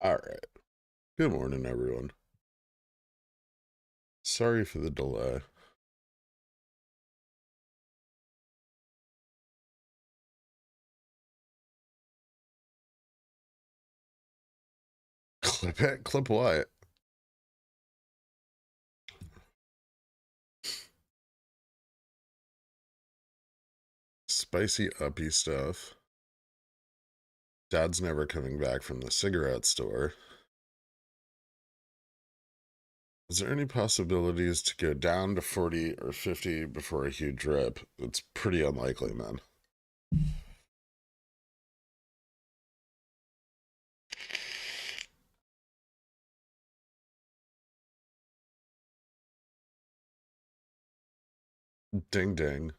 All right. Good morning, everyone. Sorry for the delay. Clip it? Clip what? Spicy uppy stuff. Dad's never coming back from the cigarette store. Is there any possibilities to go down to 40 or 50 before a huge rip? It's pretty unlikely, man. Ding ding.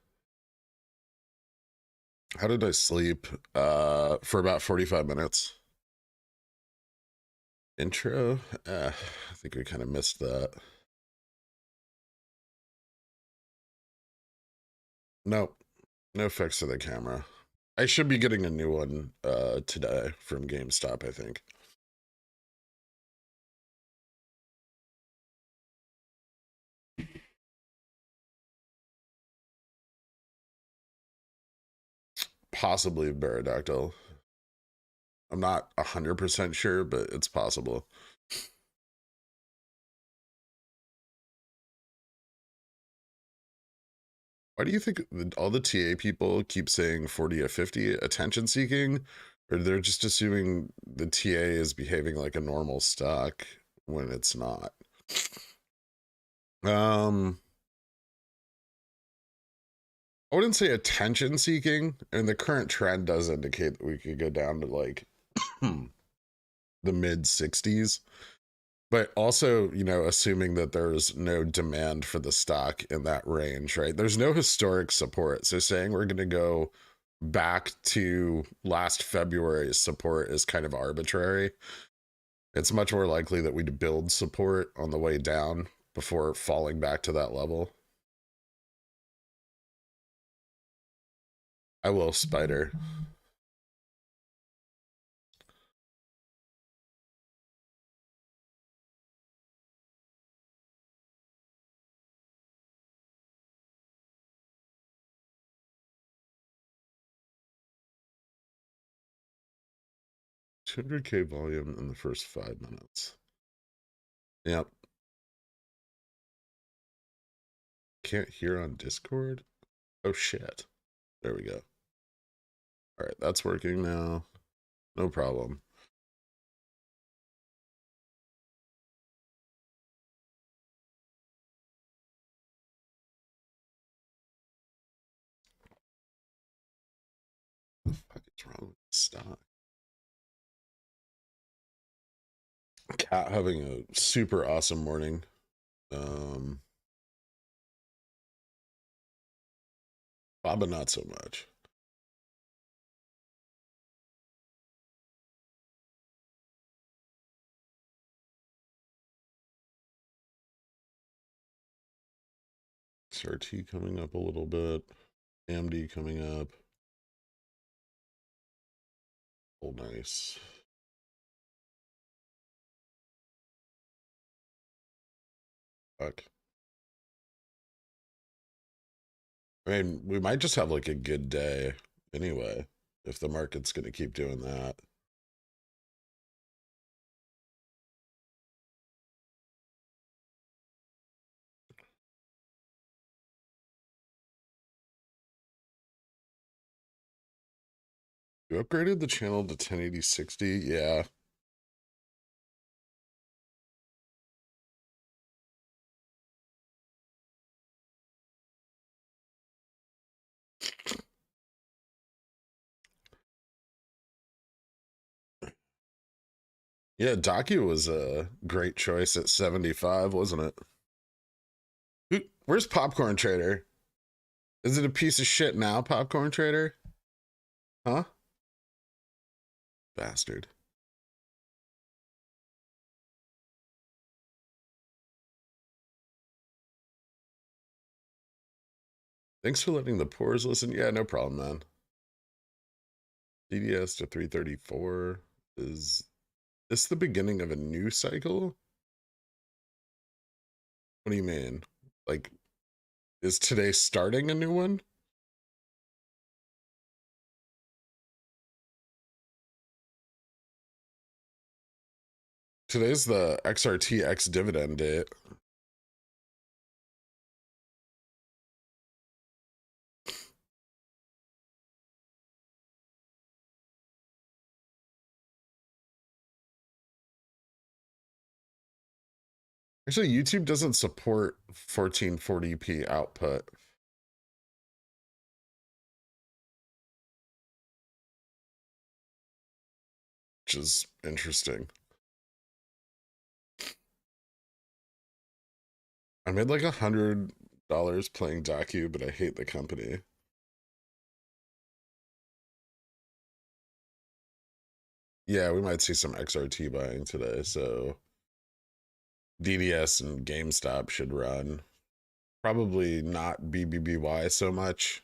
How did I sleep? For about 45 minutes. Intro? I think we kind of missed that. Nope. No fix to the camera. I should be getting a new one today from GameStop, I think. Possibly Baradactyl. I'm not 100% sure, but it's possible. Why do you think all the TA people keep saying 40 or 50 attention seeking? Or they're just assuming the TA is behaving like a normal stock when it's not? I wouldn't say attention seeking, and the current trend does indicate that we could go down to like the mid 60s. But also, you know, assuming that there's no demand for the stock in that range, right? There's no historic support. So saying we're going to go back to last February's support is kind of arbitrary. It's much more likely that we'd build support on the way down before falling back to that level. I will, Spider. 200K volume in the first 5 minutes. Yep. Can't hear on Discord? Oh, shit. There we go. All right, that's working now. No problem. What the fuck is wrong with the stock? Cat having a super awesome morning. Baba not so much. XRT coming up a little bit. AMD coming up. Oh, nice. Fuck. I mean, we might just have like a good day anyway, if the market's going to keep doing that. You upgraded the channel to 1080/60? Yeah. Yeah, Docu was a great choice at 75, wasn't it? Where's Popcorn Trader? Is it a piece of shit now, Popcorn Trader? Huh? Bastard. Thanks for letting the pores listen. Yeah, no problem, man. DDS to 334 is this the beginning of a new cycle? What do you mean? Like, is today starting a new one? Today's the XRT ex-dividend date. Actually, YouTube doesn't support 1440p output. Which is interesting. I made like $100 playing Docu, but I hate the company. Yeah, we might see some XRT buying today, so DDS and GameStop should run. Probably not BBBY so much.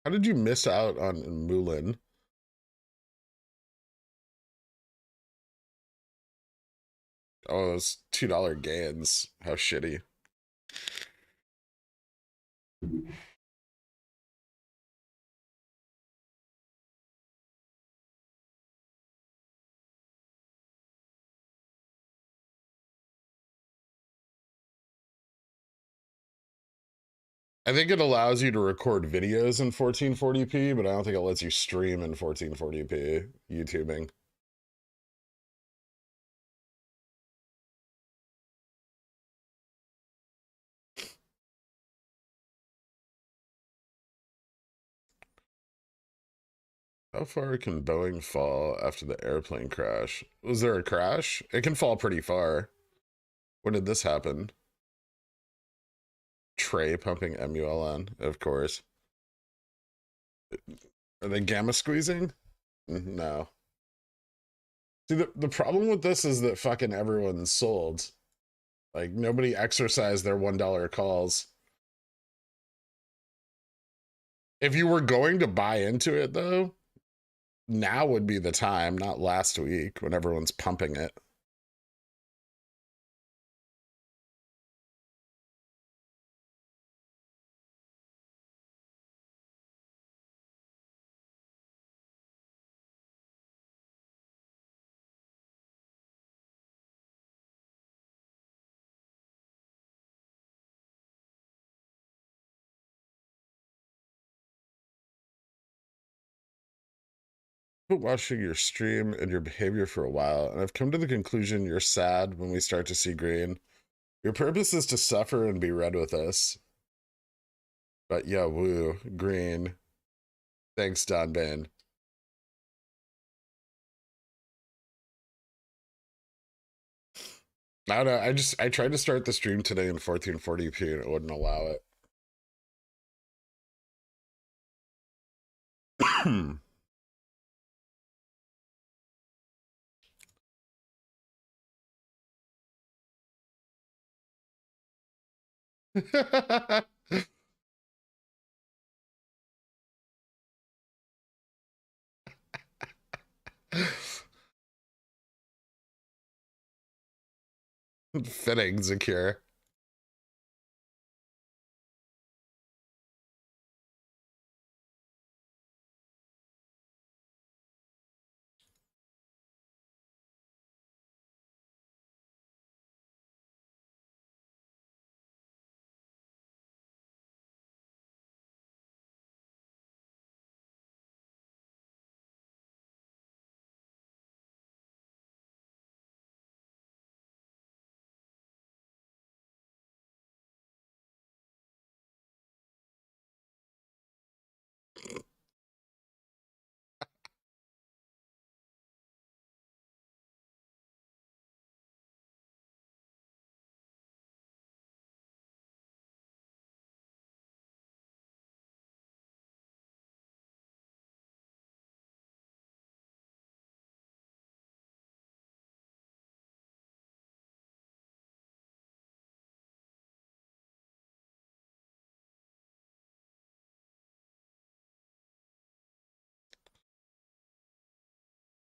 How did you miss out on Mulan? Oh, those $2 gains. How shitty. I think it allows you to record videos in 1440p, but I don't think it lets you stream in 1440p YouTubing. How far can Boeing fall after the airplane crash? Was there a crash? It can fall pretty far. When did this happen? Trey pumping MULN, of course. Are they gamma squeezing? No. See, the problem with this is that fucking everyone's sold. Like, nobody exercised their $1 calls. If you were going to buy into it, though, now would be the time, not last week when everyone's pumping it. Been watching your stream and your behavior for a while, and I've come to the conclusion you're sad when we start to see green. Your purpose is to suffer and be red with us. But yeah, woo, green. Thanks, Don Bain. I don't know. I tried to start the stream today in 1440p and it wouldn't allow it. Fitting, Zakir.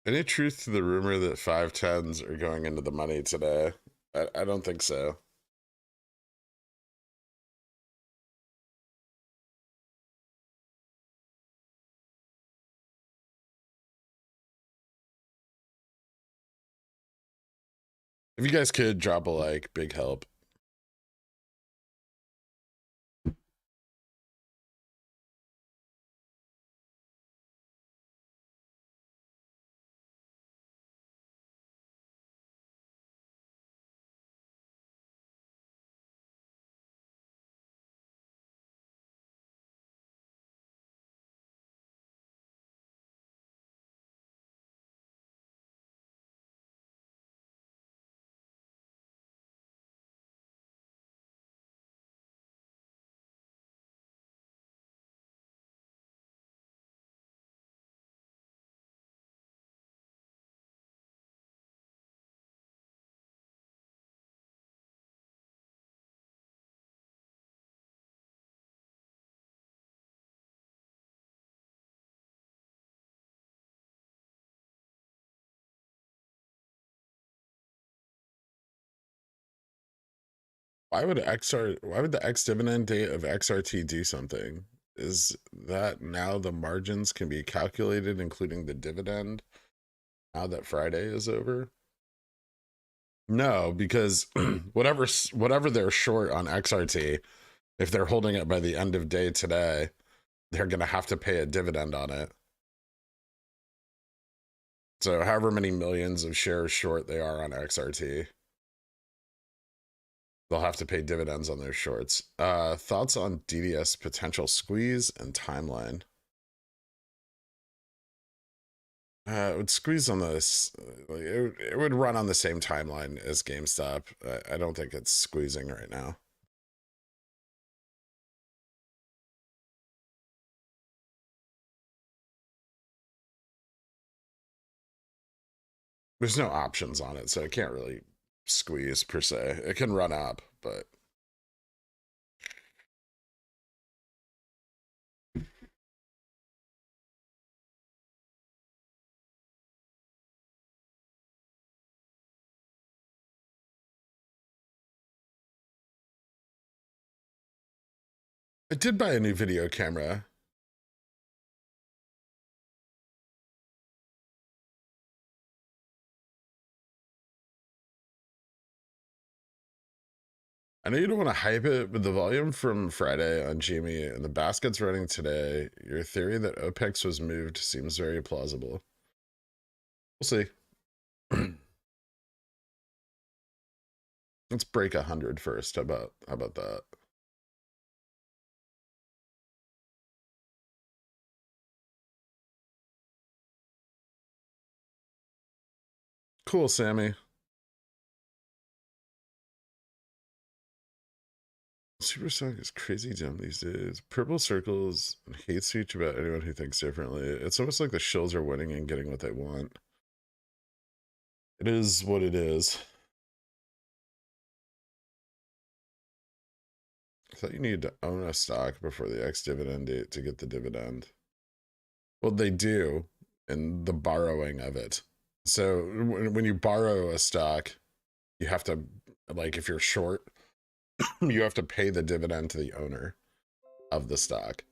Any truth to the rumor that 510s are going into the money today? I don't think so. If you guys could drop a like, big help. Why would the ex dividend date of XRT do something? Is that now the margins can be calculated, including the dividend, now that Friday is over? No, because whatever they're short on XRT, if they're holding it by the end of day today, they're going to have to pay a dividend on it. So however many millions of shares short they are on XRT, they'll have to pay dividends on their shorts. Thoughts on DDS potential squeeze and timeline? It would squeeze on this. It would run on the same timeline as GameStop. I don't think it's squeezing right now. There's no options on it, so it can't really squeeze per se. It can run up, but I did buy a new video camera. I know you don't want to hype it, but the volume from Friday on GME and the baskets running today, your theory that OPEX was moved seems very plausible. We'll see. Let's break 100 first. How about that? Cool, Sammy. Supersonic is crazy dumb these days. Purple circles and hate speech about anyone who thinks differently. It's almost like the shills are winning and getting what they want. It is what it is. I thought you needed to own a stock before the ex-dividend date to get the dividend. Well, they do in the borrowing of it. So when you borrow a stock, you have to, like, if you're short, you have to pay the dividend to the owner of the stock.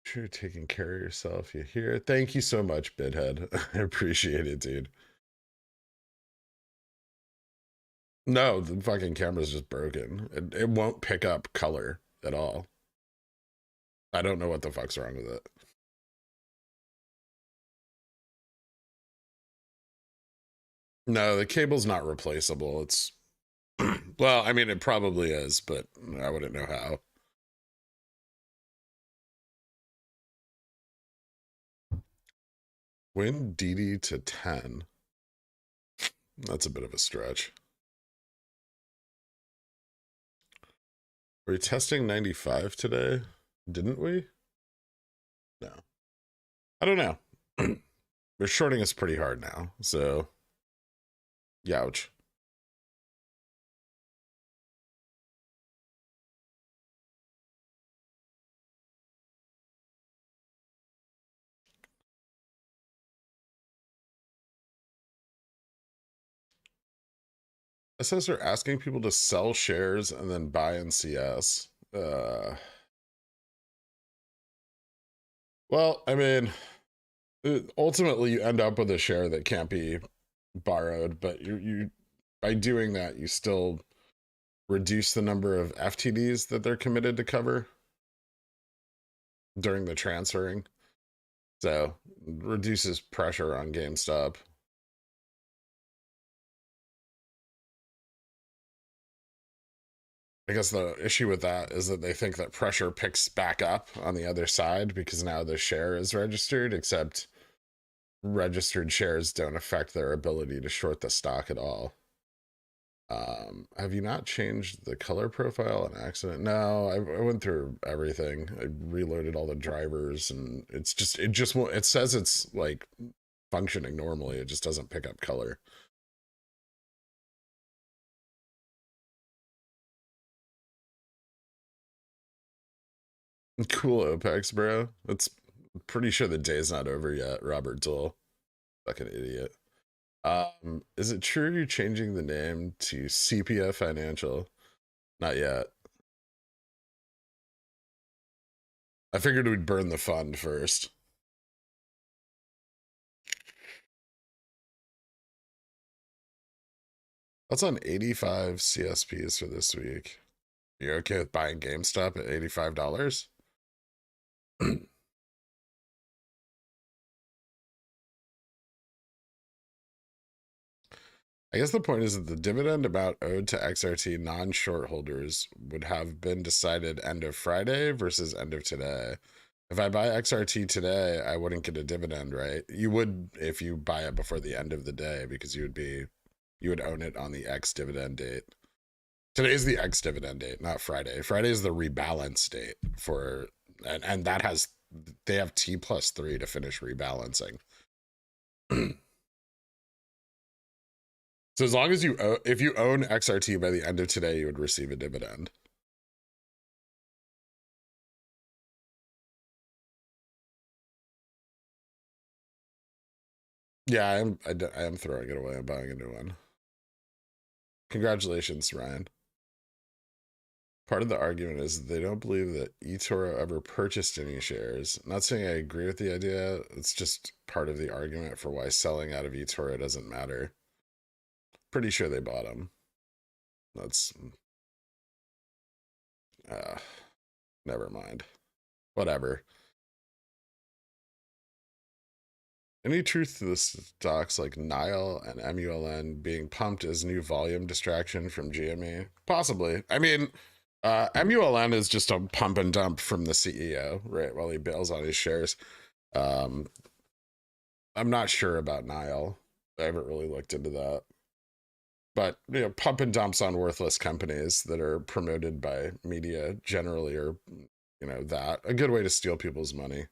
Sure, you're taking care of yourself. You hear? Thank you so much, Bidhead. I appreciate it, dude. No, the fucking camera's just broken. It won't pick up color at all. I don't know what the fuck's wrong with it. No, the cable's not replaceable. It's, well, I mean, it probably is, but I wouldn't know how. Win DD to 10. That's a bit of a stretch. Were we testing 95 today? Didn't we? No. I don't know. They're shorting us pretty hard now, so youch. It says they're asking people to sell shares and then buy in CS. Well, I mean, ultimately you end up with a share that can't be borrowed, but you by doing that, you still reduce the number of FTDs that they're committed to cover during the transferring. So reduces pressure on GameStop. I guess the issue with that is that they think that pressure picks back up on the other side because now the share is registered, except registered shares don't affect their ability to short the stock at all. Have you not changed the color profile on accident? No, I went through everything. I reloaded all the drivers and it just won't, it says it's like functioning normally. It just doesn't pick up color. Cool OPEX, bro. It's pretty sure the day's not over yet. Robert Dole. Fucking idiot. Is it true you're changing the name to Sepia Financial? Not yet. I figured we'd burn the fund first. That's on 85 CSPs for this week. You're okay with buying GameStop at $85? I guess the point is that the dividend amount owed to XRT non-short holders would have been decided end of Friday versus end of today. If I buy XRT today, I wouldn't get a dividend, right? You would if you buy it before the end of the day because you would own it on the X dividend date. Today's the X dividend date, not Friday. Friday is the rebalance date for, and that has, they have T+3 to finish rebalancing. So as long as if you own XRT by the end of today, you would receive a dividend. Yeah, I am throwing it away. I'm buying a new one. Congratulations, Ryan. Part of the argument is that they don't believe that eToro ever purchased any shares. I'm not saying I agree with the idea. It's just part of the argument for why selling out of eToro doesn't matter. Pretty sure they bought them. That's never mind. Whatever. Any truth to the stocks like Nile and MULN being pumped as new volume distraction from GME? Possibly. I mean, MULN is just a pump and dump from the CEO, right? While he bails on his shares. I'm not sure about Nile. I haven't really looked into that. But pump and dumps on worthless companies that are promoted by media generally are, that a good way to steal people's money.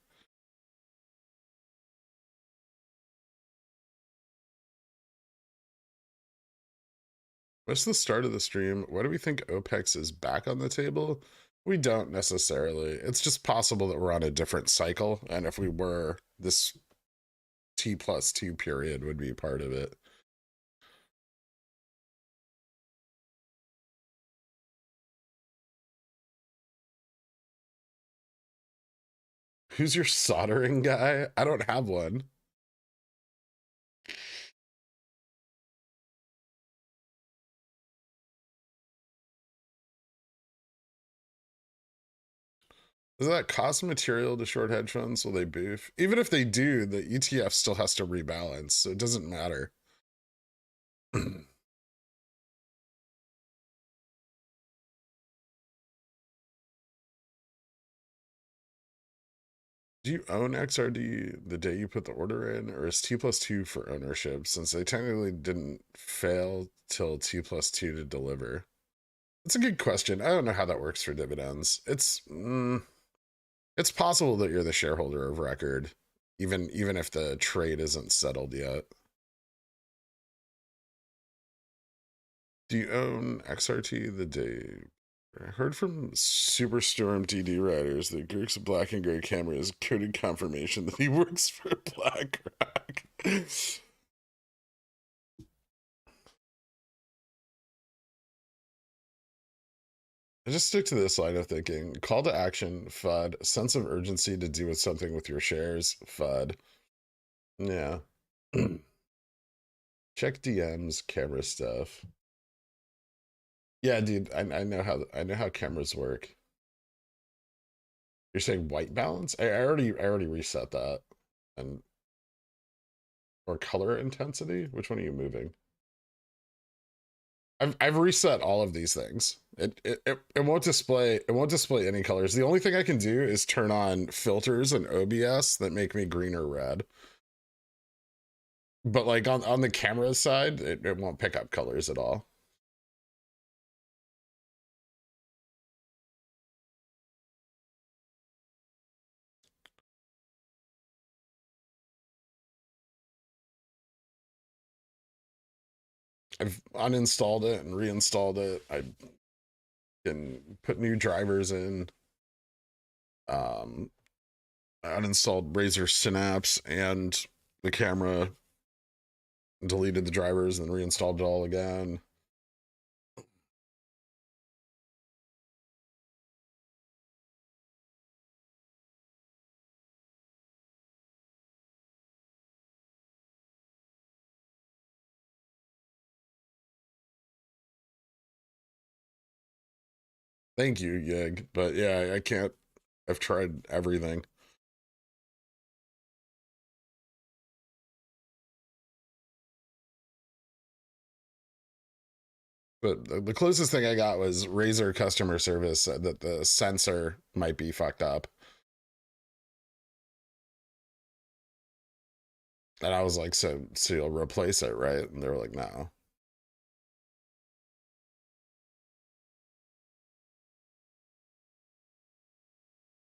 What's the start of the stream? Why do we think OPEX is back on the table? We don't necessarily. It's just possible that we're on a different cycle. And if we were, this T+2 period would be part of it. Who's your soldering guy? I don't have one. Does that cost material to short hedge funds? Will they boof? Even if they do, the ETF still has to rebalance, so it doesn't matter. Do you own XRD the day you put the order in, or is T+2 for ownership since they technically didn't fail till T+2 to deliver? That's a good question. I don't know how that works for dividends. It's possible that you're the shareholder of record, even if the trade isn't settled yet. Do you own XRT the day? I heard from Superstorm TD writers that Girk's black and gray camera is coded confirmation that he works for BlackRock. I just stick to this line of thinking. Call to action, FUD. Sense of urgency to do with something with your shares, FUD. Yeah. Check DMs, camera stuff. Yeah, dude, I know how cameras work. You're saying white balance? I already reset that. And or color intensity? Which one are you moving? I've reset all of these things. It won't display any colors. The only thing I can do is turn on filters and OBS that make me green or red. But like on the camera side, it won't pick up colors at all. I've uninstalled it and reinstalled it. I can put new drivers in. I uninstalled Razer Synapse and the camera, deleted the drivers, and reinstalled it all again. Thank you, Yig. But yeah, I can't. I've tried everything. But the closest thing I got was Razer customer service said that the sensor might be fucked up. And I was like, so you'll replace it, right? And they were like, no.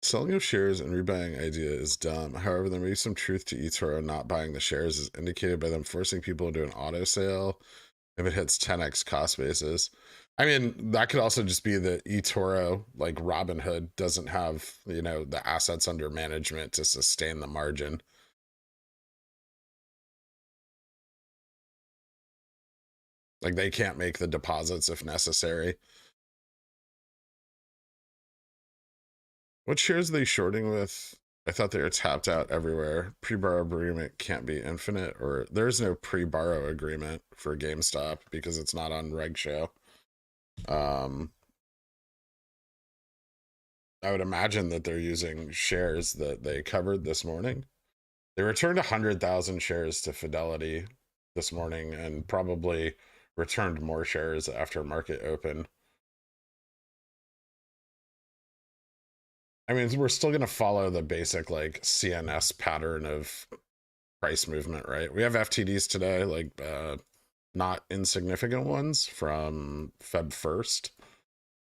Selling of shares and rebuying idea is dumb. However, there may be some truth to eToro not buying the shares as indicated by them forcing people into an auto sale if it hits 10x cost basis. I mean, that could also just be that eToro, like Robinhood, doesn't have, you know, the assets under management to sustain the margin. Like they can't make the deposits if necessary. What shares are they shorting with? I thought they were tapped out everywhere. Pre-borrow agreement can't be infinite, or there's no pre-borrow agreement for GameStop because it's not on Reg Show. I would imagine that they're using shares that they covered this morning. They returned 100,000 shares to Fidelity this morning and probably returned more shares after market open. I mean, we're still going to follow the basic like CNS pattern of price movement, right? We have FTDs today, like not insignificant ones from Feb 1st.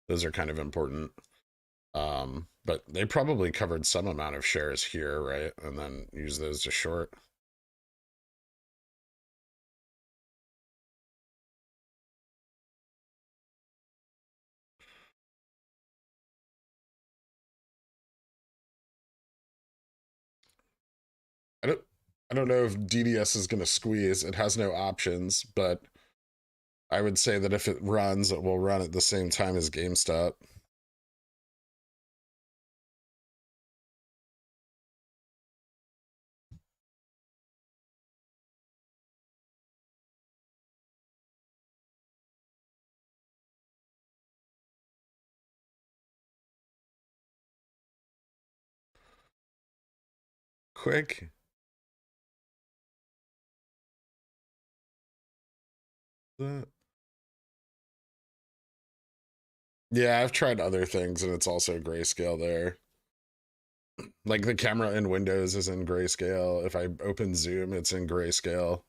Those are kind of important. But they probably covered some amount of shares here, right? And then use those to short. I don't I don't know if DDS is going to squeeze. It has no options, but I would say that if it runs, it will run at the same time as GameStop. Quick. Yeah, I've tried other things and it's also grayscale there. Like the camera in Windows is in grayscale. If I open Zoom, it's in grayscale.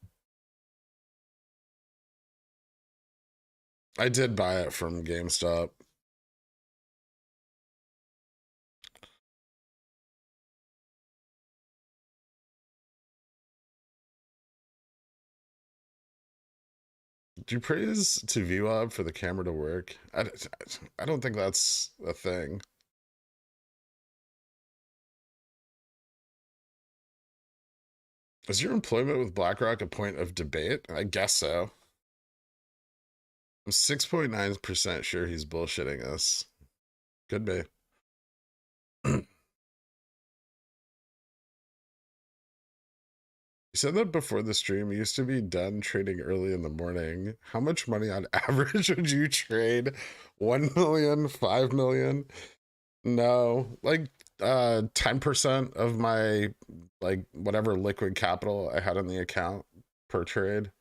I did buy it from GameStop. Do you praise to VWAP for the camera to work? I don't think that's a thing. Is your employment with BlackRock a point of debate? I guess so. I'm 6.9% sure he's bullshitting us. Could be. You said that before the stream. You used to be done trading early in the morning. How much money on average would you trade? 1 million, 5 million? No, like 10% of my like whatever liquid capital I had on the account per trade.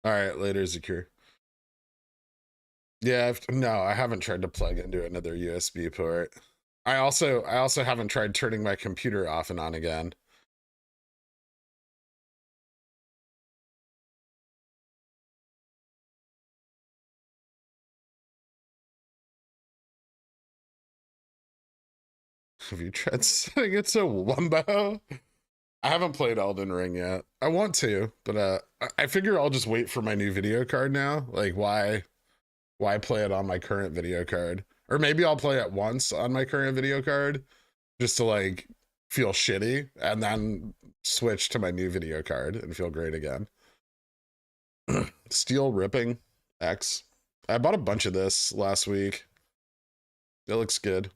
All right, later, Zakir. Yeah, no, I haven't tried to plug into another USB port. I also haven't tried turning my computer off and on again. Have you tried setting it to Wumbo? I haven't played Elden Ring yet. I want to, but I figure I'll just wait for my new video card now. Like why play it on my current video card? Or maybe I'll play it once on my current video card just to like feel shitty and then switch to my new video card and feel great again. Steel ripping X. I bought a bunch of this last week. It looks good.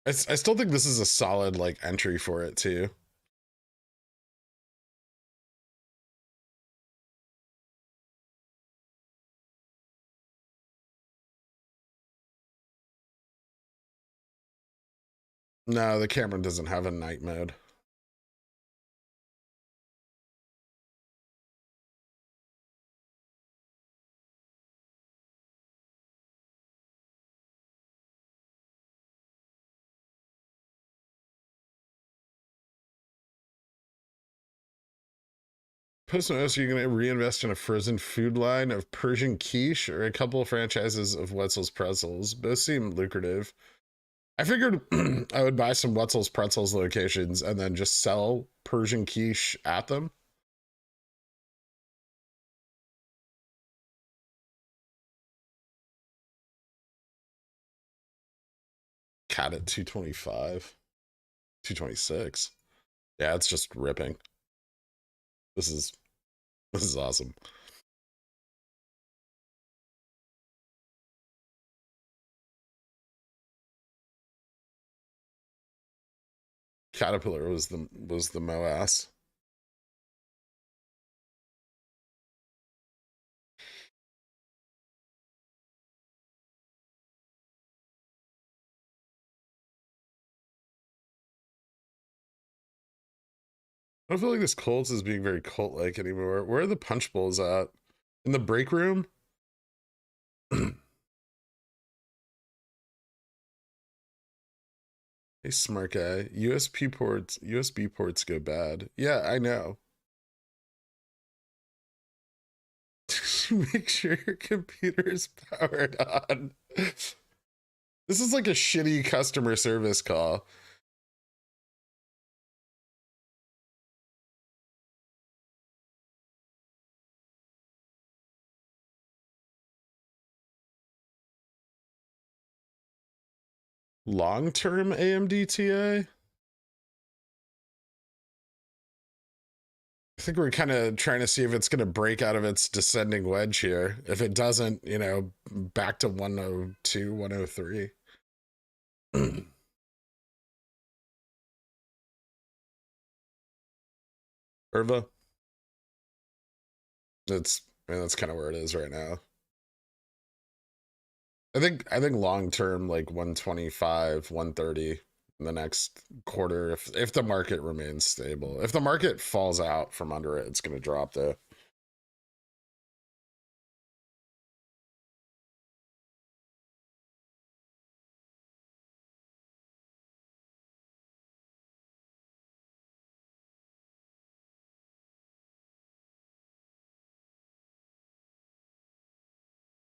I still think this is a solid like entry for it too. No, the camera doesn't have a night mode. Post notice, you're going to reinvest in a frozen food line of Persian quiche or a couple of franchises of Wetzel's pretzels. Both seem lucrative. I figured I would buy some Wetzel's pretzels locations and then just sell Persian quiche at them. Cat at 225, 226. Yeah, it's just ripping. This is awesome. Caterpillar was the MOASS. I don't feel like this cult is being very cult-like anymore. Where are the punch bowls at? In the break room? Hey, smart guy. USB ports go bad. Yeah, I know. Make sure your computer is powered on. This is like a shitty customer service call. Long-term AMDTA? I think we're kind of trying to see if it's going to break out of its descending wedge here. If it doesn't, you know, back to 102, 103. Irva? That's kind of where it is right now. I think long term like 125, 130 in the next quarter if the market remains stable. If the market falls out from under it, it's going to drop though.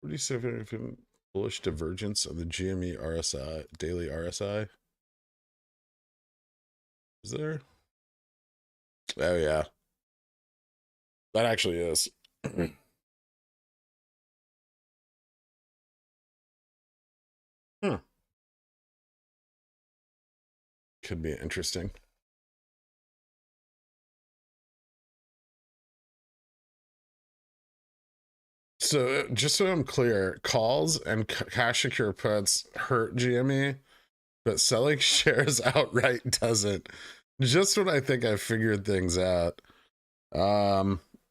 What do you say if bullish divergence of the GME RSI, daily RSI? Is there? Oh yeah. That actually is. Hmm. Could be interesting. So just so I'm clear, calls and cash secure puts hurt GME, but selling shares outright doesn't. Just when I think I figured things out.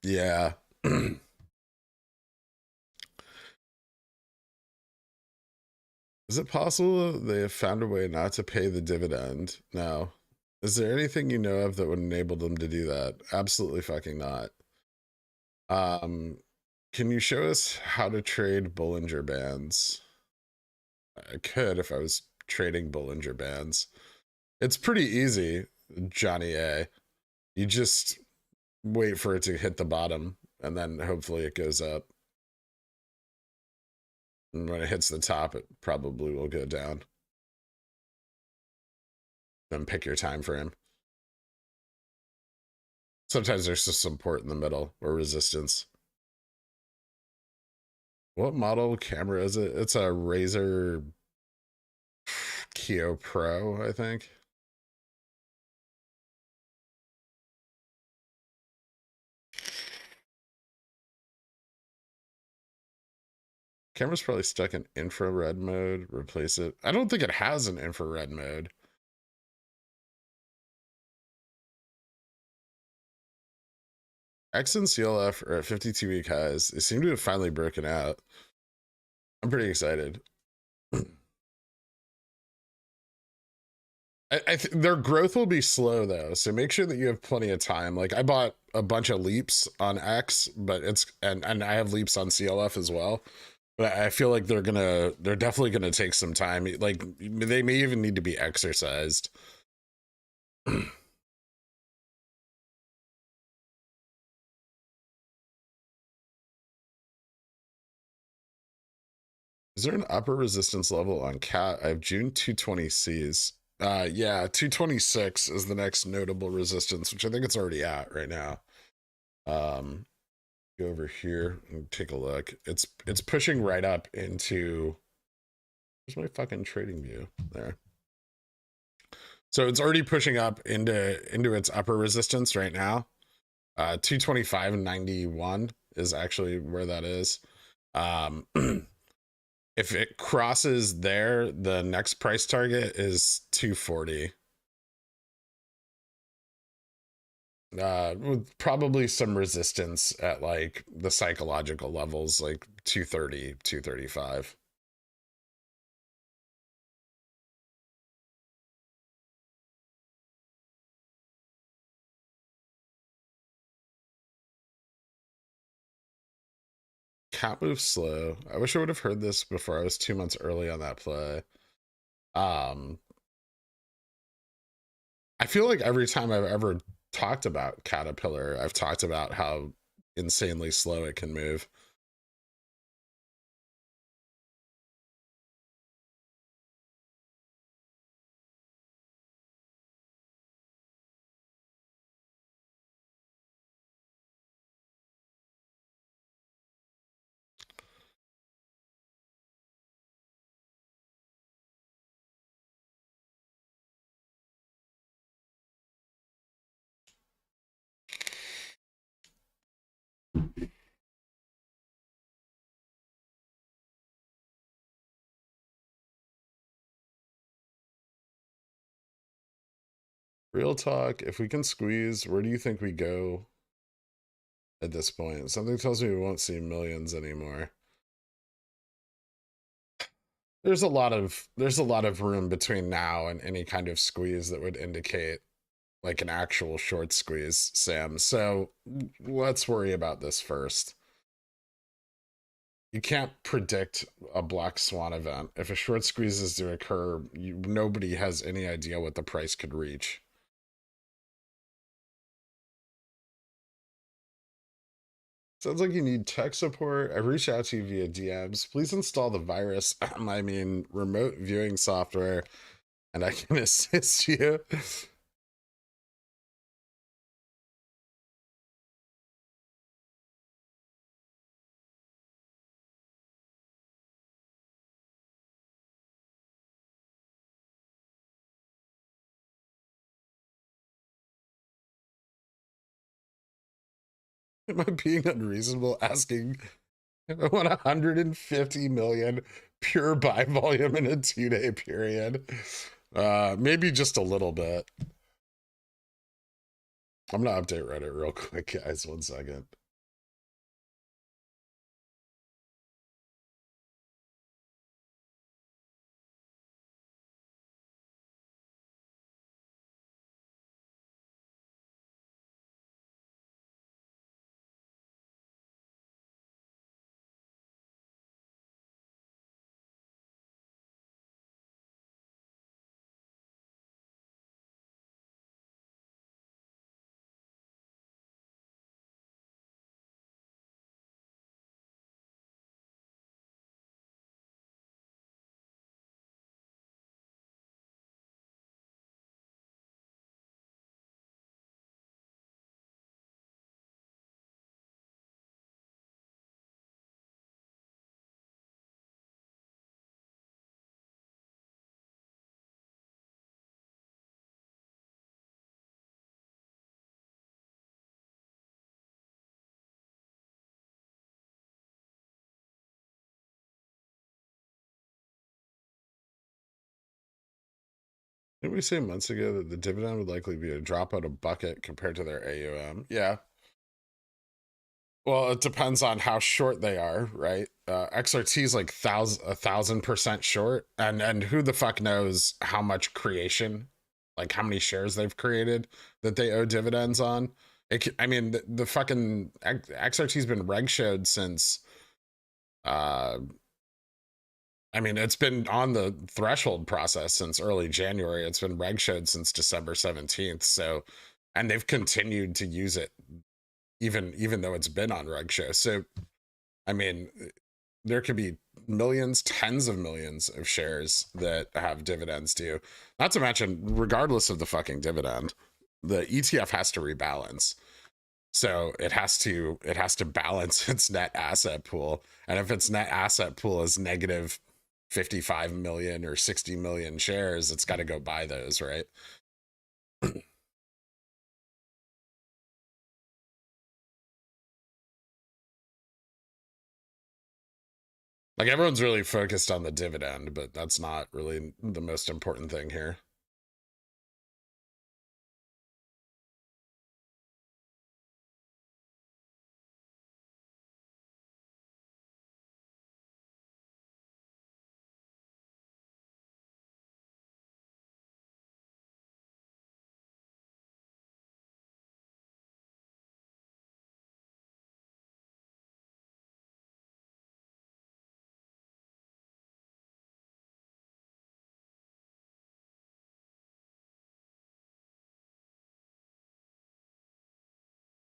Yeah. Is it possible they have found a way not to pay the dividend? No. Is there anything you know of that would enable them to do that? Absolutely fucking not. Can you show us how to trade Bollinger Bands? I could if I was trading Bollinger Bands. It's pretty easy, Johnny A. You just wait for it to hit the bottom and then hopefully it goes up. And when it hits the top, it probably will go down. Then pick your time frame. Sometimes there's some support in the middle or resistance. What model camera is it? It's a Razer Keo Pro, I think. Camera's probably stuck in infrared mode. Replace it. I don't think it has an infrared mode. X and CLF are at 52-week highs. They seem to have finally broken out. I'm pretty excited. Their growth will be slow though, so make sure that you have plenty of time. Like I bought a bunch of leaps on X, but it's and I have leaps on CLF as well. But I feel like they're definitely gonna take some time. Like they may even need to be exercised. Is there an upper resistance level on CAT? I have June 220Cs. Yeah, 226 is the next notable resistance, which I think it's already at right now. Go over here and take a look. It's pushing right up into. Where's my fucking trading view? There. So it's already pushing up into its upper resistance right now. 225.91 is actually where that is. If it crosses there, the next price target is 240. With probably some resistance at like the psychological levels, like 230, 235. Cat moves slow. I wish I would have heard this before I was 2 months early on that play. I feel like every time I've ever talked about Caterpillar, I've talked about how insanely slow it can move. Real talk, if we can squeeze, where do you think we go at this point? Something tells me we won't see millions anymore. There's a lot of room between now and any kind of squeeze that would indicate like an actual short squeeze, Sam. So let's worry about this first. You can't predict a black swan event. If a short squeeze is to occur, nobody has any idea what the price could reach. Sounds like you need tech support. I've reached out to you via DMs. Please install the virus, I mean, remote viewing software, and I can assist you. Am I being unreasonable asking? I want 150 million pure buy volume in a 2-day period. Maybe just a little bit. I'm gonna update Reddit real quick, guys. 1 second. Didn't we say months ago that the dividend would likely be a drop out of bucket compared to their AUM? Yeah. Well, it depends on how short they are, right? XRT is like 1,000% short, and who the fuck knows how much creation, like how many shares they've created that they owe dividends on. I mean, the fucking XRT's been reg showed since. I mean, it's been on the threshold process since early January. It's been reg showed since December 17th. So, and they've continued to use it even though it's been on reg show. So, I mean, there could be millions, tens of millions of shares that have dividends due. Not to mention, regardless of the fucking dividend, the ETF has to rebalance. So it has to balance its net asset pool. And if its net asset pool is negative 55 million or 60 million shares, it's got to go buy those, right? Like everyone's really focused on the dividend, but that's not really the most important thing here.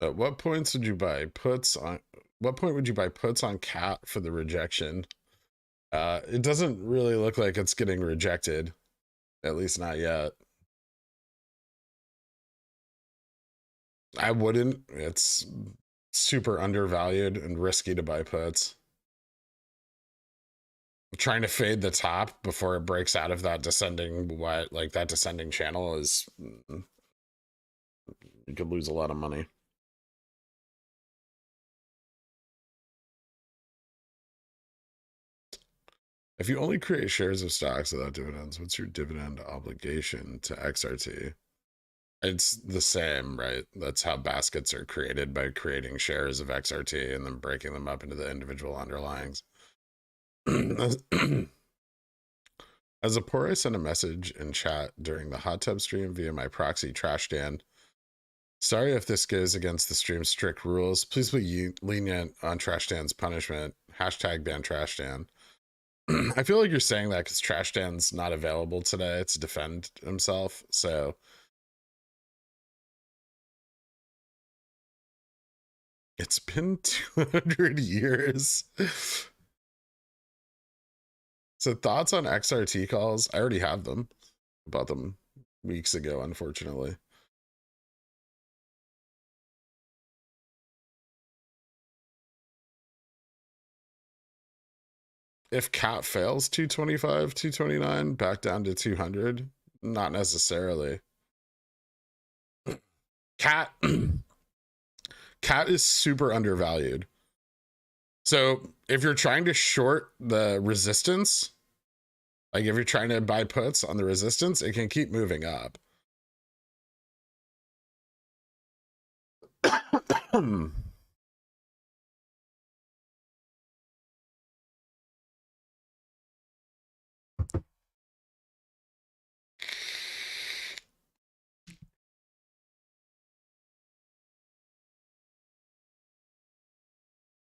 At what points would you buy puts on? What point would you buy puts on CAT for the rejection? It doesn't really look like it's getting rejected, at least not yet. I wouldn't. It's super undervalued and risky to buy puts. Trying to fade the top before it breaks out of that descending that descending channel is, you could lose a lot of money. If you only create shares of stocks without dividends, what's your dividend obligation to XRT? It's the same, right? That's how baskets are created, by creating shares of XRT and then breaking them up into the individual underlyings. As a poor, I sent a message in chat during the hot tub stream via my proxy trash stand. Sorry if this goes against the stream's strict rules. Please be lenient on trash stand's punishment. Hashtag ban trash stand. I feel like you're saying that because trash stand's not available today to defend himself. So it's been 200 years. So thoughts on XRT calls? I already have them. I bought them weeks ago, unfortunately. If CAT fails 225, 229, back down to 200, not necessarily. CAT Cat is super undervalued. So if you're trying to short the resistance, like if you're trying to buy puts on the resistance, it can keep moving up.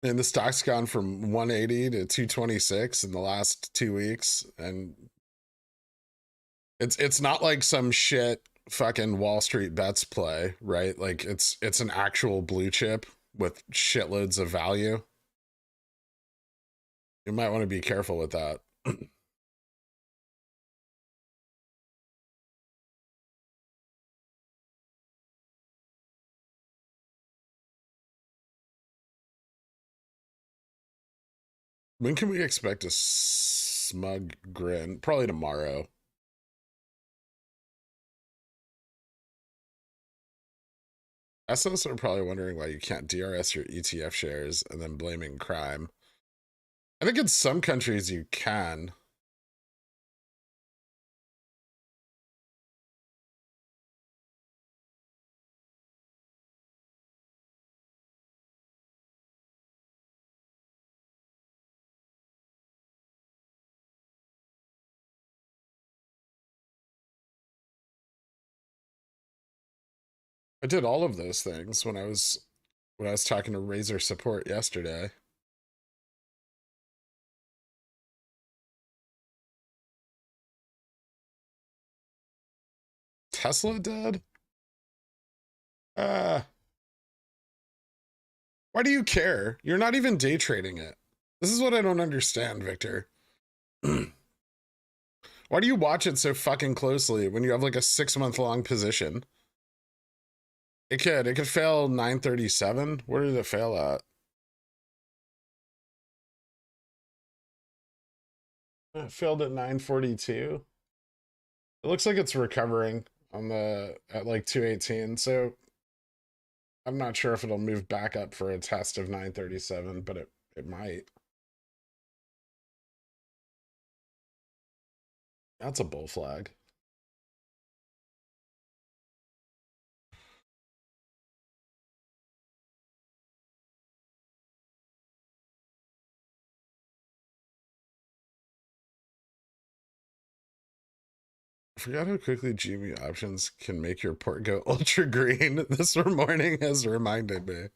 And the stock's gone from 180 to 226 in the last 2 weeks, and it's not like some shit fucking Wall Street bets play, right? Like it's an actual blue chip with shitloads of value. You might want to be careful with that. When can we expect a smug grin? Probably tomorrow. SS are probably wondering why you can't DRS your ETF shares and then blaming crime. I think in some countries you can. I did all of those things when I was talking to Razor support yesterday. Tesla dead? Why do you care? You're not even day trading it. This is what I don't understand, Victor. Why do you watch it so fucking closely when you have like a 6-month long position? It could fail 937. Where did it fail at? It failed at 942. It looks like it's recovering on the at like 218. So I'm not sure if it'll move back up for a test of 937, but it might. That's a bull flag. I forgot how quickly GME options can make your port go ultra green. This morning has reminded me.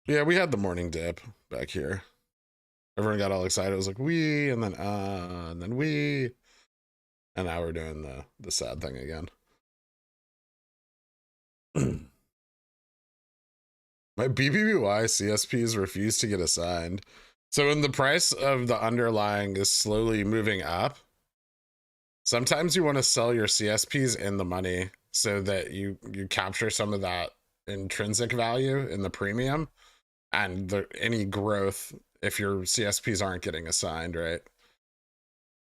Yeah, we had the morning dip back here. Everyone got all excited. It was like we, and then we, and now we're doing the sad thing again. My BBBY CSPs refuse to get assigned. So when the price of the underlying is slowly moving up, sometimes you want to sell your CSPs in the money so that you capture some of that intrinsic value in the premium and any growth if your CSPs aren't getting assigned, right?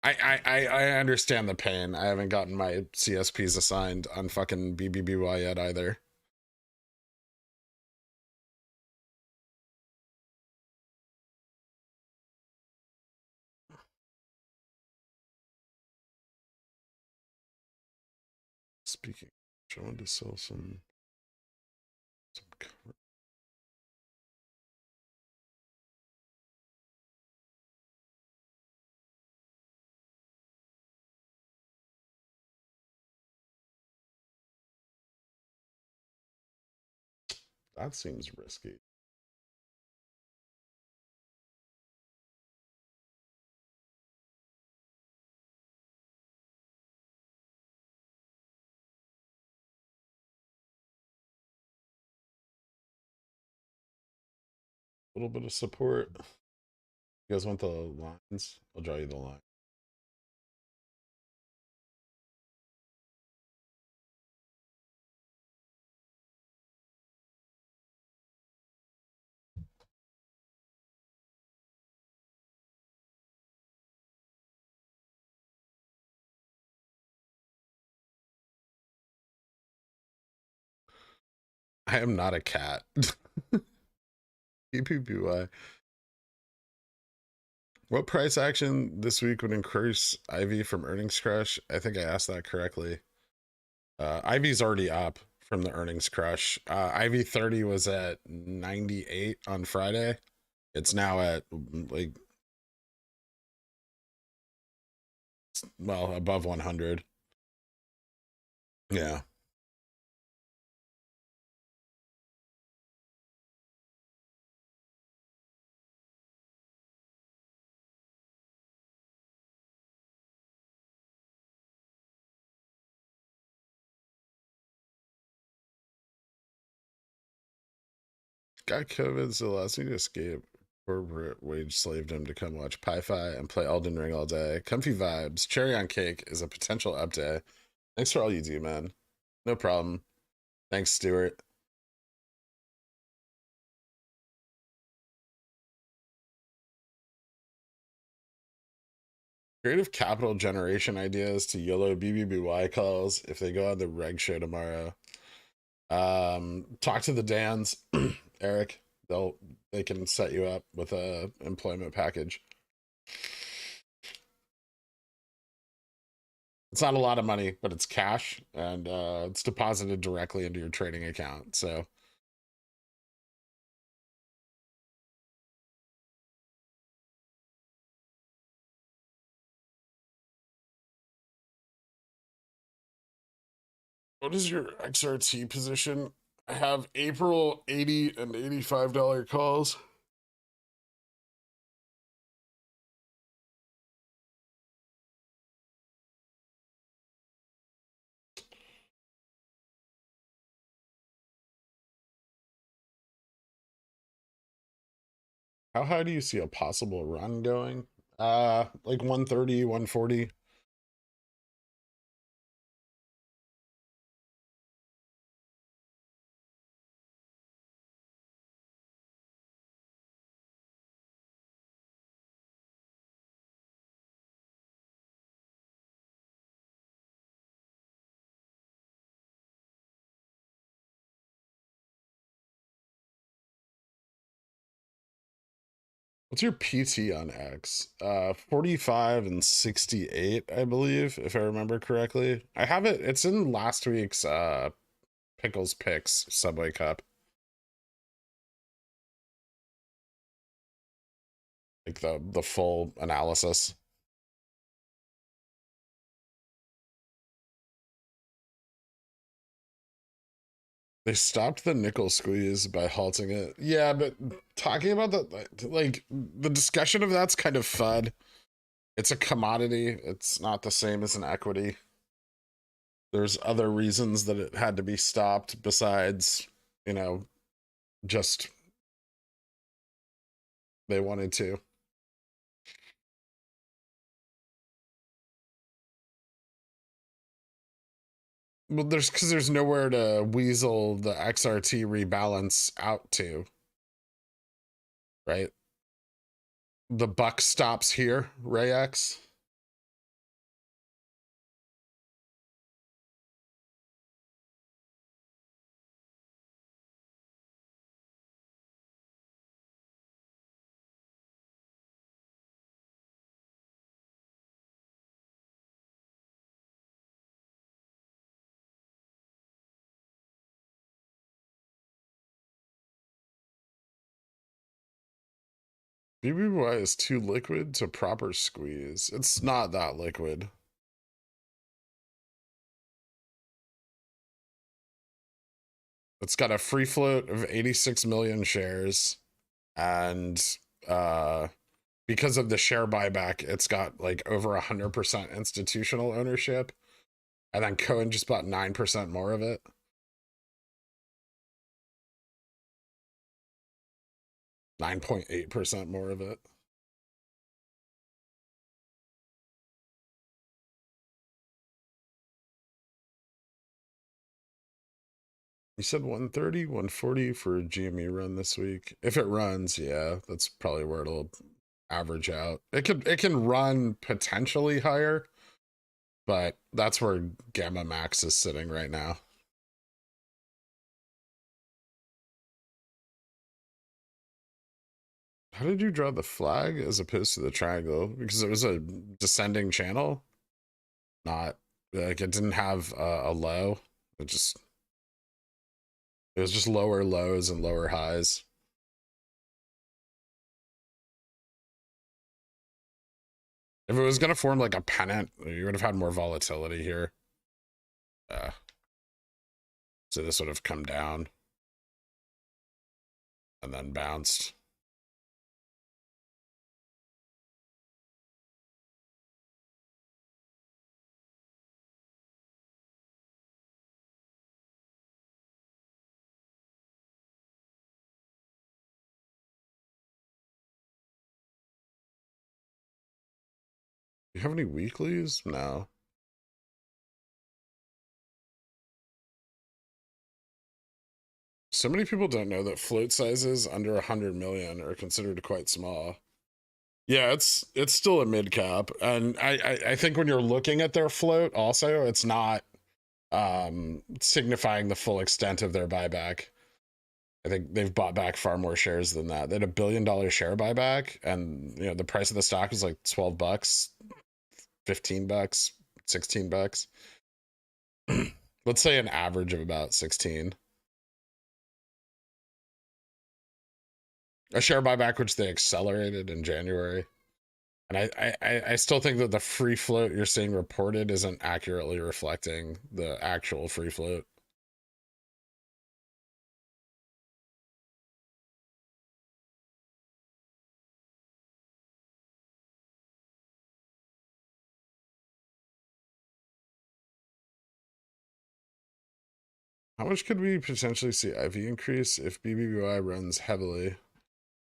I understand the pain. I haven't gotten my CSPs assigned on fucking BBBY yet either. Speaking, I wanted to sell some cover. That seems risky. A little bit of support. You guys want the lines? I'll draw you the line. I am not a cat. PPPY. What price action this week would increase Ivy from earnings crush? I think I asked that correctly. Ivy's already up from the earnings crush. Ivy 30 was at 98 on Friday. It's now at like, well, above 100. Yeah. Got COVID, so last week escape. Corporate wage slaved him to come watch Pi-Fi and play Elden Ring all day. Comfy vibes. Cherry on cake is a potential up day. Thanks for all you do, man. No problem. Thanks, Stuart. Creative capital generation ideas to YOLO BBBY calls if they go on the reg show tomorrow. Talk to the Dans, Eric. They can set you up with a employment package. It's not a lot of money, but it's cash and it's deposited directly into your trading account. So what is your XRT position? I have April 80 and $85 calls. How high do you see a possible run going? Like 130, 140. What's your PT on X? 45 and 68, I believe, if I remember correctly. I have it. It's in last week's Pickles Picks Subway Cup. Like the full analysis. They stopped the nickel squeeze by halting it. Yeah, but talking about like the discussion of that's kind of FUD. It's a commodity. It's not the same as an equity. There's other reasons that it had to be stopped besides, you know, just they wanted to. Well, there's nowhere to weasel the XRT rebalance out to, right? The buck stops here, Ray X. BBY is too liquid to proper squeeze. It's not that liquid. It's got a free float of 86 million shares, and because of the share buyback, it's got like over 100% institutional ownership, and then Cohen just bought 9% more of it. 9.8% more of it. You said 130, 140 for a GME run this week. If it runs, yeah, that's probably where it'll average out. It can run potentially higher, but that's where Gamma Max is sitting right now. How did you draw the flag as opposed to the triangle? Because it was a descending channel, not like it didn't have a low. It was just lower lows and lower highs. If it was going to form like a pennant, you would have had more volatility here. So this would have come down and then bounced. Do you have any weeklies? No. So many people don't know that float sizes under 100 million are considered quite small. Yeah, it's still a mid cap, and I think when you're looking at their float, also it's not signifying the full extent of their buyback. I think they've bought back far more shares than that. They had $1 billion share buyback, and the price of the stock was like $12, $15, $16. Let's say an average of about 16. A share buyback which they accelerated in January. And I still think that the free float you're seeing reported isn't accurately reflecting the actual free float. How much could we potentially see IV increase if BBBY runs heavily?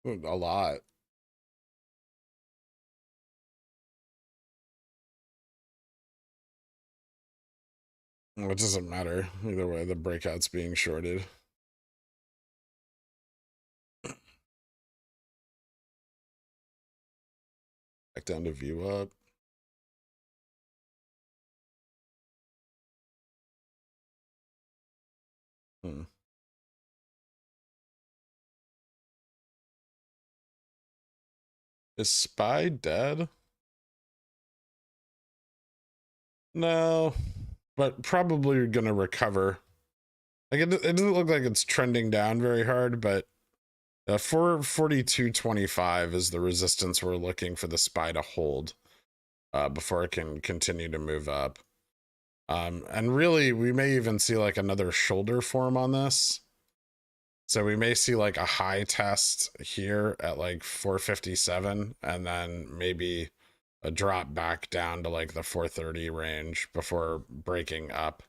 A lot. Well, it doesn't matter. Either way, the breakout's being shorted. Back down to view up. Is SPY dead? No, but probably gonna recover. Like it doesn't look like it's trending down very hard, but 442.25 is the resistance we're looking for the SPY to hold before it can continue to move up. And really, we may even see like another shoulder form on this. So we may see like a high test here at like 457 and then maybe a drop back down to like the 430 range before breaking up.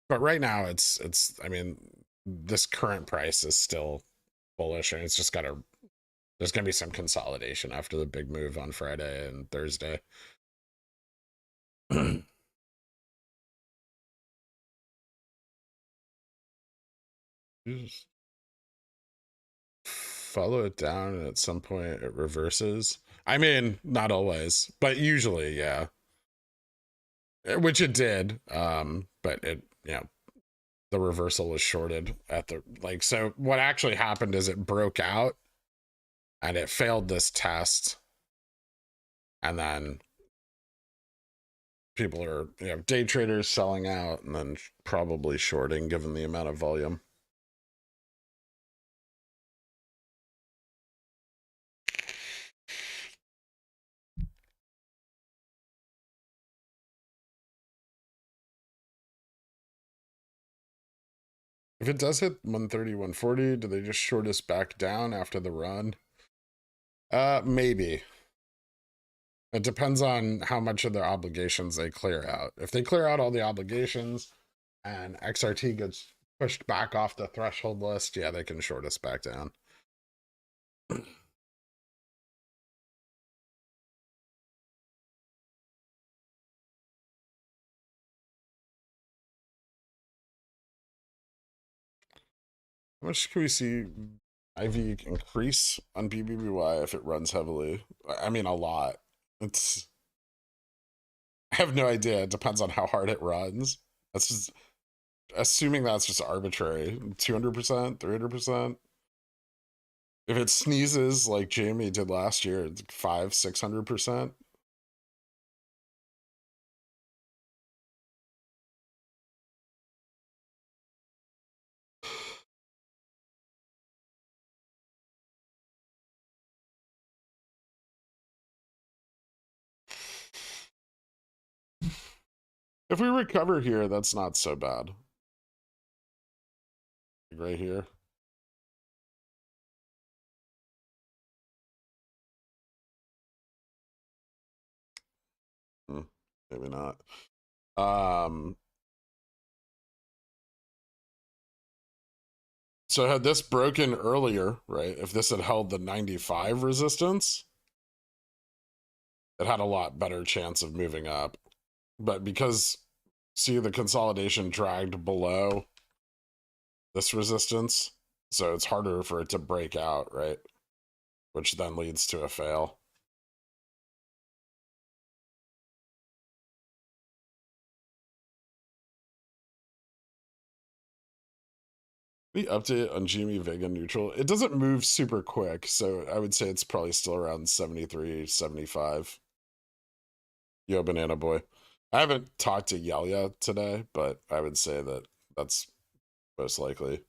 But right now I mean, this current price is still bullish, and it's just there's gonna be some consolidation after the big move on Friday and Thursday. Just follow it down, and at some point it reverses. I mean, not always, but usually, yeah. Which it did, but it, the reversal was shorted at the, like, so what actually happened is it broke out and it failed this test, and then people are, day traders selling out and then probably shorting given the amount of volume. If it does hit 130, 140, do they just short us back down after the run? Maybe. It depends on how much of their obligations they clear out. If they clear out all the obligations and XRT gets pushed back off the threshold list, yeah, they can short us back down. How much can we see IV increase on BBBY if it runs heavily? I mean, a lot. It's have no idea. It depends on how hard it runs. That's just assuming that's just arbitrary. 200%, 300%. If it sneezes like Jamie did last year, it's 500-600%. If we recover here, that's not so bad. Right here. Maybe not. So had this broken earlier, right? If this had held the 95 resistance, it had a lot better chance of moving up. But because, see, the consolidation dragged below this resistance, so it's harder for it to break out, right? Which then leads to a fail. The update on Jimmy Vega neutral, it doesn't move super quick, so I would say it's probably still around 73, 75. Yo, Banana Boy. I haven't talked to Yalia today, but I would say that that's most likely.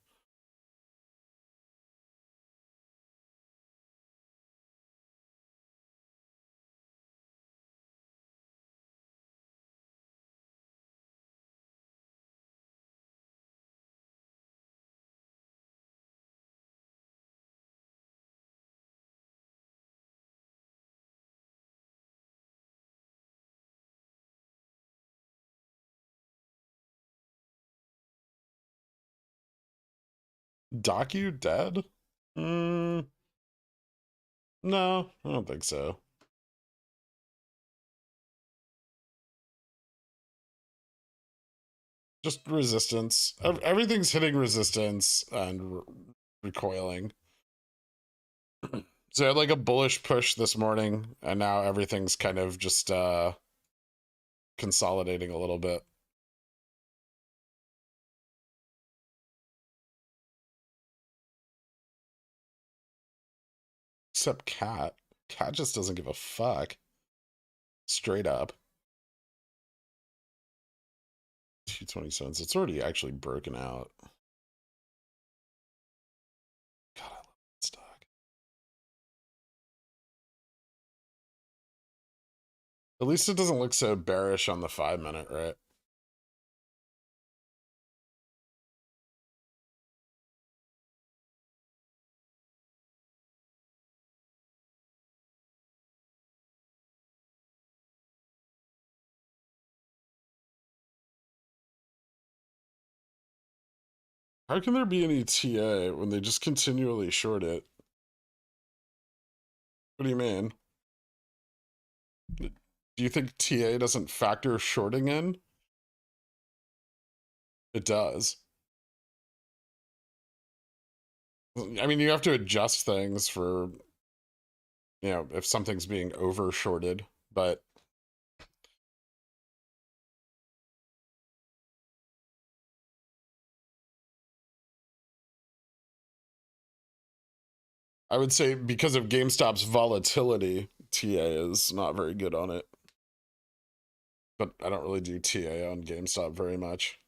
Docu dead? No, I don't think so. Just resistance. Everything's hitting resistance and recoiling. So I had like a bullish push this morning, and now everything's kind of just consolidating a little bit. Except Cat. Cat just doesn't give a fuck. Straight up. 220 cents. It's already actually broken out. God, I love that stock. At least it doesn't look so bearish on the 5-minute, right? How can there be any TA when they just continually short it? What do you mean? Do you think TA doesn't factor shorting in? It does. I mean, you have to adjust things for, you know, if something's being over shorted, but I would say because of GameStop's volatility, TA is not very good on it. But I don't really do TA on GameStop very much.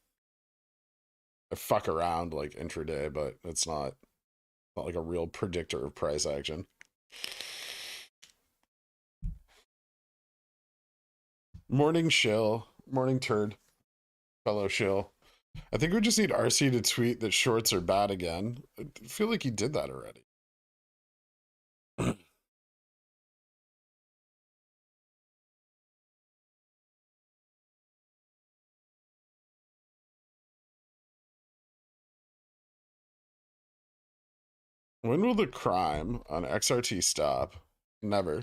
I fuck around like intraday, but it's not like a real predictor of price action. Morning shill, morning turd, fellow shill. I think we just need RC to tweet that shorts are bad again. I feel like he did that already. When will the crime on XRT stop? Never.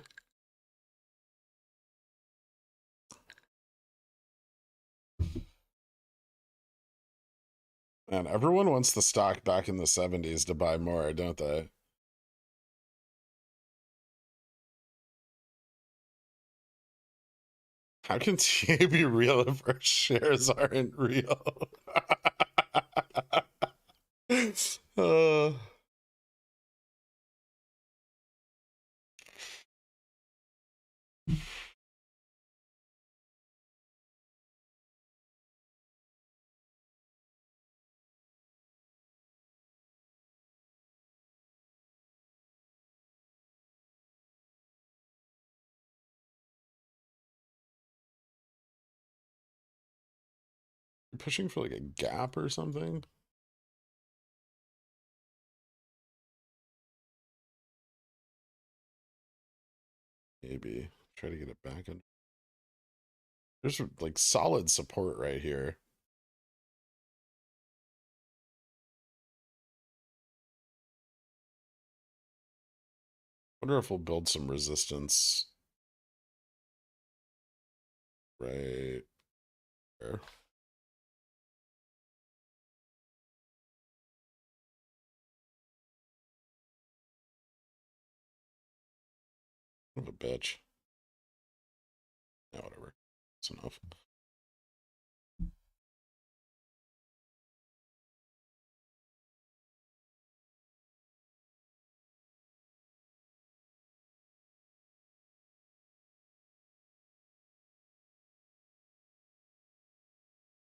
And everyone wants the stock back in the 70s to buy more, don't they? How can TA be real if our shares aren't real? uh, pushing for like a gap or something? Maybe. Try to get it back in. There's like solid support right here. Wonder if we'll build some resistance right there. What a bitch. Yeah, whatever. That's enough.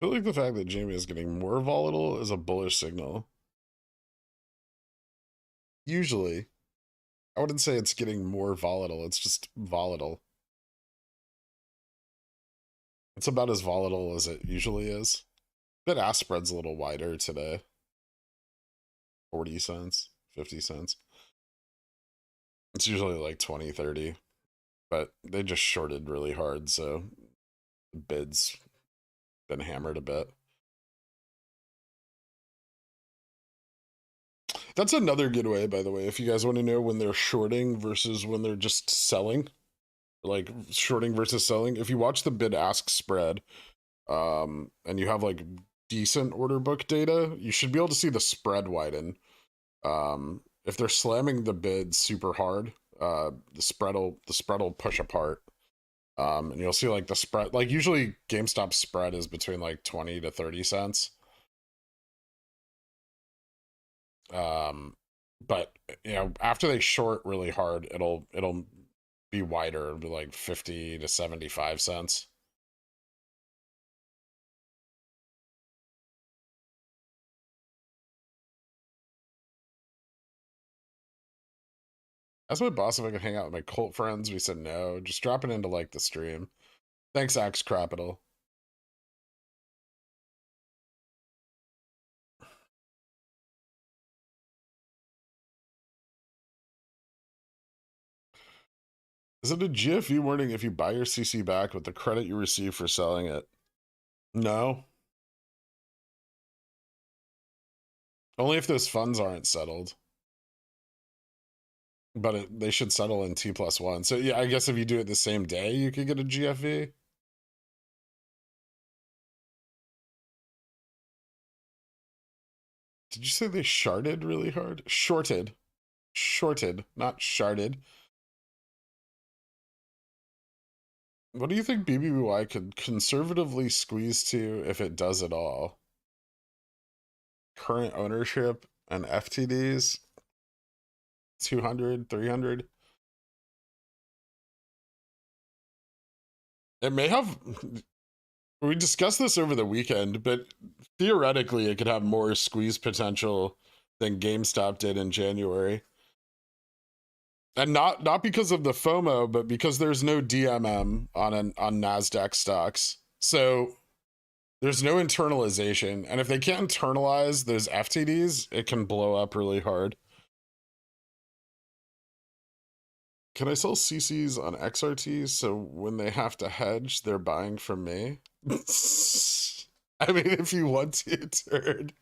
I feel like the fact that Jamie is getting more volatile is a bullish signal. Usually. I wouldn't say it's getting more volatile. It's just volatile. It's about as volatile as it usually is. Bid-ask spread's a little wider today. 40 cents, 50 cents. It's usually like 20, 30. But they just shorted really hard, so the bid's been hammered a bit. That's another good way, by the way, if you guys want to know when they're shorting versus when they're just selling. Like shorting versus selling. If you watch the bid-ask spread, and you have like decent order book data, you should be able to see the spread widen. If they're slamming the bid super hard, the spread will push apart. And you'll see like the spread, like usually GameStop's spread is between like 20 to 30 cents. But you know, after they short really hard, it'll be wider. It'll be like 50 to 75 cents. That's my boss if I could hang out with my cult friends. We said no, just drop it into like the stream. Thanks, Axe Capital. Is it a GFE warning if you buy your CC back with the credit you receive for selling it? No. Only if those funds aren't settled. But they should settle in T+1. So yeah, I guess if you do it the same day, you could get a GFE. Did you say they sharded really hard? Shorted. Shorted, not sharded. What do you think BBY could conservatively squeeze to if it does it all? Current ownership and FTDs? 200, 300? It may have... We discussed this over the weekend, but theoretically it could have more squeeze potential than GameStop did in January. And not because of the FOMO, but because there's no DMM on NASDAQ stocks. So there's no internalization. And if they can't internalize those FTDs, it can blow up really hard. Can I sell CCs on XRT so when they have to hedge, they're buying from me? I mean, if you want to, turd.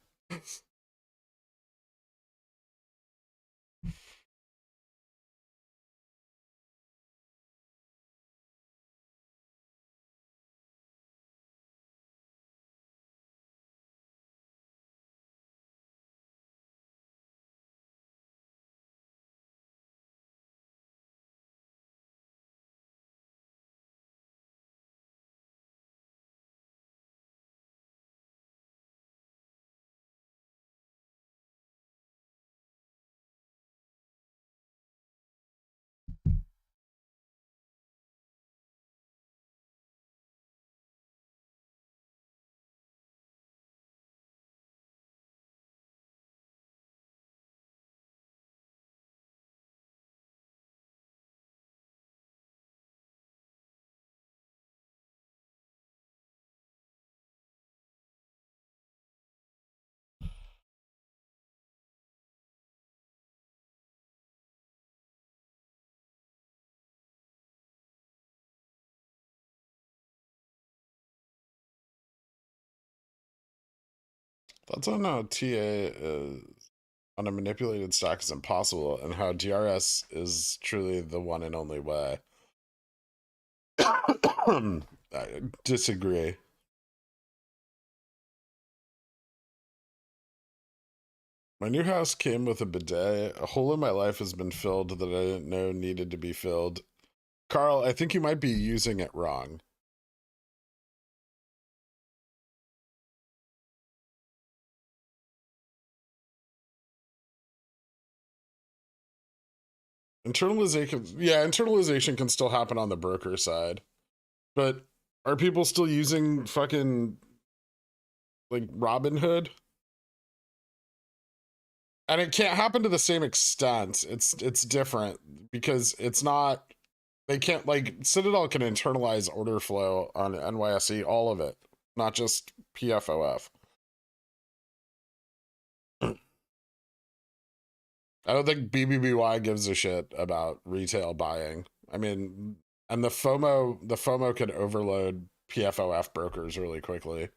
Thoughts on how TA on a manipulated stock is impossible and how DRS is truly the one and only way. I disagree. My new house came with a bidet. A hole in my life has been filled that I didn't know needed to be filled. Carl, I think you might be using it wrong. Internalization, yeah, internalization can still happen on the broker side. But are people still using fucking like Robinhood? And it can't happen to the same extent. It's different because it's not, they can't, like, Citadel can internalize order flow on NYSE, all of it, not just PFOF. I don't think BBBY gives a shit about retail buying. I mean, and the FOMO could overload PFOF brokers really quickly.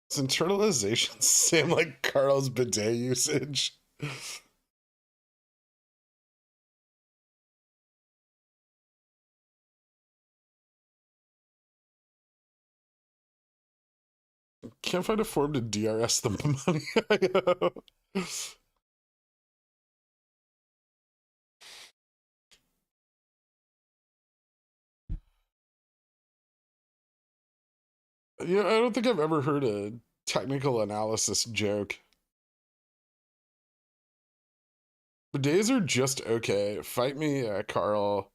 It's internalization same like Carl's bidet usage. Can't find a form to DRS the money I owe. Yeah, I don't think I've ever heard a technical analysis joke. Bidets are just okay. Fight me, Carl.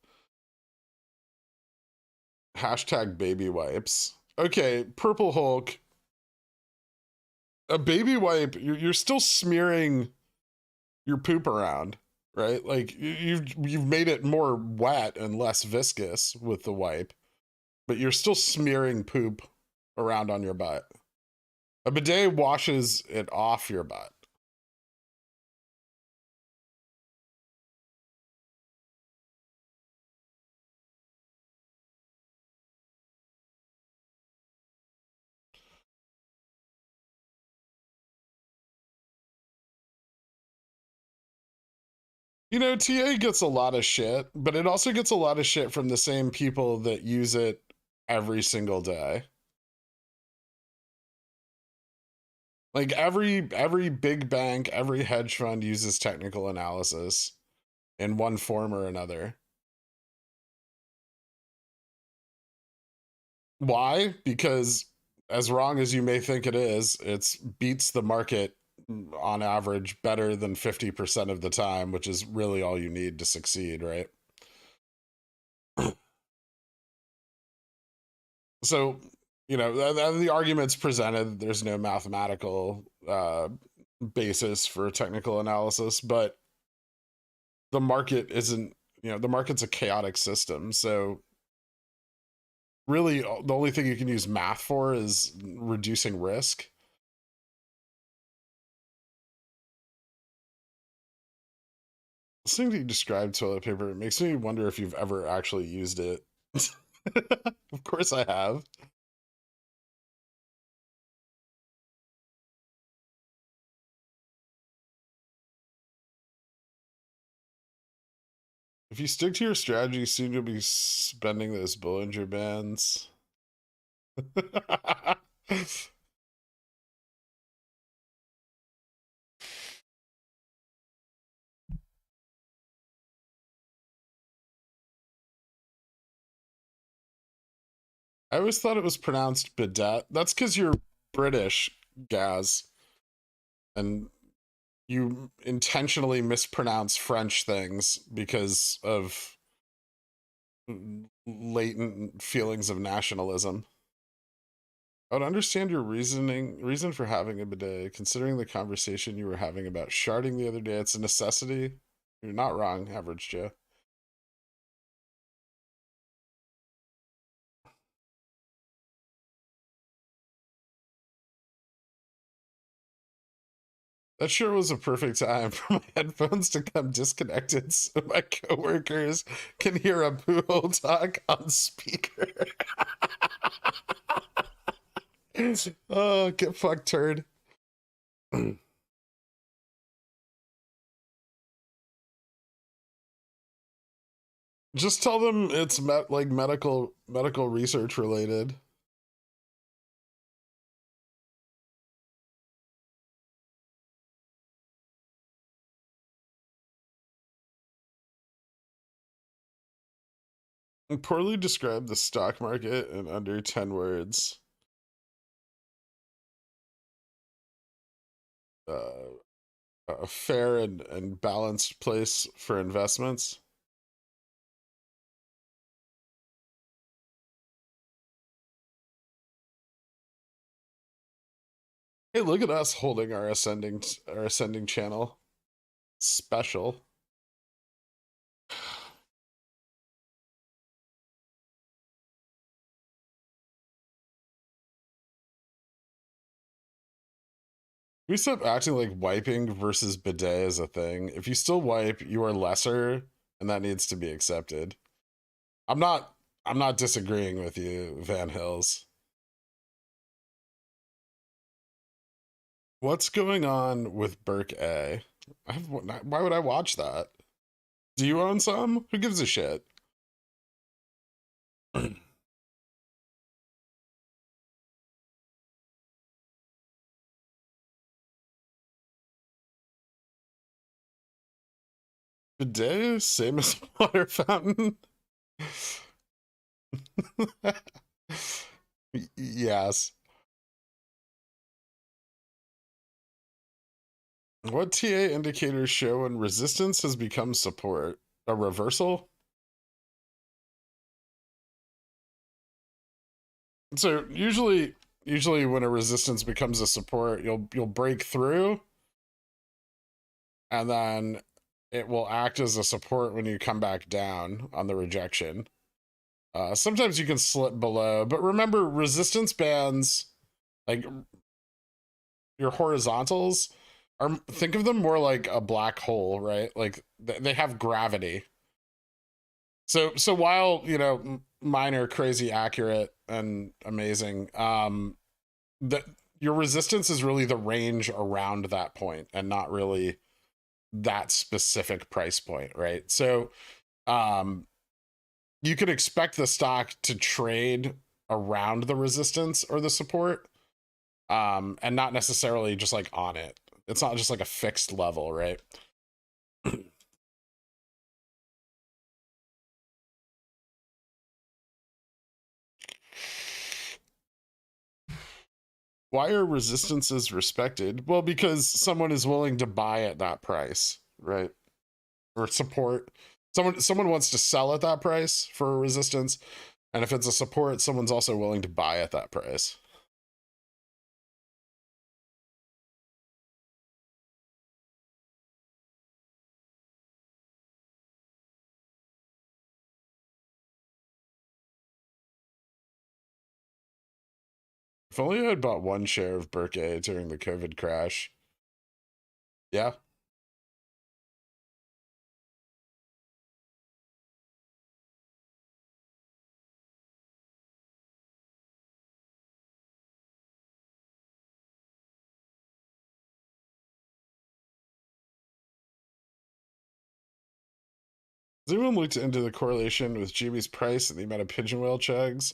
Hashtag baby wipes. Okay, Purple Hulk. A baby wipe, you're still smearing your poop around, right? Like you've made it more wet and less viscous with the wipe, but you're still smearing poop around on your butt. A bidet washes it off your butt. You know, TA gets a lot of shit, but it also gets a lot of shit from the same people that use it every single day. Like every big bank, every hedge fund uses technical analysis in one form or another. Why? Because as wrong as you may think it is, it's beats the market on average better than 50% of the time, which is really all you need to succeed, right? So, you know, the argument's presented, there's no mathematical basis for technical analysis, but the market isn't, you know, the market's a chaotic system. So really the only thing you can use math for is reducing risk. Listening to you describe toilet paper, it makes me wonder if you've ever actually used it. Of course I have. If you stick to your strategy, soon you'll be spending those Bollinger bands. I always thought it was pronounced bidet. That's because you're British, Gaz, and you intentionally mispronounce French things because of latent feelings of nationalism. I would understand your reason for having a bidet, considering the conversation you were having about sharding the other day. It's a necessity. You're not wrong, Average Joe. That sure was a perfect time for my headphones to come disconnected so my coworkers can hear a poodle talk on speaker. Oh, get fucked, turd. Just tell them it's like medical research related. Poorly describe the stock market in under 10 words. A fair and balanced place for investments. Hey, look at us holding our ascending channel. Special. We stop acting like wiping versus bidet is a thing. If you still wipe, you are lesser, and that needs to be accepted. I'm not disagreeing with you, Van Hills. What's going on with Burke A? Why would I watch that? Do you own some? Who gives a shit? Bidet, same as water fountain. Yes. What TA indicators show when resistance has become support? A reversal? So usually when a resistance becomes a support, you'll break through, and then it will act as a support when you come back down on the rejection. Sometimes you can slip below, but remember, resistance bands, like your horizontals, think of them more like a black hole, right? Like they have gravity. So while, you know, mine are crazy accurate and amazing, that your resistance is really the range around that point and not really that specific price point, right? So you could expect the stock to trade around the resistance or the support, and not necessarily just like on it. It's not just like a fixed level, right? Why are resistances respected? Well, because someone is willing to buy at that price, right? Or support. Someone wants to sell at that price for a resistance, and if it's a support, someone's also willing to buy at that price. If only I had bought one share of Burke during the COVID crash. Yeah. Has anyone looked into the correlation with GB's price and the amount of pigeon whale chugs?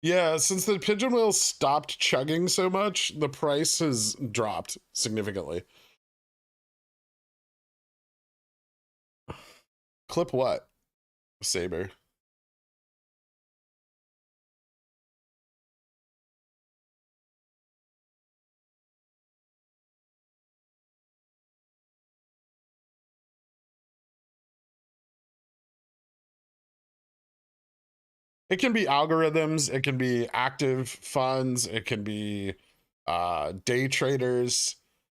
Yeah, since the pigeon whale stopped chugging so much, the price has dropped significantly. Clip what? Saber. It can be algorithms, it can be active funds, it can be day traders.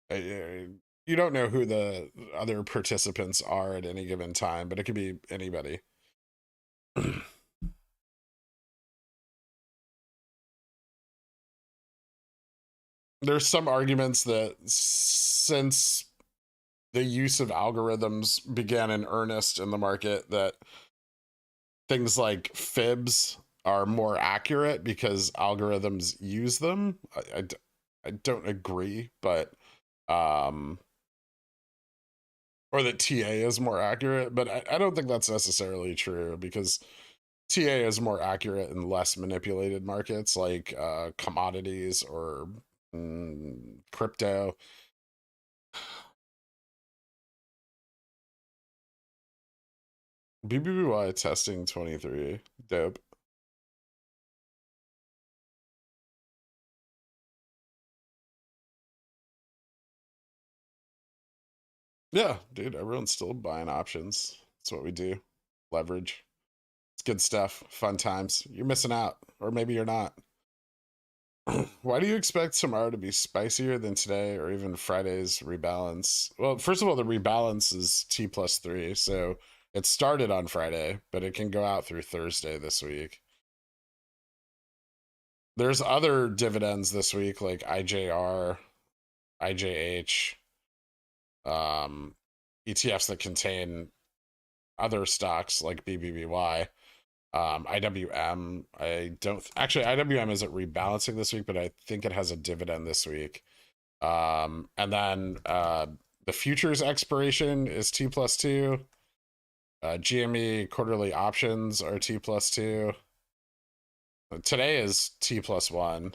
You don't know who the other participants are at any given time, but it could be anybody. there's some arguments that since the use of algorithms began in earnest in the market, that things like fibs are more accurate because algorithms use them. I don't agree, but or that TA is more accurate, but I don't think that's necessarily true, because TA is more accurate in less manipulated markets like commodities or crypto. BBBY testing 23. Dope. Yeah, dude, everyone's still buying options. That's what we do. Leverage. It's good stuff. Fun times. You're missing out, or maybe you're not. Why do you expect tomorrow to be spicier than today or even Friday's rebalance? Well, first of all, the rebalance is T+3, so it started on Friday, but it can go out through Thursday this week. There's other dividends this week like IJR, IJH, ETFs that contain other stocks like BBBY. IWM, I don't actually, IWM isn't rebalancing this week, but I think it has a dividend this week. And then the futures expiration is T+2. GME quarterly options are T+2. Today is T+1.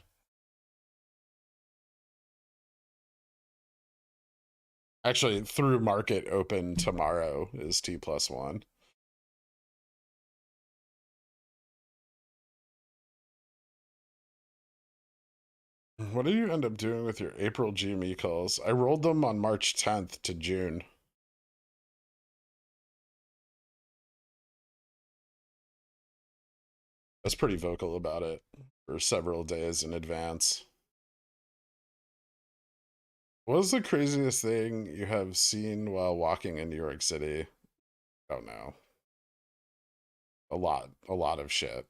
Actually, through market open tomorrow is T+1. What do you end up doing with your April GME calls? I rolled them on March 10th to June. I was pretty vocal about it for several days in advance. What was the craziest thing you have seen while walking in New York City? I don't know. A lot of shit.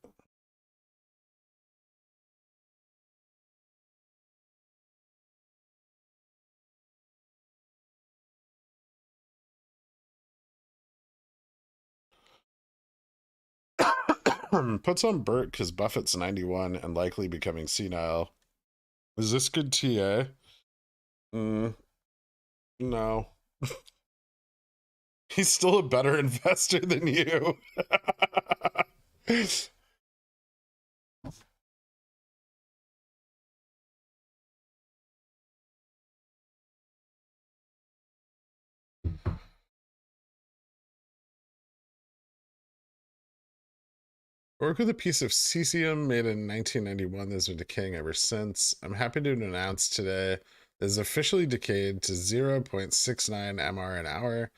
Puts on Burt because Buffett's 91 and likely becoming senile. Is this good TA? No. He's still a better investor than you. Work with a piece of cesium made in 1991 that's been decaying ever since. I'm happy to announce today it is officially decayed to 0.69 MR an hour.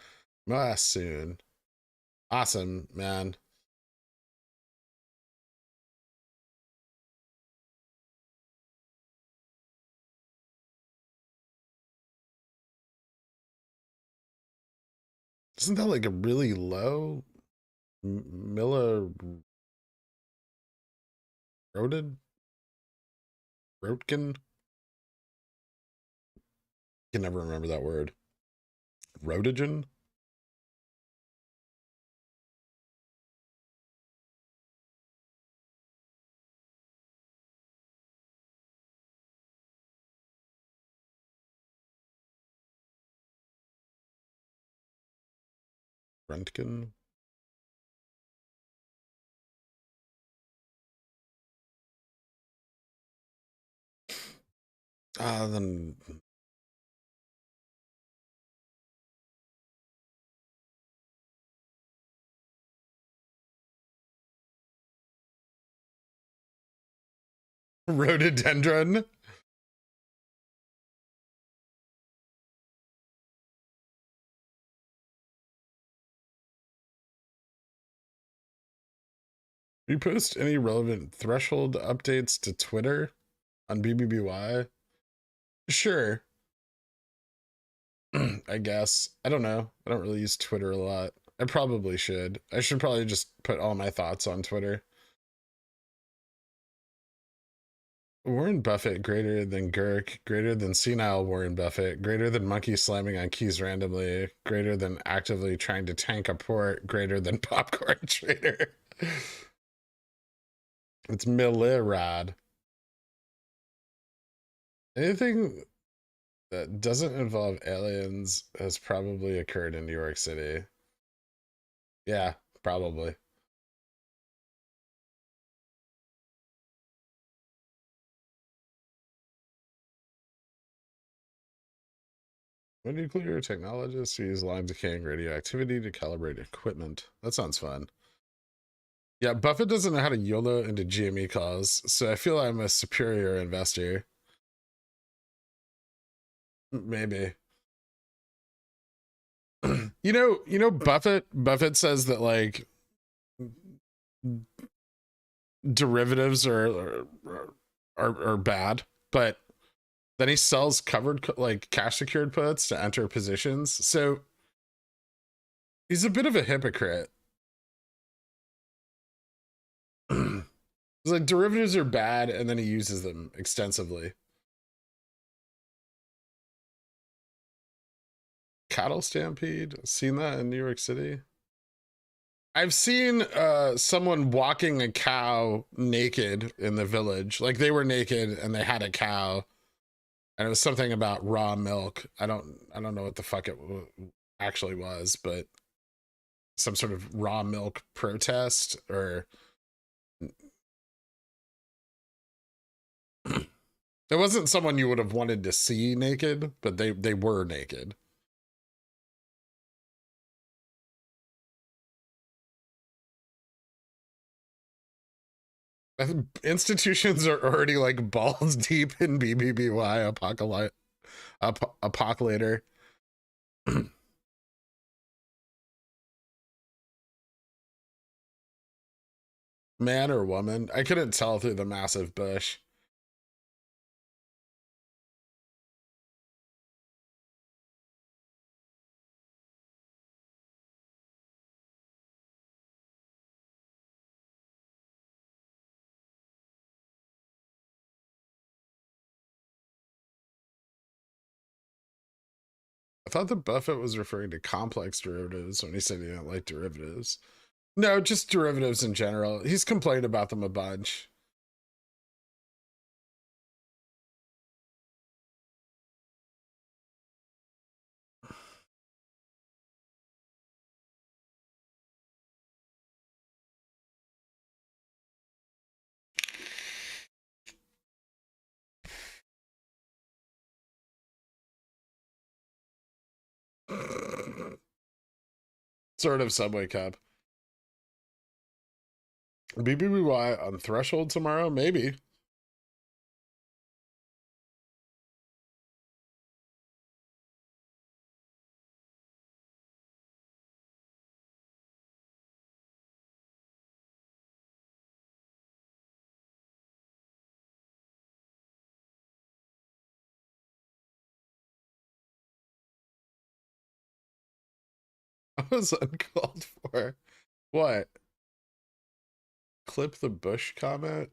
MOASS soon. Awesome, man. Isn't that like a really low Miller Roted? Rotkin? Can never remember that word. Rotogen? Röntgen? Then rhododendron. You post any relevant threshold updates to Twitter on BBBY? Sure. I guess. I don't know. I don't really use Twitter a lot. I probably should. I should probably just put all my thoughts on Twitter. Warren Buffett greater than Gurk, greater than senile Warren Buffett, greater than monkey slamming on keys randomly, greater than actively trying to tank a port, greater than popcorn trader. It's Millirod. Anything that doesn't involve aliens has probably occurred in New York City. Yeah, probably. When nuclear technologists use line decaying radioactivity to calibrate equipment. That sounds fun. Yeah, Buffett doesn't know how to YOLO into GME calls, so I feel I'm a superior investor. Maybe. Buffett says that like derivatives are bad, but then he sells covered like cash secured puts to enter positions. So he's a bit of a hypocrite. It's like derivatives are bad, and then he uses them extensively. Cattle stampede. Seen that in New York City? I've seen someone walking a cow naked in the village. Like they were naked and they had a cow, and it was something about raw milk. I don't know what the fuck it actually was, but some sort of raw milk protest or it wasn't someone you would have wanted to see naked, but they were naked. Institutions are already like balls deep in BBBY apocalypse. Man or woman? I couldn't tell through the massive bush. I thought that Buffett was referring to complex derivatives when he said he didn't like derivatives. No, just derivatives in general. He's complained about them a bunch. Sort of Subway Cup. BBBY on Threshold tomorrow? Maybe. I was uncalled for. What? Clip the Bush comment?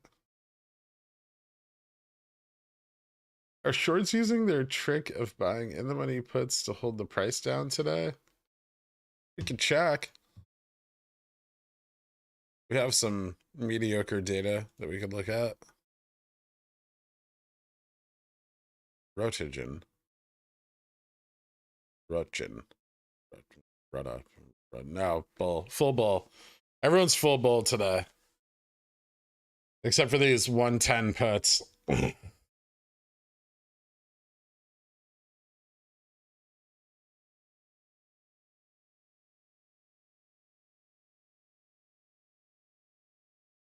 Are shorts using their trick of buying in the money puts to hold the price down today? We can check. We have some mediocre data that we could look at. Rotagen. Rotin. Rudda. No, bull. Full bull. Everyone's full bull today. Except for these 110 puts.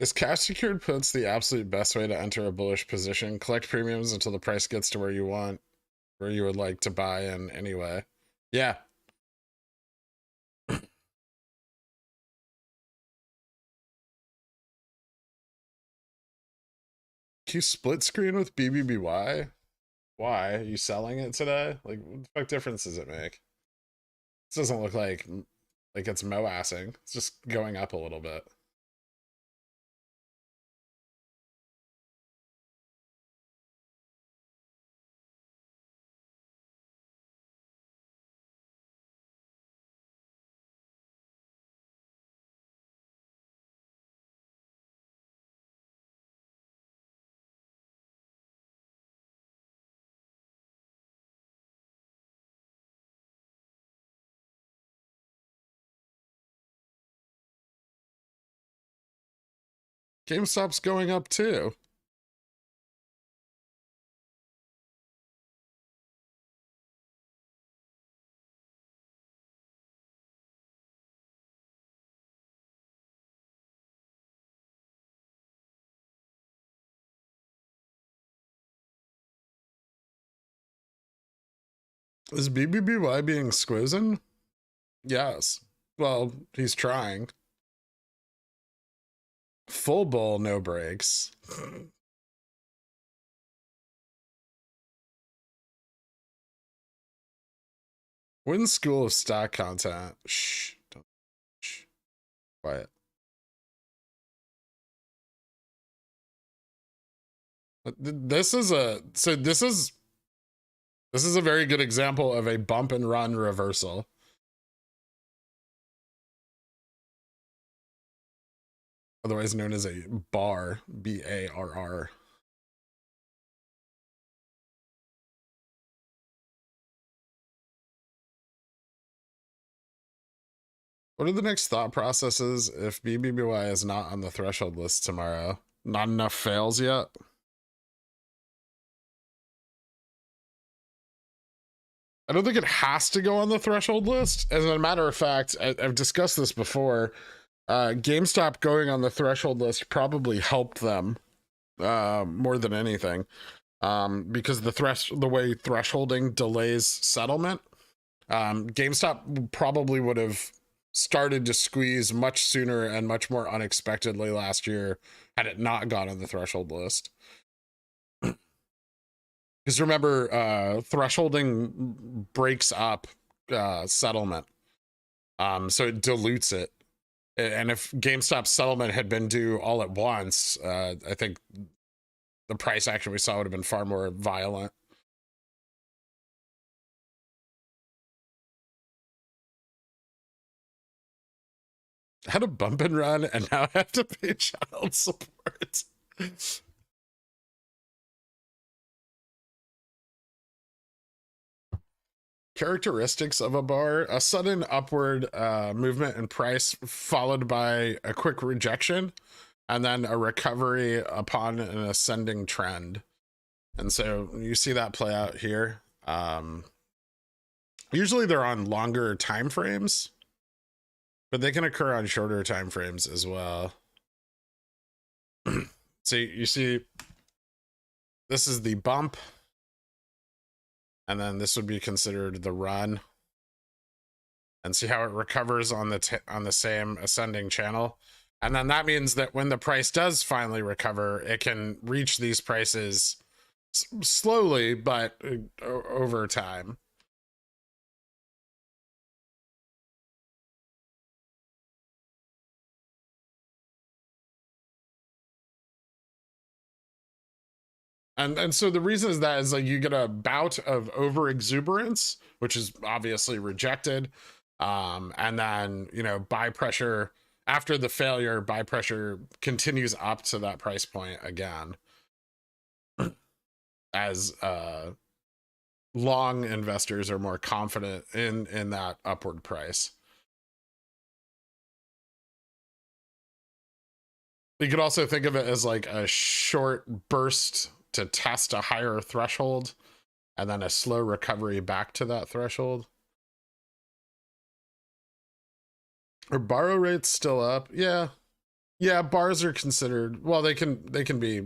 Is cash secured puts the absolute best way to enter a bullish position? Collect premiums until the price gets to where you want, where you would like to buy in anyway. Yeah. Can you split screen with BBBY? Why? Are you selling it today? Like, what the fuck difference does it make? This doesn't look like it's MOASsing. It's just going up a little bit. GameStop's going up too. Is BBBY being squozen? Yes. Well, he's trying. Full bull, no breaks. Win School of Stock Content. Shh. Don't. Shh. Quiet. This is a very good example of a bump and run reversal. Otherwise known as a bar, B-A-R-R. What are the next thought processes if BBBY is not on the threshold list tomorrow? Not enough fails yet? I don't think it has to go on the threshold list. As a matter of fact, I've discussed this before. GameStop going on the threshold list probably helped them more than anything, because the way thresholding delays settlement. GameStop probably would have started to squeeze much sooner and much more unexpectedly last year had it not gone on the threshold list. Because remember, thresholding breaks up settlement, so it dilutes it. And if GameStop's settlement had been due all at once, I think the price action we saw would have been far more violent. I had a bump and run, and now I have to pay child support. Characteristics of a bar: a sudden upward movement in price followed by a quick rejection, and then a recovery upon an ascending trend. And so you see that play out here. Usually they're on longer time frames, but they can occur on shorter time frames as well. So you see, this is the bump, and then this would be considered the run. And see how it recovers on the same ascending channel. And then that means that when the price does finally recover, it can reach these prices slowly, but over time. And so the reason is that is like you get a bout of over exuberance, which is obviously rejected. And then, you know, buy pressure after the failure, buy pressure continues up to that price point again. As long investors are more confident in that upward price. You could also think of it as like a short burst to test a higher threshold and then a slow recovery back to that threshold. Are borrow rates still up? Yeah. Yeah, bars are considered, well, they can be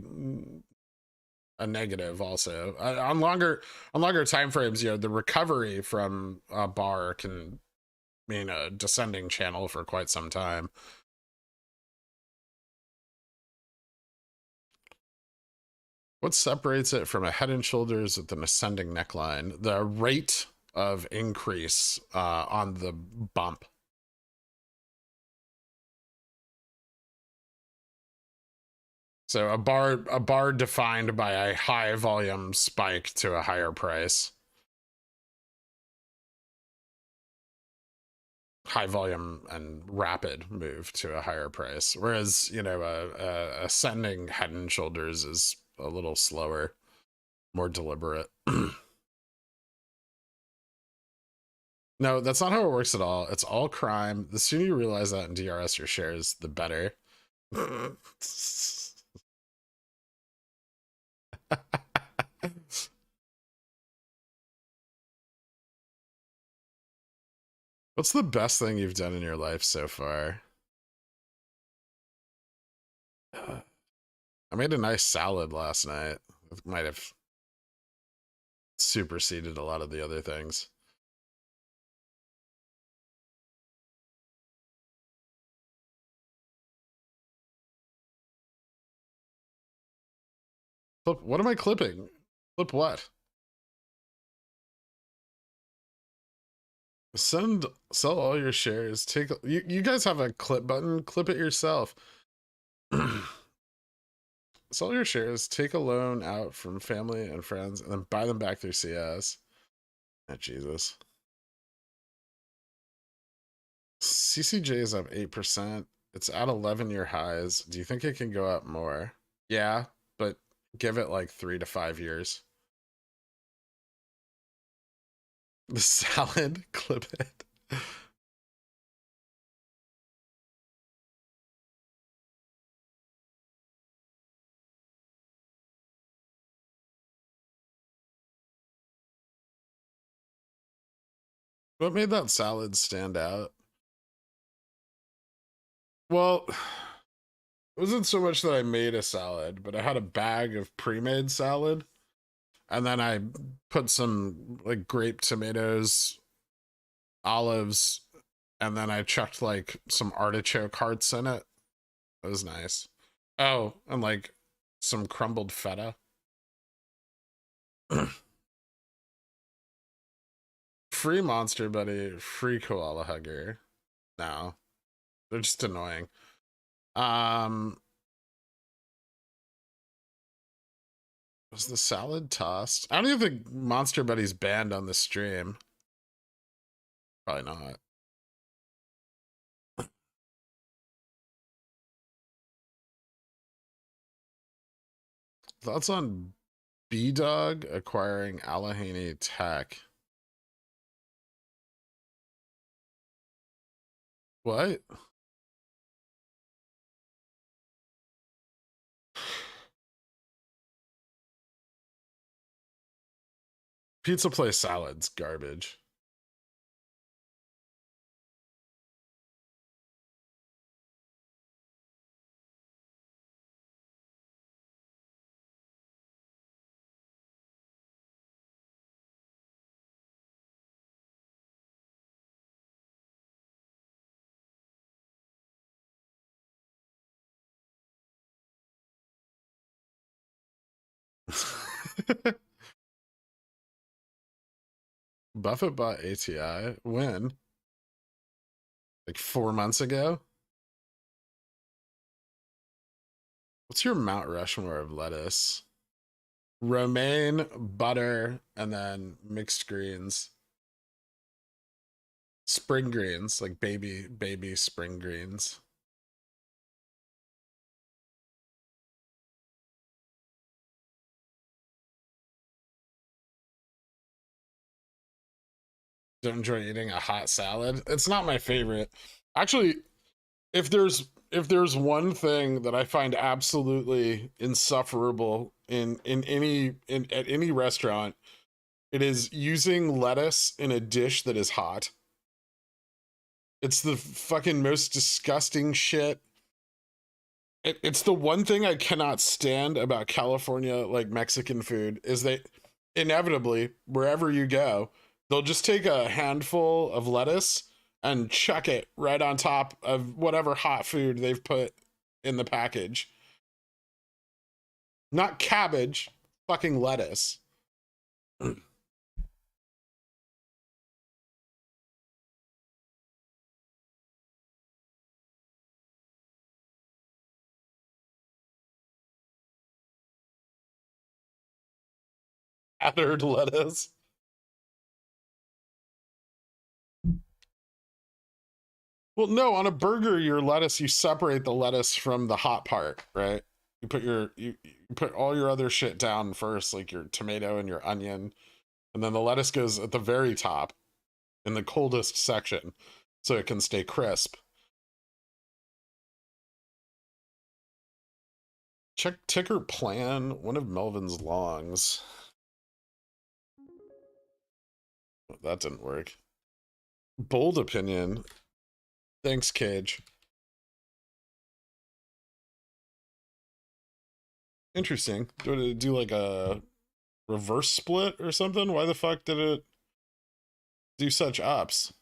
a negative also. On longer time frames, you know, the recovery from a bar can mean a descending channel for quite some time. What separates it from a head and shoulders with an ascending neckline? The rate of increase on the bump. So a bar defined by a high volume spike to a higher price. High volume and rapid move to a higher price. Whereas, you know, a ascending head and shoulders is a little slower, more deliberate. No, that's not how it works at all. It's all crime. The sooner you realize that in DRS your shares, the better. What's the best thing you've done in your life so far? I made a nice salad last night. It might have superseded a lot of the other things. Flip, what am I clipping? Flip what? Sell all your shares. You guys have a clip button. Clip it yourself. Sell your shares. Take a loan out from family and friends, and then buy them back through CS. Oh, Jesus. CCJ is up 8%. It's at 11-year highs. Do you think it can go up more? Yeah, but give it like 3 to 5 years. The salad, clip it. What made that salad stand out? Well, it wasn't so much that I made a salad, but I had a bag of pre-made salad, and then I put some like grape tomatoes, olives, and then I chucked like some artichoke hearts in it. It was nice. Oh, and like some crumbled feta. Free monster buddy, free koala hugger. No, they're just annoying. Was the salad tossed? I don't even think Monster Buddy's banned on the stream. Probably not. Thoughts on B-Dog acquiring Allegheny Tech? What? Pizza place salad's garbage. Buffett bought ATI. When? Like 4 months ago? What's your Mount Rushmore of lettuce? Romaine, butter, and then mixed greens. Spring greens, like baby spring greens. Don't enjoy eating a hot salad. It's not my favorite. Actually, if there's one thing that I find absolutely insufferable at any restaurant, it is using lettuce in a dish that is hot. It's the fucking most disgusting shit. It's the one thing I cannot stand about California, like Mexican food, is that inevitably, wherever you go, they'll just take a handful of lettuce and chuck it right on top of whatever hot food they've put in the package. Not cabbage, fucking lettuce. Powdered lettuce. Well, no, on a burger, your lettuce, you separate the lettuce from the hot part, right? You put all your other shit down first, like your tomato and your onion, and then the lettuce goes at the very top in the coldest section so it can stay crisp. Check ticker plan, one of Melvin's longs. That didn't work. Bold opinion. Thanks, Cage. Interesting. Did it do like a reverse split or something? Why the fuck did it do such ups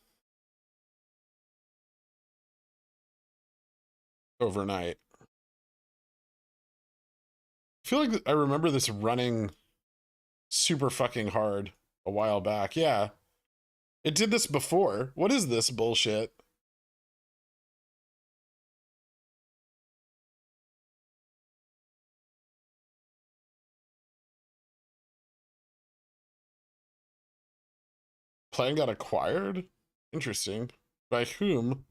overnight? I feel like I remember this running super fucking hard a while back. Yeah. It did this before. What is this bullshit? Plan got acquired? Interesting. By whom?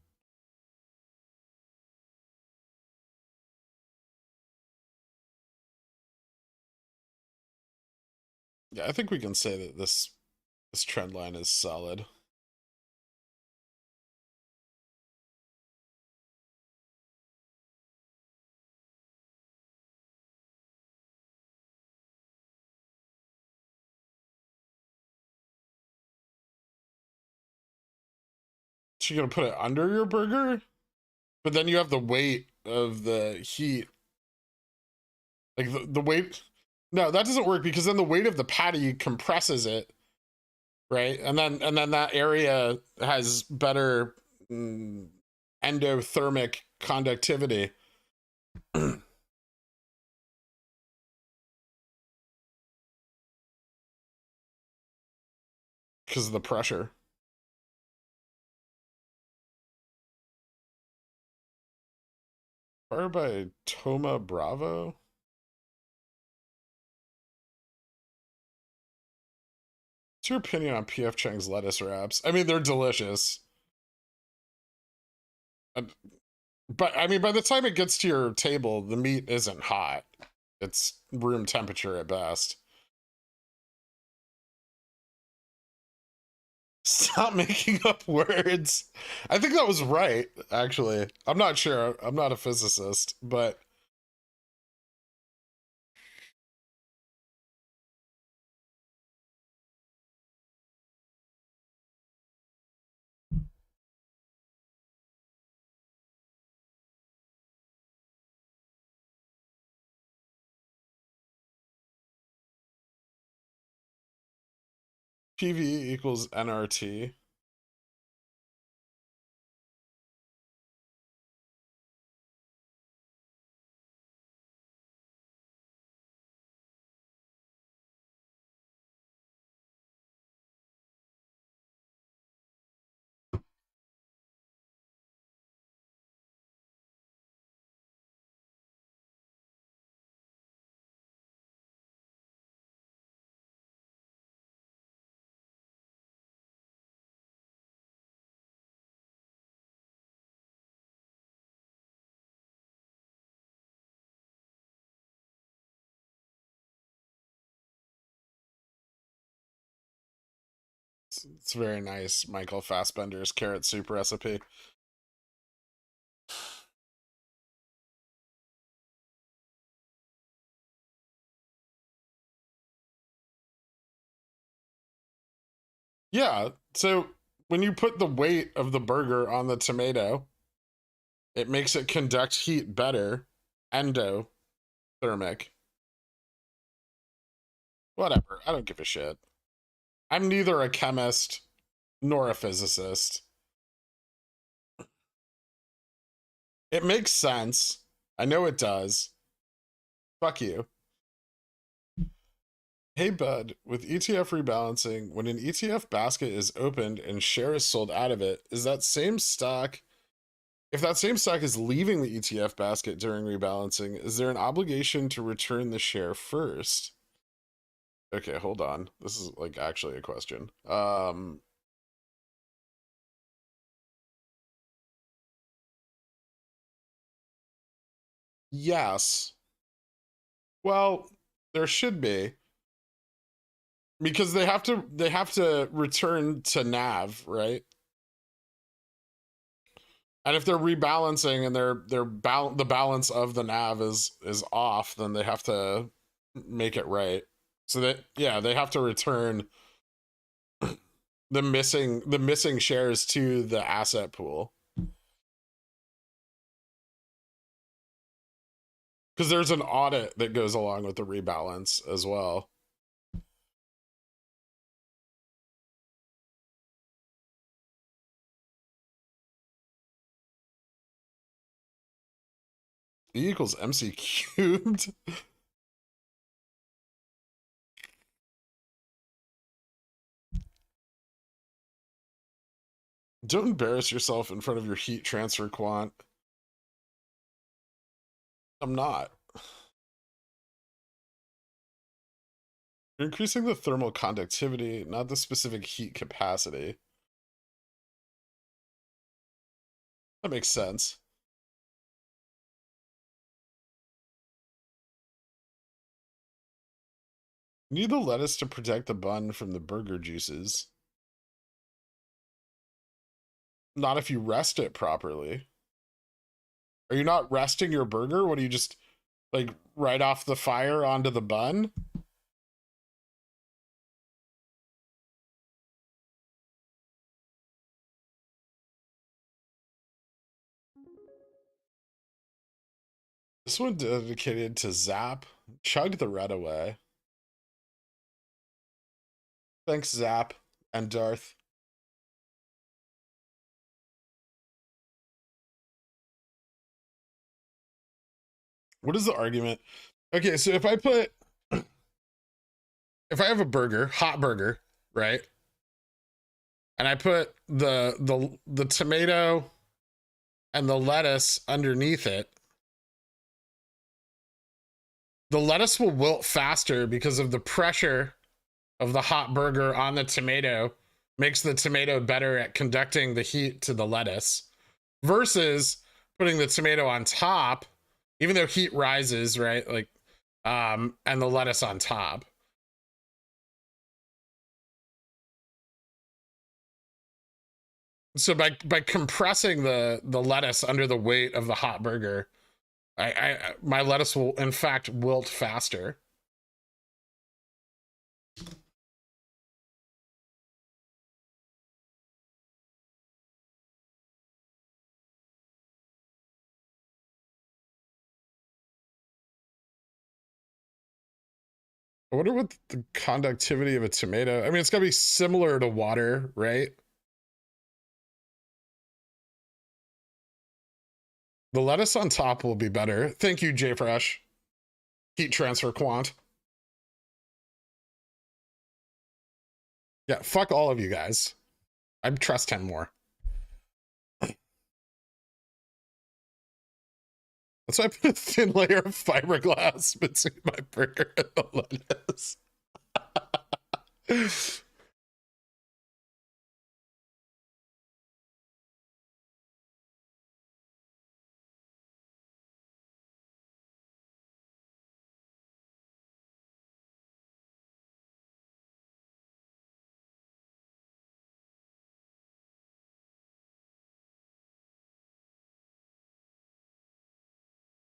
Yeah, I think we can say that this trend line is solid. So you're gonna put it under your burger? But then you have the weight of the heat. Like the weight. No, that doesn't work because then the weight of the patty compresses it, right? And then that area has better endothermic conductivity. Because of the pressure. Powered by Toma Bravo. What's your opinion on PF Chang's lettuce wraps? I mean, they're delicious. But I mean, by the time it gets to your table, the meat isn't hot. It's room temperature at best. Stop making up words. I think that was right, actually. I'm not sure. I'm not a physicist, but PV equals NRT. It's very nice. Michael Fassbender's carrot soup recipe. Yeah, so when you put the weight of the burger on the tomato, it makes it conduct heat better. Endothermic. Whatever. I don't give a shit. I'm neither a chemist nor a physicist. It makes sense. I know it does. Fuck you. Hey, bud, with ETF rebalancing, when an ETF basket is opened and share is sold out of it, is that same stock, if that same stock is leaving the ETF basket during rebalancing, is there an obligation to return the share first? Okay, hold on. This is like actually a question. Yes. Well, there should be because they have to return to NAV, right? And if they're rebalancing and the balance of the NAV is off, then they have to make it right. So that, yeah, they have to return the missing shares to the asset pool. Because there's an audit that goes along with the rebalance as well. E equals MC cubed. Don't embarrass yourself in front of your heat transfer quant. I'm not. You're increasing the thermal conductivity, not the specific heat capacity. That makes sense. You need the lettuce to protect the bun from the burger juices. Not if you rest it properly. Are you not resting your burger? What do you just, like, right off the fire onto the bun? This one dedicated to Zap. Chug the red away. Thanks, Zap and Darth. What is the argument? Okay, so if I have a burger, hot burger, right? And I put the tomato and the lettuce underneath it, the lettuce will wilt faster because of the pressure of the hot burger on the tomato makes the tomato better at conducting the heat to the lettuce versus putting the tomato on top, even though heat rises, right? Like, and the lettuce on top. So by compressing the lettuce under the weight of the hot burger, my lettuce will in fact wilt faster. I wonder what the conductivity of a tomato. I mean, it's gonna be similar to water, right? The lettuce on top will be better. Thank you, JFresh. Heat transfer quant. Yeah, fuck all of you guys. I trust him more. That's why I put a thin layer of fiberglass between my burger and the lettuce.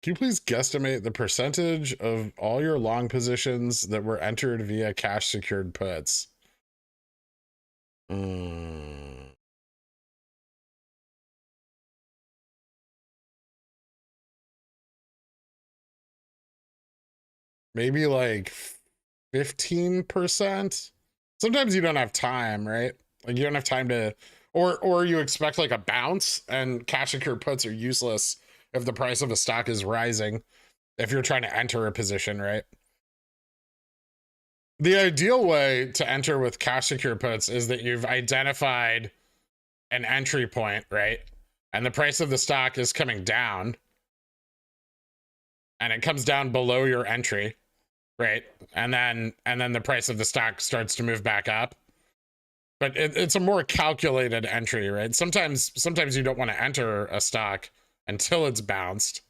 Can you please guesstimate the percentage of all your long positions that were entered via cash secured puts? Maybe like 15%. Sometimes you don't have time, right? Like you don't have time to, or you expect like a bounce, and cash secured puts are useless if the price of a stock is rising, if you're trying to enter a position, right? The ideal way to enter with cash secured puts is that you've identified an entry point, right? And the price of the stock is coming down, and it comes down below your entry, right? And then the price of the stock starts to move back up. But it's a more calculated entry, right? Sometimes you don't want to enter a stock until it's bounced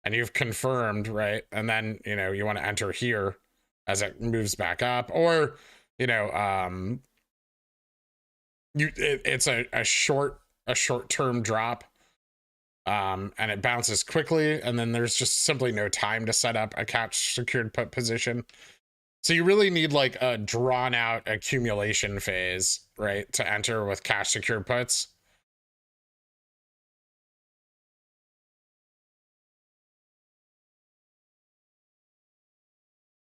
and you've confirmed, right? And then, you know, you want to enter here as it moves back up, or, you know, it's a short-term drop and it bounces quickly, and then there's just simply no time to set up a cash secured put position. So you really need like a drawn out accumulation phase, right, to enter with cash secured puts.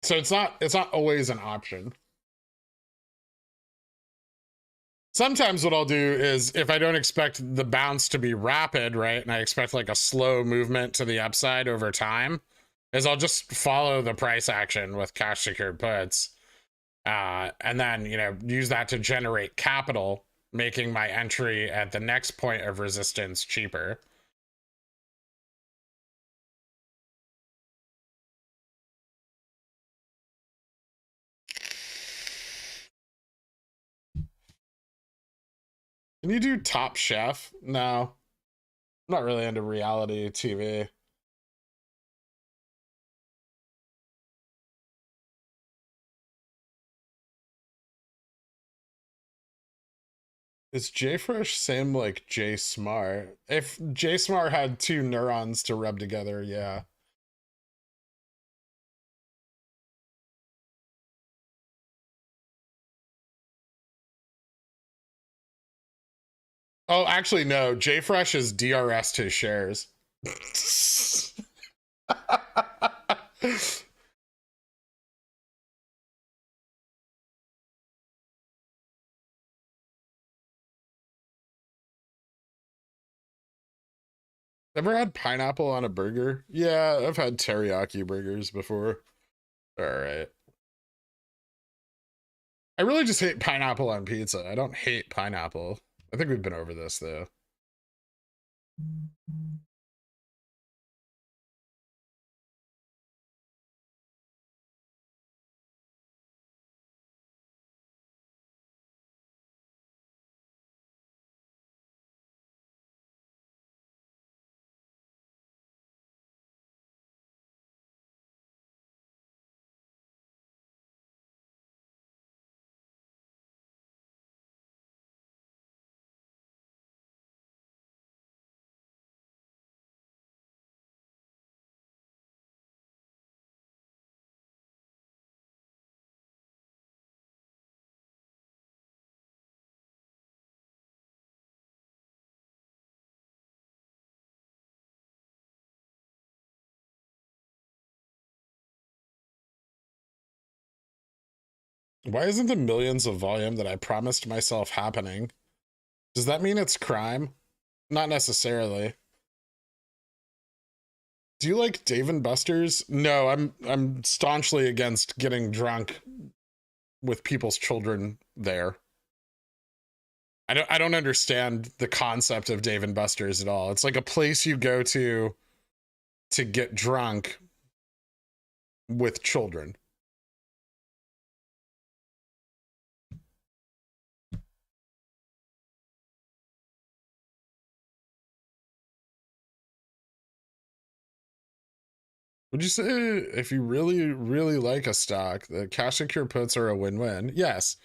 So it's not always an option. Sometimes what I'll do is, if I don't expect the bounce to be rapid, right, and I expect like a slow movement to the upside over time, is I'll just follow the price action with cash secured puts, and then, you know, use that to generate capital, making my entry at the next point of resistance cheaper. Can you do Top Chef? No, I'm not really into reality TV. Is JFresh same like J Smart? If J Smart had two neurons to rub together, yeah. Oh, actually, no. JFresh is DRS to shares. Ever had pineapple on a burger? Yeah, I've had teriyaki burgers before. All right. I really just hate pineapple on pizza. I don't hate pineapple. I think we've been over this though. Why isn't the millions of volume that I promised myself happening? Does that mean it's crime? Not necessarily. Do you like Dave and Buster's? No, I'm staunchly against getting drunk with people's children there. I don't understand the concept of Dave and Buster's at all. It's like a place you go to get drunk with children. Would you say if you really, really like a stock, the cash secure puts are a win-win? Yes.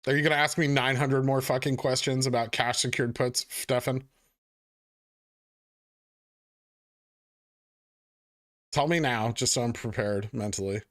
Are you going to ask me 900 more fucking questions about cash secured puts, Stefan? Tell me now, just so I'm prepared mentally.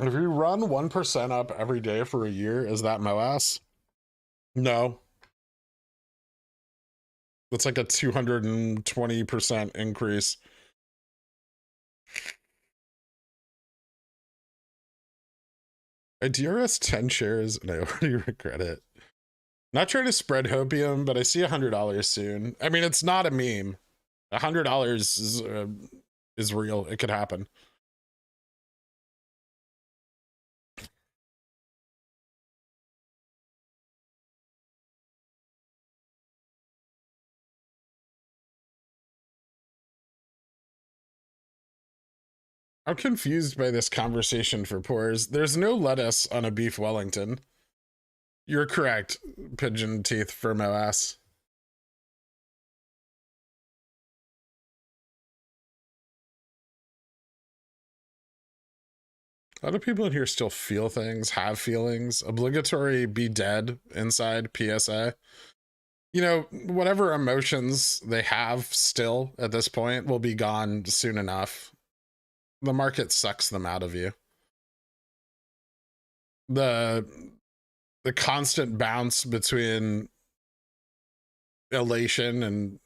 If you run 1% up every day for a year, is that MOASS? No. That's like a 220% increase. I DRS 10 shares and I already regret it. Not trying to spread hopium, but I see $100 soon. I mean, it's not a meme. $100 is real. It could happen. I'm confused by this conversation for pores. There's no lettuce on a beef Wellington. You're correct, pigeon teeth for MOASS. A lot of people in here still feel things, have feelings. Obligatory be dead inside PSA. You know, whatever emotions they have still at this point will be gone soon enough. The market sucks them out of you. The constant bounce between elation and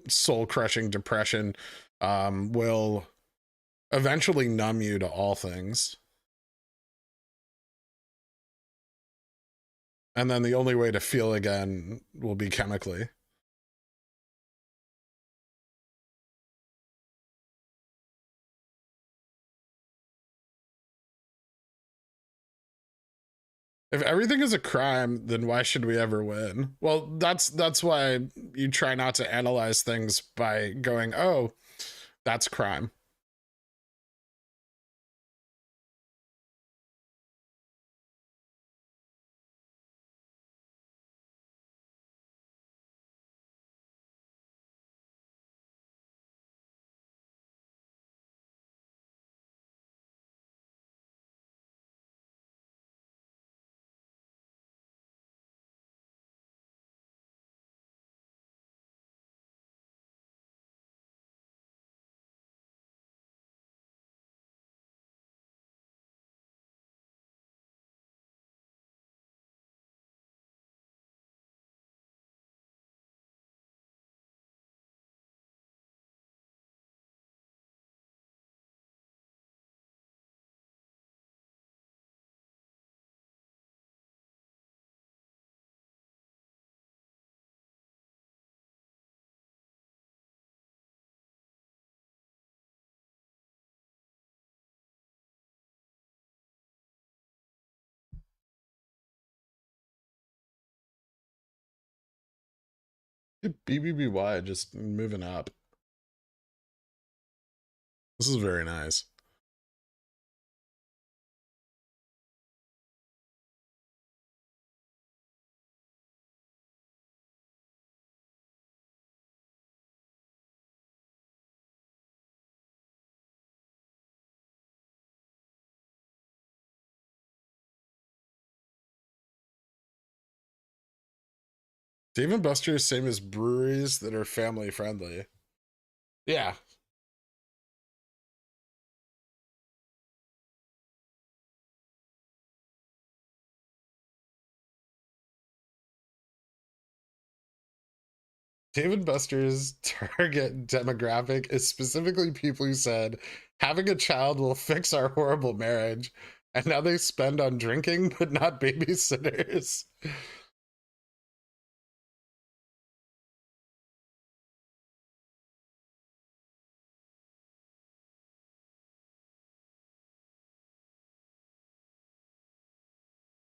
soul-crushing depression will eventually numb you to all things. And then the only way to feel again will be chemically. If everything is a crime, then why should we ever win? Well, that's why you try not to analyze things by going, oh, that's crime. BBBY just moving up. This is very nice. Dave & Buster's same as breweries that are family friendly. Yeah. Dave & Buster's target demographic is specifically people who said, having a child will fix our horrible marriage. And now they spend on drinking, but not babysitters.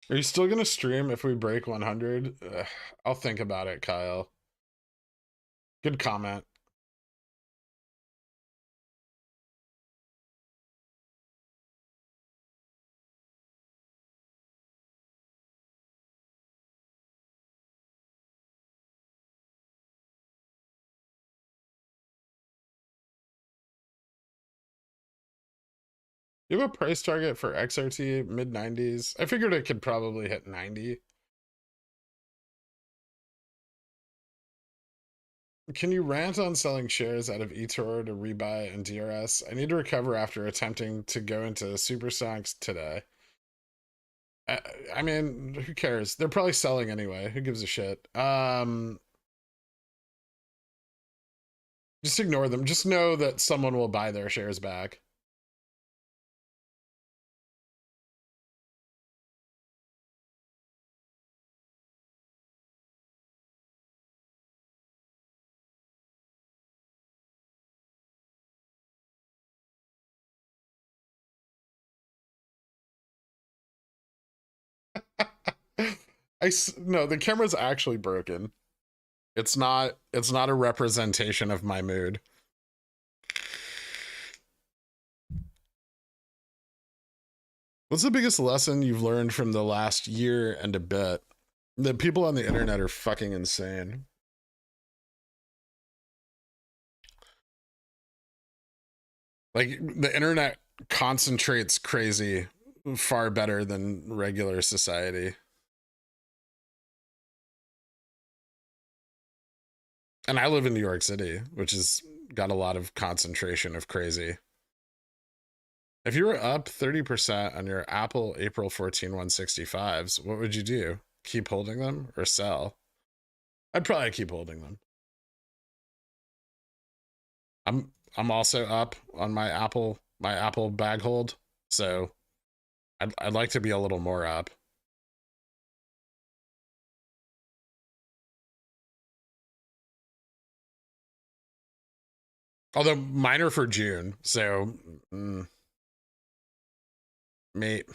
Are you still gonna stream if we break 100? I'll think about it, Kyle. Good comment. You have a price target for XRT mid 90s? I figured it could probably hit 90. Can you rant on selling shares out of eToro to rebuy and DRS? I need to recover after attempting to go into super stonks today. I mean, who cares? They're probably selling anyway. Who gives a shit? Just ignore them. Just know that someone will buy their shares back. No, the camera's actually broken. It's not a representation of my mood. What's the biggest lesson you've learned from the last year and a bit? The people on the internet are fucking insane. Like, the internet concentrates crazy far better than regular society. And I live in New York City, which has got a lot of concentration of crazy. If you were up 30% on your Apple April 14 165s, what would you do? Keep holding them or sell? I'd probably keep holding them. I'm also up on my Apple bag hold, so I'd like to be a little more up. Although mine are for June, so mate.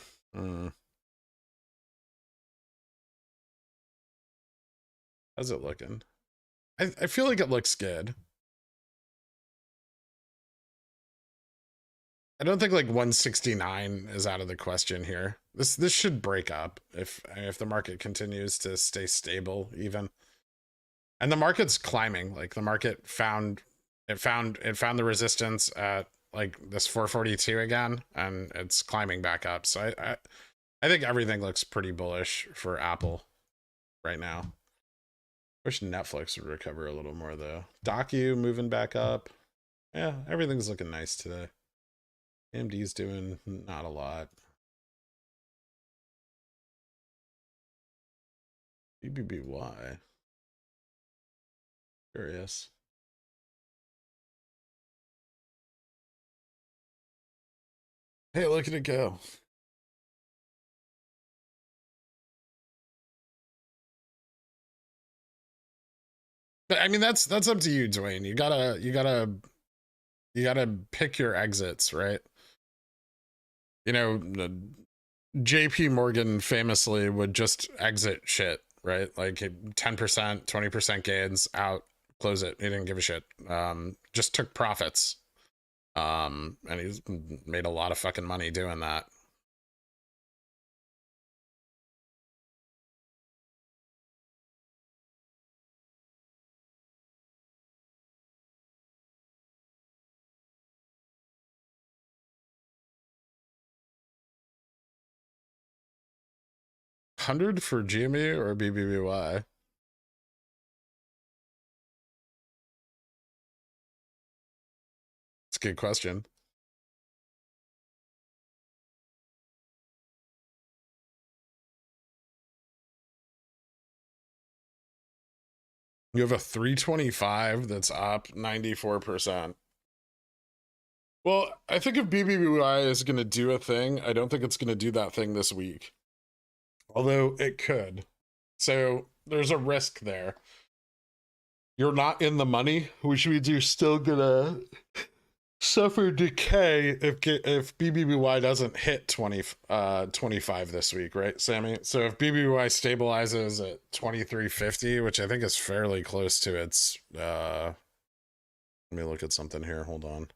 How's it looking? I feel like it looks good. I don't think like 169 is out of the question here. This should break up if the market continues to stay stable even. And the market's climbing. Like, the market found the resistance at like this 442 again, and it's climbing back up. So I think everything looks pretty bullish for Apple right now. Wish Netflix would recover a little more though. Docu moving back up. Yeah, everything's looking nice today. AMD's doing not a lot. BBBY. Curious. Hey, look at it go. But I mean, that's up to you, Dwayne. You gotta pick your exits, right? You know, JP Morgan famously would just exit shit, right? Like 10%, 20% gains out, close it. He didn't give a shit. Just took profits. And he's made a lot of fucking money doing that. $100 for GME or BBBY? It's a good question. You have a 325 that's up 94%. Well, I think if BBBY is going to do a thing, I don't think it's going to do that thing this week. Although it could. So there's a risk there. You're not in the money, which means you're still going to suffer decay if BBBY doesn't hit 25 this week, right, Sammy? So if BBBY stabilizes at 2350, which I think is fairly close to its let me look at something here. Hold on.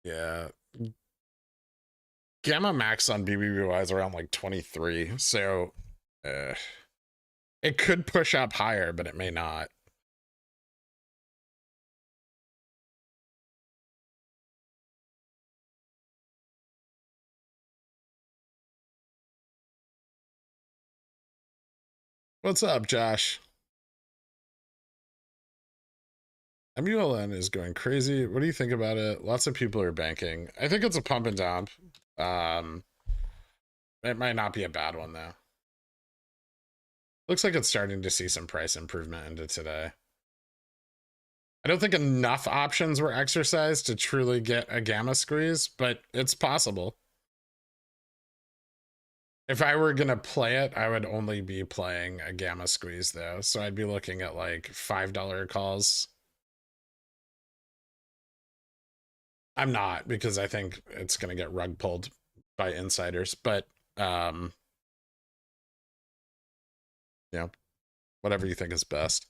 Yeah. Gamma max on BBBY is around like 23. So it could push up higher, but it may not. What's up, Josh? MULN is going crazy. What do you think about it? Lots of people are banking. I think it's a pump and dump. It might not be a bad one though. Looks like it's starting to see some price improvement into today. I don't think enough options were exercised to truly get a gamma squeeze, but it's possible. If I were gonna play it, I would only be playing a gamma squeeze though. So I'd be looking at like $5 calls. I'm not, because I think it's gonna get rug pulled by insiders, but you know, whatever you think is best.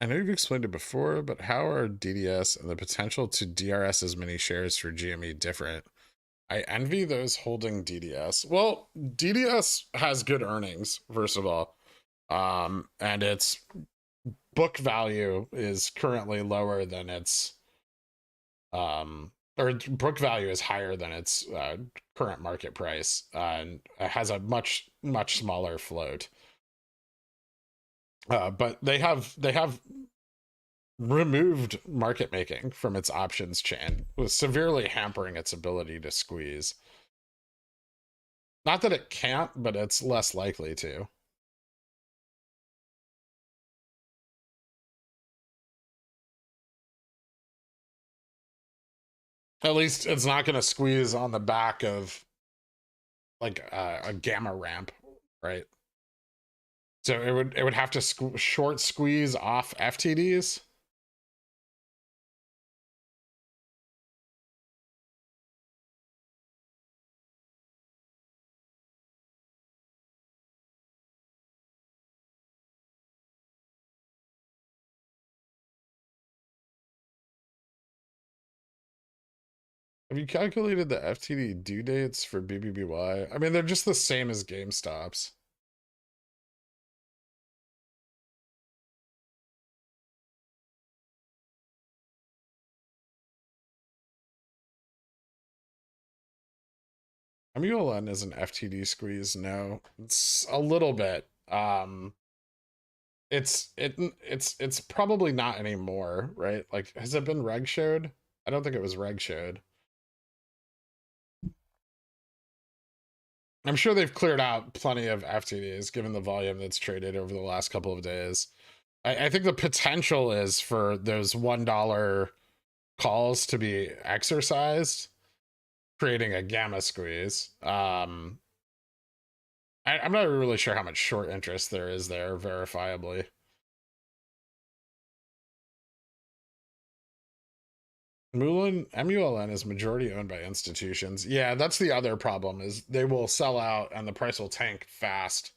I know you've explained it before, but how are DDS and the potential to DRS as many shares for GME different? I envy those holding DDS. Well, DDS has good earnings, first of all. And its book value is currently lower than its or book value is higher than its current market price, and it has a much smaller float. But they have removed market making from its options chain, was severely hampering its ability to squeeze. Not that it can't, but it's less likely to. At least it's not going to squeeze on the back of like a gamma ramp, right? So it would have to short squeeze off FTDs. Have you calculated the FTD due dates for BBBY? I mean, they're just the same as GameStop's. MULN is an FTD squeeze. No, it's a little bit. It's probably not anymore, right? Like, has it been reg showed? I don't think it was reg showed. I'm sure they've cleared out plenty of FTDs given the volume that's traded over the last couple of days. I think the potential is for those $1 calls to be exercised, creating a gamma squeeze. I'm not really sure how much short interest there is there verifiably. MULN is majority owned by institutions. Yeah, that's the other problem is they will sell out and the price will tank fast.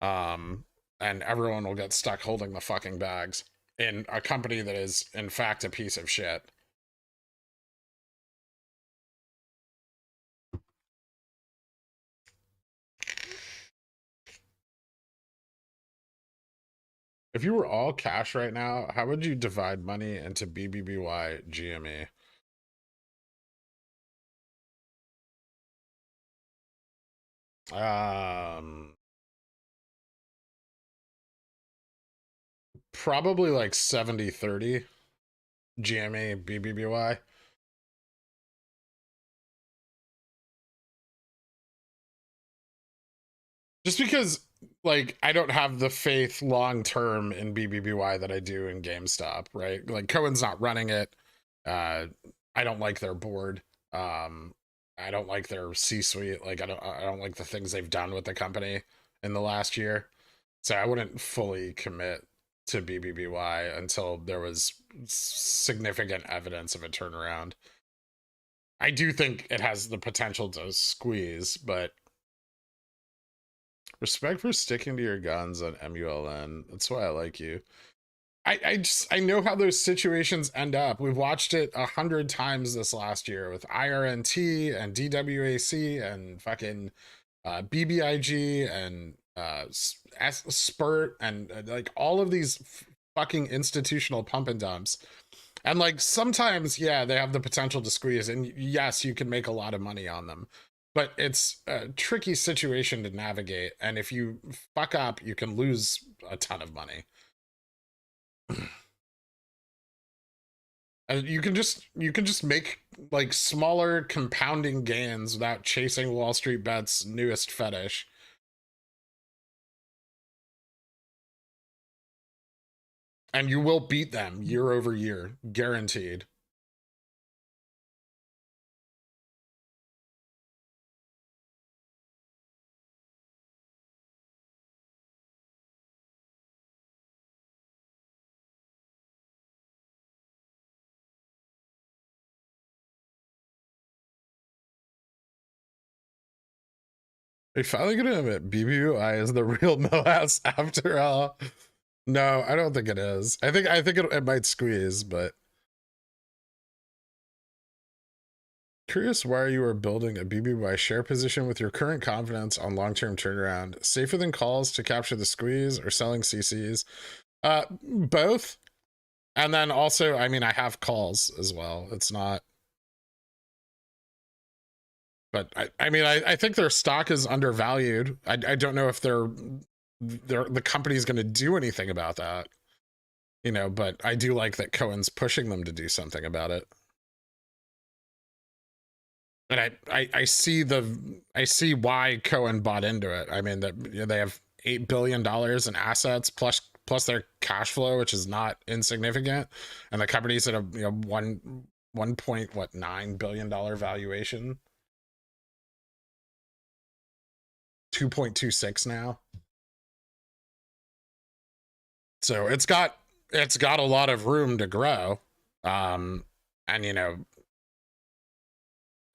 And everyone will get stuck holding the fucking bags in a company that is in fact a piece of shit. If you were all cash right now, how would you divide money into BBBY GME? Probably like 70-30 GME BBBY. Just because like I don't have the faith long term in BBBY that I do in GameStop, right? Like Cohen's not running it. I don't like their board. I don't like their C-suite. Like I don't like the things they've done with the company in the last year. So I wouldn't fully commit to BBBY until there was significant evidence of a turnaround. I do think it has the potential to squeeze, but respect for sticking to your guns on MULN. That's why I like you. I know how those situations end up. We've watched it 100 times this last year with IRNT and DWAC and fucking BBIG and Spurt and like all of these fucking institutional pump and dumps. And like sometimes, yeah, they have the potential to squeeze, and yes, you can make a lot of money on them. But it's a tricky situation to navigate, and if you fuck up, you can lose a ton of money. And you can just make like smaller compounding gains without chasing Wall Street Bet's newest fetish. And you will beat them year over year, guaranteed. They finally gonna admit BBUI is the real MOASS after all. No, I don't think it is. I think it might squeeze, but curious why you are building a BBY share position with your current confidence on long-term turnaround. Safer than calls to capture the squeeze or selling CCs? Both. And then also, I mean, I have calls as well. It's not, but I mean, I think their stock is undervalued. I don't know if the company's going to do anything about that, you know, but I do like that Cohen's pushing them to do something about it. And I see why Cohen bought into it. I mean that, you know, they have $8 billion in assets plus their cash flow, which is not insignificant, and the company's at a, you know, one point what $9 billion valuation, 2.26 now. So it's got a lot of room to grow, and you know,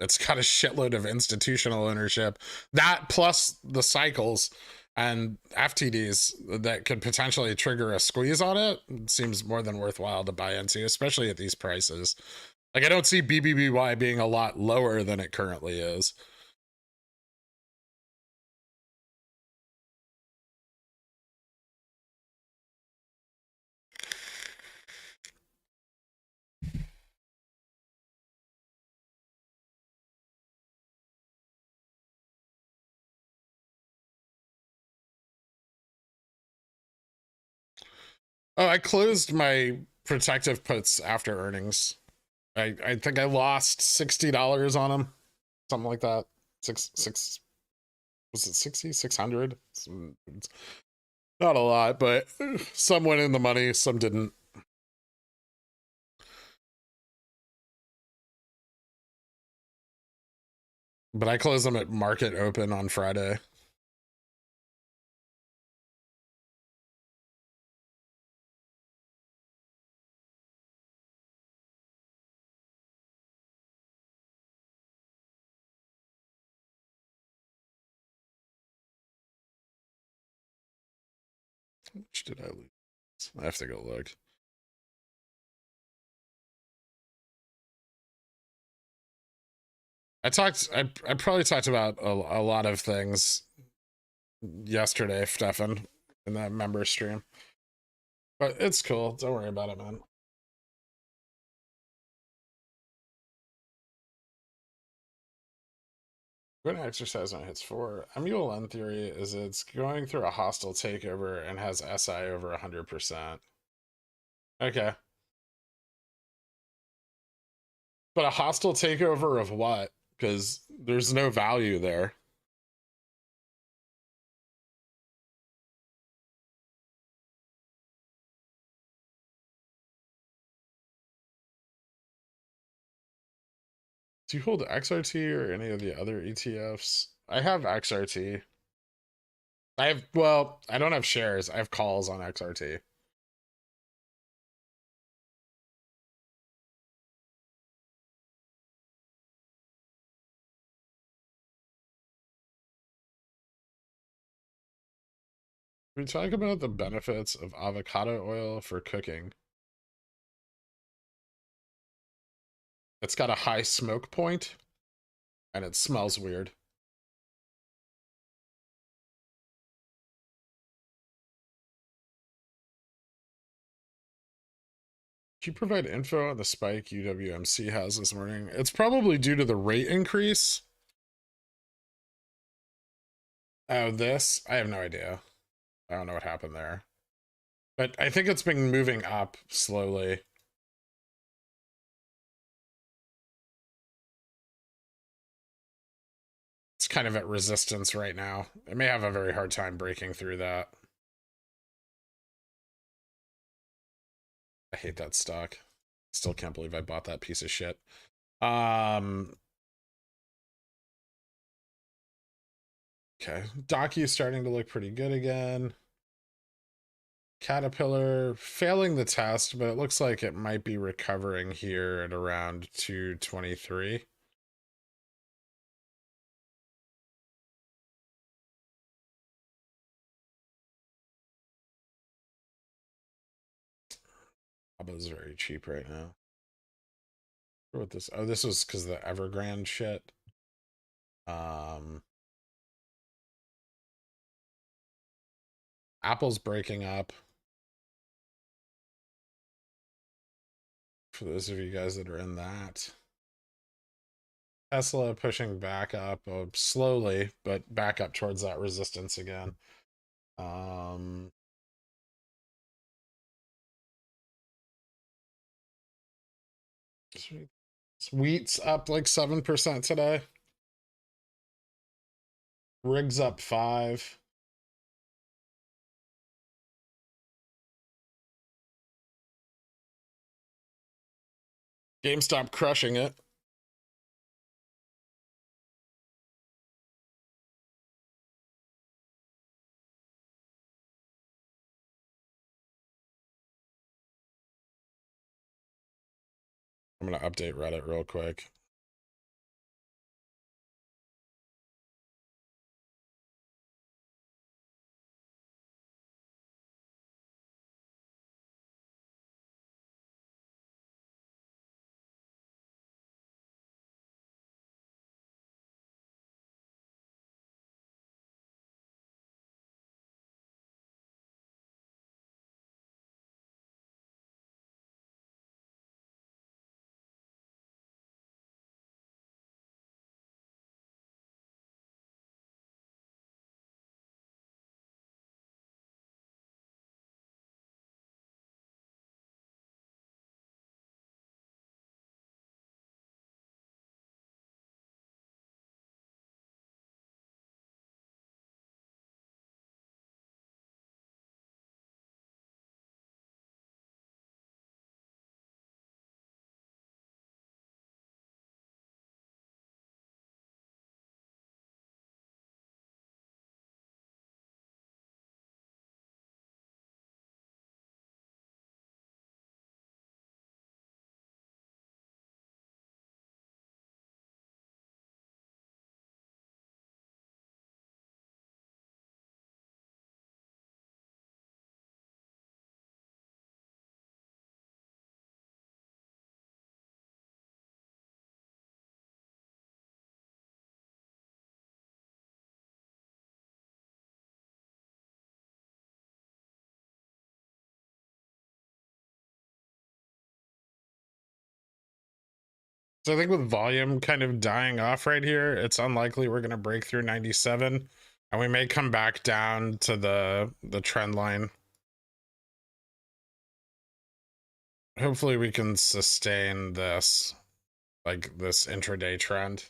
it's got a shitload of institutional ownership. That plus the cycles and FTDs that could potentially trigger a squeeze on it seems more than worthwhile to buy into, especially at these prices. Like, I don't see BBBY being a lot lower than it currently is. Oh, I closed my protective puts after earnings. I think I lost $60 on them, something like that. Six was it 60 600? Not a lot, but some went in the money, some didn't. But I closed them at market open on Friday. How much did I lose? I have to go look. I probably talked about a lot of things yesterday, Stefan, in that member stream. But it's cool. Don't worry about it, man. I'm going to exercise when it hits 4. MULN theory is it's going through a hostile takeover and has SI over 100%. Okay. But a hostile takeover of what? Because there's no value there. Do you hold XRT or any of the other ETFs? I have XRT. Well, I don't have shares. I have calls on XRT. We talk about the benefits of avocado oil for cooking. It's got a high smoke point and it smells weird. Can you provide info on the spike UWMC has this morning? It's probably due to the rate increase. Oh, this? I have no idea. I don't know what happened there. But I think it's been moving up slowly. It's kind of at resistance right now. It may have a very hard time breaking through that. I hate that stock. Still can't believe I bought that piece of shit. Okay. Docu's starting to look pretty good again. Caterpillar failing the test, but it looks like it might be recovering here at around 223. Aba's very cheap right now. What this? Oh, this was because the Evergrande shit. Apple's breaking up. For those of you guys that are in that. Tesla pushing back up slowly, but back up towards that resistance again. Wheat's up like 7% today. Rigs up 5. GameStop crushing it. I'm going to update Reddit real quick. So I think with volume kind of dying off right here, it's unlikely we're going to break through 97, and we may come back down to the trend line. Hopefully we can sustain this, like this intraday trend.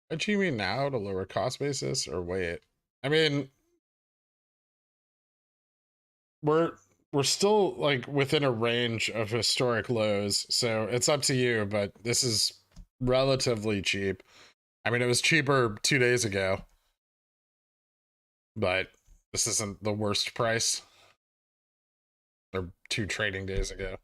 What you mean now, to lower cost basis, or wait? I mean, we're still like within a range of historic lows, so it's up to you, but this is relatively cheap. I mean, it was cheaper 2 days ago, but this isn't the worst price. Or 2 trading days ago.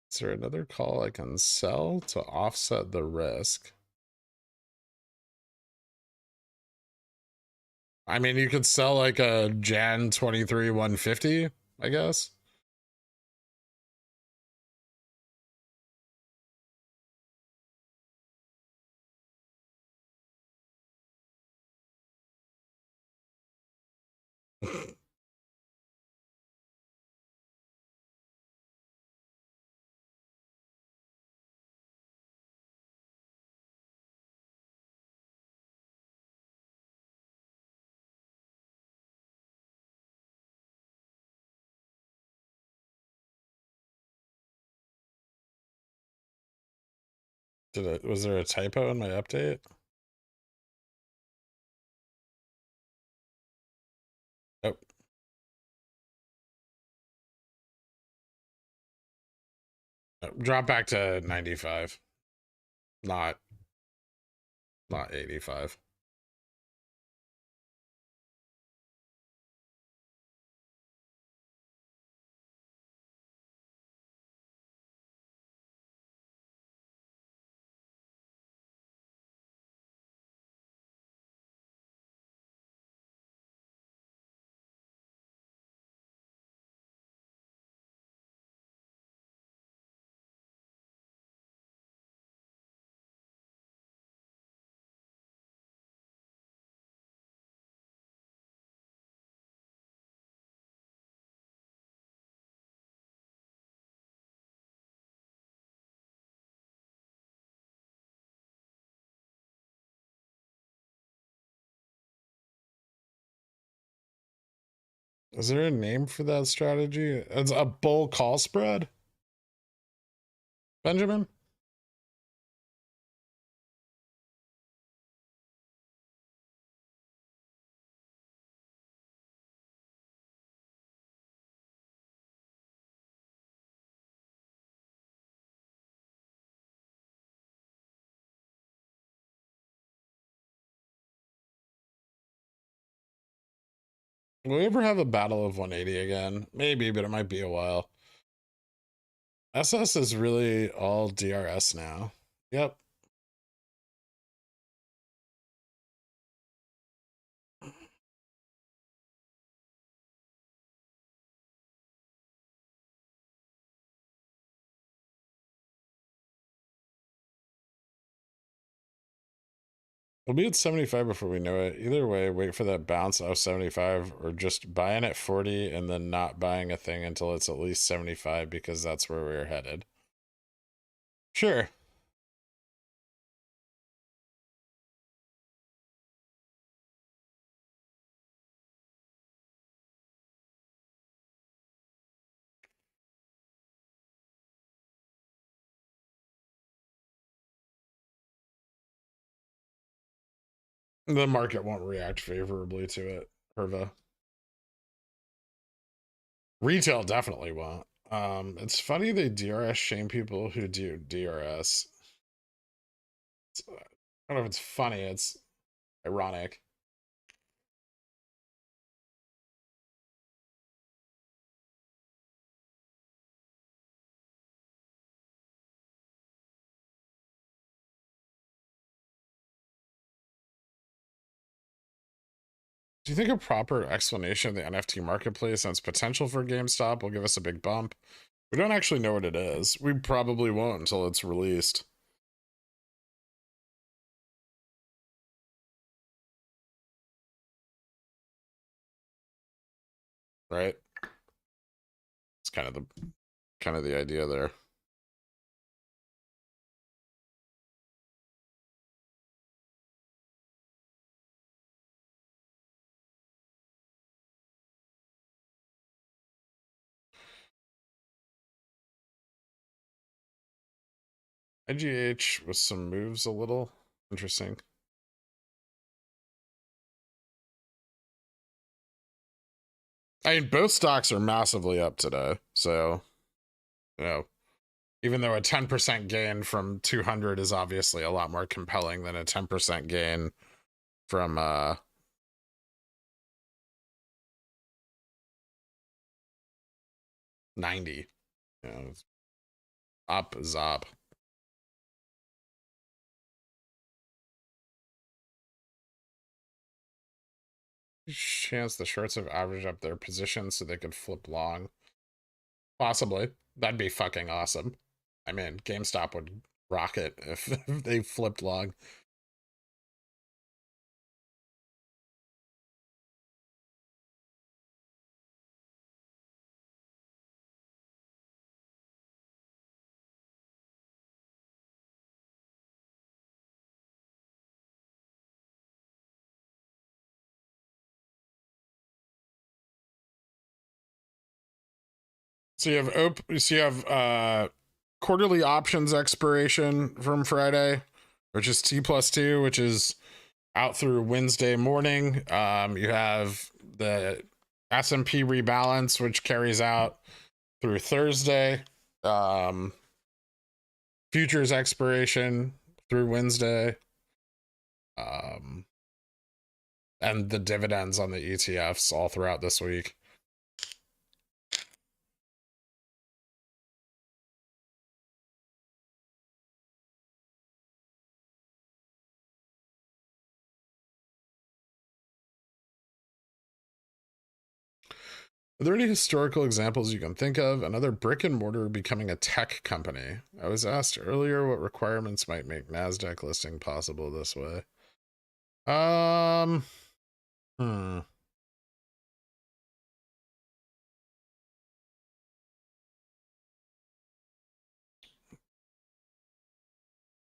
Is there another call I can sell to offset the risk? I mean, you could sell like a Jan 23 150, I guess. Was there a typo in my update? Oh. Drop back to 95. Not 85. Is there a name for that strategy? It's a bull call spread? Benjamin? Will we ever have a battle of 180 again? Maybe, but it might be a while. SS is really all DRS now. Yep. We'll be at 75 before we know it. Either way, wait for that bounce of 75 or just buying at 40 and then not buying a thing until it's at least 75 because that's where we're headed. Sure. The market won't react favorably to it, Herva. Retail definitely won't. It's funny they DRS shame people who do DRS. I don't know if it's funny, it's ironic. Do you think a proper explanation of the NFT marketplace and its potential for GameStop will give us a big bump? We don't actually know what it is. We probably won't until it's released. Right? It's kind of the idea there. IGH with some moves a little interesting. I mean, both stocks are massively up today. So, you know, even though a 10% gain from 200 is obviously a lot more compelling than a 10% gain from 90. You know, up is up. Chance the shorts have averaged up their position so they could flip long. Possibly. That'd be fucking awesome. I mean, GameStop would rock it if they flipped long. So you have quarterly options expiration from Friday, which is T+2, which is out through Wednesday morning. You have the S&P rebalance, which carries out through Thursday. Futures expiration through Wednesday. And the dividends on the ETFs all throughout this week. Are there any historical examples you can think of? Another brick and mortar becoming a tech company. I was asked earlier what requirements might make NASDAQ listing possible this way.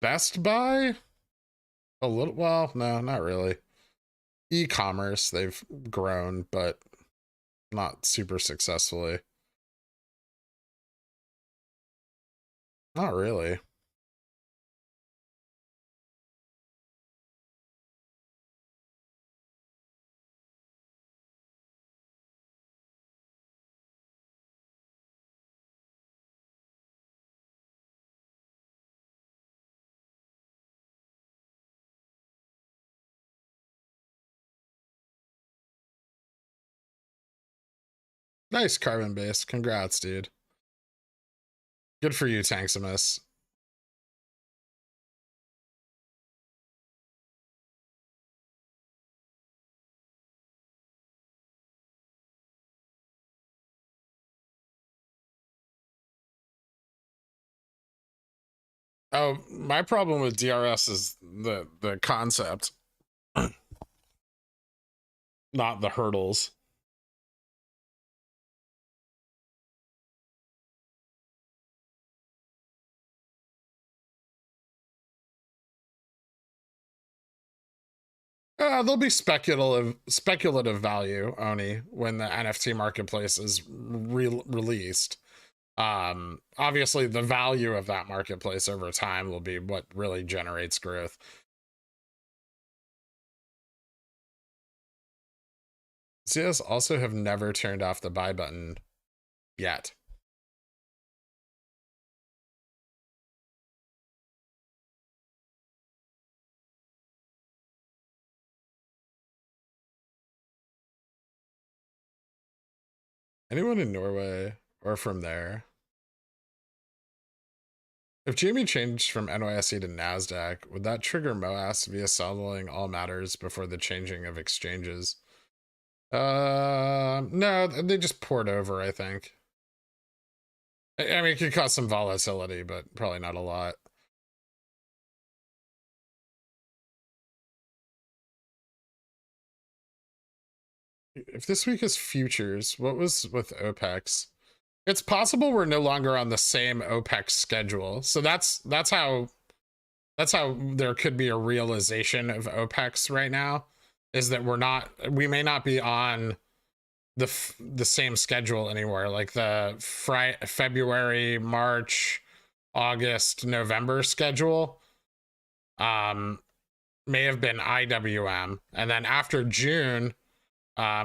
Best Buy? A little, well, no, not really. E-commerce, they've grown, but not super successfully. Not really. Nice carbon base. Congrats, dude. Good for you, Tanksimus. Oh, my problem with DRS is the concept, not the hurdles. There'll be speculative value, Oni, when the NFT marketplace is released. Obviously, the value of that marketplace over time will be what really generates growth. CS also have never turned off the buy button yet. Anyone in Norway or from there? If Jamie changed from NYSE to NASDAQ, would that trigger MOASS via settling all matters before the changing of exchanges? No, they just poured over, I think. I mean, it could cause some volatility, but probably not a lot. If this week is futures, what was with OPEX? It's possible we're no longer on the same OPEX schedule. So that's how there could be a realization of OPEX right now, is that we may not be on the same schedule anymore. Like the February, March, August, November schedule may have been IWM, and then after June,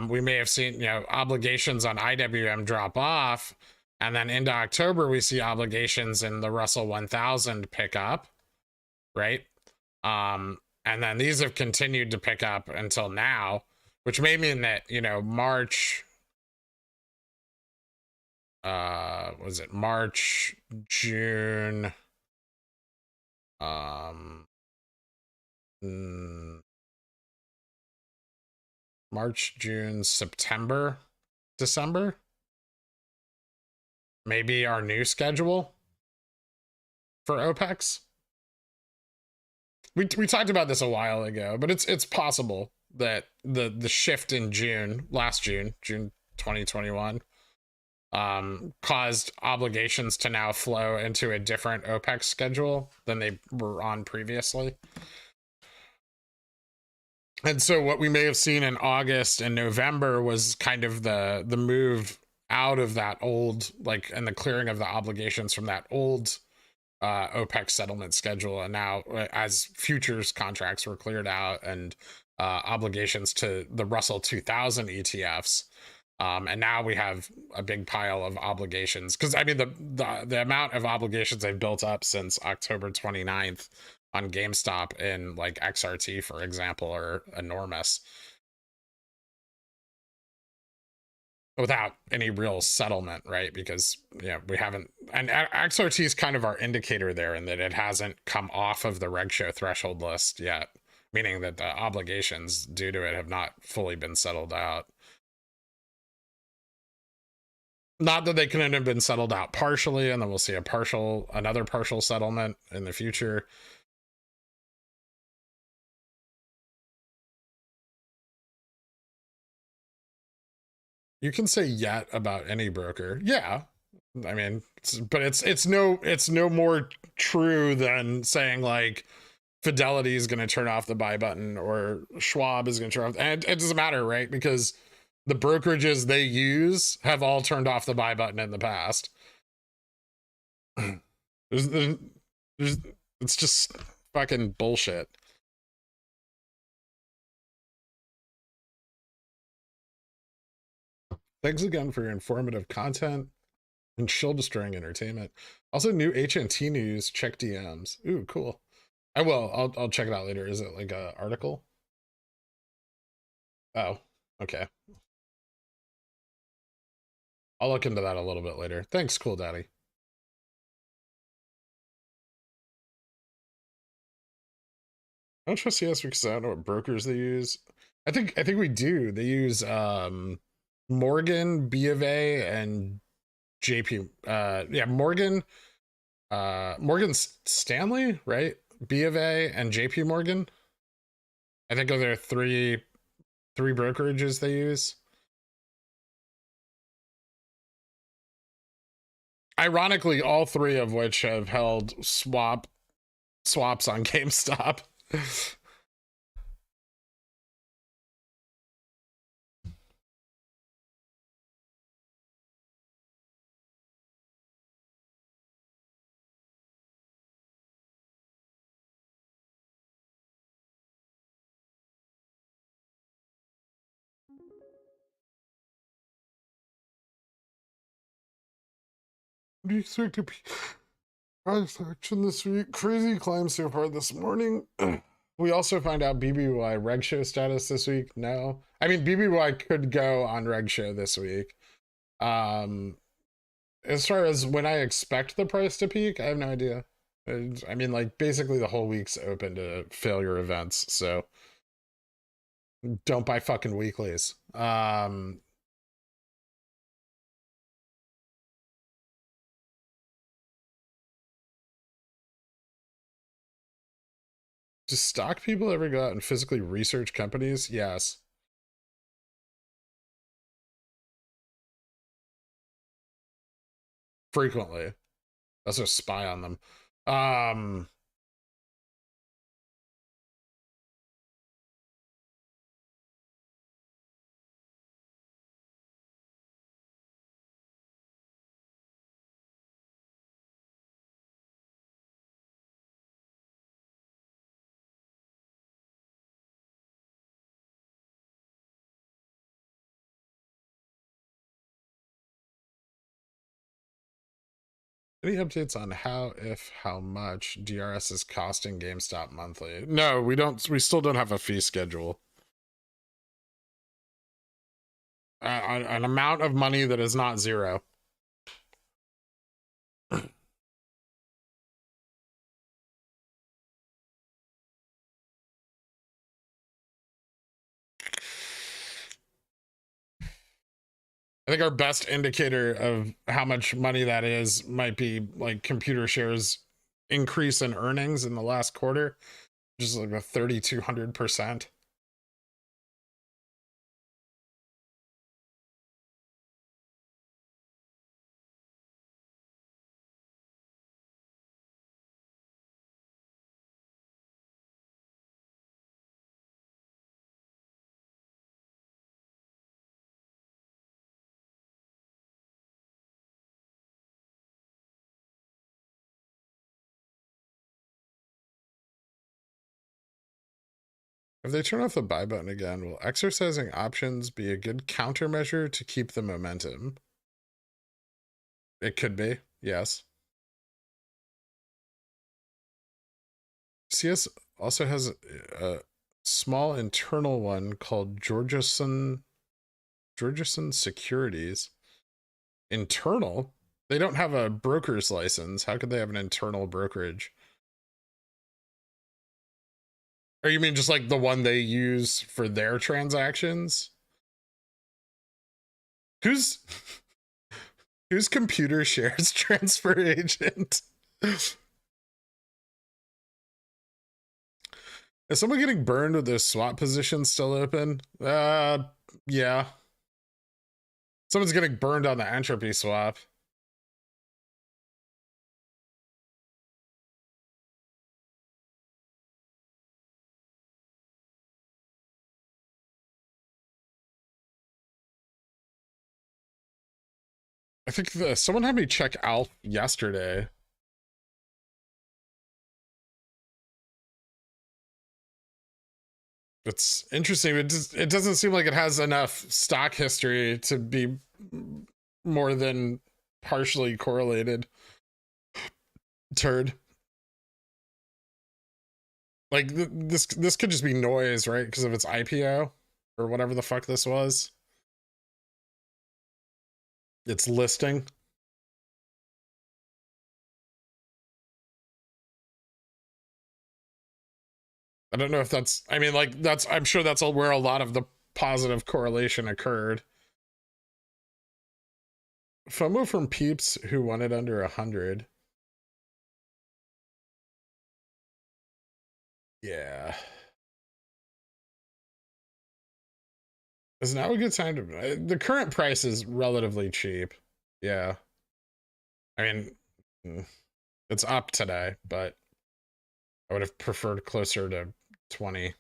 we may have seen obligations on IWM drop off, and then into October we see obligations in the Russell 1000 pick up, right? And then these have continued to pick up until now, which may mean that March, was it March, June, March, June, September, December, maybe our new schedule for OPEX. We talked about this a while ago, but it's possible that the shift in last June 2021, caused obligations to now flow into a different OPEX schedule than they were on previously. And so what we may have seen in August and November was kind of the move out of that old, and the clearing of the obligations from that old OPEC settlement schedule, and now as futures contracts were cleared out and obligations to the Russell 2000 ETFs. And now we have a big pile of obligations because I mean the amount of obligations they've built up since October 29th on GameStop in like XRT, for example, are enormous without any real settlement, right? Because yeah, we haven't, and XRT is kind of our indicator there in that it hasn't come off of the reg show threshold list yet, meaning that the obligations due to it have not fully been settled out. Not that they couldn't have been settled out partially, and then we'll see another partial settlement in the future. You can say yet about any broker. Yeah. I mean, but it's no more true than saying like Fidelity is going to turn off the buy button or Schwab is going to turn off. And it doesn't matter, right? Because the brokerages they use have all turned off the buy button in the past. there's, it's just fucking bullshit. Thanks again for your informative content and chill destroying entertainment. Also, new HNT news. Check DMs. Ooh, cool. I will. I'll check it out later. Is it like a article? Oh, okay. I'll look into that a little bit later. Thanks, Cool Daddy. I don't trust CS because I don't know what brokers they use. I think we do. They use Morgan, B of A, and JP. Yeah, Morgan Stanley, right? B of A and JP Morgan. I think are there three brokerages they use. Ironically, all three of which have held swaps on GameStop. What do you expect to be price action this week? Crazy climb so far this morning. We also find out BBY reg show status this week. No, I mean BBY could go on reg show this week. As far as when I expect the price to peak, I have no idea. I mean, like basically the whole week's open to failure events, so don't buy fucking weeklies. Do stock people ever go out and physically research companies? Yes. Frequently. That's a spy on them. Um Any updates on how, if, how much DRS is costing GameStop monthly? No, we don't. We still don't have a fee schedule. An amount of money that is not zero. I think our best indicator of how much money that is might be like computer shares increase in earnings in the last quarter, just like a 3,200%. If they turn off the buy button again, will exercising options be a good countermeasure to keep the momentum? It could be, yes. CS also has a small internal one called Georgeson Securities. Internal? They don't have a broker's license. How could they have an internal brokerage? Or you mean just like the one they use for their transactions? Who's computer shares transfer agent? Is someone getting burned with their swap position still open? Yeah. Someone's getting burned on the entropy swap. I think someone had me check Alf yesterday. It's interesting. It doesn't seem like it has enough stock history to be more than partially correlated. Turd. Like this could just be noise, right? Because of its IPO or whatever the fuck this was. It's listing. I don't know if that's, I mean, like, that's, I'm sure that's where a lot of the positive correlation occurred. FOMO from peeps who wanted under 100. Yeah. Is now a good time to, the current price is relatively cheap. Yeah. I mean, it's up today, but I would have preferred closer to 20.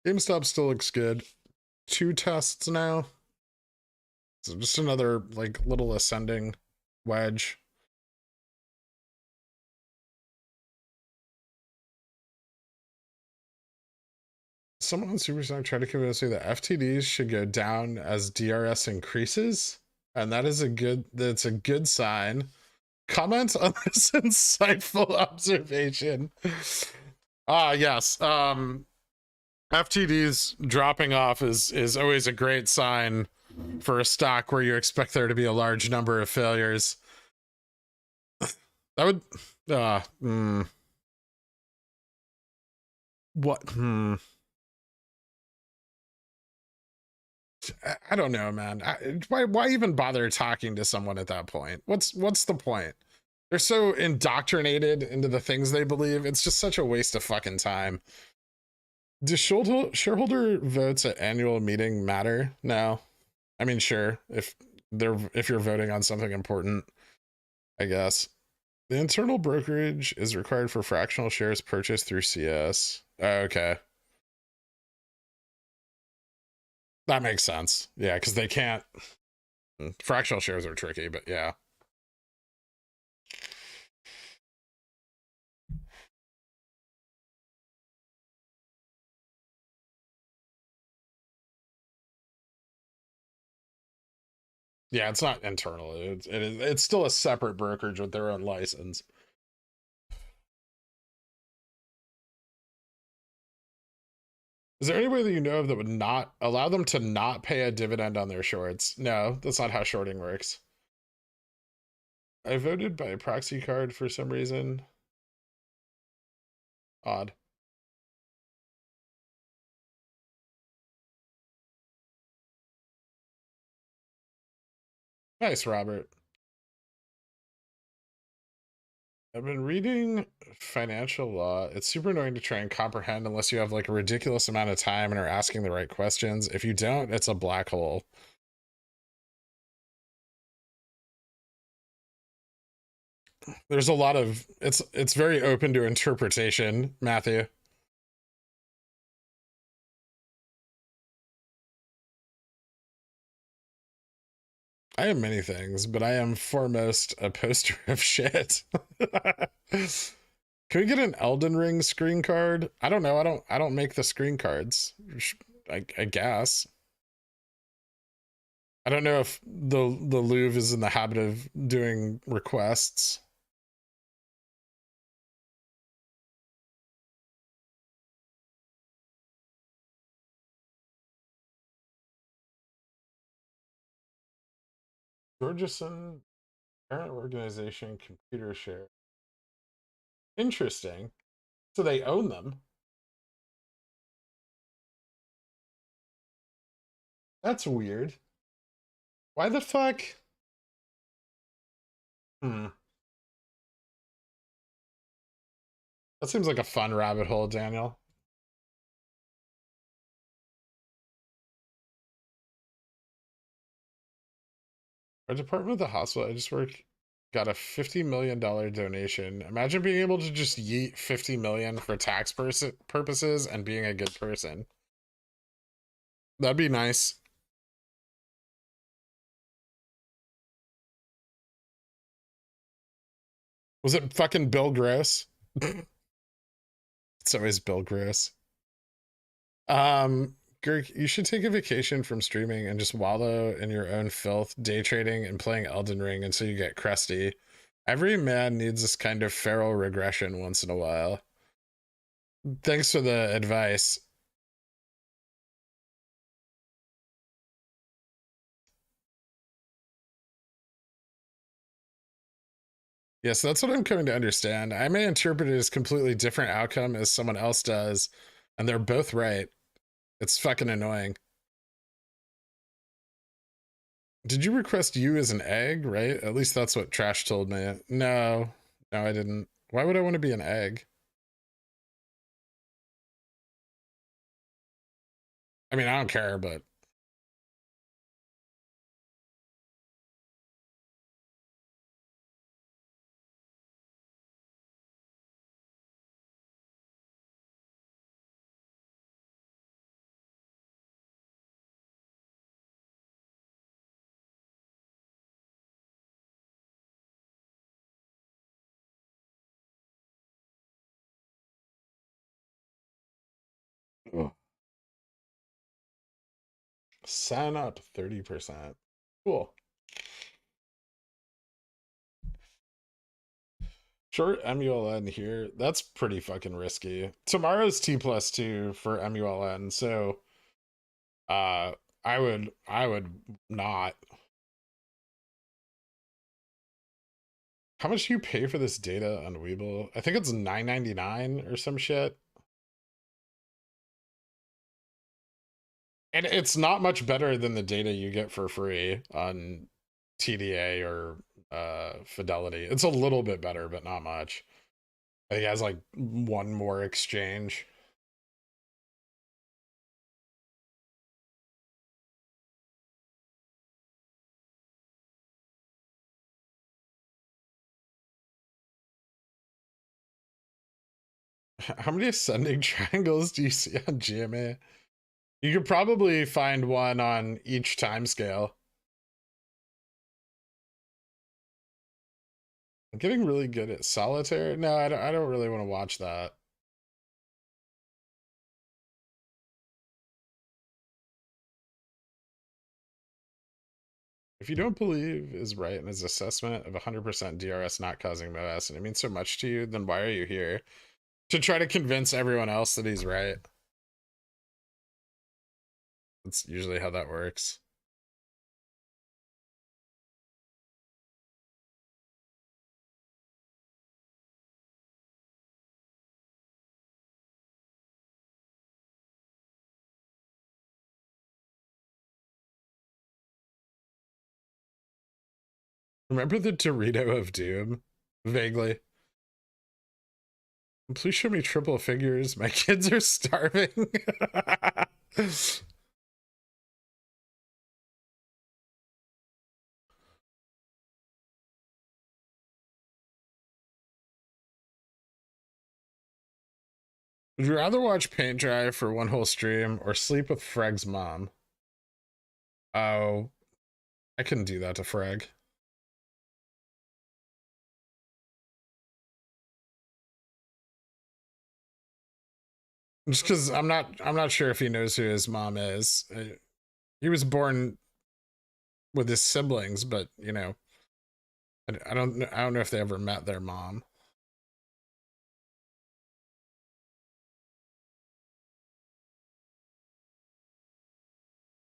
GameStop still looks good. 2 tests now. So just another like little ascending wedge. Someone on Superstock tried to convince me that FTDs should go down as DRS increases, and that's a good sign. Comment on this insightful observation. Yes. FTDs dropping off is always a great sign for a stock where you expect there to be a large number of failures. That would what I don't know, man. Why even bother talking to someone at that point? What's the point? They're so indoctrinated into the things they believe. It's just such a waste of fucking time. Do shareholder votes at annual meeting matter? No. I mean, sure, if you're voting on something important, I guess. The internal brokerage is required for fractional shares purchased through CS. Okay. That makes sense. Yeah, because they can't. Fractional shares are tricky, but yeah. Yeah, it's not internal. It's still a separate brokerage with their own license. Is there any way that you know of that would not allow them to not pay a dividend on their shorts? No, that's not how shorting works. I voted by proxy card for some reason. Odd. Nice, Robert. I've been reading financial law. It's super annoying to try and comprehend unless you have like a ridiculous amount of time and are asking the right questions. If you don't, it's a black hole. There's a lot of it's very open to interpretation, Matthew. I am many things, but I am foremost a poster of shit. Can we get an Elden Ring screen card? I don't know. I don't make the screen cards. I guess. I don't know if the Louvre is in the habit of doing requests. Georgeson parent organization computer share. Interesting. So they own them. That's weird. Why the fuck? Hmm. That seems like a fun rabbit hole, Daniel. Our department of the hospital I just work got a $50 million donation. Imagine being able to just yeet 50 million for tax purposes and being a good person. That'd be nice. Was it fucking Bill Gross? It's always Bill Gross. Girk, you should take a vacation from streaming and just wallow in your own filth, day trading and playing Elden Ring until you get crusty. Every man needs this kind of feral regression once in a while. Thanks for the advice. Yes, that's what I'm coming to understand. I may interpret it as completely different outcome as someone else does, and they're both right. It's fucking annoying. Did you request you as an egg, right? At least that's what Trash told me. No, no, I didn't. Why would I want to be an egg? I mean, I don't care, but ugh. Sign up 30%. Cool. Short MULN here. That's pretty fucking risky. Tomorrow's T+2 for MULN, so uh I would not. How much do you pay for this data on WeBull? I think it's $9.99 or some shit. And it's not much better than the data you get for free on TDA or Fidelity. It's a little bit better, but not much. I think it has like one more exchange. How many ascending triangles do you see on GMA? You could probably find one on each time scale. I'm getting really good at solitaire. No, I don't really want to watch that. If you don't believe is right in his assessment of 100% DRS not causing MOASS and it means so much to you, then why are you here? To try to convince everyone else that he's right. That's usually how that works. Remember the Dorito of Doom? Vaguely. Please show me triple figures. My kids are starving. Would you rather watch paint dry for one whole stream or sleep with Freg's mom? Oh, I couldn't do that to Freg. Just because I'm not sure if he knows who his mom is. He was born with his siblings, but you know, I don't know if they ever met their mom.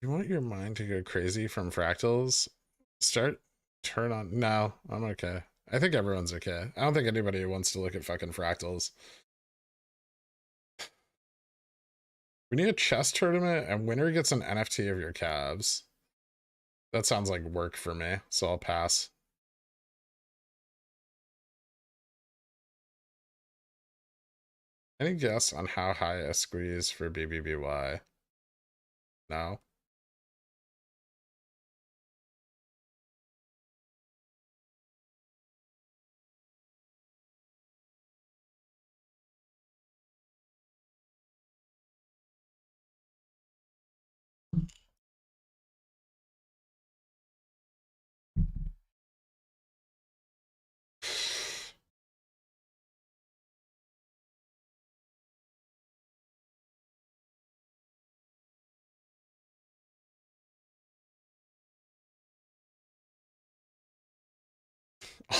You want your mind to go crazy from fractals? Turn on. No, I'm okay. I think everyone's okay. I don't think anybody wants to look at fucking fractals. We need a chess tournament and winner gets an NFT of your calves. That sounds like work for me, so I'll pass. Any guess on how high a squeeze for BBBY? No.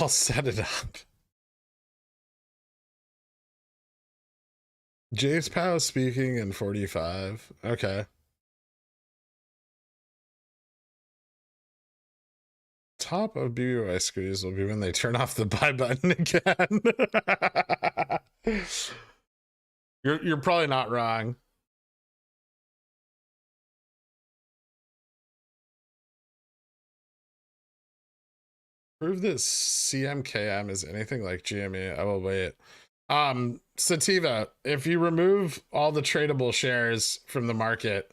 I'll set it up. Jace Pow speaking in 45. Okay. Top of BBY squeeze will be when they turn off the buy button again. You're probably not wrong. Prove that CMKM is anything like GME. I will wait. Sativa, if you remove all the tradable shares from the market,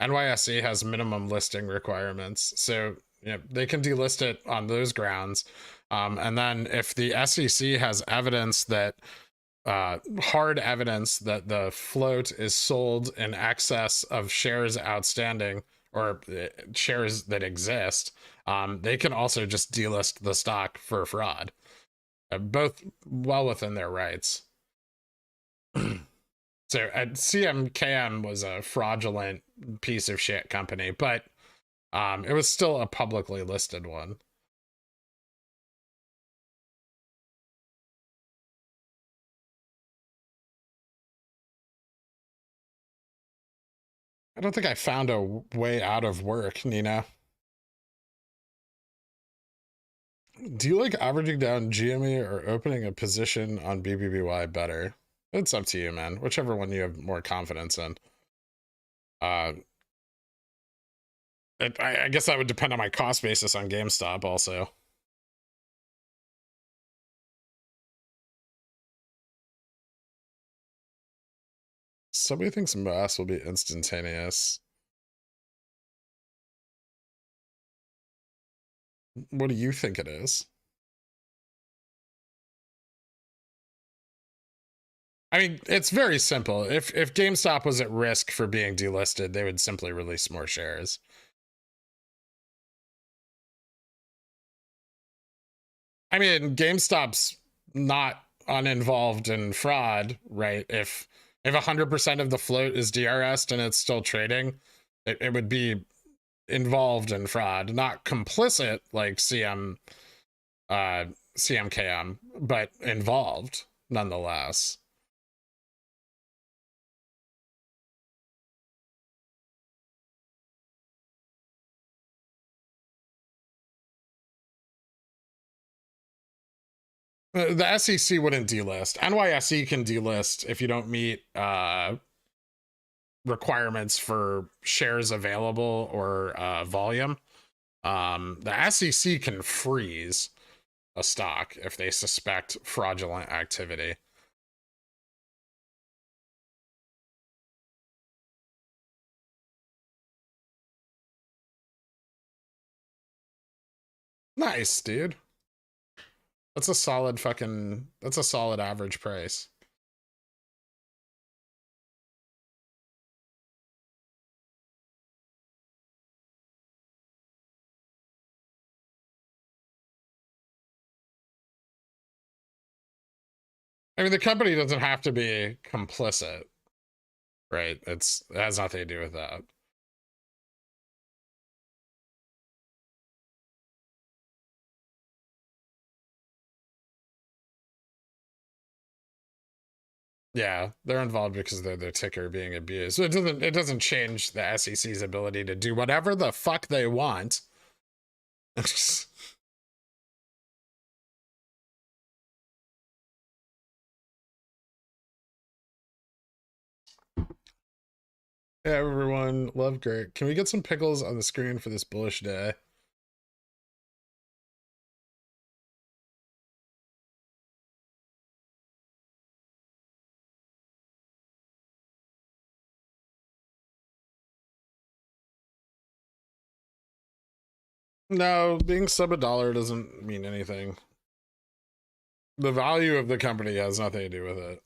NYSE has minimum listing requirements. So you know, they can delist it on those grounds. And then if the SEC has evidence that hard evidence that the float is sold in excess of shares outstanding or shares that exist, they can also just delist the stock for fraud. Both well within their rights. So CMKM was a fraudulent piece of shit company, but it was still a publicly listed one. I don't think I found a way out of work, Nina. Do you like averaging down GME or opening a position on BBBY better? It's up to you, man. Whichever one you have more confidence in. I guess that would depend on my cost basis on GameStop also. Somebody thinks MOASS will be instantaneous. What do you think it is? I mean, it's very simple. If GameStop was at risk for being delisted, they would simply release more shares. I mean, GameStop's not uninvolved in fraud, right? If 100% of the float is DRS'd and it's still trading, it would be involved in fraud, not complicit like CMKM, but involved nonetheless. The SEC wouldn't delist. NYSE can delist if you don't meet requirements for shares available or volume. The SEC can freeze a stock if they suspect fraudulent activity. Nice, dude. That's a solid fucking, that's a solid average price. I mean, the company doesn't have to be complicit, right? It has nothing to do with that. Yeah, they're involved because they're their ticker being abused. So it doesn't change the SEC's ability to do whatever the fuck they want. Hey everyone, love Gert. Can we get some pickles on the screen for this bullish day? No, being sub $1 doesn't mean anything. The value of the company has nothing to do with it.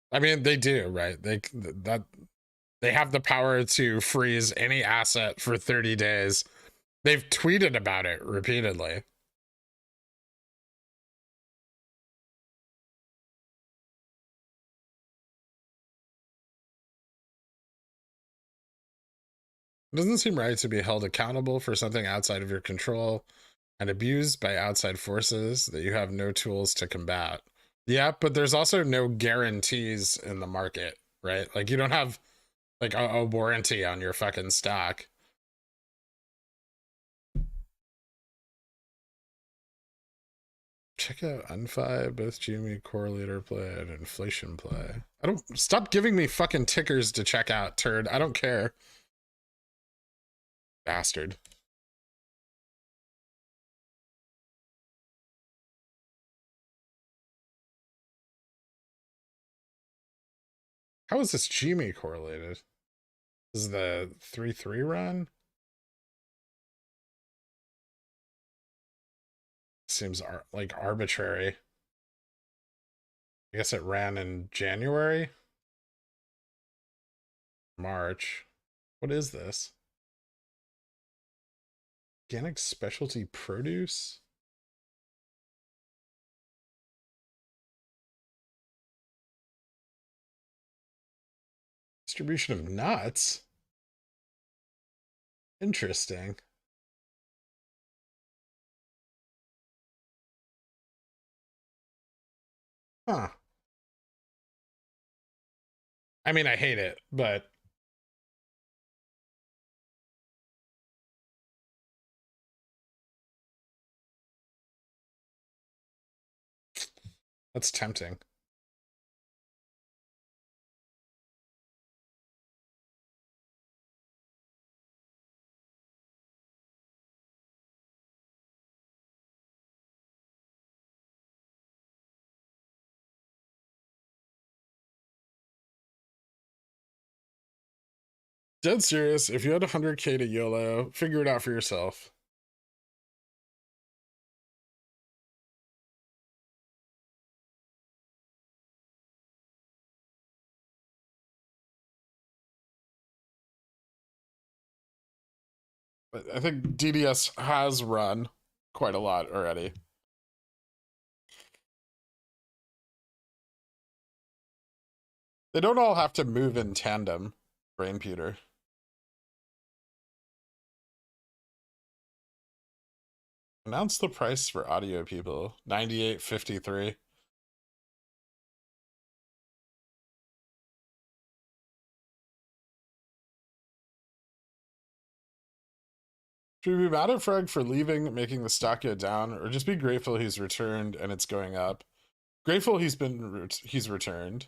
I mean, they do, right? They have the power to freeze any asset for 30 days. They've tweeted about it repeatedly. It doesn't seem right to be held accountable for something outside of your control and abused by outside forces that you have no tools to combat. Yeah, but there's also no guarantees in the market, right? Like you don't have like a warranty on your fucking stock. Check out Unfi, both GME correlator play and inflation play. I don't stop giving me fucking tickers to check out, turd. I don't care. Bastard. How is this GME correlated? This is the 3-3 run? Seems like arbitrary. I guess it ran in January? March. What is this? Organic specialty produce? Distribution of nuts? Interesting. Huh. I mean, I hate it, but that's tempting. Dead serious, if you had 100K to YOLO, figure it out for yourself. But I think DDS has run quite a lot already. They don't all have to move in tandem, Brainputer. Announce the price for audio people. 98.53. Should we be mad at Freg for leaving, making the stock go down, or just be grateful he's returned and it's going up? Grateful he's returned.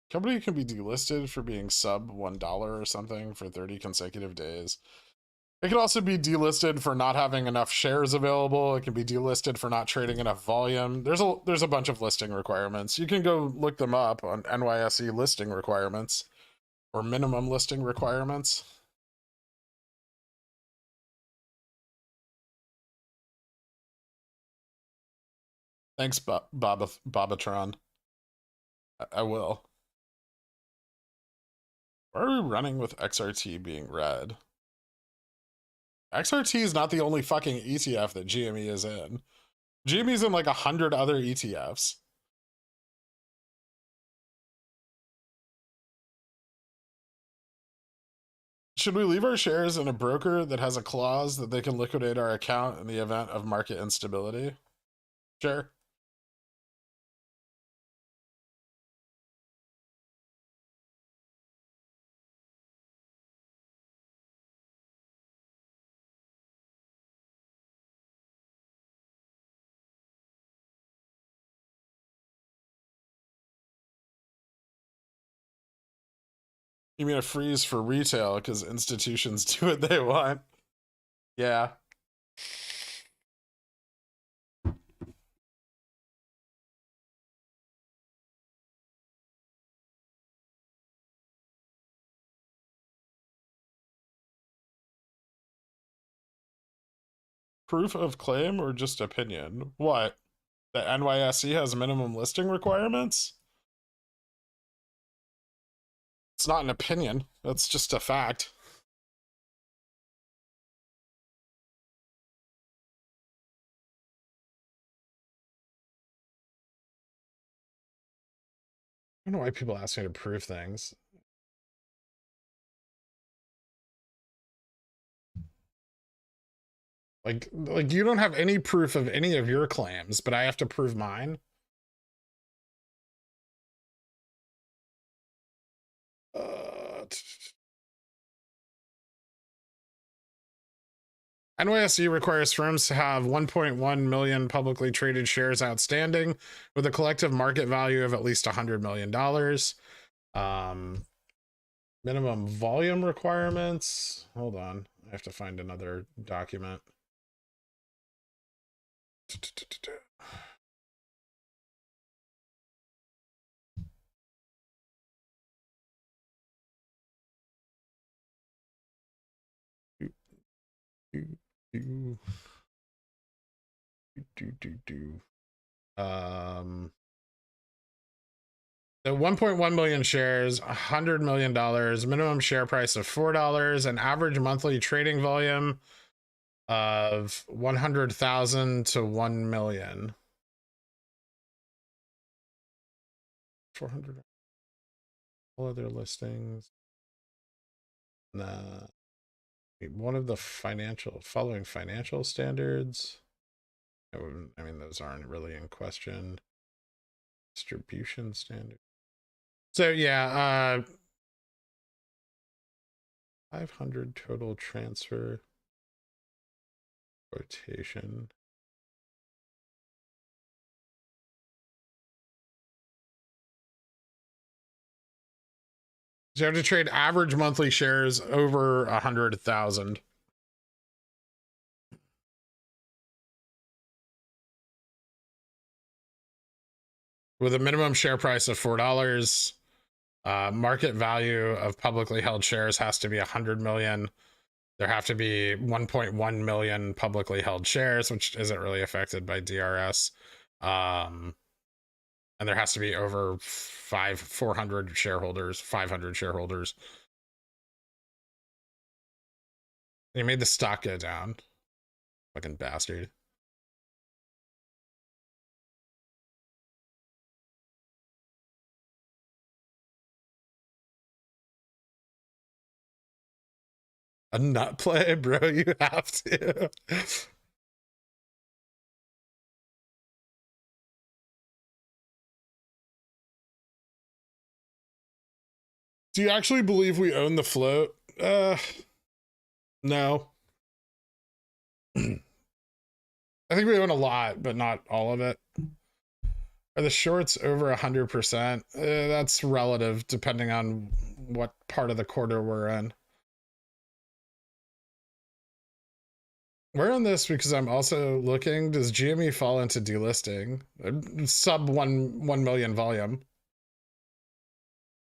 Company can be delisted for being sub $1 or something for 30 consecutive days. It can also be delisted for not having enough shares available. It can be delisted for not trading enough volume. There's a bunch of listing requirements. You can go look them up on NYSE listing requirements or minimum listing requirements. Thanks, Bobatron. I will. Why are we running with XRT being red? XRT is not the only fucking ETF that GME is in. GME's in like 100 other ETFs. Should we leave our shares in a broker that has a clause that they can liquidate our account in the event of market instability? Sure. You mean a freeze for retail because institutions do what they want? Yeah. Proof of claim or just opinion? What? The NYSE has minimum listing requirements? It's not an opinion. That's just a fact. I don't know why people ask me to prove things. Like you don't have any proof of any of your claims, but I have to prove mine. NYSE requires firms to have 1.1 million publicly traded shares outstanding with a collective market value of at least $100 million. Minimum volume requirements. Hold on. I have to find another document. The 1.1 million shares, $100 million, minimum share price of $4, an average monthly trading volume of 100,000 to 1 million. 400. All other listings. Nah. One of the following financial standards. I mean, those aren't really in question. Distribution standard. So yeah, 500 total transfer quotation. So you have to trade average monthly shares over 100,000. With a minimum share price of $4. Market value of publicly held shares has to be 100 million. There have to be 1.1 million publicly held shares, which isn't really affected by DRS. And there has to be over 400 shareholders, 500 shareholders. He made the stock go down. Fucking bastard. A nut play, bro, you have to. Do you actually believe we own the float? No. I think we own a lot, but not all of it. Are the shorts over 100%? That's relative depending on what part of the quarter we're in. We're on this because I'm also looking, does GME fall into delisting? Sub 1 million volume.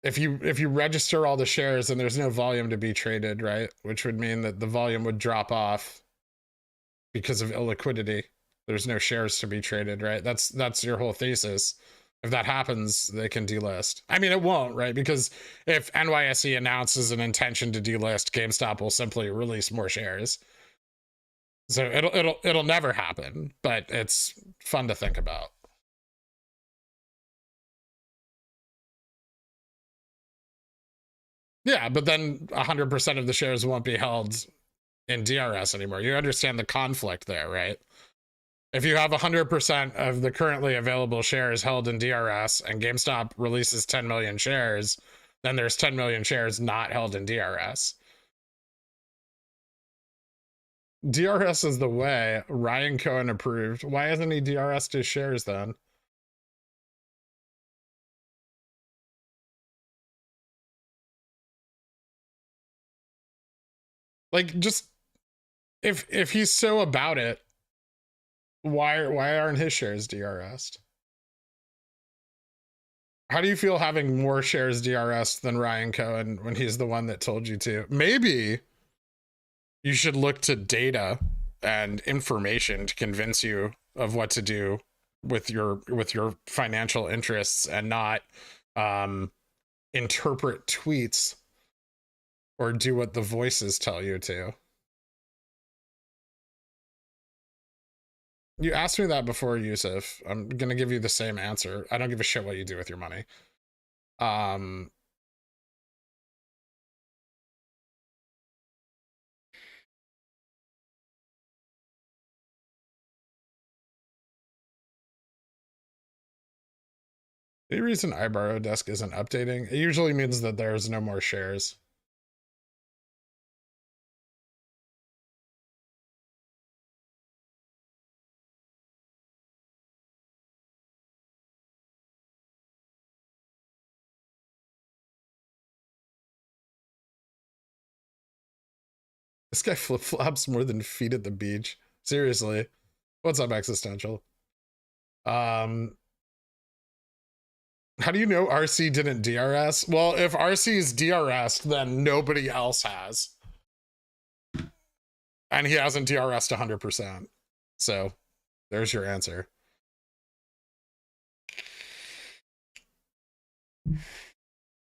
If you register all the shares and there's no volume to be traded, right? Which would mean that the volume would drop off because of illiquidity. There's no shares to be traded, right? That's your whole thesis. If that happens, they can delist. I mean, it won't, right? Because if NYSE announces an intention to delist, GameStop will simply release more shares. So it'll never happen, but it's fun to think about. Yeah, but then 100% of the shares won't be held in DRS anymore. You understand the conflict there, right? If you have 100% of the currently available shares held in DRS and GameStop releases 10 million shares, then there's 10 million shares not held in DRS. DRS is the way. Ryan Cohen approved. Why hasn't he DRS'd his shares then? Like, just if he's so about it, why aren't his shares DRS'd? How do you feel having more shares DRS'd than Ryan Cohen when he's the one that told you to? Maybe you should look to data and information to convince you of what to do with your financial interests and not interpret tweets or do what the voices tell you to. You asked me that before, Yusuf. I'm gonna give you the same answer. I don't give a shit what you do with your money. The reason iBorrow desk isn't updating, it usually means that there's no more shares. This guy flip-flops more than feet at the beach. Seriously. What's up, Existential? How do you know RC didn't DRS? Well, if RC's DRS'd, then nobody else has. And he hasn't DRS'd 100%. So, there's your answer. You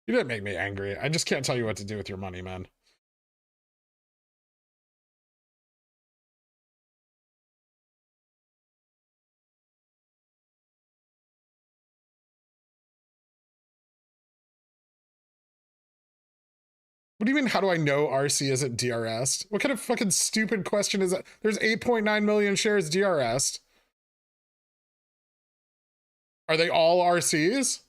didn't make me angry. I just can't tell you what to do with your money, man. What do you mean, how do I know RC isn't DRS'd? What kind of fucking stupid question is that? There's 8.9 million shares DRS'd. Are they all RCs?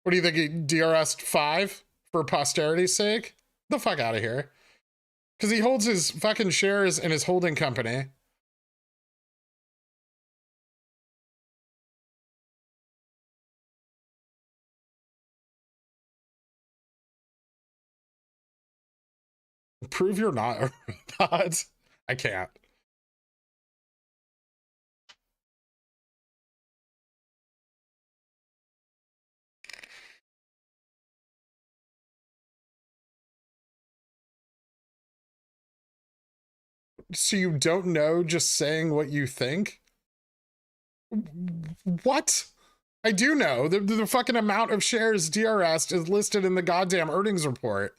What do you think, he DRS'd 5 for posterity's sake? Get the fuck out of here. Because he holds his fucking shares in his holding company. Prove you're not a robot. I can't. So you don't know just saying what you think? What? I do know. The fucking amount of shares DRS'd is listed in the goddamn earnings report.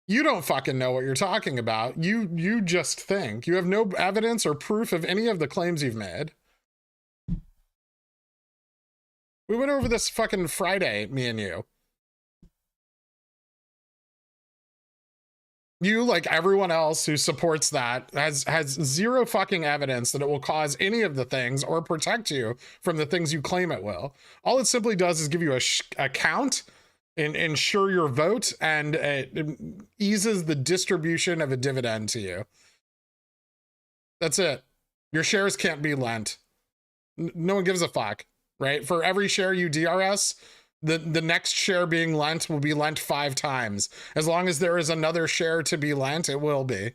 You don't fucking know what you're talking about. You just think. You have no evidence or proof of any of the claims you've made. We went over this fucking Friday, me and you. You, like everyone else who supports that, has zero fucking evidence that it will cause any of the things or protect you from the things you claim it will. All it simply does is give you a count and ensure your vote, and it eases the distribution of a dividend to you. That's it. Your shares can't be lent. No one gives a fuck, right? For every share you DRS, the next share being lent will be lent 5 times. As long as there is another share to be lent, it will be.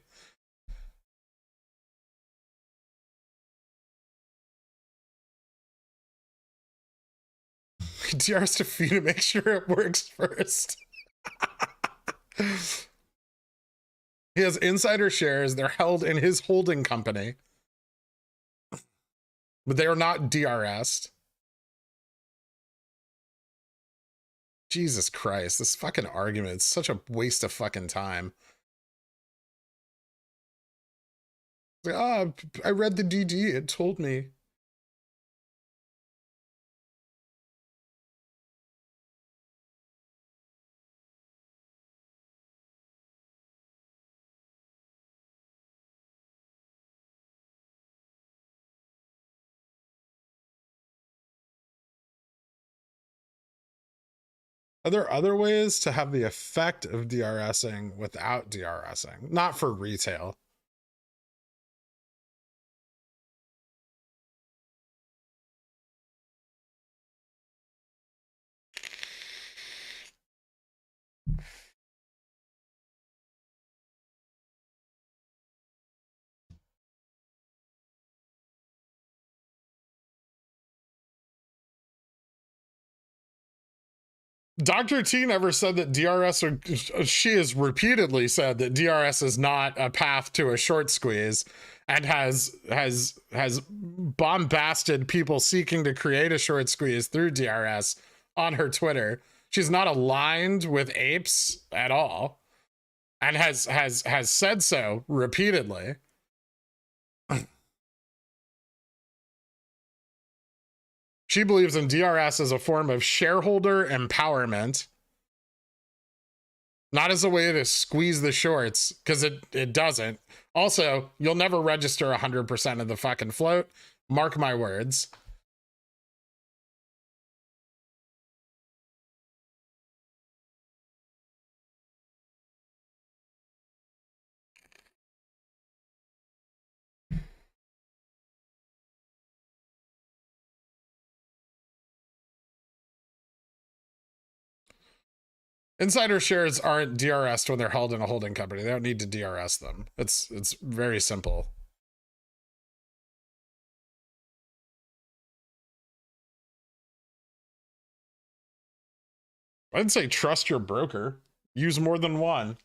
DRS to fee to make sure it works first. He has insider shares. They're held in his holding company, but they are not DRS'd. Jesus Christ, this fucking argument is such a waste of fucking time. Like, oh, I read the DD, it told me. Are there other ways to have the effect of DRSing without DRSing? Not for retail. Dr. T never said that DRS, or she has repeatedly said that DRS is not a path to a short squeeze, and has bombasted people seeking to create a short squeeze through DRS on her Twitter. She's not aligned with apes at all, and has said so repeatedly. She believes in DRS as a form of shareholder empowerment, not as a way to squeeze the shorts, because it doesn't. Also, you'll never register 100% of the fucking float. Mark my words. Insider shares aren't DRS'd when they're held in a holding company. They don't need to DRS them. It's very simple. I'd say trust your broker. Use more than one.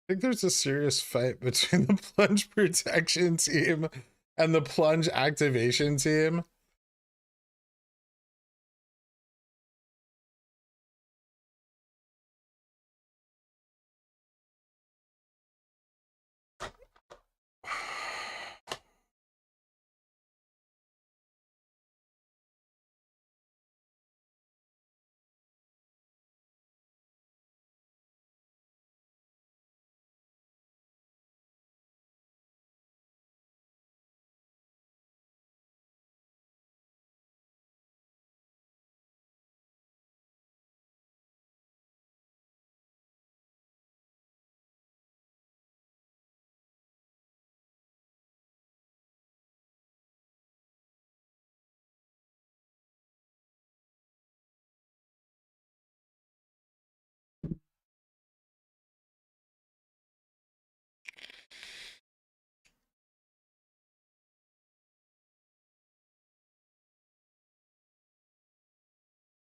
I think there's a serious fight between the plunge protection team and the plunge activation team.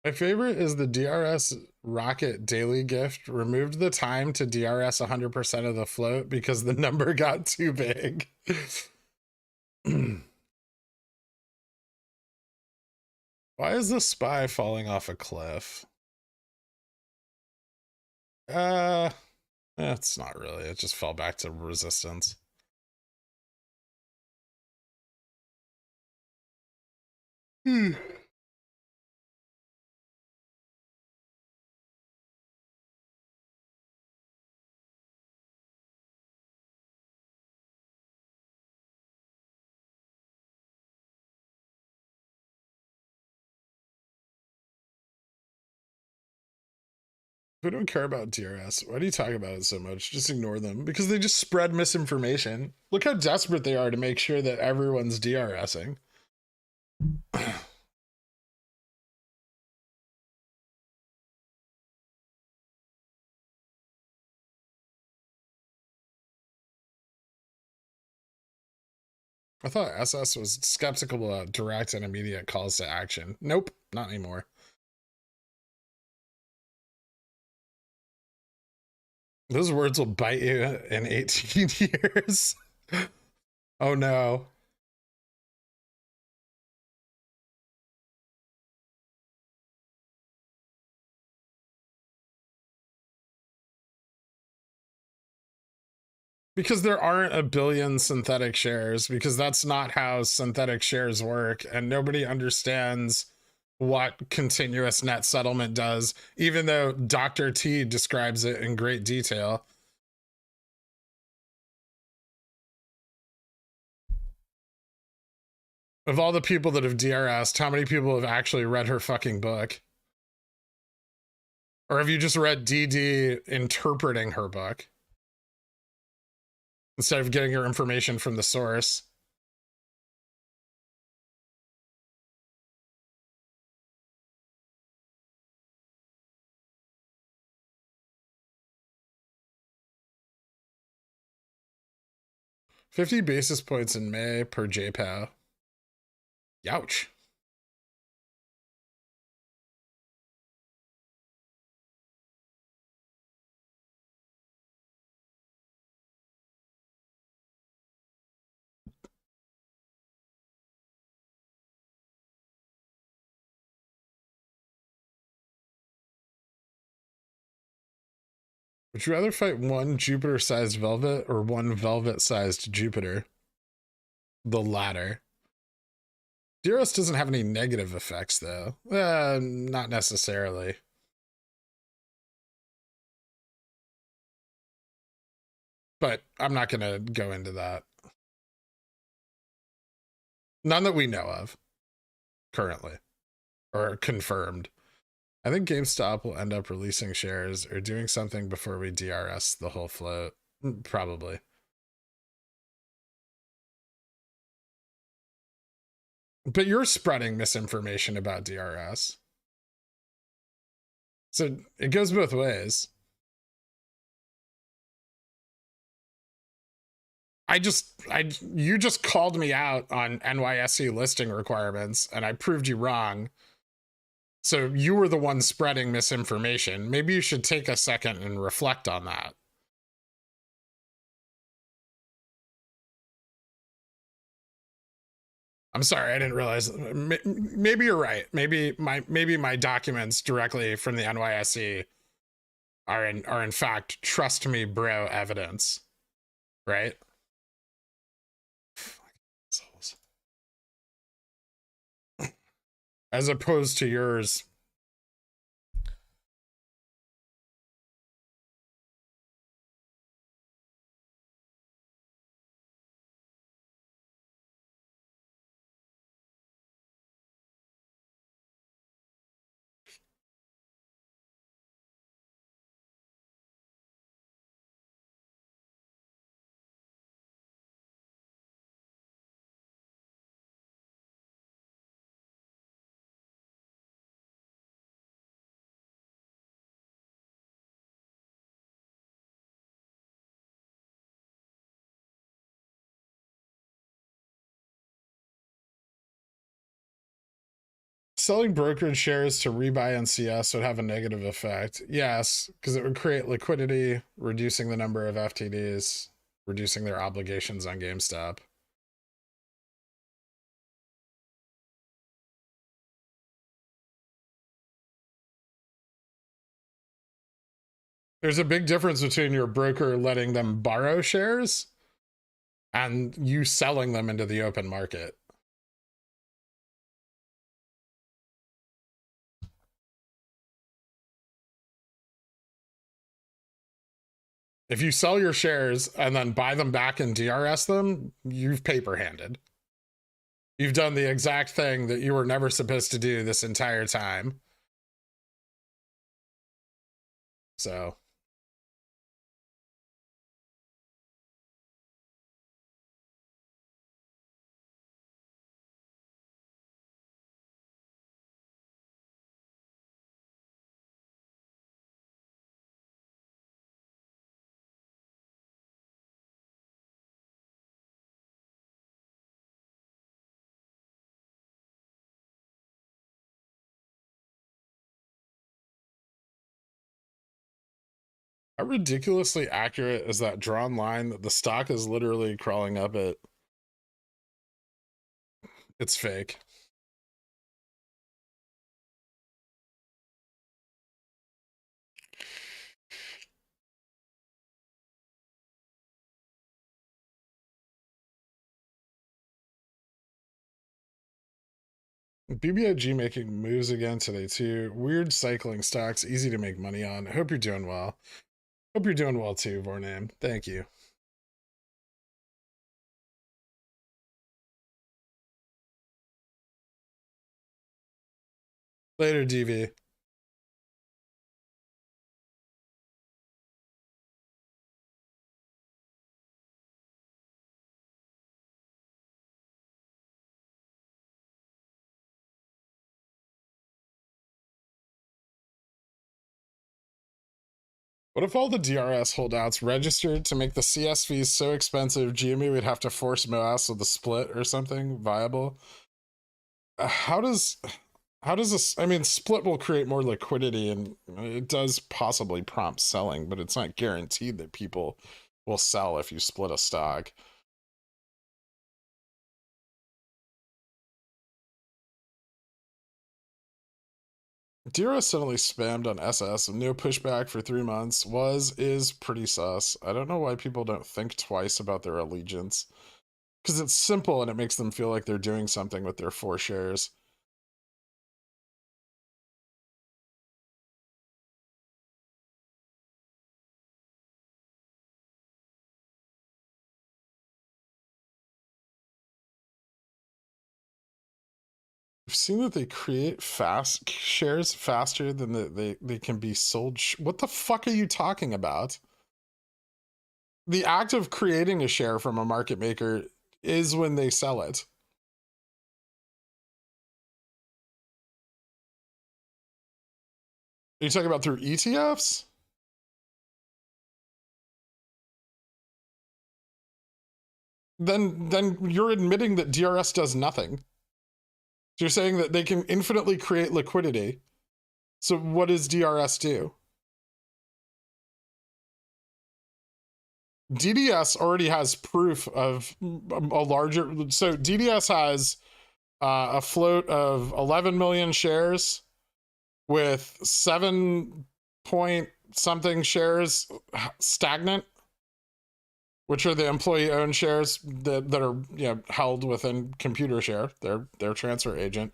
My favorite is the DRS Rocket Daily Gift removed the time to DRS 100% of the float because the number got too big. Why is the SPY falling off a cliff? It's not really. It just fell back to resistance. We don't care about DRS. Why do you talk about it so much? Just ignore them because they just spread misinformation. Look how desperate they are to make sure that everyone's DRSing. I thought SS was skeptical about direct and immediate calls to action. Nope, not anymore. Those words will bite you in 18 years. Oh no. Because there aren't a billion synthetic shares, because that's not how synthetic shares work, and nobody understands what continuous net settlement does, even though Dr. T describes it in great detail. Of all the people that have DRS'd, how many people have actually read her fucking book? Or have you just read DD interpreting her book instead of getting your information from the source? $50 basis points in May per JPOW. Youch. Would you rather fight one Jupiter-sized velvet or one velvet-sized Jupiter? The latter. DRS doesn't have any negative effects, though. Not necessarily. But I'm not going to go into that. None that we know of currently or confirmed. I think GameStop will end up releasing shares or doing something before we DRS the whole float. Probably. But you're spreading misinformation about DRS. So it goes both ways. You just called me out on NYSE listing requirements and I proved you wrong. So you were the one spreading misinformation. Maybe you should take a second and reflect on that. I'm sorry, I didn't realize. Maybe you're right. Maybe my documents directly from the NYSE are in fact trust me, bro evidence, right? As opposed to yours. selling brokerage shares to rebuy NCS would have a negative effect. Yes, because it would create liquidity, reducing the number of FTDs, reducing their obligations on GameStop. There's a big difference between your broker letting them borrow shares and you selling them into the open market. If you sell your shares and then buy them back and DRS them, you've paper handed. You've done the exact thing that you were never supposed to do this entire time. So. How ridiculously accurate is that drawn line that the stock is literally crawling up it? It's fake. BBIG making moves again today too. Weird cycling stocks, easy to make money on. Hope you're doing well. Hope you're doing well too, Vornam. Thank you. Later, DV. What if all the DRS holdouts registered to make the CS fees so expensive GME would have to force MOASS with a split or something viable? How does this, I mean, split will create more liquidity and it does possibly prompt selling, but it's not guaranteed that people will sell if you split a stock. DRS suddenly spammed on SS and no pushback for 3 months is pretty sus. I don't know why people don't think twice about their allegiance. Because it's simple and it makes them feel like they're doing something with their 4 shares. I've seen that they create fast shares faster than they can be sold. What the fuck are you talking about? The act of creating a share from a market maker is when they sell it. Are you talking about through ETFs? Then you're admitting that DRS does nothing. So you're saying that they can infinitely create liquidity. So what does DRS do? DDS already has proof of a larger. So DDS has a float of 11 million shares with 7 point something shares stagnant, which are the employee-owned shares that are held within ComputerShare, their transfer agent.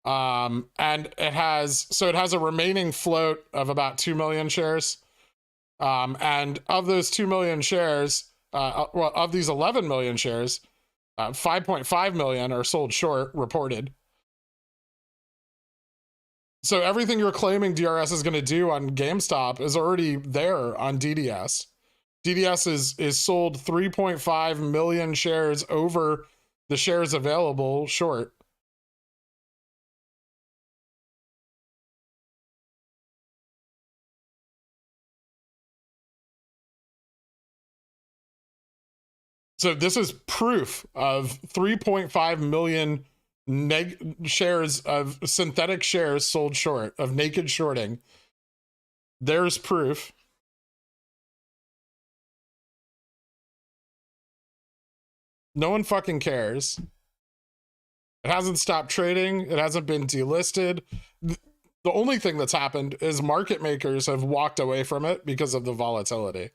And it has a remaining float of about 2 million shares. And of those 2 million shares, of these 11 million shares, 5.5 million are sold short, reported. So everything you're claiming DRS is going to do on GameStop is already there on DDS. DDS is sold 3.5 million shares over the shares available short. So this is proof of 3.5 million shares of synthetic shares sold short, of naked shorting. There's proof. No one fucking cares. It hasn't stopped trading. It hasn't been delisted. The only thing that's happened is market makers have walked away from it because of the volatility.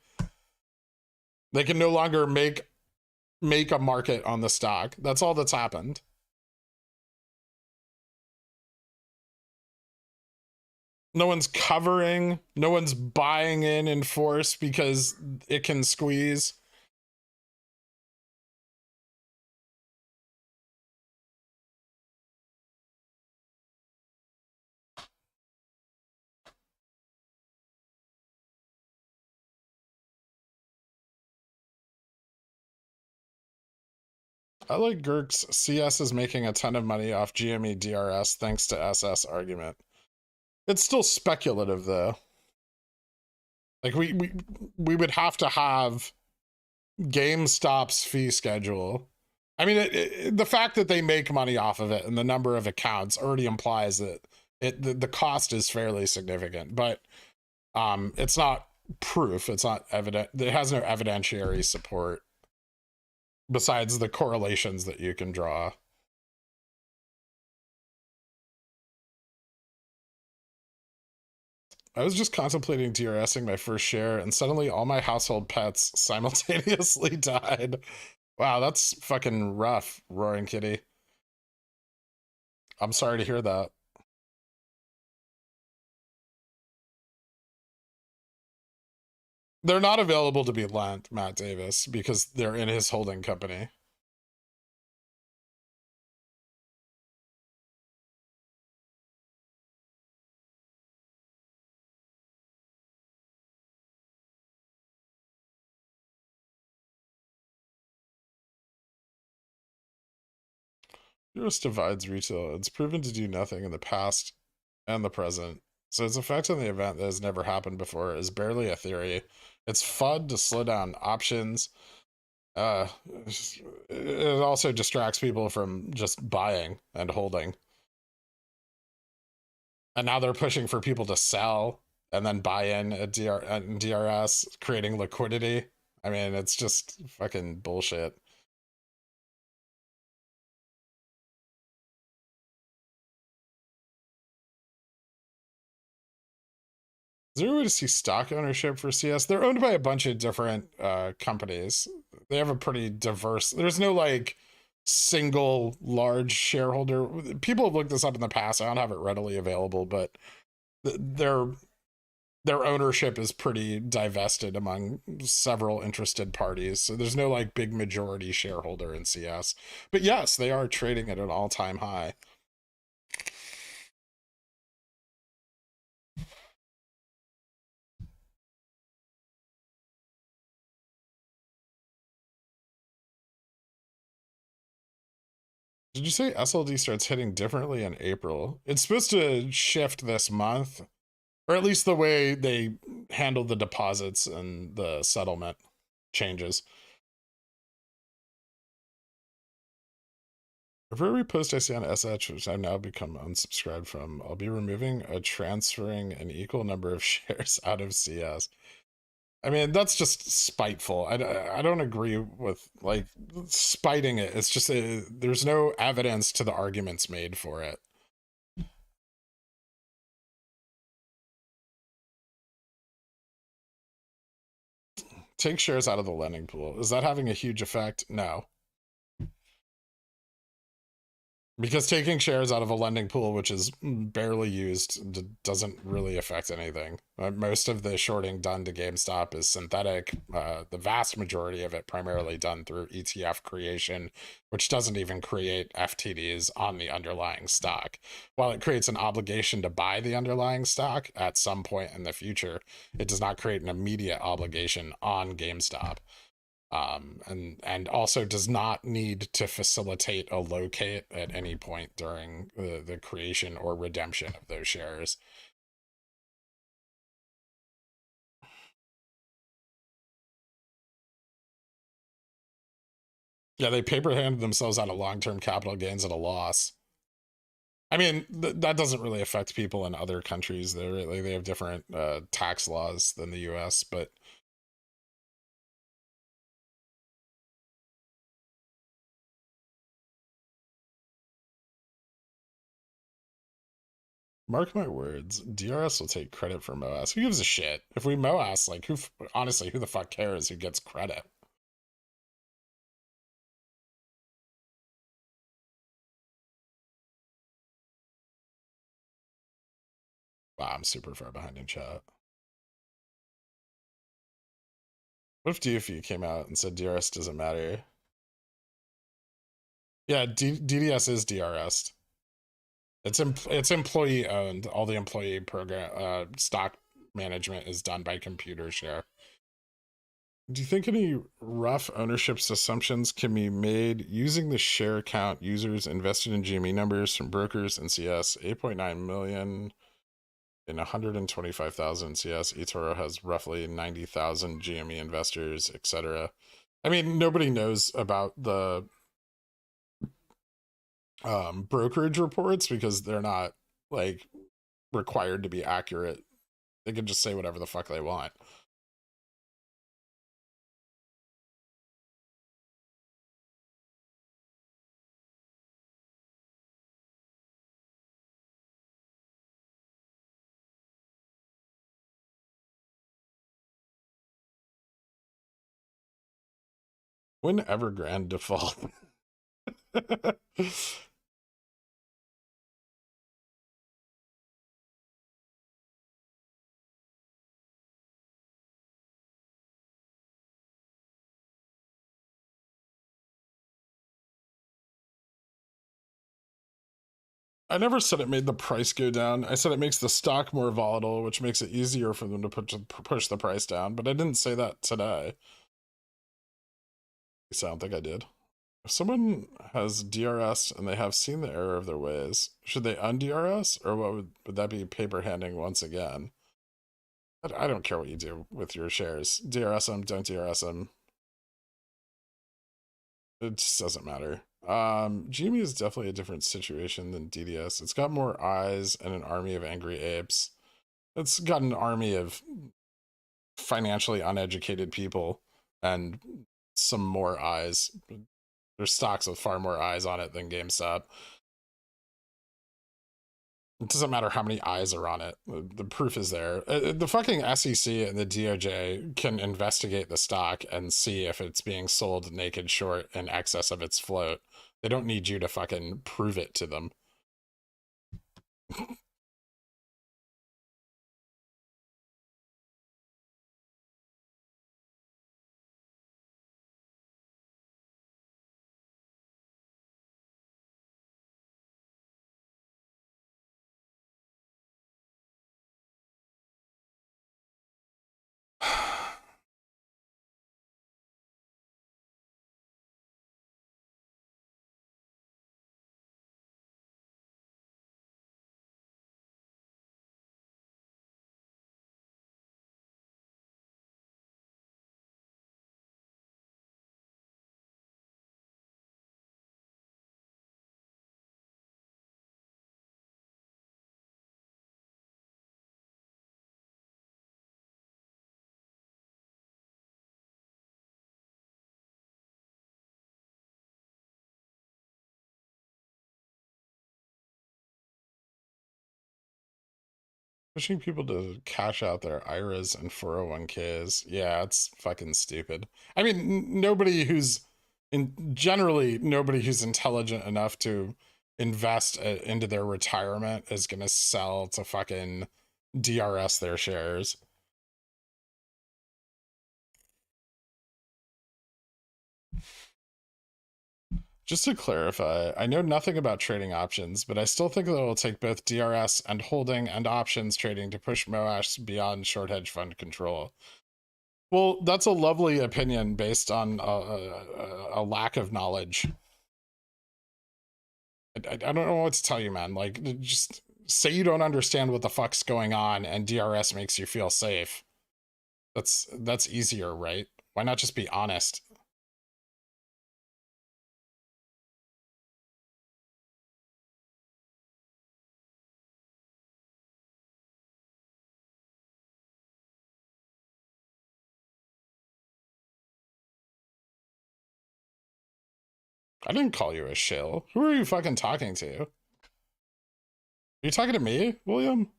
They can no longer make a market on the stock. That's all that's happened. No one's covering. No one's buying in force because it can squeeze. I like Gherk's CS is making a ton of money off GME DRS thanks to SS argument. It's still speculative though. Like we would have to have GameStop's fee schedule. I mean, the fact that they make money off of it and the number of accounts already implies that the cost is fairly significant, but it's not proof. It's not evident. It has no evidentiary support besides the correlations that you can draw. I was just contemplating DRSing my first share and suddenly all my household pets simultaneously died. Wow, that's fucking rough, Roaring Kitty. I'm sorry to hear that. They're not available to be lent, Matt Davis, because they're in his holding company. Eurus divides retail. It's proven to do nothing in the past and the present. So its effect on the event that has never happened before is barely a theory. It's FUD to slow down options. It also distracts people from just buying and holding. And now they're pushing for people to sell and then buy in at DRS, creating liquidity. I mean, it's just fucking bullshit. Is there a way to see stock ownership for CS? They're owned by a bunch of different companies. They have a pretty diverse, there's no like single large shareholder. People have looked this up in the past. I don't have it readily available, but their ownership is pretty divested among several interested parties. So there's no like big majority shareholder in CS. But yes, they are trading at an all-time high. Did you say SLD starts hitting differently in April? It's supposed to shift this month, or at least the way they handle the deposits and the settlement changes. Every post I see on SH, which I've now become unsubscribed from, I'll be removing or transferring an equal number of shares out of CS. I mean, that's just spiteful. I don't agree with, like, spiting it. It's just, there's no evidence to the arguments made for it. Take shares out of the lending pool. Is that having a huge effect? No. Because taking shares out of a lending pool, which is barely used, doesn't really affect anything. Most of the shorting done to GameStop is synthetic. The vast majority of it primarily done through ETF creation, which doesn't even create FTDs on the underlying stock. While it creates an obligation to buy the underlying stock at some point in the future, it does not create an immediate obligation on GameStop. And also does not need to facilitate a locate at any point during the creation or redemption of those shares. Yeah, they paper handed themselves out of long-term capital gains at a loss. I mean, that doesn't really affect people in other countries. They have different tax laws than the U.S., but mark my words, DRS will take credit for MOASS. Who gives a shit? If we MOASS, like, honestly, who the fuck cares who gets credit? Wow, I'm super far behind in chat. What if DFE came out and said DRS doesn't matter? Yeah, DDS is DRS. It's employee owned. All the employee program stock management is done by computer share. Do you think any rough ownership assumptions can be made using the share count users invested in GME numbers from brokers and CS? 8.9 million in 125,000 CS. eToro has roughly 90,000 GME investors, etc. I mean, nobody knows about the brokerage reports because they're not like required to be accurate. They can just say whatever the fuck they want. When Evergrande default? I never said it made the price go down. I said it makes the stock more volatile, which makes it easier for them to push the price down. But I didn't say that today. So I don't think I did. If someone has DRS and they have seen the error of their ways, should they un-DRS or what would that be paper handing once again? I don't care what you do with your shares. DRS them, don't DRS them. It just doesn't matter. GME is definitely a different situation than DDS. It's got more eyes and an army of angry apes. It's got an army of financially uneducated people and some more eyes. There's stocks with far more eyes on it than GameStop. It doesn't matter how many eyes are on it. The proof is there. The fucking SEC and the DOJ can investigate the stock and see if it's being sold naked short in excess of its float. They don't need you to fucking prove it to them. Pushing people to cash out their IRAs and 401ks. Yeah, it's fucking stupid. I mean, generally, nobody who's intelligent enough to invest into their retirement is going to sell to fucking DRS their shares. Just to clarify, I know nothing about trading options, but I still think that it will take both DRS and holding and options trading to push MOASS beyond short hedge fund control. Well, that's a lovely opinion based on a lack of knowledge. I don't know what to tell you, man. Like, just say you don't understand what the fuck's going on and DRS makes you feel safe. That's easier, right? Why not just be honest? I didn't call you a shill. Who are you fucking talking to? Are you talking to me, William?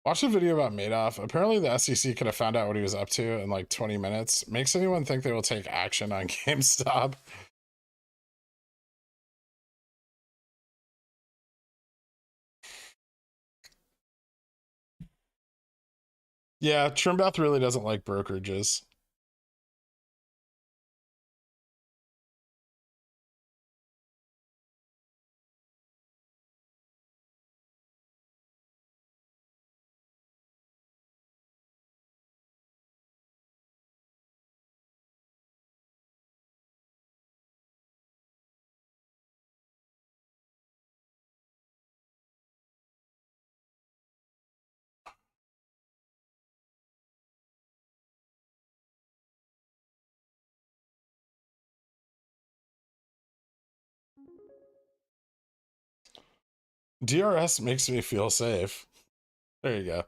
Watch a video about Madoff. Apparently the SEC could have found out what he was up to in like 20 minutes. Makes anyone think they will take action on GameStop? Yeah, Trimbath really doesn't like brokerages. DRS makes me feel safe. There you go.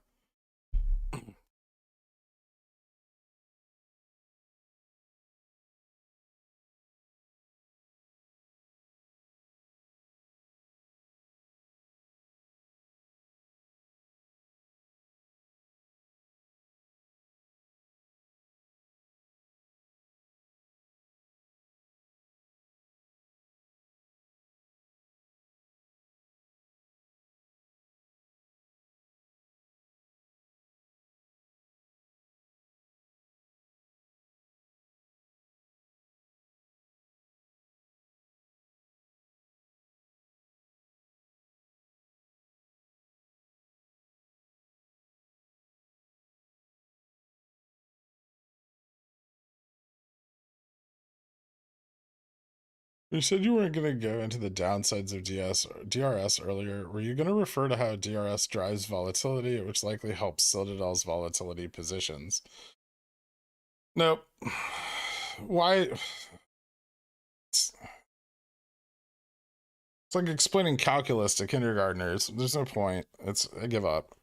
You said you weren't going to go into the downsides of DRS earlier. Were you going to refer to how DRS drives volatility, which likely helps Citadel's volatility positions? Nope. Why? It's like explaining calculus to kindergartners. There's no point. I give up.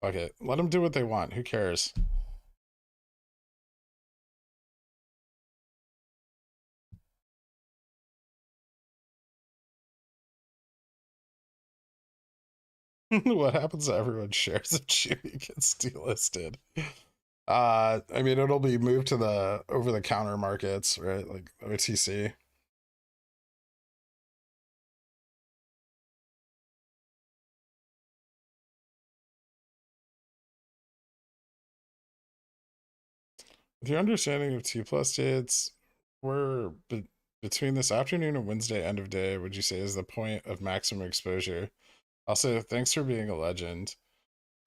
Fuck it. Let them do what they want. Who cares? What happens to everyone's shares of Chewy gets delisted? I mean, it'll be moved to the over-the-counter markets, right? Like OTC. The understanding of T plus dates were between this afternoon and Wednesday end of day, would you say is the point of maximum exposure? Also, thanks for being a legend.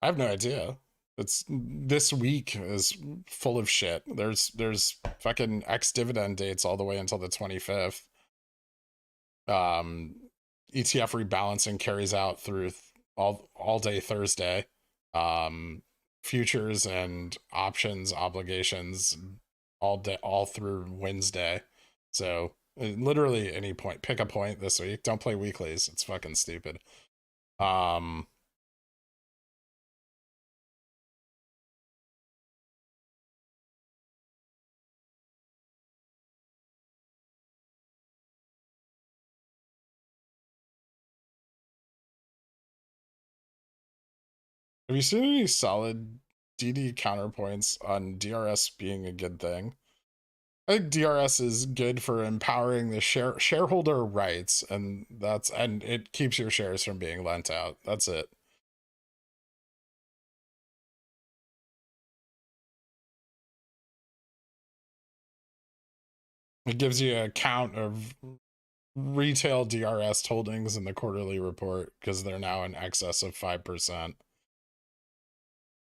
I have no idea. It's this week is full of shit. There's fucking ex-dividend dates all the way until the 25th. ETF rebalancing carries out through all day Thursday. Futures and options obligations all through Wednesday. So literally any point, pick a point this week. Don't play weeklies. It's fucking stupid. Have you seen any solid DD counterpoints on DRS being a good thing? I think DRS is good for empowering the shareholder rights, and it keeps your shares from being lent out. That's it. It gives you a count of retail DRS holdings in the quarterly report because they're now in excess of 5%.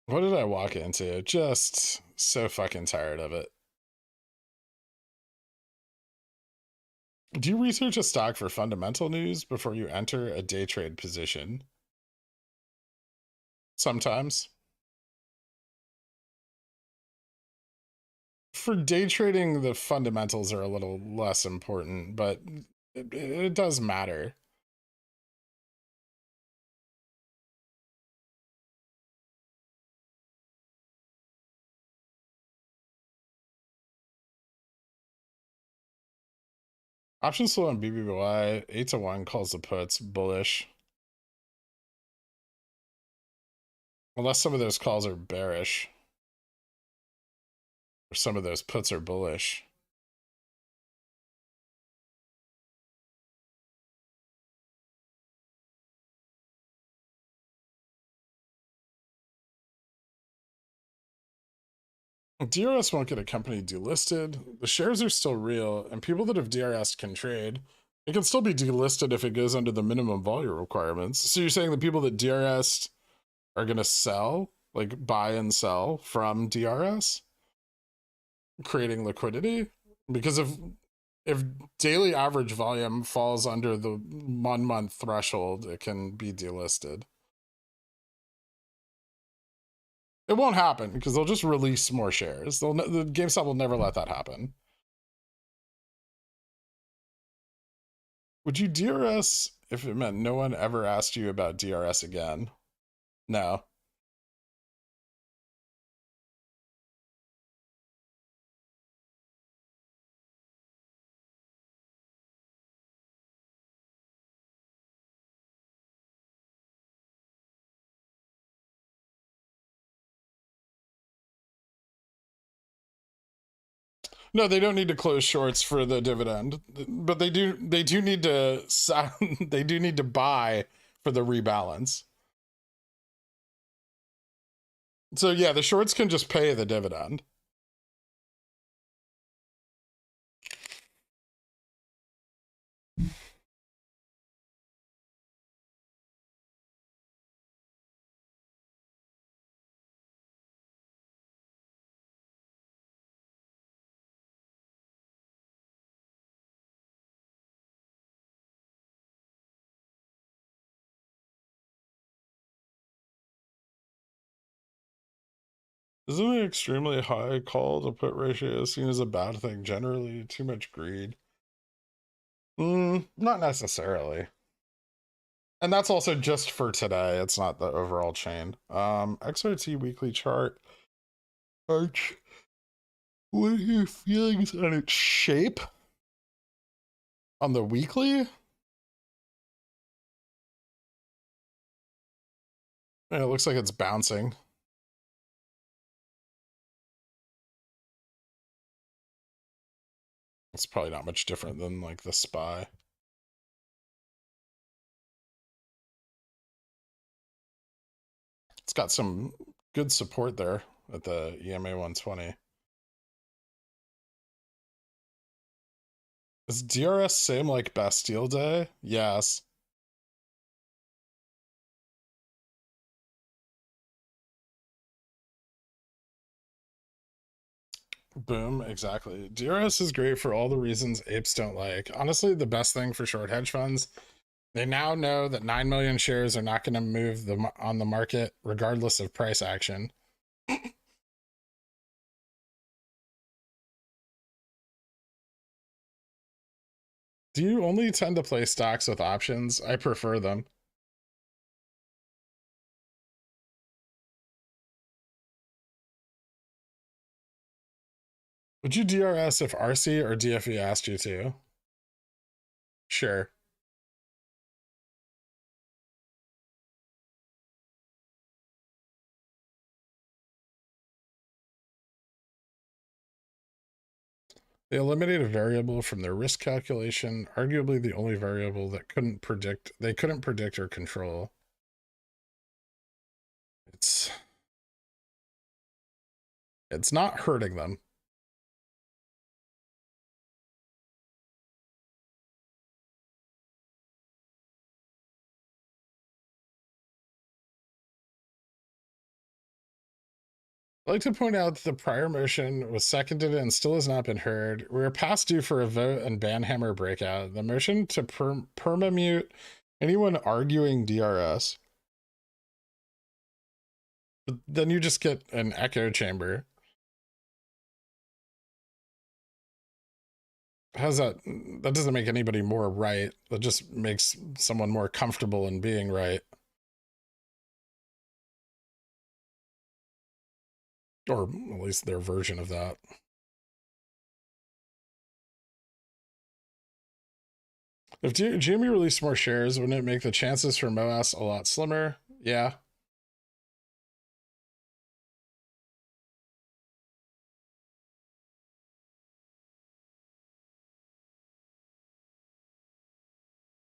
What did I walk into? Just so fucking tired of it. Do you research a stock for fundamental news before you enter a day trade position? Sometimes. For day trading, the fundamentals are a little less important, but it does matter. Option slow on BBY, 8-1 calls the puts bullish. Unless some of those calls are bearish. Or some of those puts are bullish. DRS won't get a company delisted. The shares are still real, and people that have DRS can trade. It can still be delisted if it goes under the minimum volume requirements. So you're saying the people that DRS are going to sell, like buy and sell from DRS, creating liquidity? Because if daily average volume falls under the 1 month threshold, it can be delisted. It won't happen because they'll just release more shares. The GameStop will never let that happen. Would you DRS if it meant no one ever asked you about DRS again? No. No, they don't need to close shorts for the dividend, but they do need to they do need to buy for the rebalance. So yeah, the shorts can just pay the dividend. Isn't an extremely high call to put ratio seen as a bad thing generally? Too much greed? Not necessarily. And that's also just for today. It's not the overall chain. Xrt Weekly Chart. Arch. What are your feelings on its shape? On the weekly? It looks like it's bouncing. It's probably not much different than like the SPY. It's got some good support there at the EMA 120. Is DRS same like Bastille Day? Yes. Boom, exactly. DRS is great for all the reasons apes don't like. Honestly, the best thing for short hedge funds, they now know that 9 million shares are not going to move on the market regardless of price action. Do you only tend to play stocks with options? I prefer them. Would you DRS if RC or DFE asked you to? Sure. They eliminated a variable from their risk calculation, arguably the only variable that they couldn't predict or control. It's not hurting them. I'd like to point out that the prior motion was seconded and still has not been heard. We're past due for a vote and banhammer breakout. The motion to permamute anyone arguing DRS. But then you just get an echo chamber. How's that? That doesn't make anybody more right. That just makes someone more comfortable in being right. Or at least their version of that. If GME released more shares, wouldn't it make the chances for MOASS a lot slimmer? Yeah.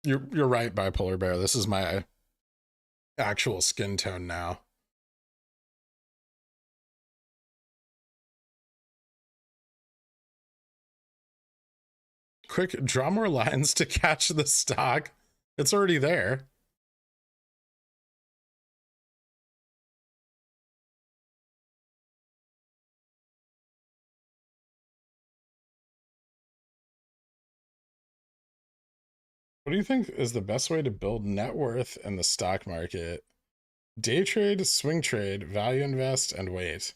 You're right, Bipolar Bear. This is my actual skin tone now. Quick, draw more lines to catch the stock. It's already there. What do you think is the best way to build net worth in the stock market? Day trade, swing trade, value invest, and wait.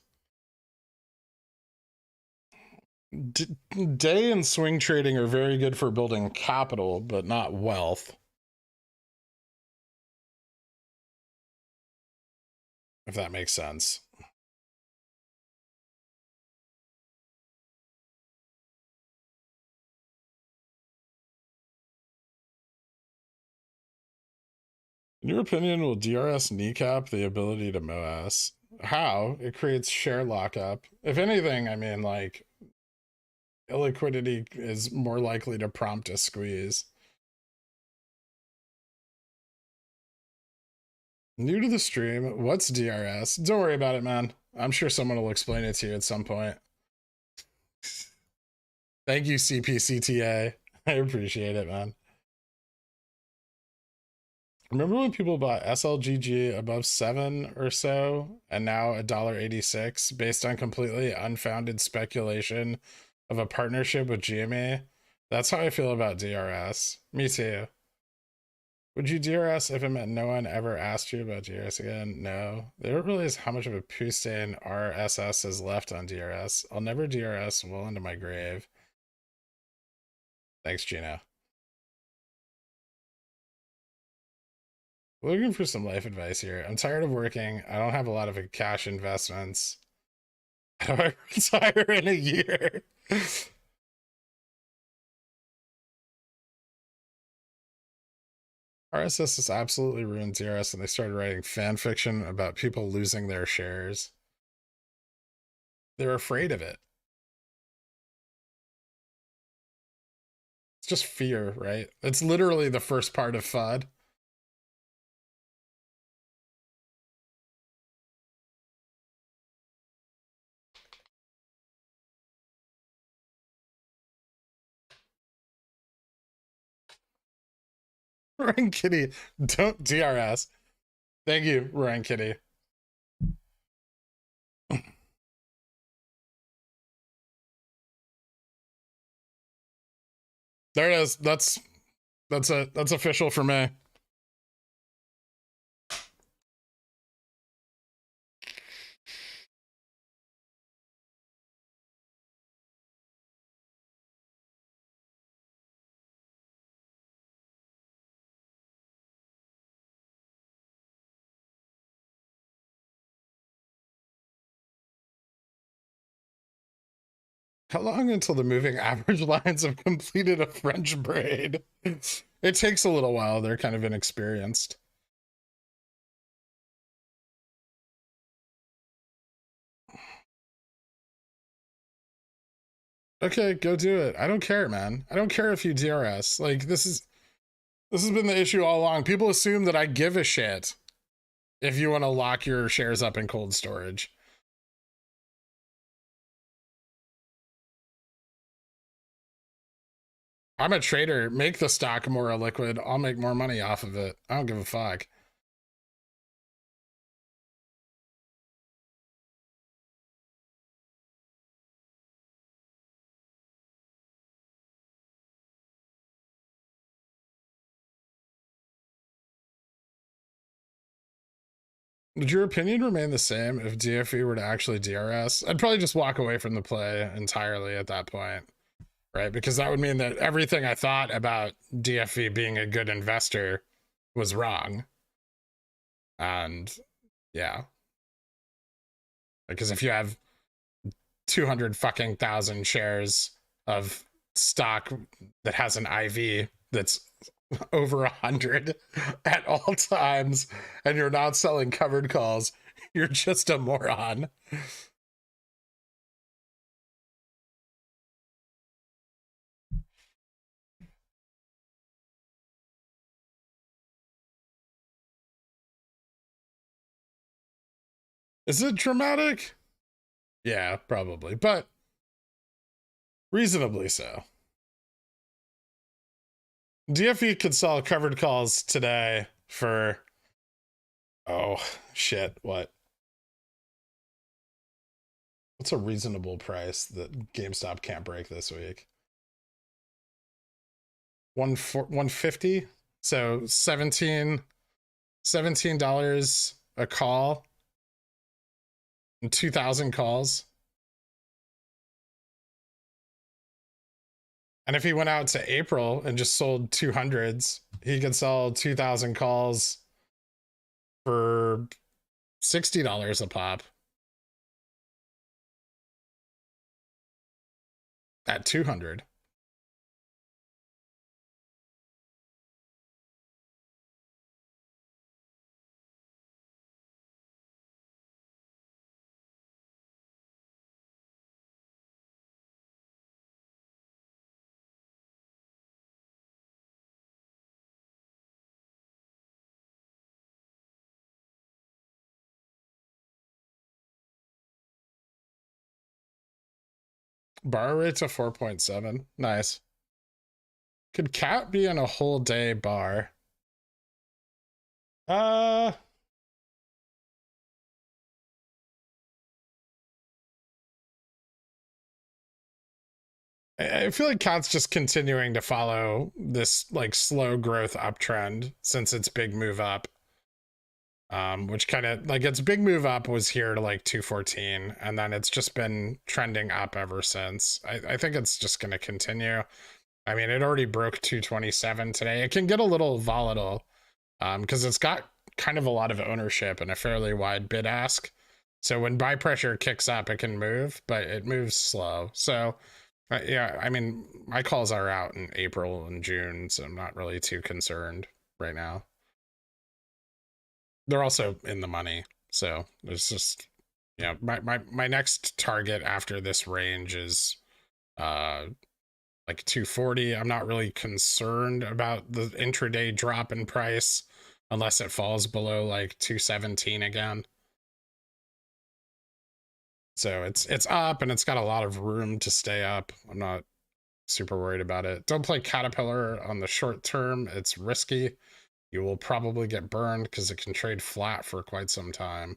Day and swing trading are very good for building capital, but not wealth. If that makes sense. In your opinion, will DRS kneecap the ability to MOASS? How? It creates share lockup. If anything, I mean, like, illiquidity is more likely to prompt a squeeze. New to the stream, what's DRS? Don't worry about it, man. I'm sure someone will explain it to you at some point. Thank you, CPCTA. I appreciate it, man. Remember when people bought SLGG above 7 or so, and now $1.86 based on completely unfounded speculation of a partnership with GME? That's how I feel about DRS. Me too. Would you DRS if it meant no one ever asked you about DRS again? No. They don't realize how much of a poo stain RSS is left on DRS. I'll never DRS well into my grave. Thanks, Gino. Looking for some life advice here. I'm tired of working. I don't have a lot of cash investments. How do I retire in a year? RSS has absolutely ruined DRS, and they started writing fan fiction about people losing their shares. They're afraid of it. It's just fear, right? It's literally the first part of FUD. Ryan Kitty, don't DRS. Thank you, Ryan Kitty. There it is. That's official for me. How long until the moving average lines have completed a French braid? It takes a little while. They're kind of inexperienced. Okay, go do it. I don't care, man. I don't care if you DRS. Like, this has been the issue all along. People assume that I give a shit if you want to lock your shares up in cold storage. I'm a trader. Make the stock more illiquid. I'll make more money off of it. I don't give a fuck. Would your opinion remain the same if DFE were to actually DRS? I'd probably just walk away from the play entirely at that point, right? Because that would mean that everything I thought about DFE being a good investor was wrong. And yeah, because if you have 200,000 shares of stock that has an IV that's over 100 at all times and you're not selling covered calls, you're just a moron. Is it dramatic? Yeah, probably, but reasonably so. DFE could sell covered calls today for, oh shit, what's a reasonable price that GameStop can't break this week? 150. So $17 a call and 2,000 calls. And if he went out to April and just sold 200s, he could sell 2,000 calls for $60 a pop at 200. Bar rate's a 4.7. Nice. Could Cat be in a whole day bar? I feel like Cat's just continuing to follow this like slow growth uptrend since its big move up. Which kind of like its big move up was here to like 214, and then it's just been trending up ever since. I think it's just going to continue. I mean, it already broke 227 today. It can get a little volatile because it's got kind of a lot of ownership and a fairly wide bid ask. So when buy pressure kicks up, it can move, but it moves slow. So yeah, I mean, my calls are out in April and June, so I'm not really too concerned right now. They're also in the money, so it's just, yeah, my next target after this range is like 240. I'm not really concerned about the intraday drop in price unless it falls below like 217 again. So it's up and it's got a lot of room to stay up. I'm not super worried about it. Don't play Caterpillar on the short term. It's risky. You will probably get burned because it can trade flat for quite some time.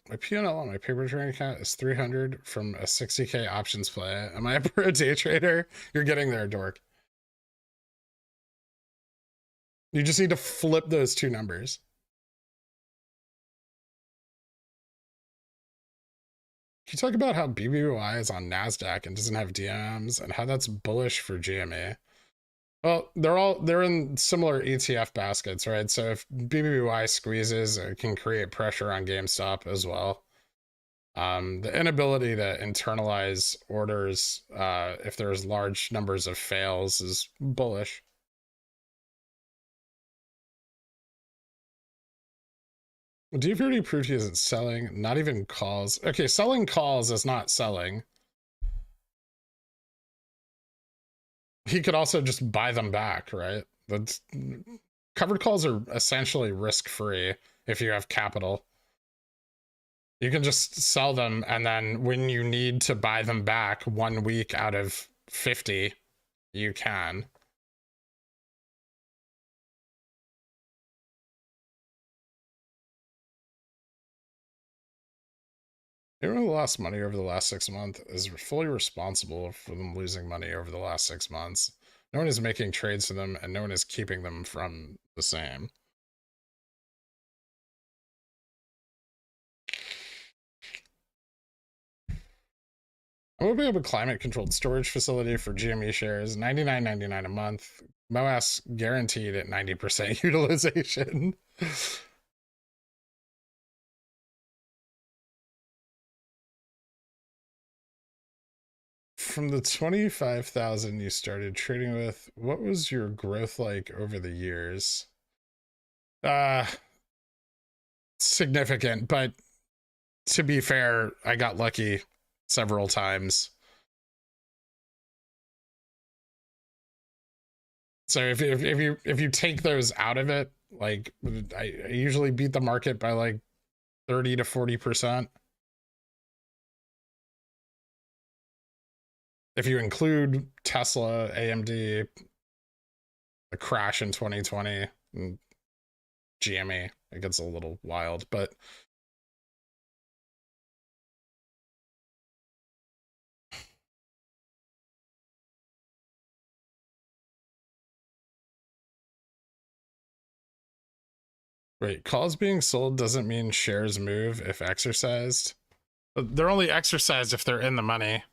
My P&L on my paper trading account is 300 from a 60K options play. Am I a pro day trader? You're getting there, dork. You just need to flip those two numbers. Can you talk about how BBY is on NASDAQ and doesn't have DMs and how that's bullish for GME? Well, they're in similar ETF baskets, right? So if BBY squeezes, it can create pressure on GameStop as well. The inability to internalize orders if there's large numbers of fails is bullish. Do you already proved he isn't selling? Not even calls. Okay, selling calls is not selling. He could also just buy them back, right? That's, covered calls are essentially risk-free if you have capital. You can just sell them, and then when you need to buy them back 1 week out of 50, you can. Anyone who lost money over the last 6 months is fully responsible for them losing money over the last 6 months. No one is making trades for them, and no one is keeping them from the same. I'm opening up a climate-controlled storage facility for GME shares, $99.99 a month. MOASS guaranteed at 90% utilization. From the 25,000 you started trading with, what was your growth like over the years? Significant, but to be fair, I got lucky several times. So if you take those out of it, like I usually beat the market by like 30 to 40%. If you include Tesla, AMD, the crash in 2020, and GME, it gets a little wild, but wait, calls being sold doesn't mean shares move if exercised. They're only exercised if they're in the money.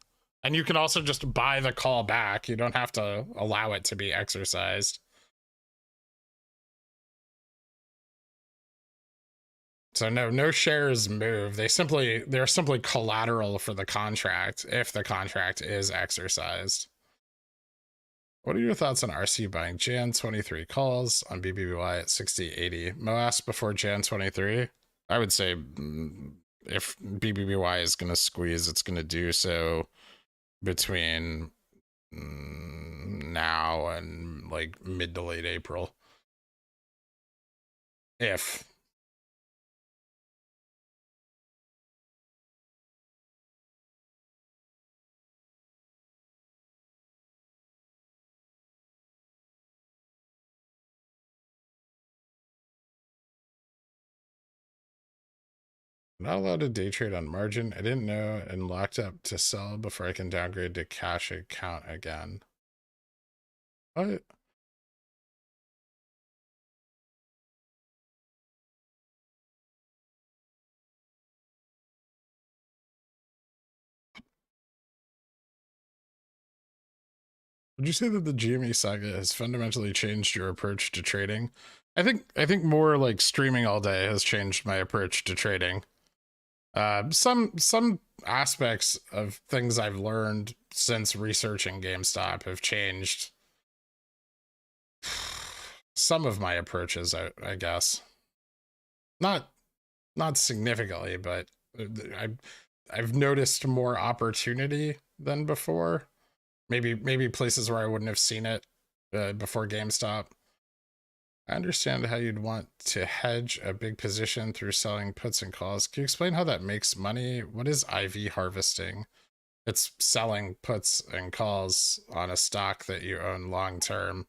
And you can also just buy the call back. You don't have to allow it to be exercised. So no shares move. They're simply collateral for the contract if the contract is exercised. What are your thoughts on RC buying Jan 23 calls on BBBY at 60.80? MOASS before Jan 23? I would say if BBBY is going to squeeze, it's going to do so between now and like mid to late April. If. Not allowed to day trade on margin. I didn't know, and locked up to sell before I can downgrade to cash account again. What? Would you say that the GME saga has fundamentally changed your approach to trading? I think more like streaming all day has changed my approach to trading. Some aspects of things I've learned since researching GameStop have changed some of my approaches, I guess. Not significantly, but I've noticed more opportunity than before. Maybe places where I wouldn't have seen it before GameStop. I understand how you'd want to hedge a big position through selling puts and calls. Can you explain how that makes money? What is IV harvesting? It's selling puts and calls on a stock that you own long term.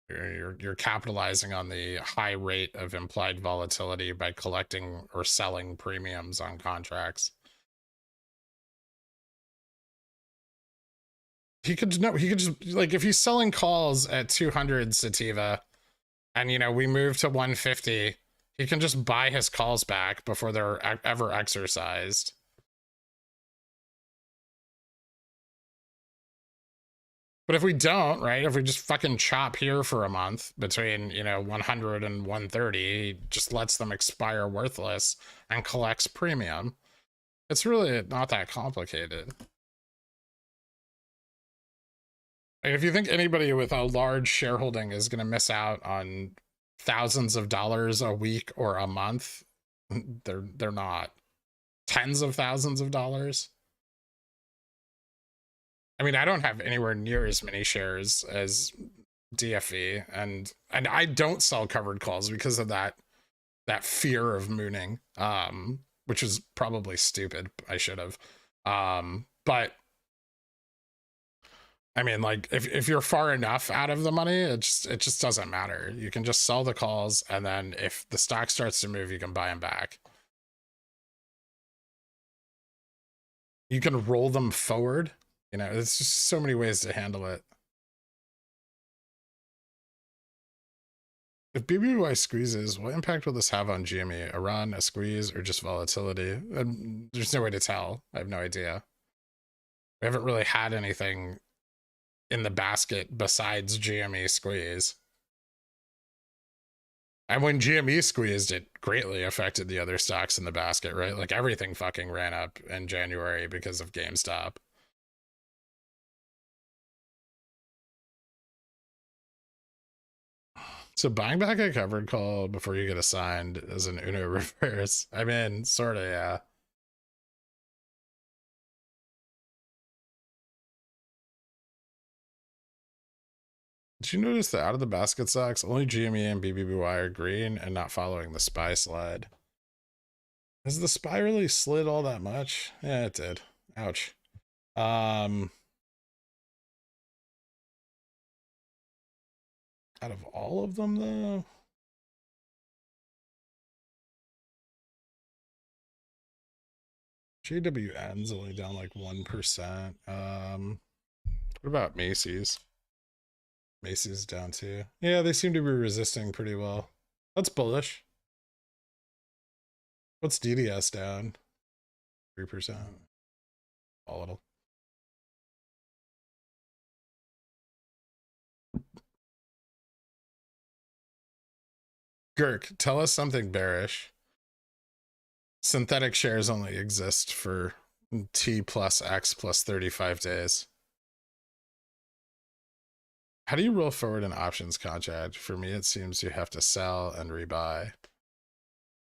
You're capitalizing on the high rate of implied volatility by collecting or selling premiums on contracts. He could just like, if he's selling calls at 200 sativa and we move to 150, he can just buy his calls back before they're ever exercised. But if we don't, right, if we just fucking chop here for a month between 100 and 130, he just lets them expire worthless and collects premium. It's really not that complicated. And if you think anybody with a large shareholding is going to miss out on thousands of dollars a week or a month, they're not. Tens of thousands of dollars. I mean, I don't have anywhere near as many shares as DFE, and I don't sell covered calls because of that fear of mooning, which is probably stupid. I should have. But I mean, like, if you're far enough out of the money, it just doesn't matter. You can just sell the calls, and then if the stock starts to move, you can buy them back. You can roll them forward. You know, it's just so many ways to handle it. If BBY squeezes, what impact will this have on GME? A run, a squeeze, or just volatility? And there's no way to tell. I have no idea. We haven't really had anything in the basket besides GME squeeze. And when GME squeezed, it greatly affected the other stocks in the basket, right? Like everything fucking ran up in January because of GameStop. So buying back a covered call before you get assigned is an Uno reverse. I mean, sort of, yeah. Did you notice that out of the basket stocks, only GME and BBBY are green and not following the SPY slide? Has the SPY really slid all that much? Yeah, it did. Ouch. Out of all of them, though? JWN's only down like 1%. What about Macy's? Macy's down too. Yeah, they seem to be resisting pretty well. That's bullish. What's DDS down? 3%. Volatile. Gherk, tell us something bearish. Synthetic shares only exist for T plus X plus 35 days. How do you roll forward an options contract? For me, it seems you have to sell and rebuy.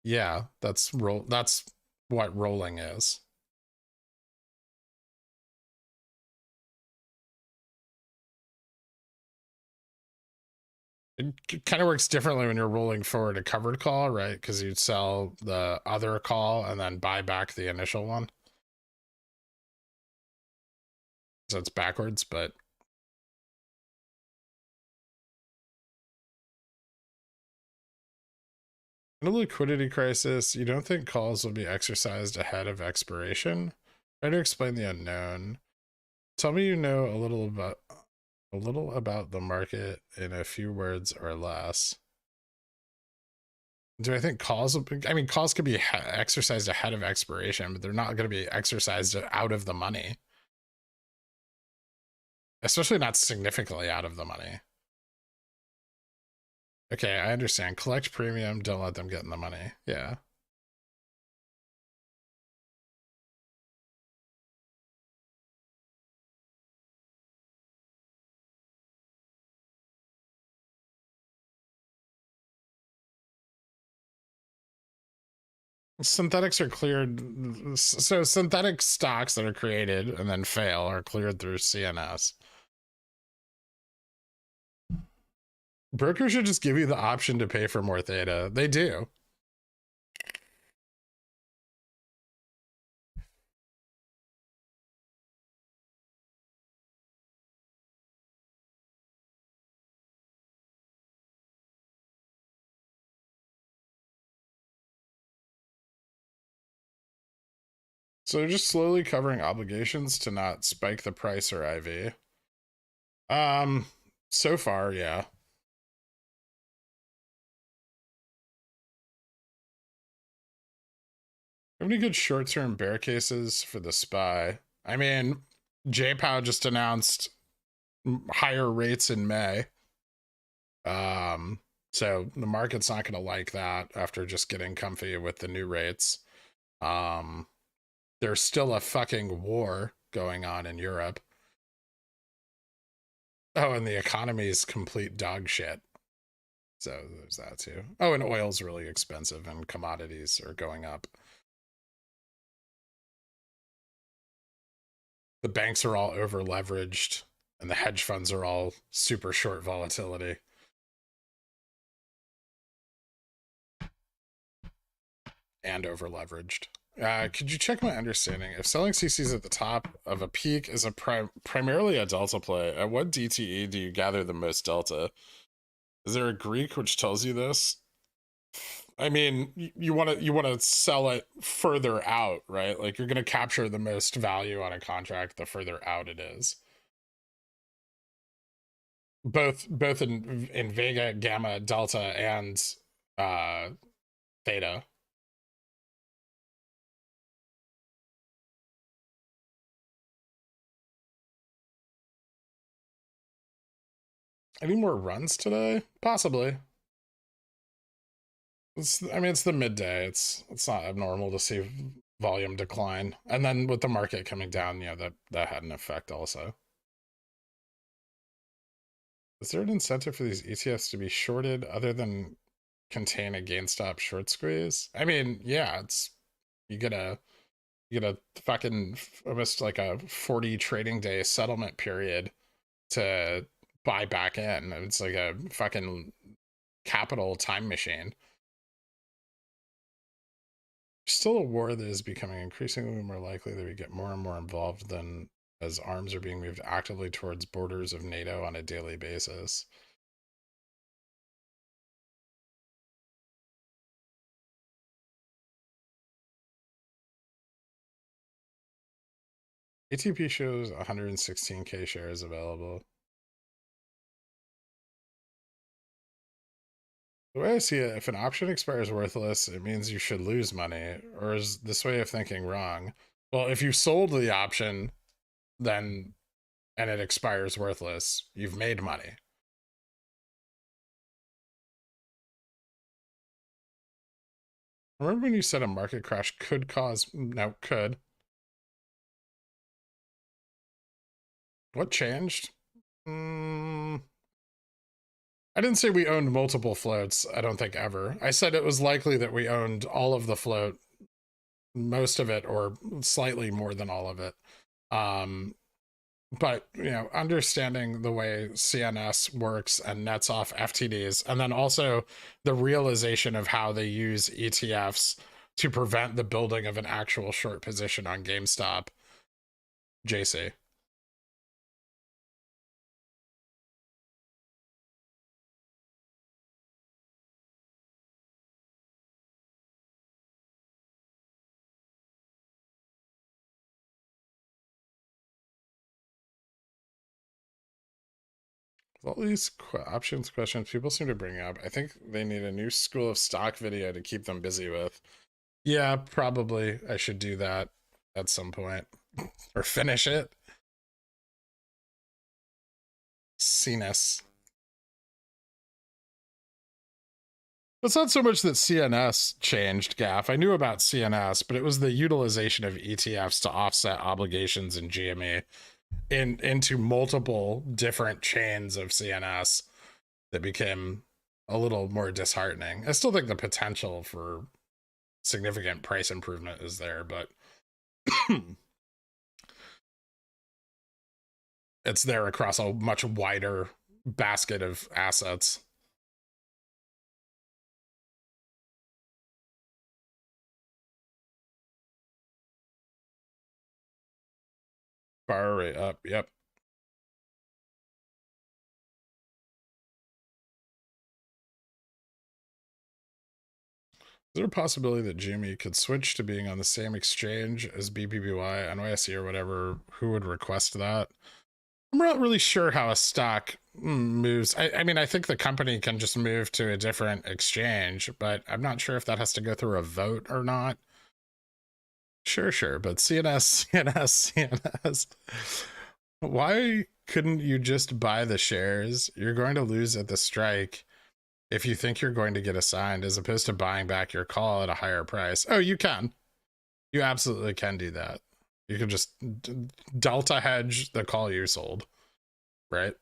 Yeah, that's what rolling is. It kind of works differently when you're rolling forward a covered call, right? Because you'd sell the other call and then buy back the initial one. So it's backwards, but in a liquidity crisis, you don't think calls will be exercised ahead of expiration? Try to explain the unknown. Tell me you know a little about the market in a few words or less. Do I think calls? I mean, calls could be exercised ahead of expiration, but they're not going to be exercised out of the money. Especially not significantly out of the money. Okay, I understand. Collect premium, don't let them get in the money. Yeah. Synthetics are cleared. So synthetic stocks that are created and then fail are cleared through CNS. Brokers should just give you the option to pay for more theta. They do. So they're just slowly covering obligations to not spike the price or IV. So far, yeah. Have any good short-term bear cases for the SPY? I mean, JPOW just announced higher rates in May. So the market's not going to like that after just getting comfy with the new rates. There's still a fucking war going on in Europe. Oh, and the economy is complete dog shit. So there's that too. Oh, and oil's really expensive and commodities are going up. The banks are all over leveraged and the hedge funds are all super short volatility. And over leveraged. Could you check my understanding? If selling CCs at the top of a peak is primarily a delta play, at what DTE do you gather the most delta? Is there a Greek which tells you this? I mean, you want to sell it further out, right? Like you're going to capture the most value on a contract the further out it is. Both in Vega, Gamma, Delta, and Theta. Any more runs today? Possibly. I mean, it's the midday. It's not abnormal to see volume decline, and then with the market coming down, yeah, that had an effect also. Is there an incentive for these ETFs to be shorted other than contain a GameStop short squeeze? I mean, yeah, it's you get a fucking almost like a 40 trading day settlement period to buy back in. It's like a fucking capital time machine. Still a war that is becoming increasingly more likely that we get more and more involved than as arms are being moved actively towards borders of NATO on a daily basis. ATP shows 116k shares available. The way I see it, if an option expires worthless, it means you should lose money. Or is this way of thinking wrong? Well, if you sold the option, then and it expires worthless, you've made money. Remember when you said a market crash could cause, no, could. What changed? I didn't say we owned multiple floats, I don't think ever. I said it was likely that we owned all of the float, most of it, or slightly more than all of it. But, you know, understanding the way CNS works and nets off FTDs, and then also the realization of how they use ETFs to prevent the building of an actual short position on GameStop. JC. All these options questions people seem to bring up, I think they need a new school of stock video to keep them busy with. Yeah, probably I should do that at some point or finish it. CNS. It's not so much that CNS changed, Gaff. I knew about CNS, but it was the utilization of ETFs to offset obligations in GME into multiple different chains of CNS that became a little more disheartening. I still think the potential for significant price improvement is there, but it's there across a much wider basket of assets. Bar rate up, yep. Is there a possibility that GME could switch to being on the same exchange as BBBY, NYSE, or whatever? Who would request that? I'm not really sure how a stock moves. I mean, I think the company can just move to a different exchange, but I'm not sure if that has to go through a vote or not. Sure. But CNS. Why couldn't you just buy the shares? You're going to lose at the strike if you think you're going to get assigned, as opposed to buying back your call at a higher price. Oh, you can. You absolutely can do that. You can just delta hedge the call you sold, right?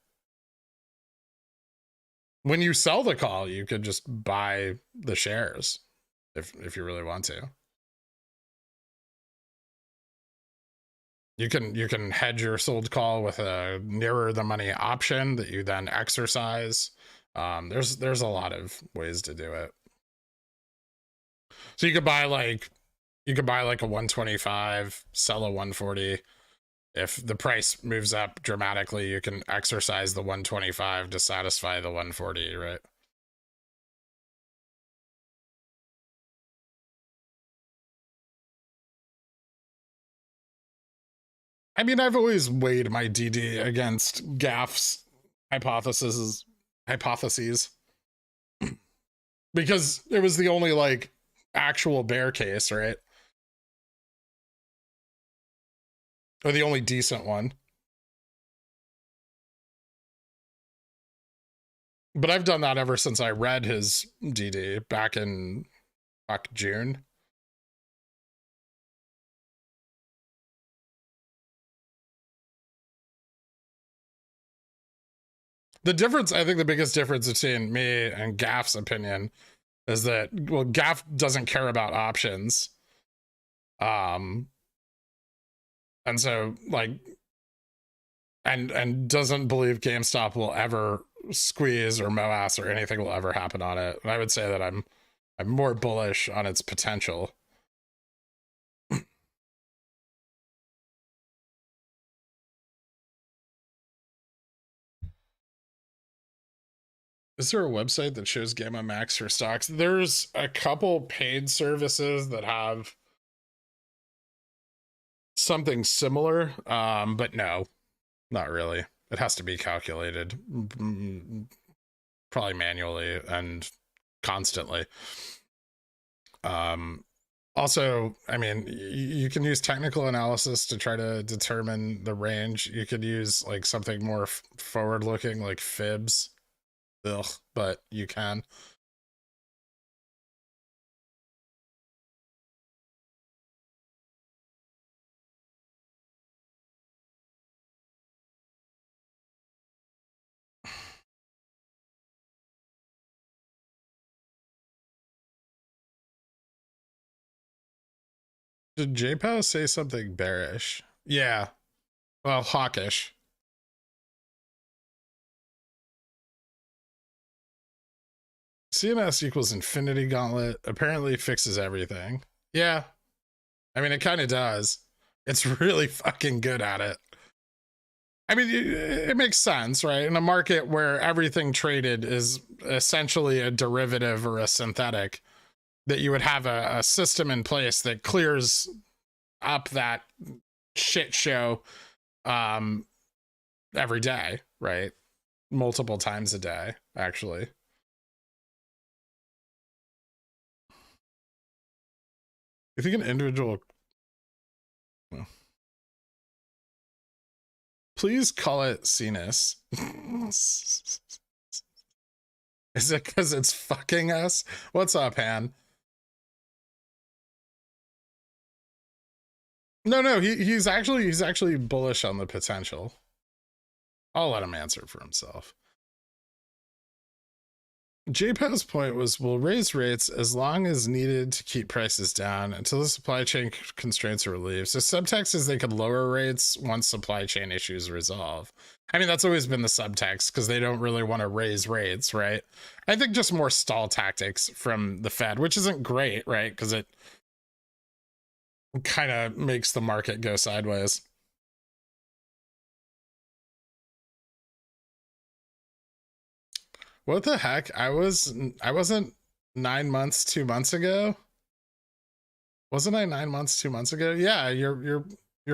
When you sell the call, you could just buy the shares if you really want to. You can hedge your sold call with a nearer the money option that you then exercise. There's a lot of ways to do it. So you could buy like a 125, sell a 140. If the price moves up dramatically, you can exercise the 125 to satisfy the 140, right? I mean, I've always weighed my DD against Gaff's hypotheses because it was the only like actual bear case, right? Or the only decent one. But I've done that ever since I read his DD back in June. The difference, I think the biggest difference between me and Gaff's opinion is that, well, Gaff doesn't care about options. And so like, and doesn't believe GameStop will ever squeeze or MOASS or anything will ever happen on it. And I would say that I'm more bullish on its potential. Is there a website that shows Gamma Max for stocks? There's a couple paid services that have something similar, but no, not really. It has to be calculated, probably manually and constantly. Also, I mean, you can use technical analysis to try to determine the range. You could use like something more forward-looking, like fibs. Ugh, but you can. Did JPOW say something bearish? Yeah. Well, hawkish. CMS equals infinity gauntlet apparently fixes everything. Yeah. I mean, it kind of does. It's really fucking good at it. I mean, it makes sense, right? In a market where everything traded is essentially a derivative or a synthetic, that you would have a system in place that clears up that shit show every day, right? Multiple times a day, actually. You think an individual... Please call it sinus. Is it because it's fucking us? What's up, Han? No, he's actually bullish on the potential. I'll let him answer for himself. JPOW's point was, we'll raise rates as long as needed to keep prices down until the supply chain constraints are relieved. So subtext is they could lower rates once supply chain issues resolve. I mean, that's always been the subtext because they don't really want to raise rates, right? I think just more stall tactics from the Fed, which isn't great, right? Because it kind of makes the market go sideways. What the heck? I wasn't 9 months 2 months ago. Wasn't I 9 months 2 months ago? Yeah, your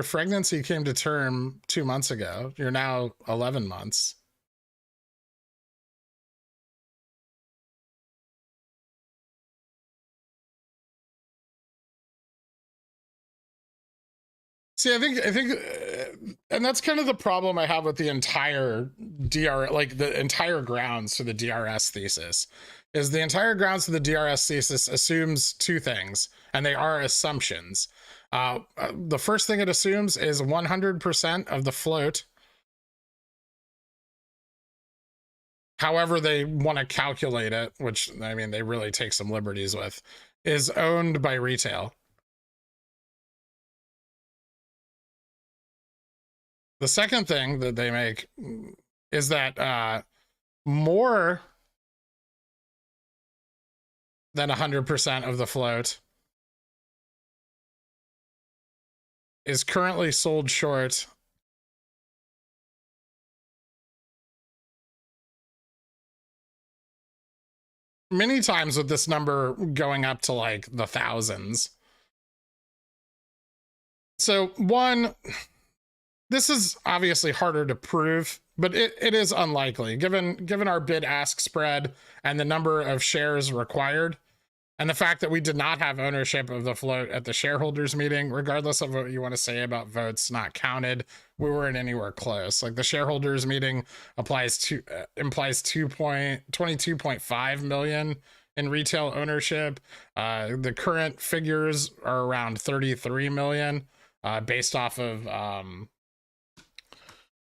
pregnancy came to term 2 months ago. You're now 11 months. See, I think, and that's kind of the problem I have with the entire like the entire grounds to the DRS thesis, is the entire grounds to the DRS thesis assumes two things, and they are assumptions. The first thing it assumes is 100% of the float, however they want to calculate it, which, I mean, they really take some liberties with, is owned by retail. The second thing that they make is that more than 100% of the float is currently sold short many times, with this number going up to like the thousands. So one, this is obviously harder to prove, but it is unlikely given our bid ask spread and the number of shares required. And the fact that we did not have ownership of the float at the shareholders meeting, regardless of what you want to say about votes not counted, we weren't anywhere close. Like the shareholders meeting implies 22.5 million in retail ownership. The current figures are around 33 million, based off of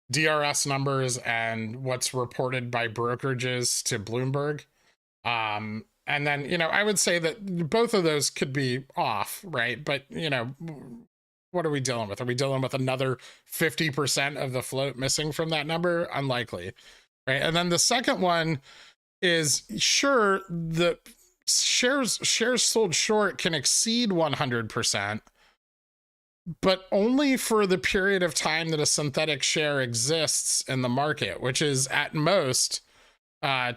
DRS numbers and what's reported by brokerages to Bloomberg. And then, I would say that both of those could be off, right? But, what are we dealing with? Are we dealing with another 50% of the float missing from that number? Unlikely, right? And then the second one is, sure, the shares sold short can exceed 100%, but only for the period of time that a synthetic share exists in the market, which is at most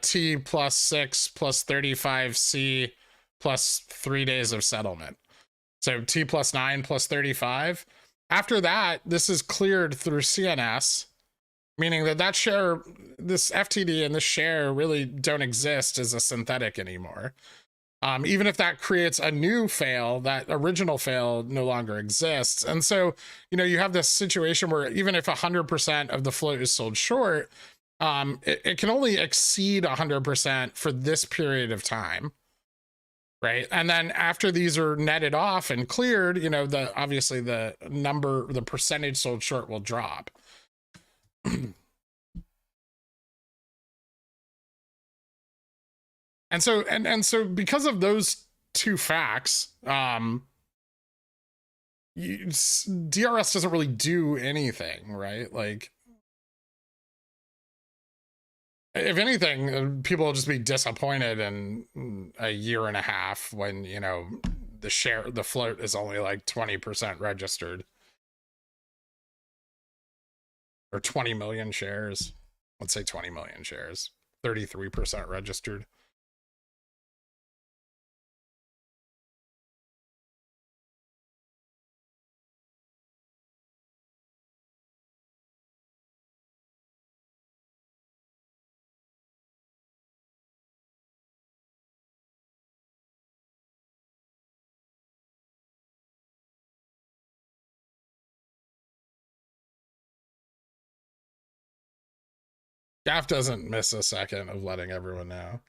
T plus 6 plus 35C plus 3 days of settlement. So T plus 9 plus 35. After that, this is cleared through CNS, meaning that share, this FTD and this share really don't exist as a synthetic anymore. Even if that creates a new fail, that original fail no longer exists. And so, you have this situation where even if 100% of the float is sold short, it can only exceed 100% for this period of time, right? And then after these are netted off and cleared, obviously the percentage sold short will drop. And so because of those two facts, DRS doesn't really do anything, right? Like, if anything, people will just be disappointed in a year and a half when, the float is only like 20% registered. Or 20 million shares. Let's say 20 million shares. 33% registered. Gaff doesn't miss a second of letting everyone know.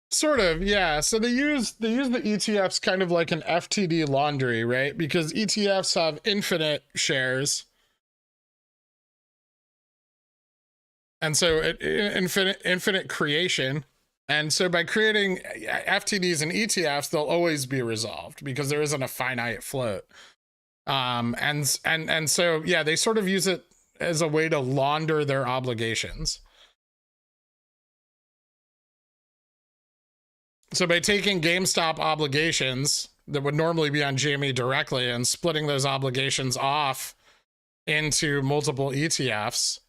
Sort of, yeah. So they use the ETFs kind of like an FTD laundry, right? Because ETFs have infinite shares. And so infinite creation. And so by creating FTDs and ETFs, they'll always be resolved because there isn't a finite float. And so, yeah, they sort of use it as a way to launder their obligations. So by taking GameStop obligations that would normally be on GME directly and splitting those obligations off into multiple ETFs,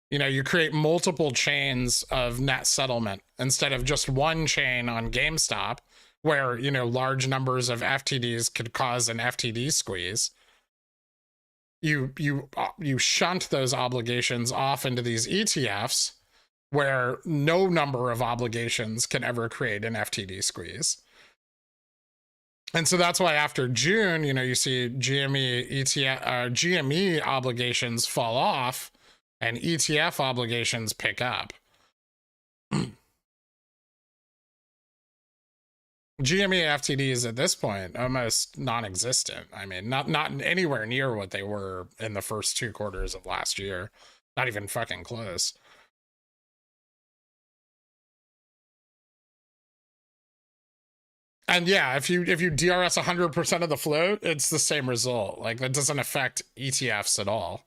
you create multiple chains of net settlement instead of just one chain on GameStop where, large numbers of FTDs could cause an FTD squeeze. You shunt those obligations off into these ETFs where no number of obligations can ever create an FTD squeeze. And so that's why after June, you see GME obligations fall off and ETF obligations pick up. GME FTDs at this point almost non-existent. I mean, not anywhere near what they were in the first 2 quarters of last year. Not even fucking close. And yeah, if you DRS 100% of the float, it's the same result. Like, that doesn't affect ETFs at all.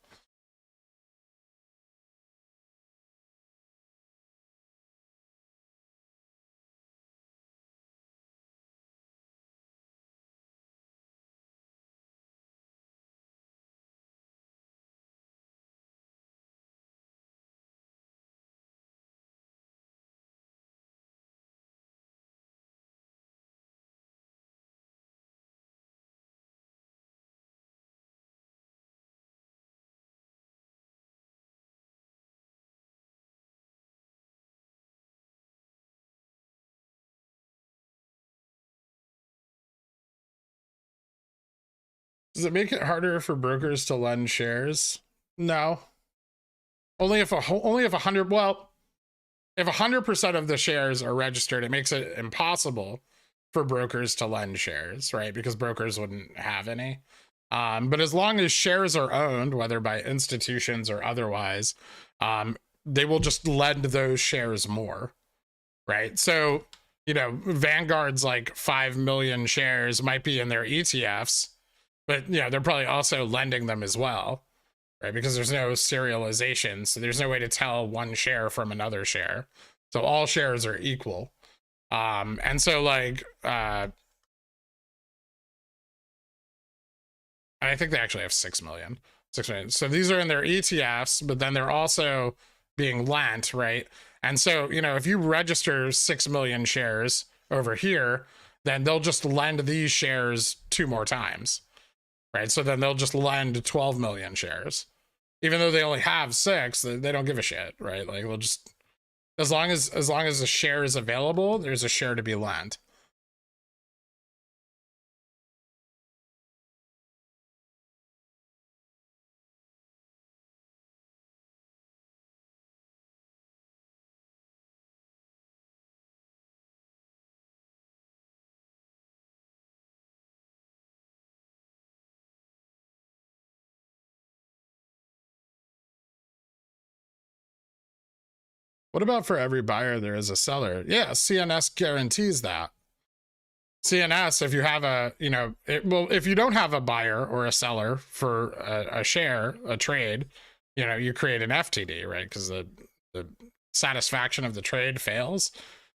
Does it make it harder for brokers to lend shares? No. Only if 100, well, if 100% of the shares are registered, it makes it impossible for brokers to lend shares, right? Because brokers wouldn't have any. But as long as shares are owned, whether by institutions or otherwise, they will just lend those shares more, right? So, Vanguard's like 5 million shares might be in their ETFs, but they're probably also lending them as well, right? Because there's no serialization, so there's no way to tell one share from another share. So all shares are equal. And so I think they actually have 6 million. 6 million. So these are in their ETFs, but then they're also being lent, right? And so, if you register 6 million shares over here, then they'll just lend these shares 2 more times, right? So then they'll just lend 12 million shares. Even though they only have 6, they don't give a shit, right? Like, we'll just, as long as a share is available, there's a share to be lent. What about for every buyer there is a seller? Yeah, CNS guarantees that. CNS, if you have if you don't have a buyer or a seller for a share, a trade, you create an FTD, right? Because the satisfaction of the trade fails,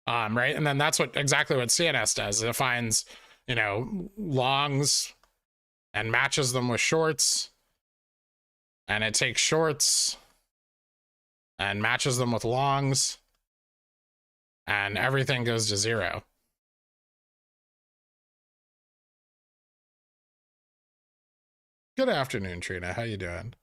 right? And then that's exactly what CNS does. It finds, longs and matches them with shorts, and it takes shorts and matches them with longs, and everything goes to 0. Good afternoon, Trina. How you doing?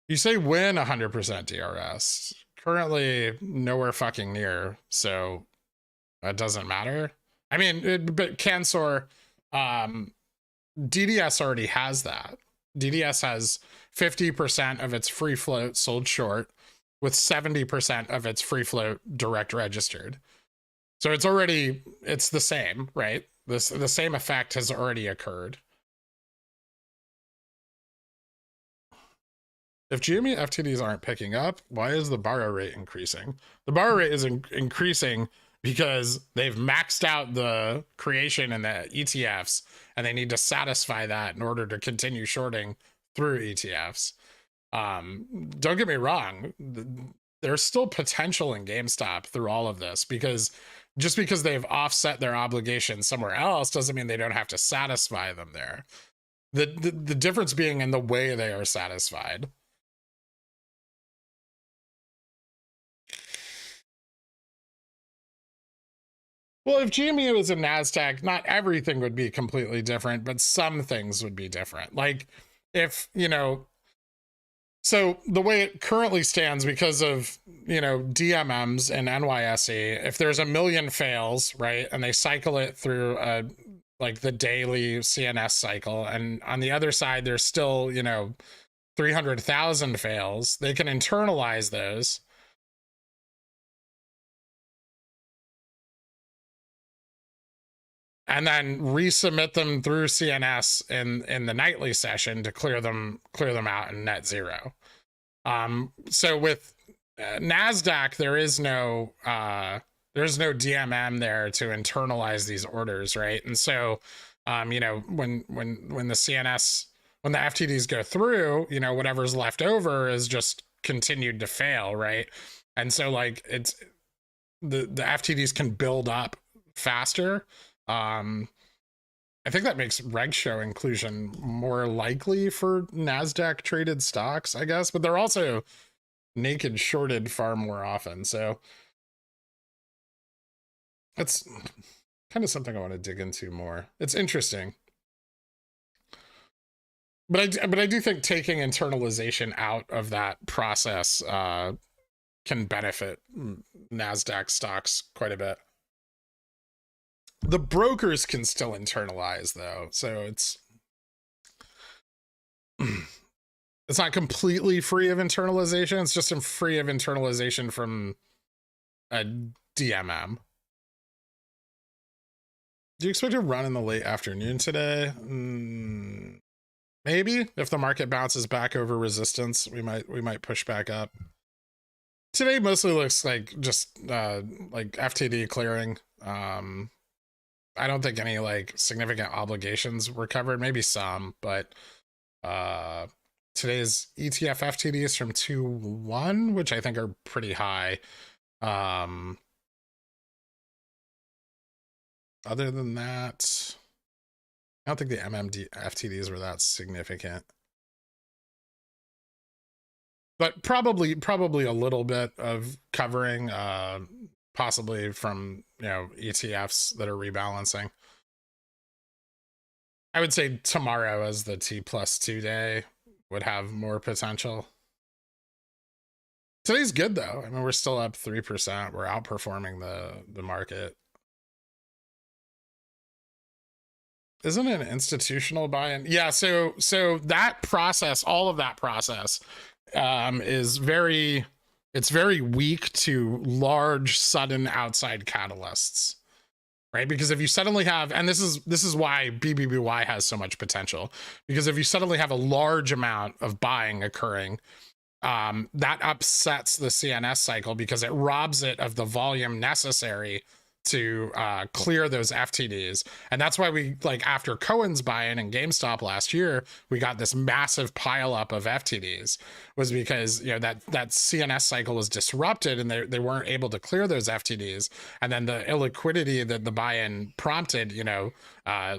You say win 100% DRS. Currently nowhere fucking near, so that doesn't matter. I mean, but Cansor, DDS already has that. DDS has 50% of its free float sold short, with 70% of its free float direct registered. So it's the same, right? The same effect has already occurred. If GME FTDs aren't picking up, why is the borrow rate increasing? The borrow rate is increasing because they've maxed out the creation in the ETFs, and they need to satisfy that in order to continue shorting through ETFs. Don't get me wrong, there's still potential in GameStop through all of this, because just because they've offset their obligations somewhere else doesn't mean they don't have to satisfy them there. The difference being in the way they are satisfied. Well, if GME was a NASDAQ, not everything would be completely different, but some things would be different. Like if, so the way it currently stands, because of, DMMs and NYSE, if there's 1 million fails, right, and they cycle it through like the daily CNS cycle, and on the other side, there's still, 300,000 fails, they can internalize those. And then resubmit them through CNS in the nightly session to clear them out in net 0. So with NASDAQ, there's no DMM there to internalize these orders, right? And so, when the CNS, when the FTDs go through, whatever's left over is just continued to fail, right? And so like it's the FTDs can build up faster. I think that makes reg show inclusion more likely for NASDAQ traded stocks, I guess, but they're also naked shorted far more often. So that's kind of something I want to dig into more. It's interesting. but I do think taking internalization out of that process can benefit NASDAQ stocks quite a bit. The brokers can still internalize though, so it's not completely free of internalization. It's just free of internalization from a DMM. Do you expect to run in the late afternoon today? Maybe if the market bounces back over resistance, we might push back up. Today mostly looks like just like FTD clearing. I don't think any like significant obligations were covered, maybe some, but today's ETF FTDs from 2-1, which I think are pretty high. Other than that, I don't think the MMD FTDs were that significant. But probably a little bit of covering, possibly from, you know, ETFs that are rebalancing. I would say tomorrow as the T+2 day would have more potential. Today's good though. I mean, we're still up 3%. We're outperforming the market. Isn't it an institutional buy-in? Yeah, so that process, all of that process, is very weak to large, sudden outside catalysts, right? Because if you suddenly have, and this is why BBBY has so much potential, because if you suddenly have a large amount of buying occurring, that upsets the CNS cycle because it robs it of the volume necessary to clear those FTDs. And that's why we, like, after Cohen's buy-in and GameStop last year, we got this massive pile up of FTDs, was because, you know, that CNS cycle was disrupted and they weren't able to clear those FTDs. And then the illiquidity that the buy-in prompted, you know,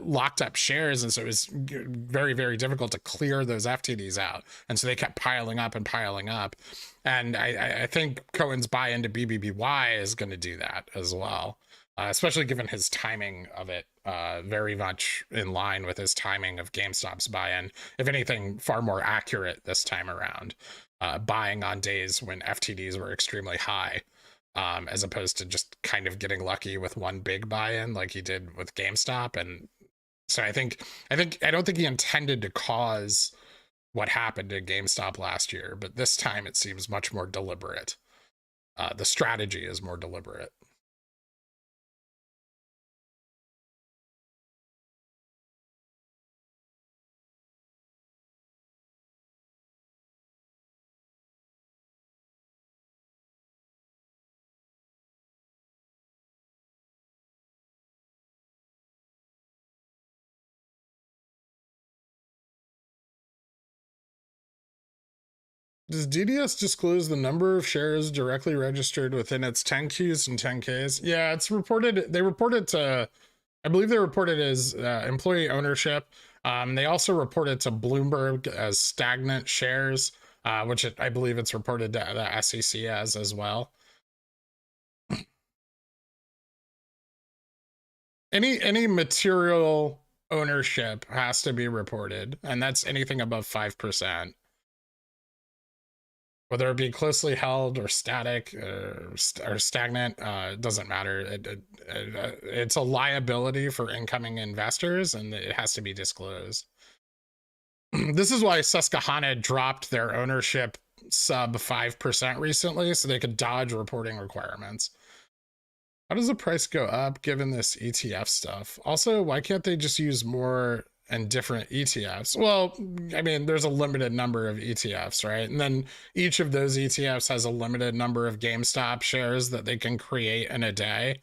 locked up shares. And so it was very, very difficult to clear those FTDs out. And so they kept piling up and piling up. And I think Cohen's buy-in to BBBY is going to do that as well. Especially given his timing of it, very much in line with his timing of GameStop's buy-in. If anything, far more accurate this time around, buying on days when FTDs were extremely high, as opposed to just kind of getting lucky with one big buy-in like he did with GameStop. And so I don't think he intended to cause what happened to GameStop last year, but this time it seems much more deliberate. The strategy is more deliberate. Does DDS disclose the number of shares directly registered within its 10Qs and 10Ks? Yeah, it's reported. They reported to, I believe they reported as employee ownership. They also reported to Bloomberg as stagnant shares, which I believe it's reported to the SEC as well. Any material ownership has to be reported, and that's anything above 5%. Whether it be closely held or static or stagnant, it doesn't matter. It's a liability for incoming investors, and it has to be disclosed. This is why Susquehanna dropped their ownership sub 5% recently, so they could dodge reporting requirements. How does the price go up given this ETF stuff? Also, why can't they just use more and different ETFs? Well, I mean, there's a limited number of ETFs, right? And then each of those ETFs has a limited number of GameStop shares that they can create in a day,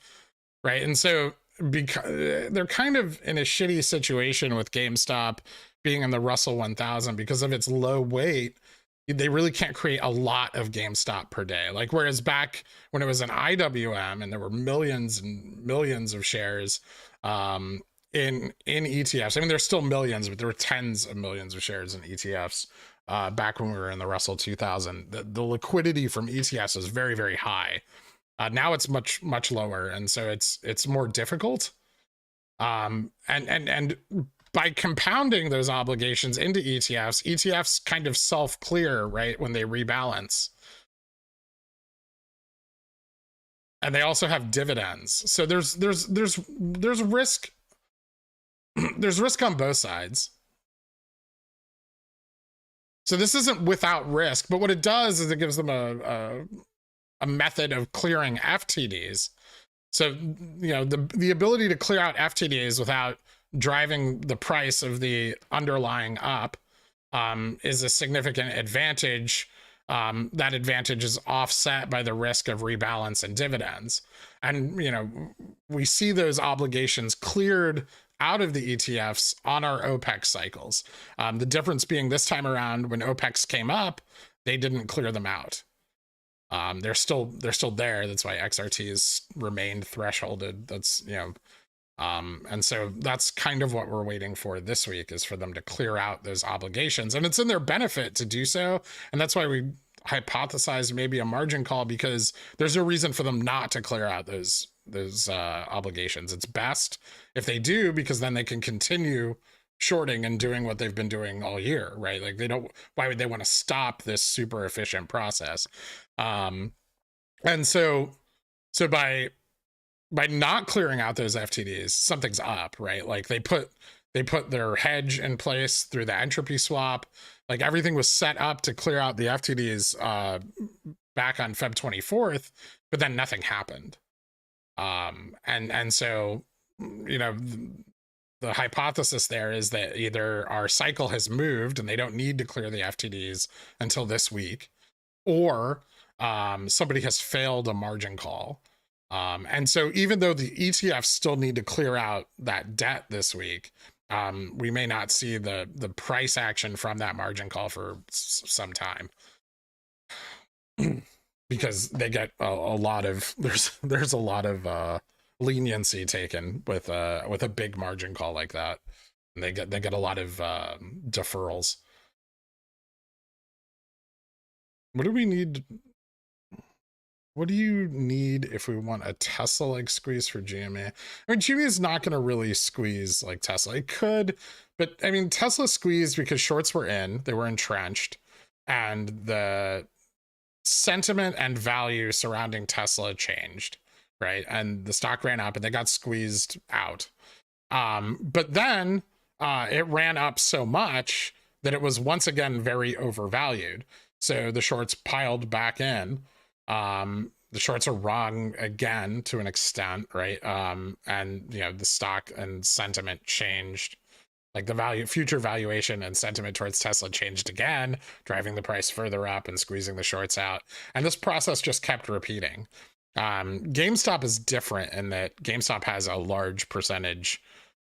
right? And so because they're kind of in a shitty situation with GameStop being in the Russell 1000 because of its low weight. They really can't create a lot of GameStop per day. Like, whereas back when it was an IWM and there were millions and millions of shares in ETFs. I mean, there's still millions, but there were tens of millions of shares in ETFs back when we were in the Russell 2000. The liquidity from ETFs is very, very high. Now it's much lower, and so it's more difficult. And by compounding those obligations into ETFs, ETFs kind of self-clear, right, when they rebalance. And they also have dividends. So there's risk. There's risk on both sides. So this isn't without risk, but what it does is it gives them a method of clearing FTDs. So, you know, the ability to clear out FTDs without driving the price of the underlying up is a significant advantage. That advantage is offset by the risk of rebalance and dividends. And, you know, we see those obligations cleared out of the ETFs on our OPEX cycles. The difference being this time around, when OPEX came up, they didn't clear them out. They're still there. That's why XRT has remained thresholded. That's, you know, and so that's kind of what we're waiting for this week, is for them to clear out those obligations, and it's in their benefit to do so. And that's why we hypothesized maybe a margin call, because there's no reason for them not to clear out those obligations. It's best if they do, because then they can continue shorting and doing what they've been doing all year, right? Like, they don't, why would they want to stop this super efficient process? And so by not clearing out those FTDs, something's up, right? Like, they put their hedge in place through the entropy swap. Like, everything was set up to clear out the FTDs back on Feb 24th, but then nothing happened. And so, you know, the hypothesis there is that either our cycle has moved and they don't need to clear the FTDs until this week, or somebody has failed a margin call. And so even though the ETFs still need to clear out that debt this week, we may not see the price action from that margin call for some time. Because they get a lot of, there's a lot of leniency taken with a big margin call like that, and they get a lot of deferrals. What do we need? What do you need if we want a Tesla-like squeeze for GME? I mean, GME is not going to really squeeze like Tesla. It could, but I mean, Tesla squeezed because shorts were in, they were entrenched, and the sentiment and value surrounding Tesla changed, right? And the stock ran up and they got squeezed out. But then it ran up so much that it was once again very overvalued. So the shorts piled back in. The shorts are wrong again to an extent, right? And, you know, the stock and sentiment changed. Like, the future valuation and sentiment towards Tesla changed again, driving the price further up and squeezing the shorts out. And this process just kept repeating. GameStop is different in that GameStop has a large percentage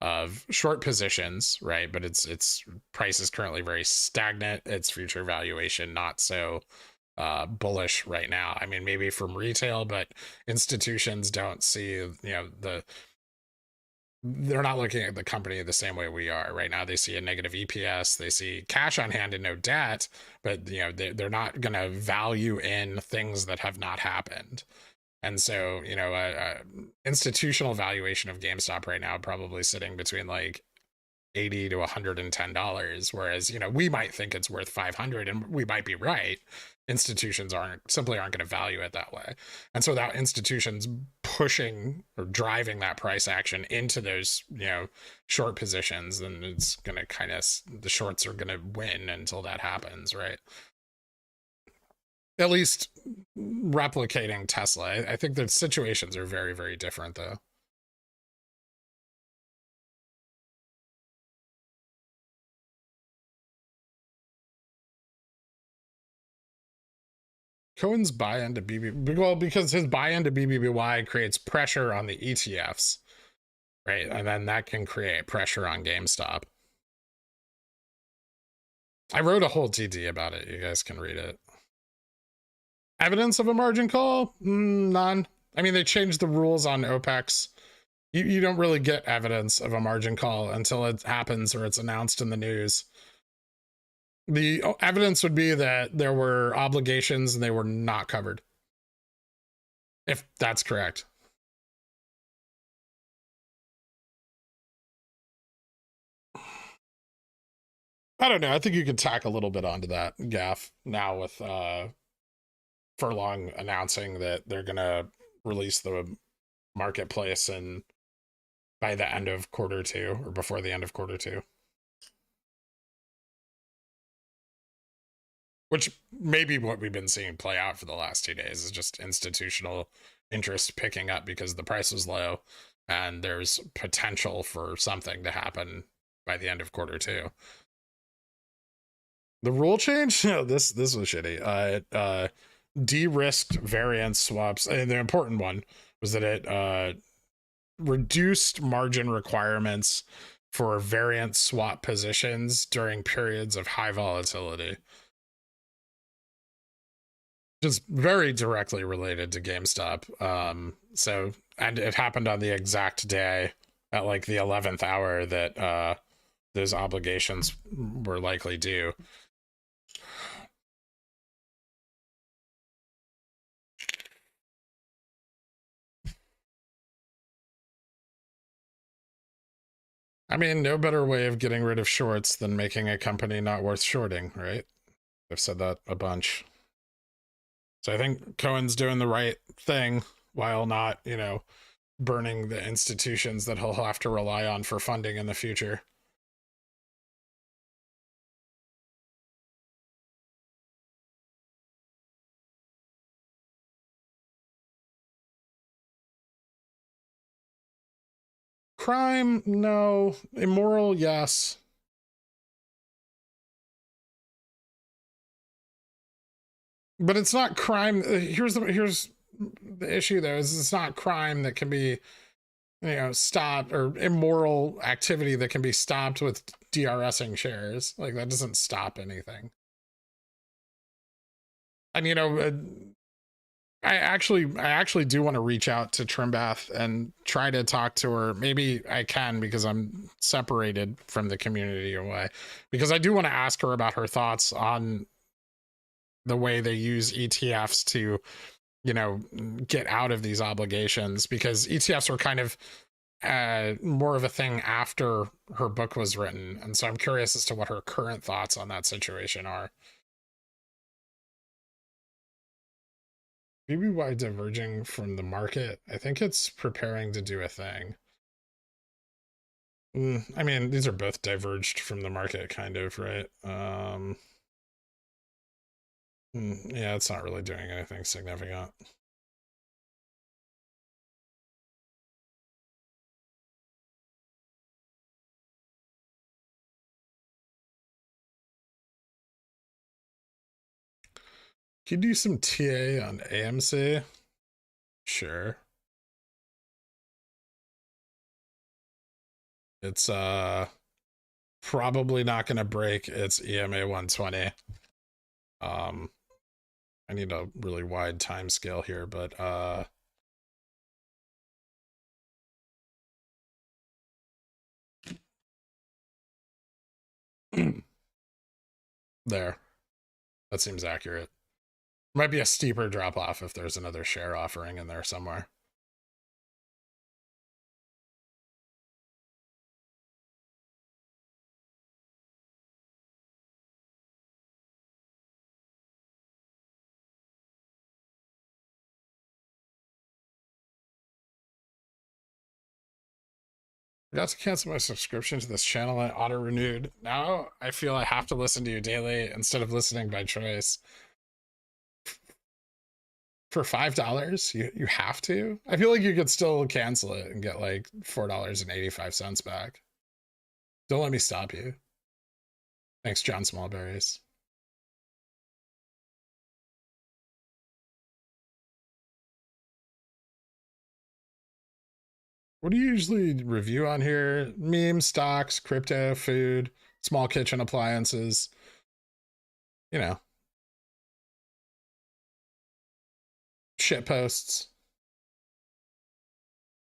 of short positions, right? But its price is currently very stagnant. Its future valuation not so bullish right now. I mean, maybe from retail, but institutions don't see, you know, they're not looking at the company the same way we are right now. They see a negative EPS, they see cash on hand and no debt, but, you know, they're not going to value in things that have not happened. And so, you know, institutional valuation of GameStop right now probably sitting between like $80 to $110, whereas, you know, we might think it's worth 500, and we might be right. Institutions simply aren't going to value it that way. And so without institutions pushing or driving that price action into those, you know, short positions, then it's going to kind of, the shorts are going to win until that happens, right? At least replicating Tesla. I think the situations are very, very different though. Cohen's buy into BB, well, because his buy into BBBY creates pressure on the ETFs, right? And then that can create pressure on GameStop. I wrote a whole TD about it. You guys can read it. Evidence of a margin call? None. I mean, they changed the rules on OPEX. You don't really get evidence of a margin call until it happens or it's announced in the news. The evidence would be that there were obligations and they were not covered, if that's correct. I don't know. I think you can tack a little bit onto that, Gaff, now with Furlong announcing that they're going to release the marketplace and by the end of Q2 or before the end of Q2. Which may be what we've been seeing play out for the last 2 days is just institutional interest picking up because the price is low and there's potential for something to happen by the end of Q2. The rule change? No, this was shitty. It de-risked variance swaps. And the important one was that it reduced margin requirements for variance swap positions during periods of high volatility. Just very directly related to GameStop. And it happened on the exact day at like the 11th hour that those obligations were likely due. I mean, no better way of getting rid of shorts than making a company not worth shorting, right? I've said that a bunch. So I think Cohen's doing the right thing while not, burning the institutions that he'll have to rely on for funding in the future. Crime, no. Immoral, yes. But it's not crime. Here's the issue though, is it's not crime that can be, stopped, or immoral activity that can be stopped with DRSing shares. Like that doesn't stop anything. And I actually do want to reach out to Trimbath and try to talk to her. Maybe I can because I'm separated from the community away. Because I do want to ask her about her thoughts on the way they use ETFs to, get out of these obligations. Because ETFs were kind of more of a thing after her book was written. And so I'm curious as to what her current thoughts on that situation are. BBY diverging from the market. I think it's preparing to do a thing. I mean, these are both diverged from the market, kind of, right? Yeah, it's not really doing anything significant. Can you do some TA on AMC? Sure. It's probably not going to break its EMA 120. I need a really wide time scale here, but there. That seems accurate. Might be a steeper drop off if there's another share offering in there somewhere. I got to cancel my subscription to this channel and auto-renewed. Now I feel I have to listen to you daily instead of listening by choice. For $5, you have to? I feel like you could still cancel it and get like $4.85 back. Don't let me stop you. Thanks, John Smallberries. What do you usually review on here? Memes, stocks, crypto, food, small kitchen appliances. Shit posts.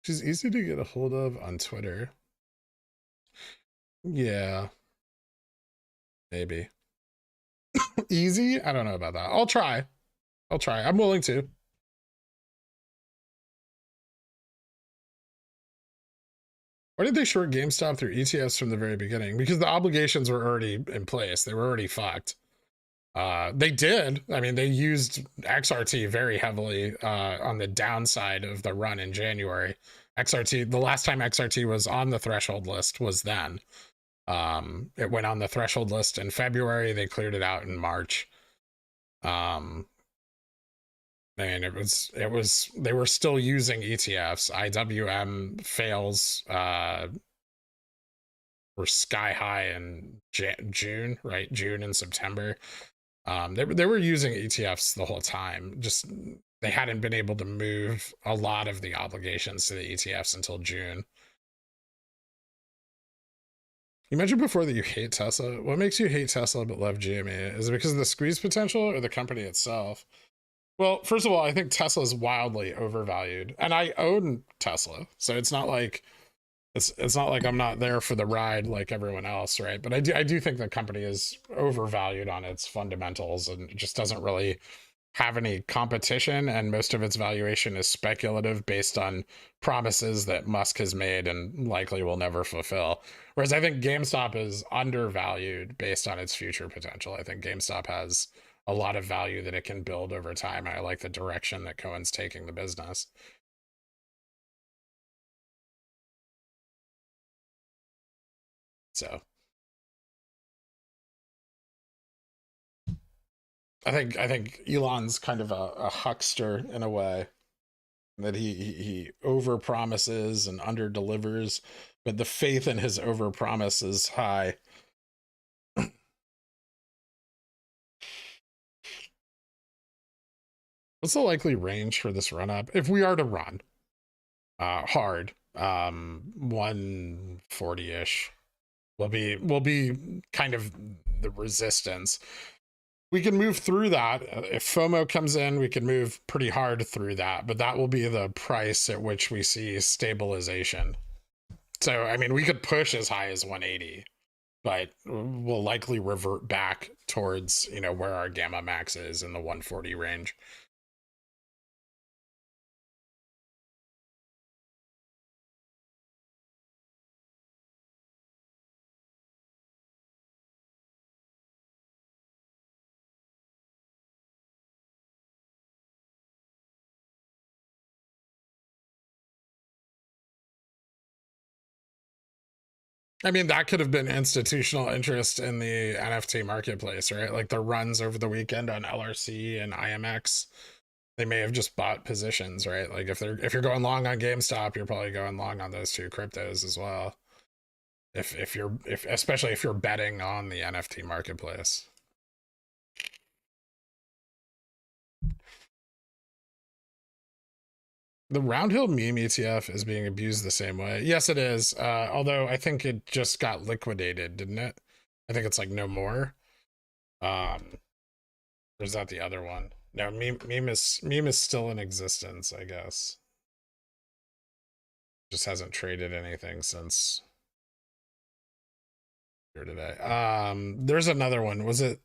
She's easy to get a hold of on Twitter. Yeah. Maybe. Easy? I don't know about that. I'll try. I'm willing to. Why did they short GameStop through ETFs from the very beginning? Because the obligations were already in place. They were already fucked. They did. I mean, they used XRT very heavily on the downside of the run in January. XRT, the last time XRT was on the threshold list was then. It went on the threshold list in February. They cleared it out in March. And they were still using ETFs. IWM fails were sky high in June, right? June and September. They were using ETFs the whole time. Just they hadn't been able to move a lot of the obligations to the ETFs until June. You mentioned before that you hate Tesla. What makes you hate Tesla but love GME? Is it because of the squeeze potential or the company itself? Well, first of all, I think Tesla is wildly overvalued, and I own Tesla, so it's not like I'm not there for the ride like everyone else, right? But I do think the company is overvalued on its fundamentals, and it just doesn't really have any competition, and most of its valuation is speculative based on promises that Musk has made and likely will never fulfill. Whereas I think GameStop is undervalued based on its future potential. I think GameStop has a lot of value that it can build over time. I like the direction that Cohen's taking the business. So I think Elon's kind of a huckster in a way, that he over promises and under delivers, but the faith in his over promise is high. What's the likely range for this run up if we are to run hard? 140-ish will be kind of the resistance. We can move through that. If FOMO comes in, we can move pretty hard through that, but that will be the price at which we see stabilization. So, I mean, we could push as high as 180, but we'll likely revert back towards, where our gamma max is in the 140 range. I mean, that could have been institutional interest in the NFT marketplace, right? Like the runs over the weekend on LRC and IMX, they may have just bought positions, right? Like if you're going long on GameStop, you're probably going long on those two cryptos as well. Especially if you're betting on the NFT marketplace. The Roundhill meme ETF is being abused the same way. Yes, it is. Although I think it just got liquidated, didn't it? I think it's like no more. Or is that the other one? No, meme is still in existence, I guess. Just hasn't traded anything since here today. There's another one. Was it?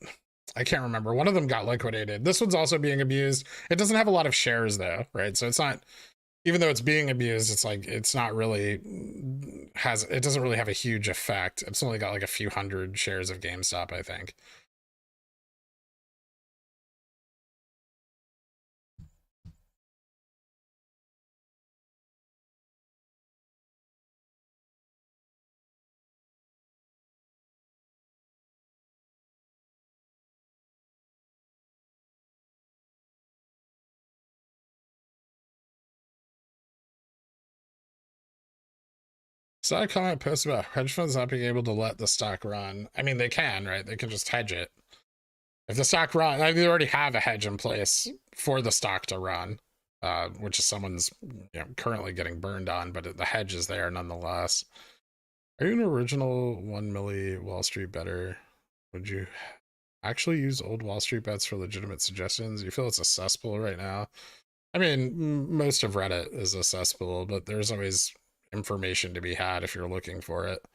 I can't remember. One of them got liquidated. This one's also being abused. It doesn't have a lot of shares though, right? So it's not, even though it's being abused, it's like it's not really it doesn't really have a huge effect. It's only got like a few hundred shares of GameStop, I think. Saw a comment post about hedge funds not being able to let the stock run. I mean, they can, right? They can just hedge it. If the stock runs, they already have a hedge in place for the stock to run, which is someone's currently getting burned on, but the hedge is there nonetheless. Are you an original 1 milli Wall Street bettor? Would you actually use old Wall Street bets for legitimate suggestions? You feel it's a cesspool right now? I mean, most of Reddit is a cesspool, but there's always information to be had if you're looking for it.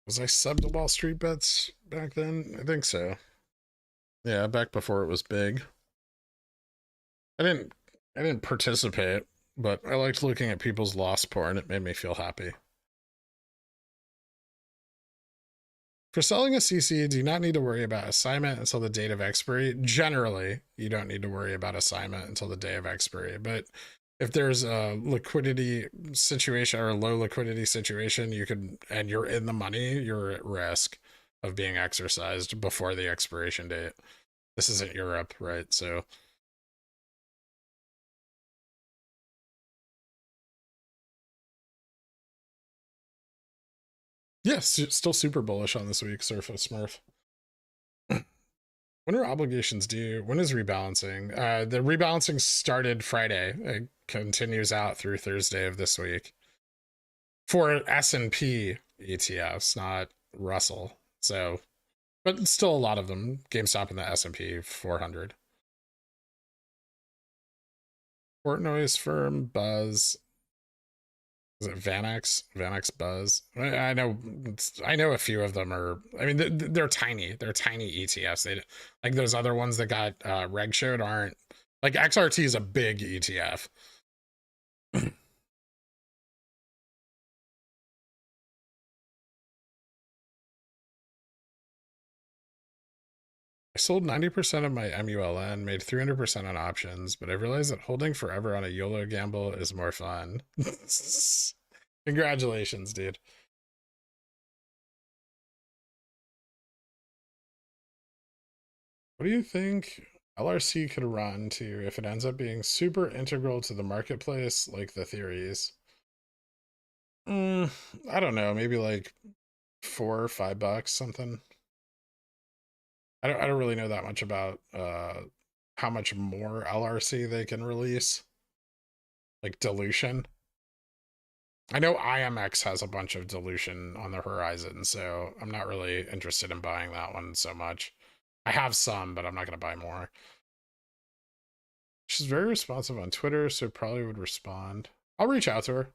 Was I subbed to Wall Street Bets back then? I think so. Yeah, back before it was big. I didn't participate. but I liked looking at people's loss porn. It made me feel happy. For selling a CC, do you not need to worry about assignment until the date of expiry? Generally, you don't need to worry about assignment until the day of expiry, but if there's a liquidity situation or a low liquidity situation, you could, and you're in the money, you're at risk of being exercised before the expiration date. This isn't Europe, right? So yes, yeah, still super bullish on this week, Surf of Smurf. When are obligations due? When is rebalancing? The rebalancing started Friday. It continues out through Thursday of this week for S&P ETFs, not Russell. So, but still a lot of them. GameStop in the S&P 400. Portnoy's firm, Buzz. Is it Vanex? Vanex Buzz. I know a few of them are. I mean, they're tiny. They're tiny ETFs. They like those other ones that got reg showed aren't like XRT is a big ETF. I sold 90% of my MULN, made 300% on options, but I realized that holding forever on a YOLO gamble is more fun. Congratulations, dude. What do you think LRC could run to if it ends up being super integral to the marketplace, like the theories? I don't know, maybe like $4 or $5, something. I don't really know that much about how much more LRC they can release, like dilution. I know IMX has a bunch of dilution on the horizon, so I'm not really interested in buying that one so much. I have some, but I'm not going to buy more. She's very responsive on Twitter, so probably would respond. I'll reach out to her.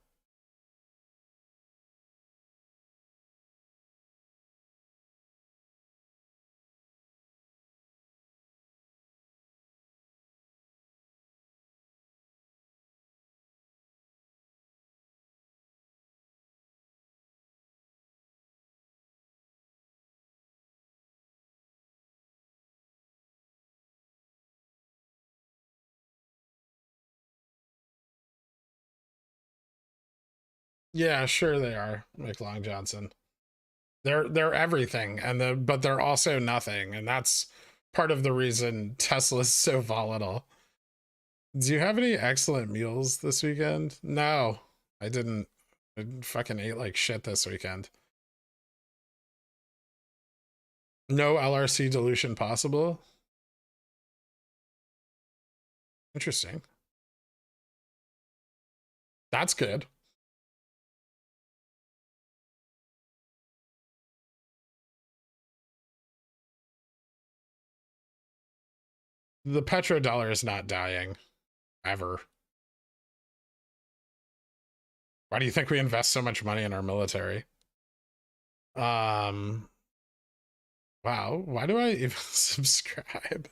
Yeah, sure they are, McLong Johnson. They're everything, but they're also nothing, and that's part of the reason Tesla's so volatile. Do you have any excellent meals this weekend? No, I didn't. I fucking ate like shit this weekend. No LRC dilution possible? Interesting. That's good. The petrodollar is not dying. Ever. Why do you think we invest so much money in our military? Wow, why do I even subscribe?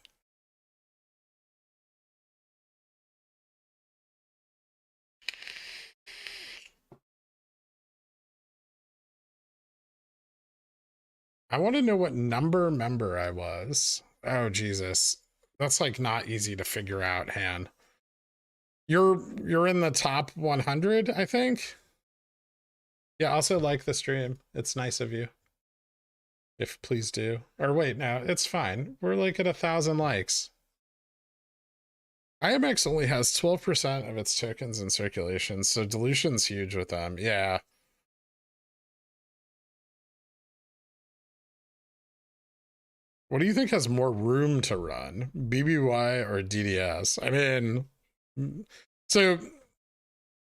I want to know what number member I was. Oh Jesus. That's like not easy to figure out, Han. You're in the top 100, I think. Yeah, also like the stream. It's nice of you. If please do. Or wait, no, it's fine. We're like at 1,000 likes. IMX only has 12% of its tokens in circulation, so dilution's huge with them. Yeah. What do you think has more room to run, BBY or DDS? I mean, so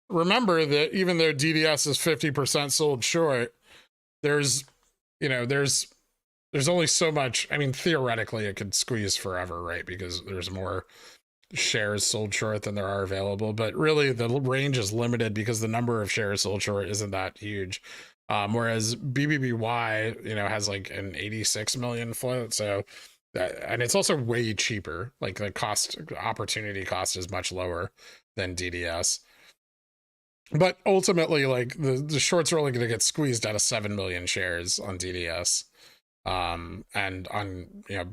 remember that even though DDS is 50% sold short, there's only so much. I mean, theoretically, it could squeeze forever, right? Because there's more shares sold short than there are available. But really, the range is limited because the number of shares sold short isn't that huge. Whereas BBBY, has like an 86 million float. So, and it's also way cheaper. Like the opportunity cost is much lower than DDS. But ultimately, like the shorts are only going to get squeezed out of 7 million shares on DDS. And on, you know,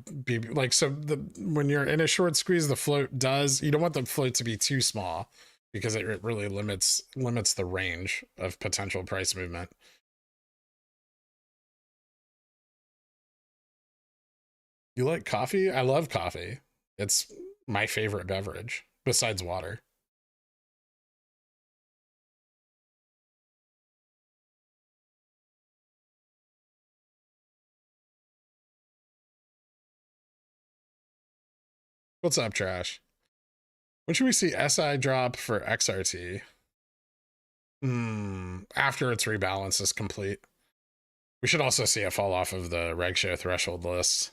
like, so when you're in a short squeeze, the float you don't want the float to be too small because it really limits the range of potential price movement. You like coffee? I love coffee. It's my favorite beverage besides water. What's up, Trash? When should we see SI drop for XRT? After its rebalance is complete. We should also see a fall off of the reg show threshold list.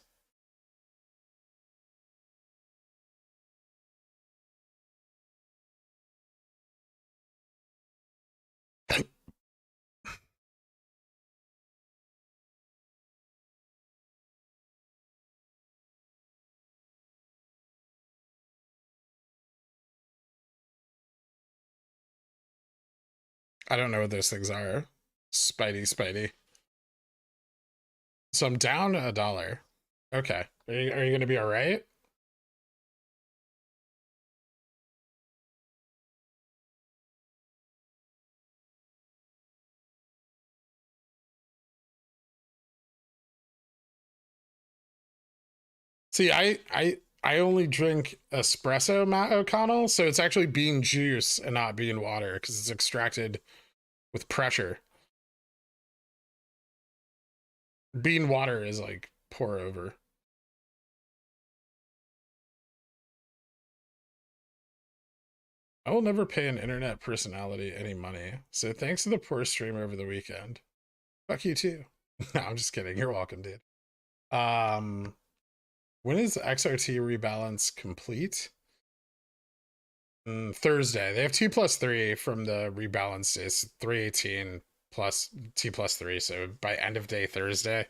I don't know what those things are. Spidey. So I'm down $1. Okay. Are you going to be all right? See, I only drink espresso, Matt O'Connell, so it's actually bean juice and not bean water because it's extracted with pressure. Bean water is like pour over. I will never pay an internet personality any money. So thanks to the poor stream over the weekend. Fuck you too. No, I'm just kidding. You're welcome, dude. When is XRT rebalance complete? Thursday. They have T+3 from the rebalance days, 318 plus T+3. So by end of day Thursday.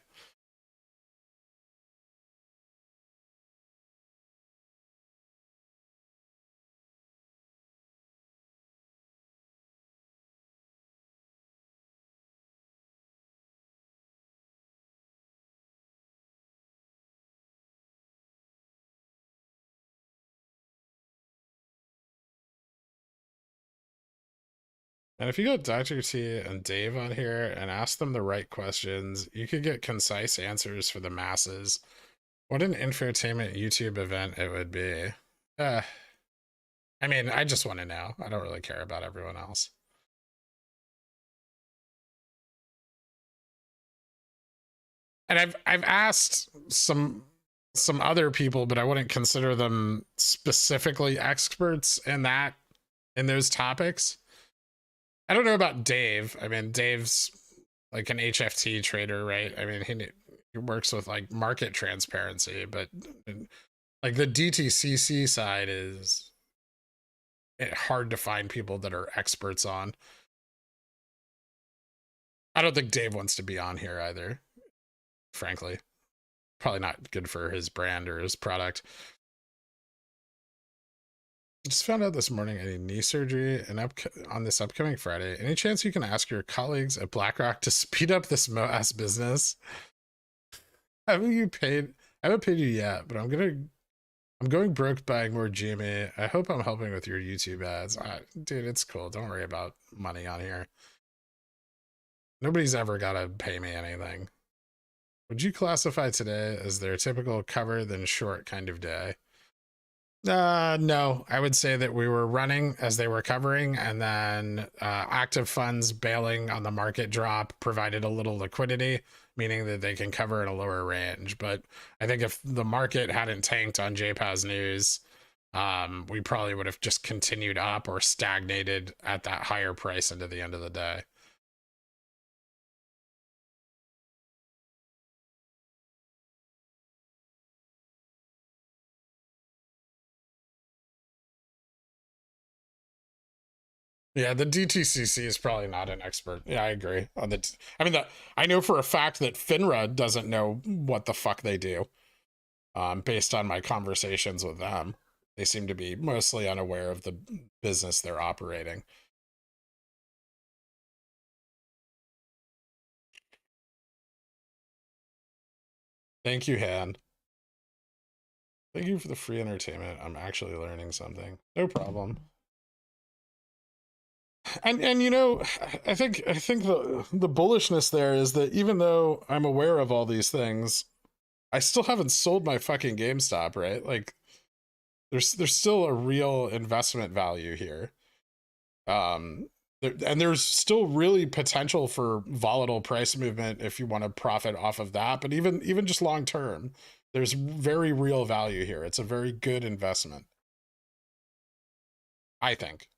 And if you got Dr. T and Dave on here and ask them the right questions, you could get concise answers for the masses. What an infotainment YouTube event it would be. I mean, I just want to know. I don't really care about everyone else. And I've asked some other people, but I wouldn't consider them specifically experts in those topics. I don't know about Dave. I mean, Dave's like an HFT trader, right? I mean, he works with like market transparency, but like the DTCC side is hard to find people that are experts on. I don't think Dave wants to be on here either, frankly. Probably not good for his brand or his product. Just found out this morning I need knee surgery on this upcoming Friday. Any chance you can ask your colleagues at BlackRock to speed up this MOASS business? Haven't you paid? I haven't paid you yet, but I'm going broke buying more GME. I hope I'm helping with your YouTube ads. Dude, it's cool. Don't worry about money on here. Nobody's ever got to pay me anything. Would you classify today as their typical cover then short kind of day? No, I would say that we were running as they were covering, and then active funds bailing on the market drop provided a little liquidity, meaning that they can cover at a lower range. But I think if the market hadn't tanked on JPAS news, we probably would have just continued up or stagnated at that higher price into the end of the day. Yeah, the DTCC is probably not an expert. Yeah, I agree. I know for a fact that FINRA doesn't know what the fuck they do. Based on my conversations with them, they seem to be mostly unaware of the business they're operating. Thank you, Han. Thank you for the free entertainment. I'm actually learning something. No problem. And you know, I think the bullishness there is that even though I'm aware of all these things, I still haven't sold my fucking GameStop, right? Like there's still a real investment value here. And there's still really potential for volatile price movement if you want to profit off of that, but even just long term, there's very real value here. It's a very good investment, I think.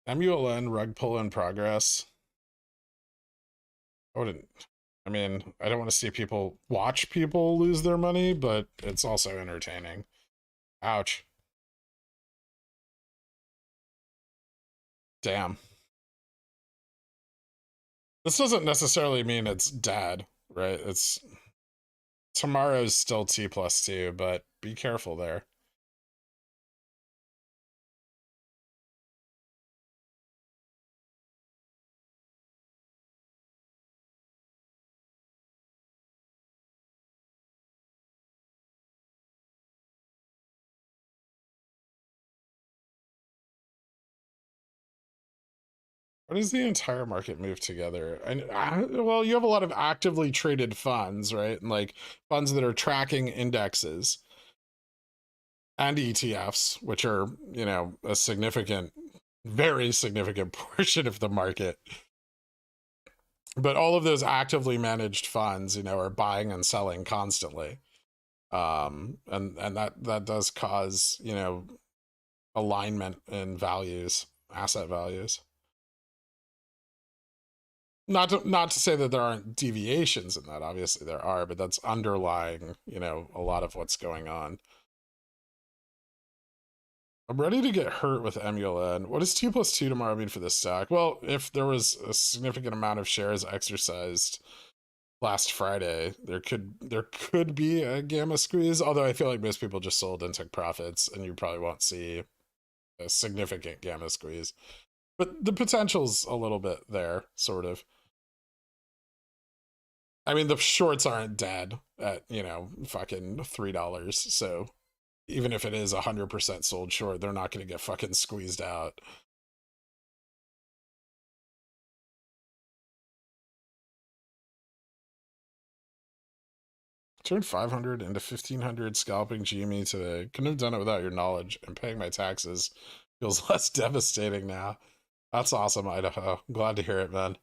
MULN rug pull in progress. I wouldn't. I mean, I don't want to see people watch people lose their money, but it's also entertaining. Ouch. Damn. This doesn't necessarily mean it's dead, right? It's tomorrow's still T+2, but be careful there. What does the entire market move together? And well, you have a lot of actively traded funds, right? And like funds that are tracking indexes and ETFs, which are, you know, a significant, very significant portion of the market. But all of those actively managed funds, you know, are buying and selling constantly. And that does cause, you know, alignment in values, asset values. Not to say that there aren't deviations in that. Obviously there are, but that's underlying, you know, a lot of what's going on. I'm ready to get hurt with MULN. What does T+2 tomorrow mean for this stack? Well, if there was a significant amount of shares exercised last Friday, there could be a gamma squeeze, although I feel like most people just sold and took profits, and you probably won't see a significant gamma squeeze. But the potential's a little bit there, sort of. I mean, the shorts aren't dead at, you know, fucking $3. So even if it is 100% sold short, they're not going to get fucking squeezed out. Turned 500 into 1500 scalping GME today. Couldn't have done it without your knowledge, and paying my taxes feels less devastating now. That's awesome, Idaho. Glad to hear it, man.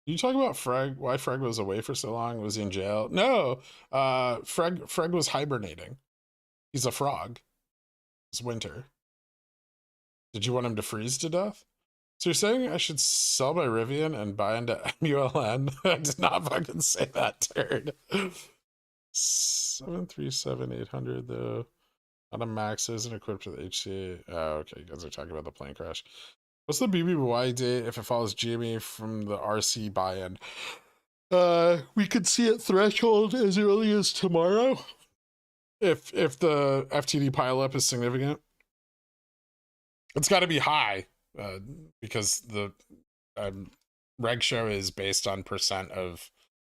You talk about Freg, why Freg was away for so long? Was he in jail? No. Freg was hibernating. He's a frog. It's winter. Did you want him to freeze to death? So you're saying I should sell my Rivian and buy into MULN? I did not fucking say that, turd. 737-800 though. Not a max, isn't equipped with HCA. Oh, okay, you guys are talking about the plane crash. What's the BBY date if it follows GME from the RC buy-in? We could see it threshold as early as tomorrow. If the FTD pileup is significant. It's got to be high, because the reg show is based on percent of,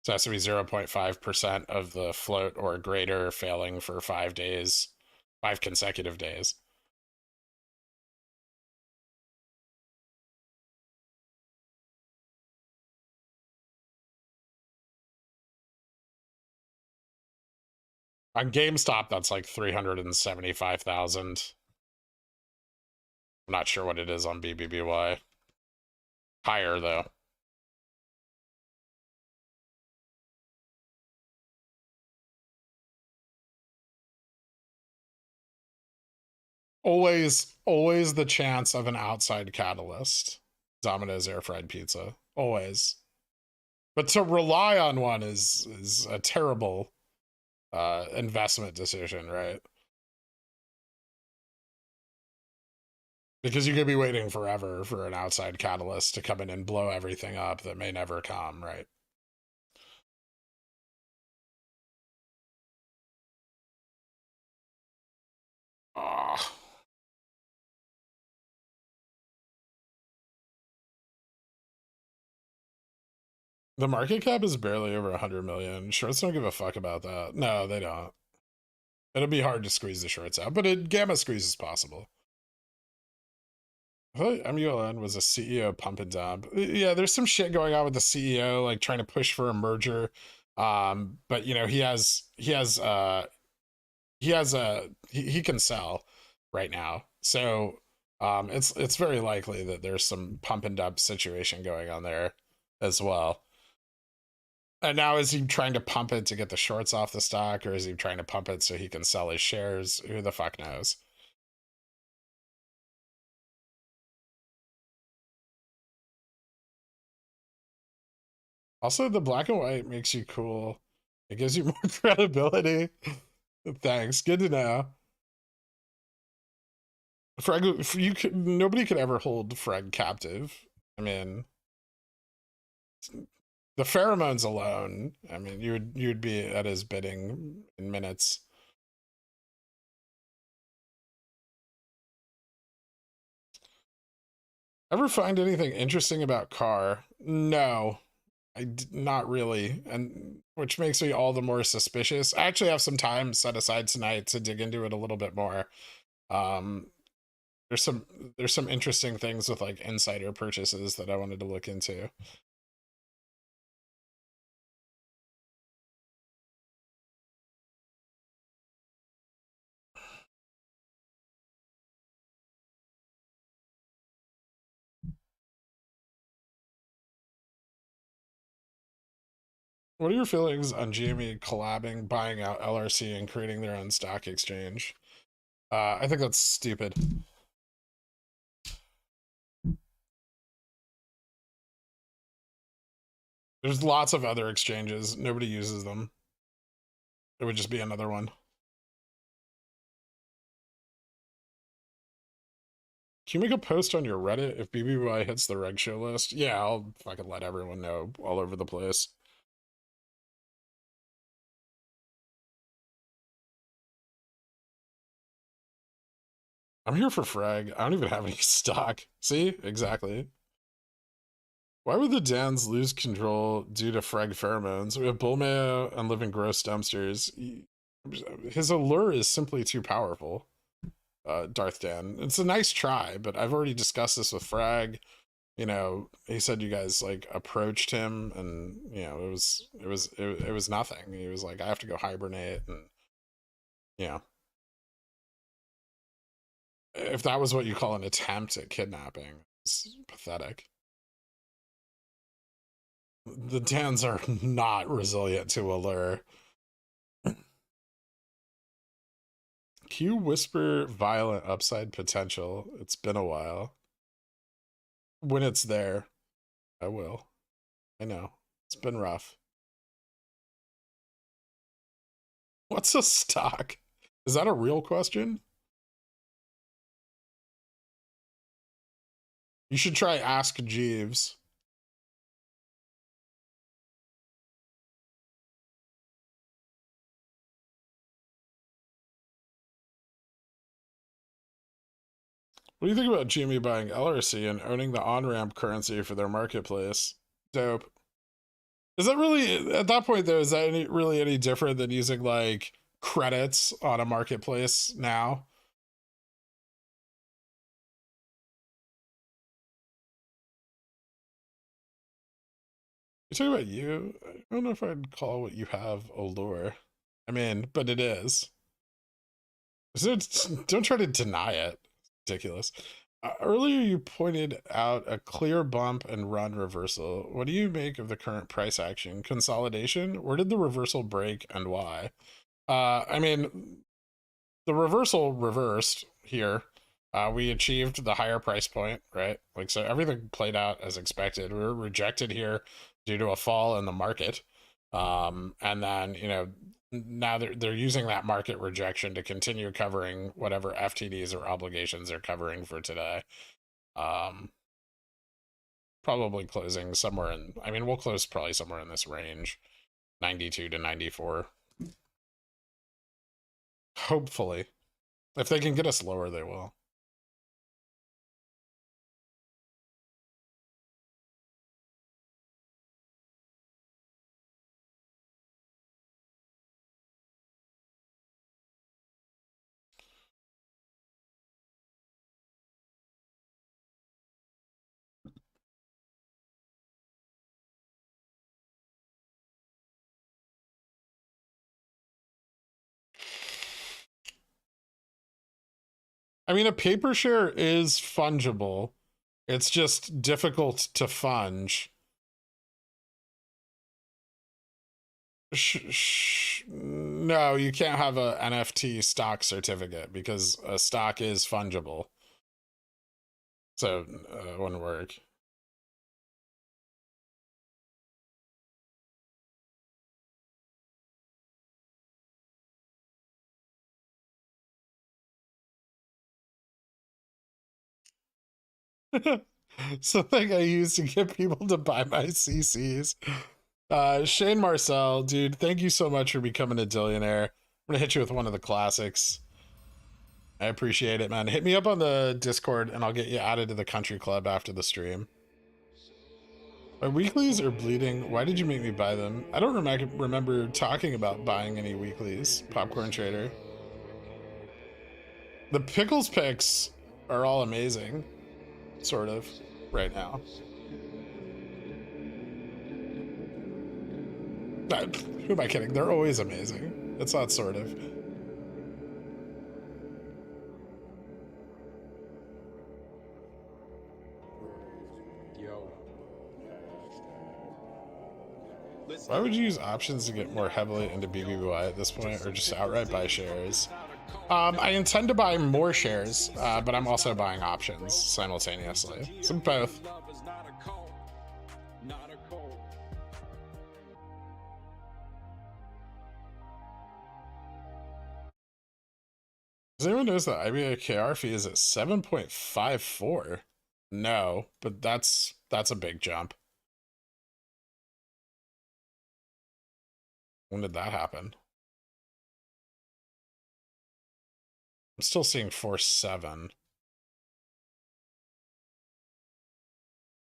so it has to be 0.5% of the float or greater failing for 5 days, 5 consecutive days. On GameStop, that's like 375,000. I'm not sure what it is on BBBY. Higher, though. Always the chance of an outside catalyst. Domino's air fried pizza. Always. But to rely on one is a terrible investment decision, right? Because you could be waiting forever for an outside catalyst to come in and blow everything up that may never come, right? Oh. The market cap is barely over 100 million. Shorts don't give a fuck about that. No, they don't. It'll be hard to squeeze the shorts out, but gamma squeeze is possible. I thought MULN was a CEO pump and dump. Yeah, there's some shit going on with the CEO, like trying to push for a merger. But you know, he can sell right now. So it's very likely that there's some pump and dump situation going on there as well. And now, is he trying to pump it to get the shorts off the stock, or is he trying to pump it so he can sell his shares? Who the fuck knows? Also, the black and white makes you cool. It gives you more credibility. Thanks. Good to know. Freg, nobody could ever hold Freg captive. I mean, the pheromones alone. I mean, you'd be at his bidding in minutes. Ever find anything interesting about Carr? No, not really, and which makes me all the more suspicious. I actually have some time set aside tonight to dig into it a little bit more. Um, there's some interesting things with like insider purchases that I wanted to look into. What are your feelings on GME collabing, buying out LRC, and creating their own stock exchange? I think that's stupid. There's lots of other exchanges. Nobody uses them. It would just be another one. Can you make a post on your Reddit if BBY hits the reg show list? Yeah, I'll fucking let everyone know all over the place. I'm here for frag. I don't even have any stock. See? Exactly. Why would the Dans lose control due to frag pheromones? We have Bullmayo and living gross dumpsters. His allure is simply too powerful. Darth Dan. It's a nice try, but I've already discussed this with Frag. You know, he said you guys like approached him, and you know it was nothing. He was like, I have to go hibernate, and you know, if that was what you call an attempt at kidnapping, it's pathetic. The Dans are not resilient to allure. Q whisper violent upside potential. It's been a while. When it's there, I will. I know. It's been rough. What's a stock? Is that a real question? You should try Ask Jeeves. What do you think about GME buying LRC and owning the on-ramp currency for their marketplace? Dope. Is that really, at that point though, is that really any different than using like credits on a marketplace now? You talking about you? I don't know if I'd call what you have allure. I mean, but it is. Don't try to deny it. Ridiculous. Earlier, you pointed out a clear bump and run reversal. What do you make of the current price action? Consolidation? Where did the reversal break and why? I mean, the reversal reversed here. We achieved the higher price point, right? Like, so everything played out as expected. We were rejected here due to a fall in the market. And then, you know, now they're using that market rejection to continue covering whatever FTDs or obligations they're covering for today. Probably closing somewhere in, I mean, we'll close probably somewhere in this range, 92 to 94. Hopefully. If they can get us lower, they will. I mean, a paper share is fungible. It's just difficult to funge. No, you can't have a NFT stock certificate because a stock is fungible. So it wouldn't work. Something I use to get people to buy my CCs. Shane Marcel, dude, thank you so much for becoming a dillionaire. I'm gonna hit you with one of the classics. I appreciate it, man. Hit me up on the Discord and I'll get you added to the country club after the stream. My weeklies are bleeding. Why did you make me buy them? I don't remember talking about buying any weeklies, Popcorn Trader. The pickles picks are all amazing, sort of, right now. Who am I kidding? They're always amazing. It's not sort of. Why would you use options to get more heavily into BBY at this point, or just outright buy shares? I intend to buy more shares, but I'm also buying options simultaneously. So both. Does anyone notice that IBAKR fee is at 7.54? No, but that's a big jump. When did that happen? I'm still seeing 4.7.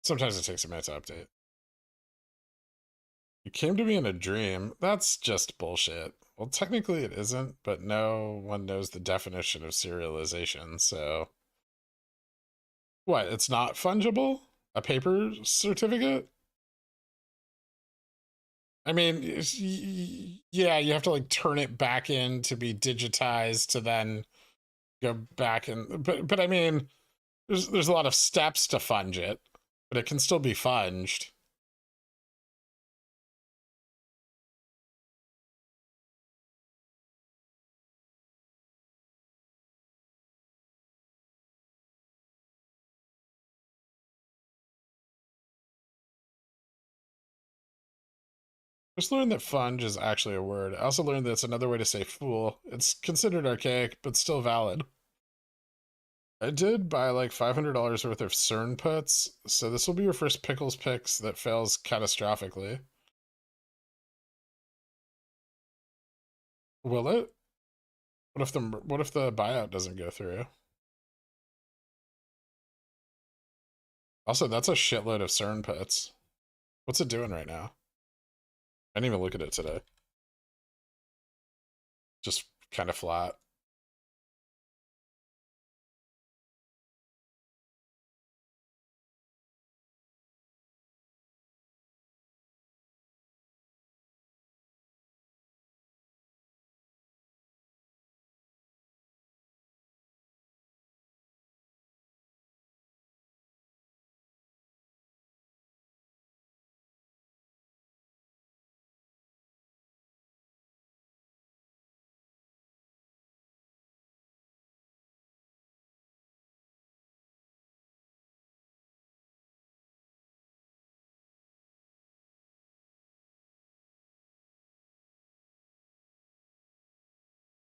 Sometimes it takes a minute to update. You came to me in a dream. That's just bullshit. Well, technically it isn't, but no one knows the definition of serialization, so... What, it's not fungible? A paper certificate? I mean, yeah, you have to like turn it back in to be digitized to then go back and but I mean, there's a lot of steps to funge it, but it can still be funged. Just learned that funge is actually a word. I also learned that it's another way to say fool. It's considered archaic, but still valid. I did buy like $500 worth of CERN puts, so this will be your first pickles picks that fails catastrophically. Will it? What if the buyout doesn't go through? Also, that's a shitload of CERN puts. What's it doing right now? I didn't even look at it today. Just kind of flat.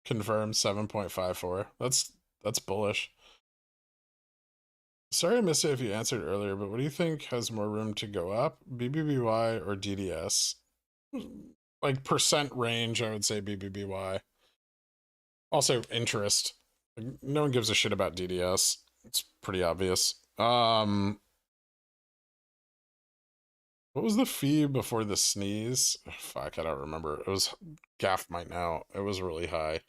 Confirmed 7.54. That's bullish. Sorry I missed it if you answered earlier, but what do you think has more room to go up? BBBY or DDS? Like percent range, I would say BBBY. Also interest. No one gives a shit about DDS. It's pretty obvious. What was the fee before the sneeze? Fuck, I don't remember. It was, Gaff might know. It was really high.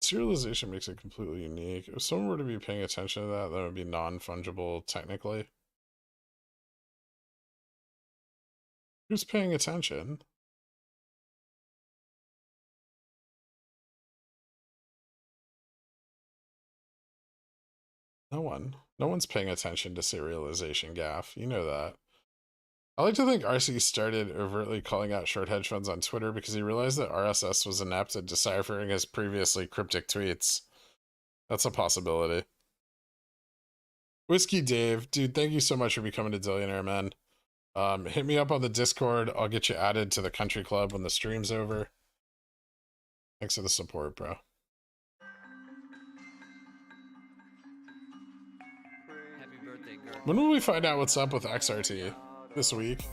Serialization makes it completely unique. If someone were to be paying attention to that, that would be non-fungible technically. Who's paying attention? No one. No one's paying attention to serialization, Gaff. You know that. I like to think RC started overtly calling out short hedge funds on Twitter because he realized that RSS was inept at deciphering his previously cryptic tweets. That's a possibility. Whiskey Dave, dude, thank you so much for becoming a Dillionaire, man. Hit me up on the Discord. I'll get you added to the country club when the stream's over. Thanks for the support, bro. When will we find out what's up with XRT? This week?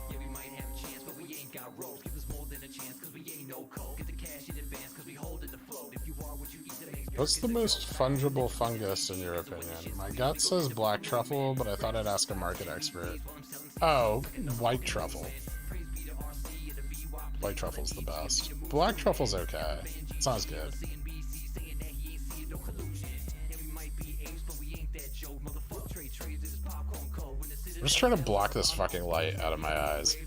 What's the most fungible fungus in your opinion? My gut says black truffle, but I thought I'd ask a market expert. Oh, white truffle. White truffle's the best. Black truffle's okay. It's not as good. I'm just trying to block this fucking light out of my eyes.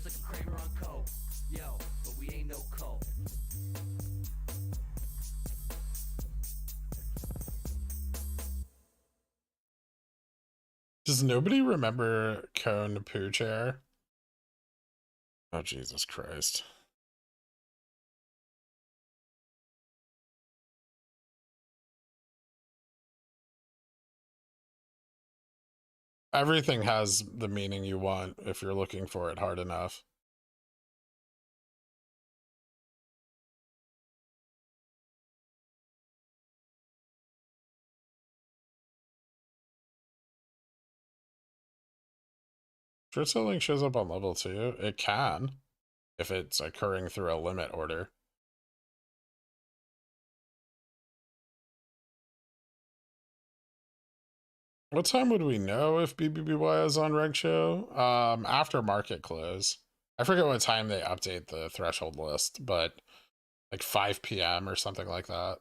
Does nobody remember Cone Poo Chair? Oh, Jesus Christ. Everything has the meaning you want if you're looking for it hard enough. Short selling shows up on level 2. It can, if it's occurring through a limit order. What time would we know if BBBY is on reg show? After market close. I forget what time they update the threshold list, but like 5 p.m. or something like that.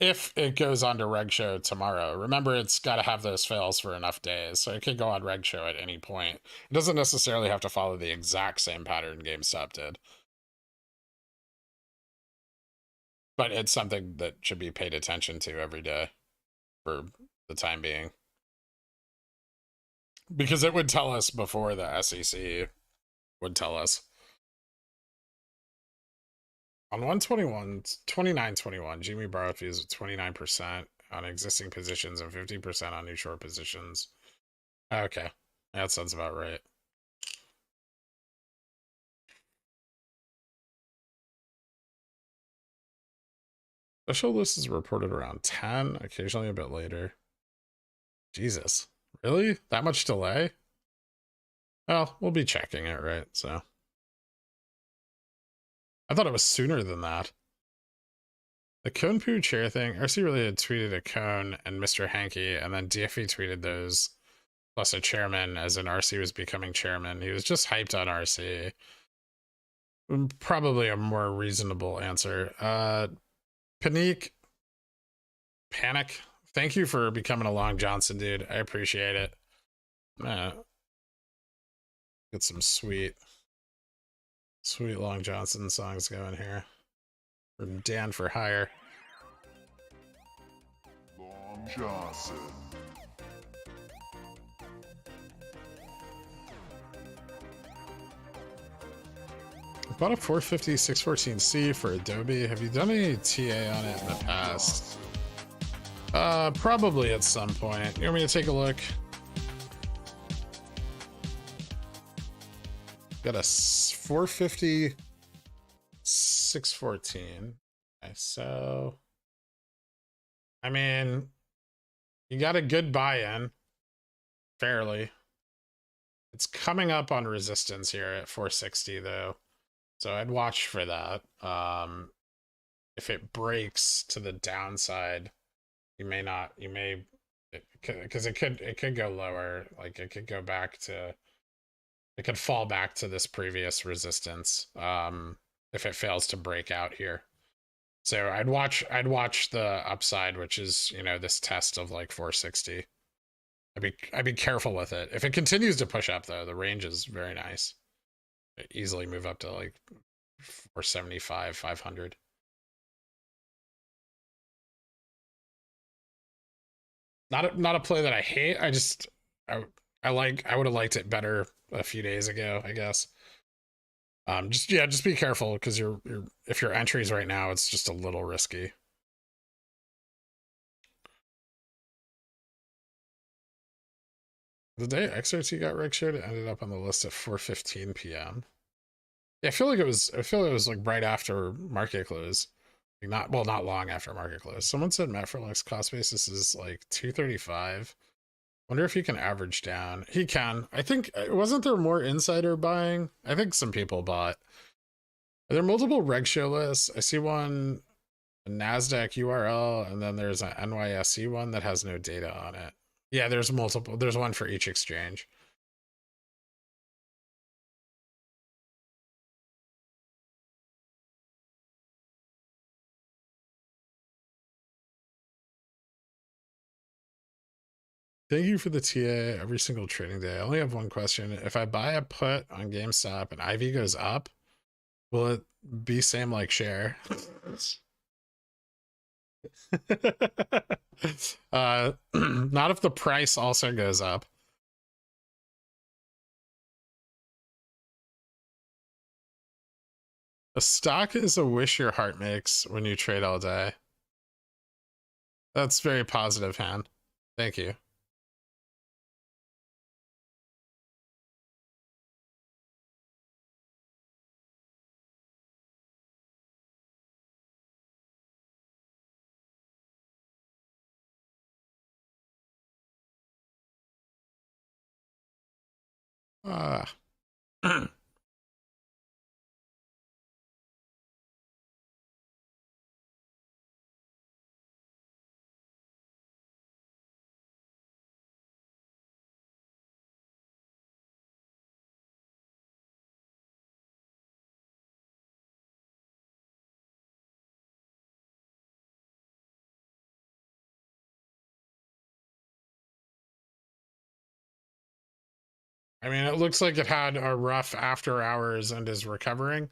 If it goes on to reg show tomorrow. Remember, it's got to have those fails for enough days, so it could go on reg show at any point. It doesn't necessarily have to follow the exact same pattern GameStop did. But it's something that should be paid attention to every day for the time being. Because it would tell us before the SEC would tell us. On 29.21, Jimmy borrowed fees of 29% on existing positions and 50% on new short positions. Okay, that sounds about right. Special list is reported around 10, occasionally a bit later. Jesus, really? That much delay? Well, we'll be checking it, right? So I thought it was sooner than that. The Cone Poo Chair thing, RC really had tweeted a Cone and Mr. Hanky, and then DFE tweeted those, plus a chairman, as in RC was becoming chairman. He was just hyped on RC. Probably a more reasonable answer. Panic, thank you for becoming a Long Johnson, dude. I appreciate it. Get some sweet Long Johnson songs going here. From Dan for Hire. Long Johnson. I bought a 450 614C for Adobe. Have you done any TA on it in the past? Probably at some point. You want me to take a look? Got a 450 614. Okay, so I mean, you got a good buy-in, fairly. It's coming up on resistance here at 460 though, so I'd watch for that. If it breaks to the downside, you may not, you may, because it could go lower. Like it could go back to, it could fall back to this previous resistance. If it fails to break out here. So I'd watch the upside, which is, you know, this test of like 460. I'd be careful with it. If it continues to push up though, the range is very nice. It easily move up to like 475, 500. Not a play that I hate. I would have liked it better a few days ago, I guess. Just be careful because if your entries right now, it's just a little risky. The day Xrt got rig showed, it ended up on the list at 4:15 p.m. Yeah, I feel like it was like right after market close. Like not long after market close. Someone said Metfrelix cost basis is like 235. Wonder if he can average down. He can. I think, wasn't there more insider buying? I think some people bought. Are there multiple reg show lists? I see one, a NASDAQ URL, and then there's an NYSE one that has no data on it. Yeah, there's multiple. There's one for each exchange. Thank you for the TA every single trading day. I only have one question. If I buy a put on GameStop and IV goes up, will it be same like share? Not if the price also goes up. A stock is a wish your heart makes when you trade all day. That's very positive, Han. Thank you. Ah. I mean, it looks like it had a rough after hours and is recovering.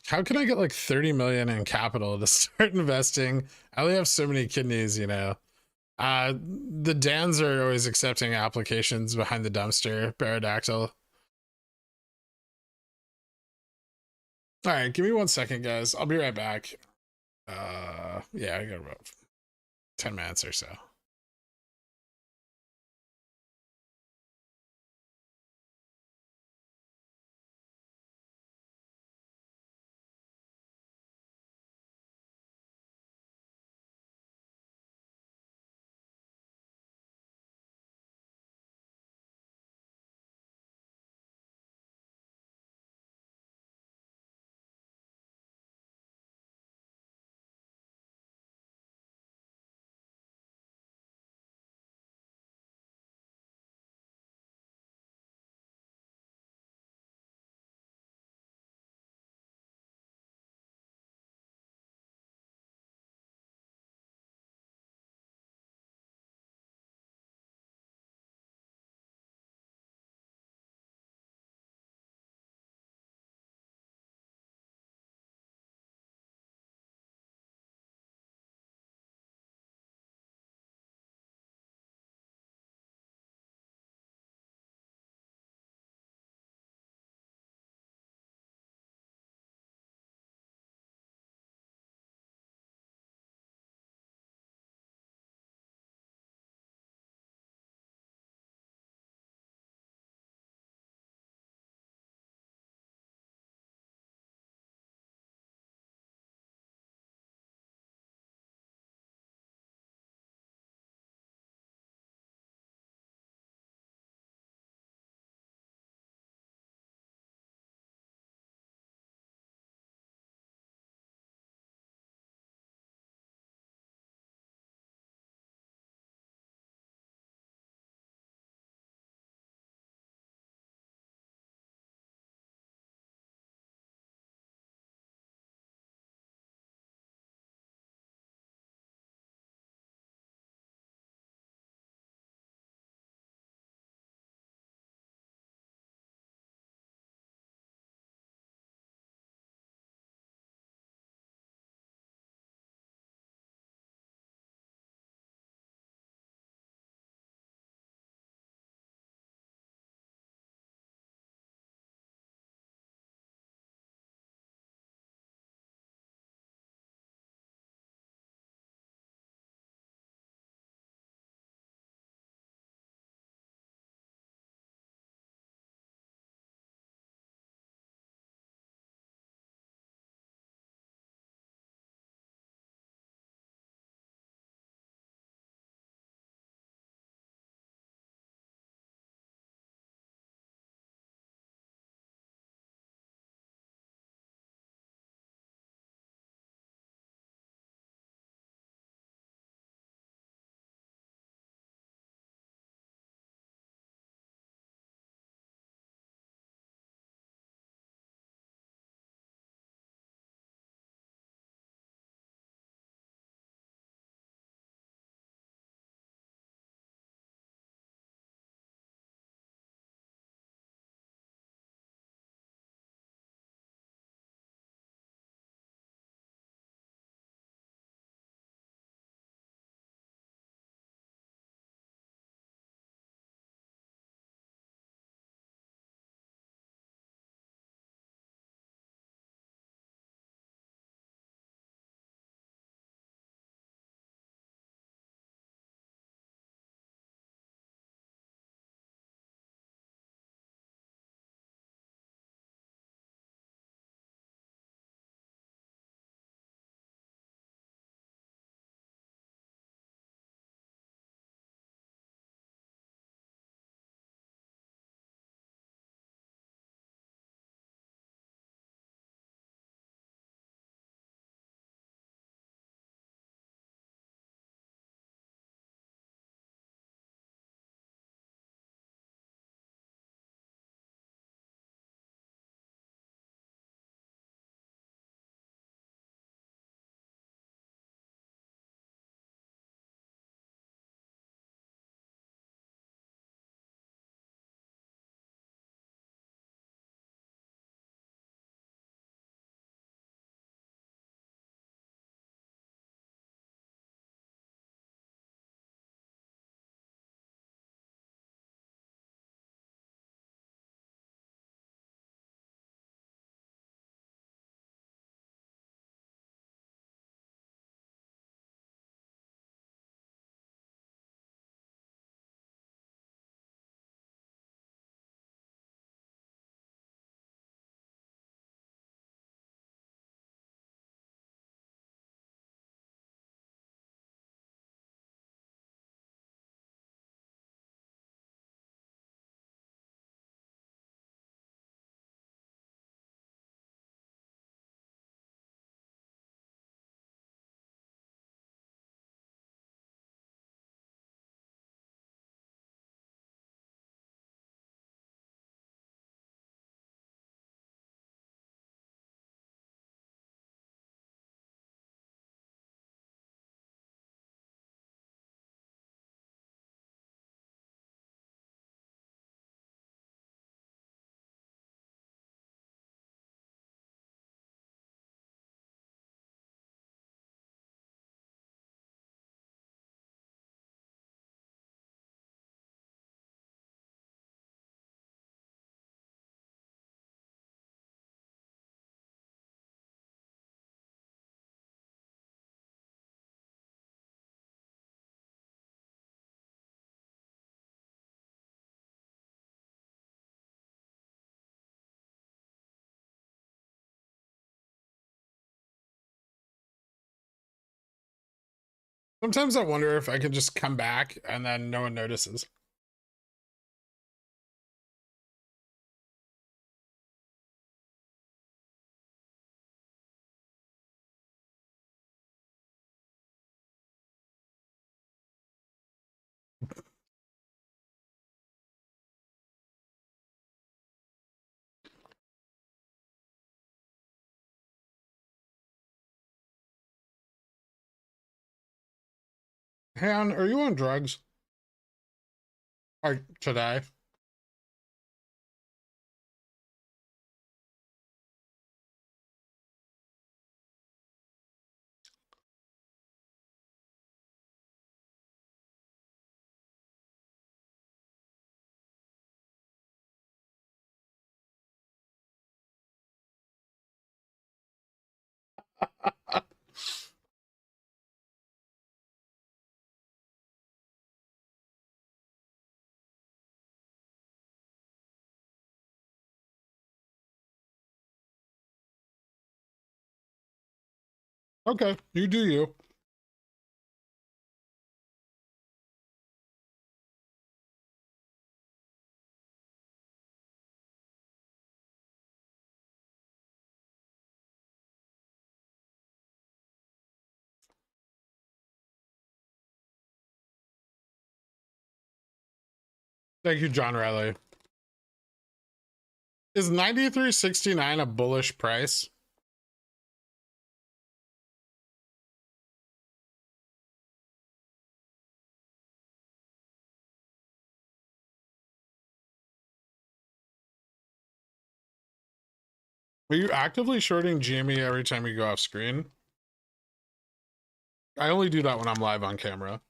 How can I get like 30 million in capital to start investing? I only have so many kidneys, you know. The Dans are always accepting applications behind the dumpster, Baradactyl. All right, give me 1 second, guys. I'll be right back. Yeah, I got about 10 minutes or so. Sometimes I wonder if I could just come back and then no one notices. Han, are you on drugs? Or today? Okay, you do you. Thank you, John Riley. Is 93.69 a bullish price? Are you actively shorting GME every time you go off screen? I only do that when I'm live on camera.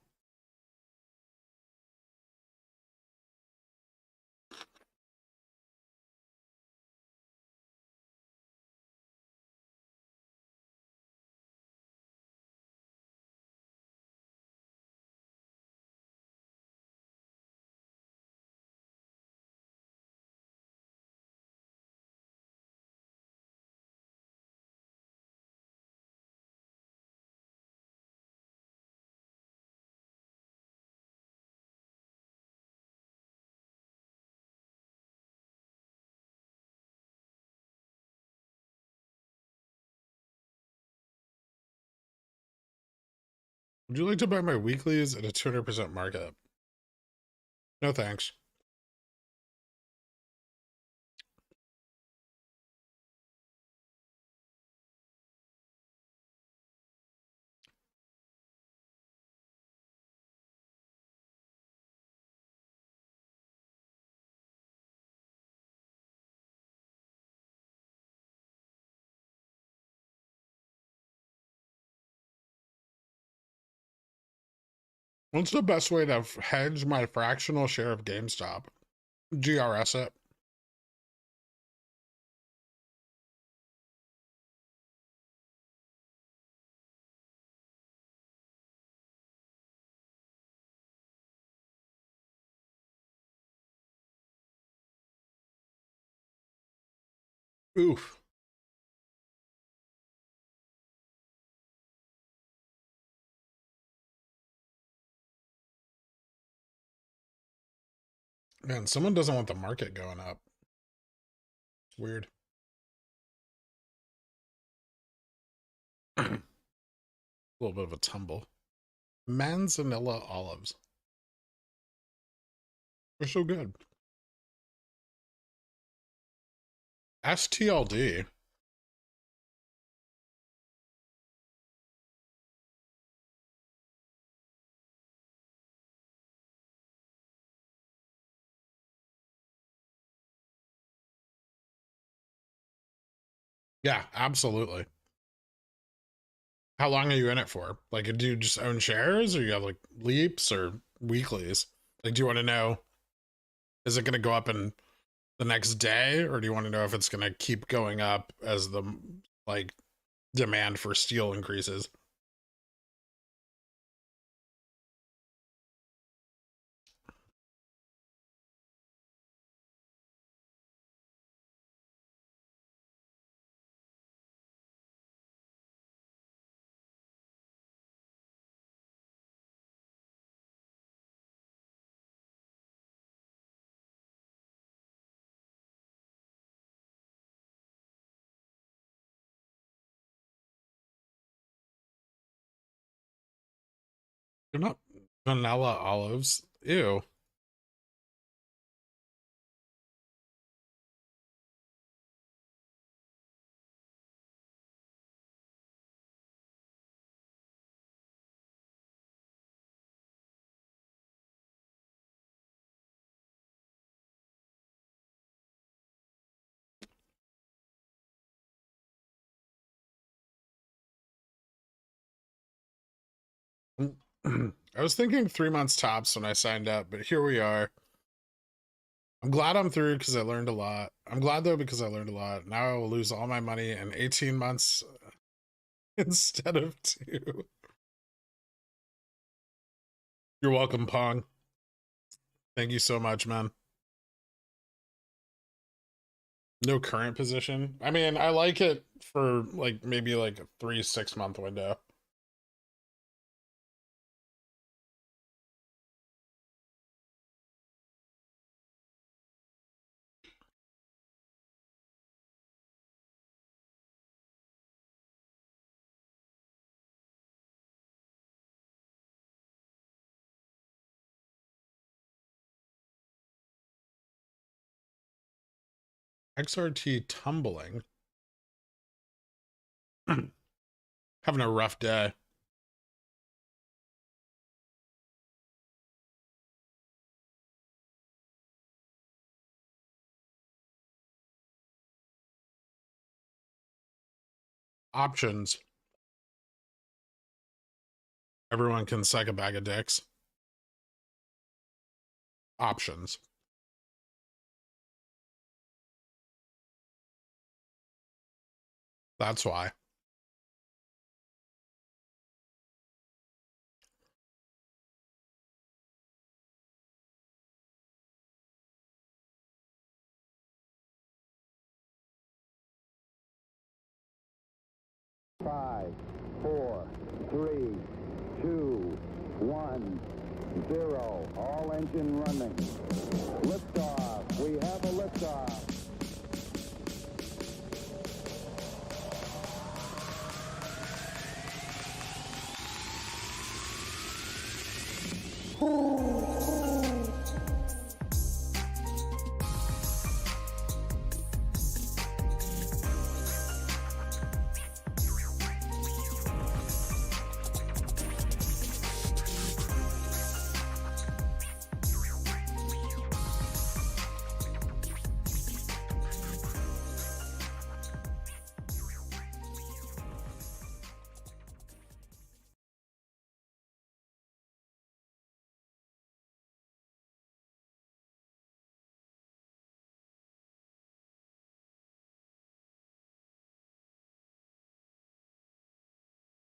Would you like to buy my weeklies at a 200% markup? No thanks. What's the best way to hedge my fractional share of GameStop? GRS it. Oof. Man, someone doesn't want the market going up. It's weird. A little bit of a tumble. Manzanilla olives. They're so good. STLD. Yeah, absolutely. How long are you in it for? Like, do you just own shares or you have like leaps or weeklies? Like, do you want to know, is it going to go up in the next day or do you want to know if it's going to keep going up as the like demand for steel increases? They're not vanilla olives. Ew. I was thinking 3 months tops when I signed up, but here we are. I'm glad I'm through because I learned a lot. I'm glad though because I learned a lot. Now I will lose all my money in 18 months instead of 2. You're welcome, Pong. Thank you so much, man. No current position. I mean, I like it for like maybe like a 3-6 month window. XRT tumbling. Having a rough day. Options. Everyone can suck a bag of dicks. Options. That's why. Five, four, three, two, 1, 0. All engine running. Liftoff. We have a liftoff.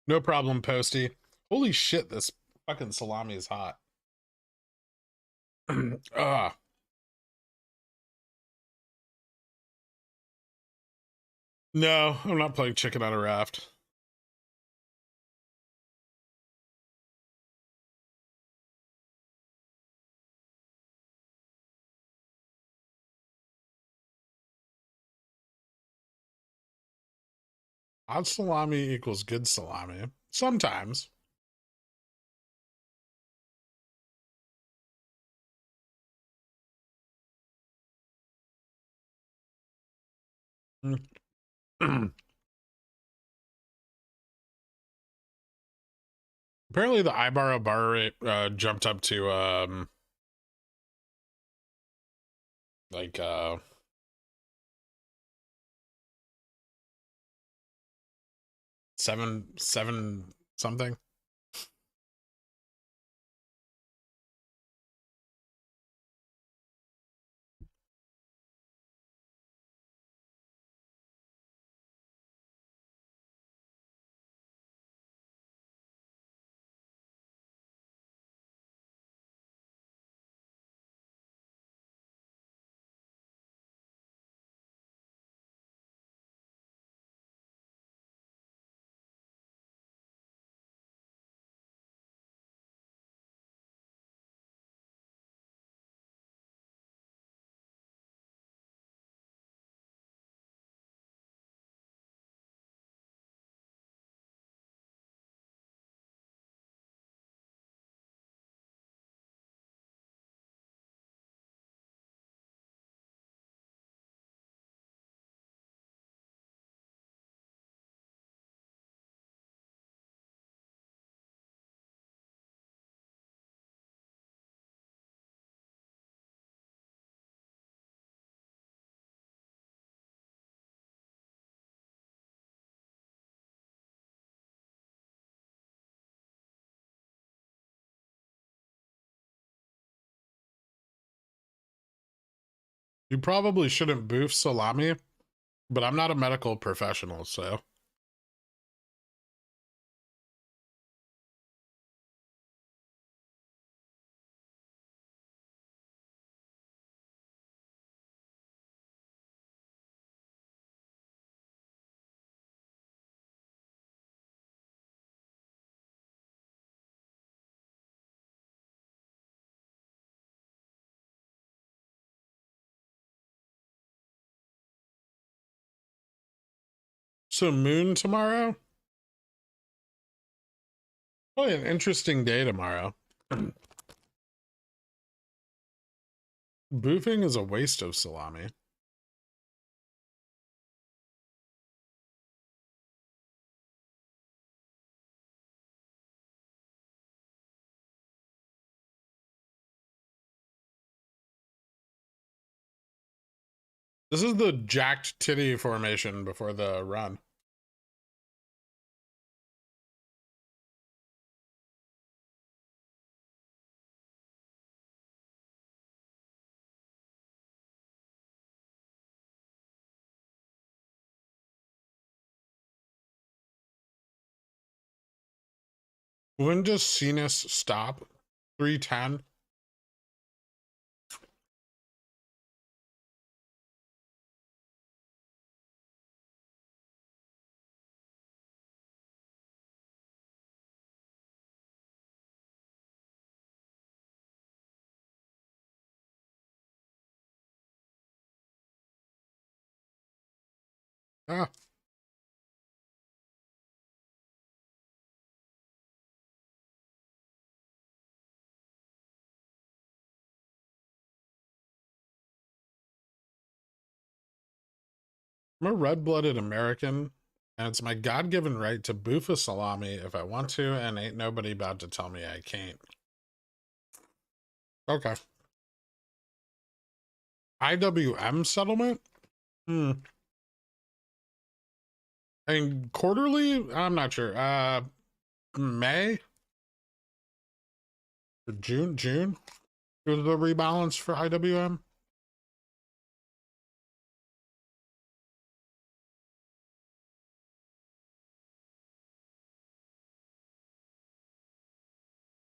No problem, Posty. Holy shit, this fucking salami is hot. Ah. No, I'm not playing chicken on a raft. Hot salami equals good salami. Sometimes. Apparently the iBarrow bar rate jumped up to like 7 something. You probably shouldn't boof salami, but I'm not a medical professional, so. So moon tomorrow? Probably an interesting day tomorrow. Boofing is a waste of salami. This is the jacked titty formation before the run. When does Sinus stop? 310? Ah. I'm a red-blooded American, and it's my God-given right to boof a salami if I want to, and ain't nobody about to tell me I can't. Okay. IWM settlement? I mean, quarterly? I'm not sure. May? Or June? June? Was the rebalance for IWM?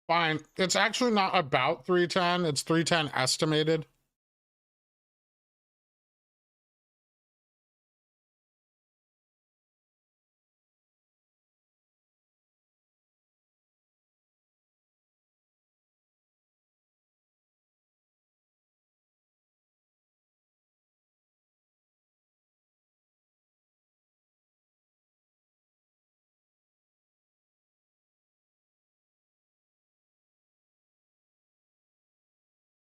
Fine. It's actually not about 310. It's 310 estimated.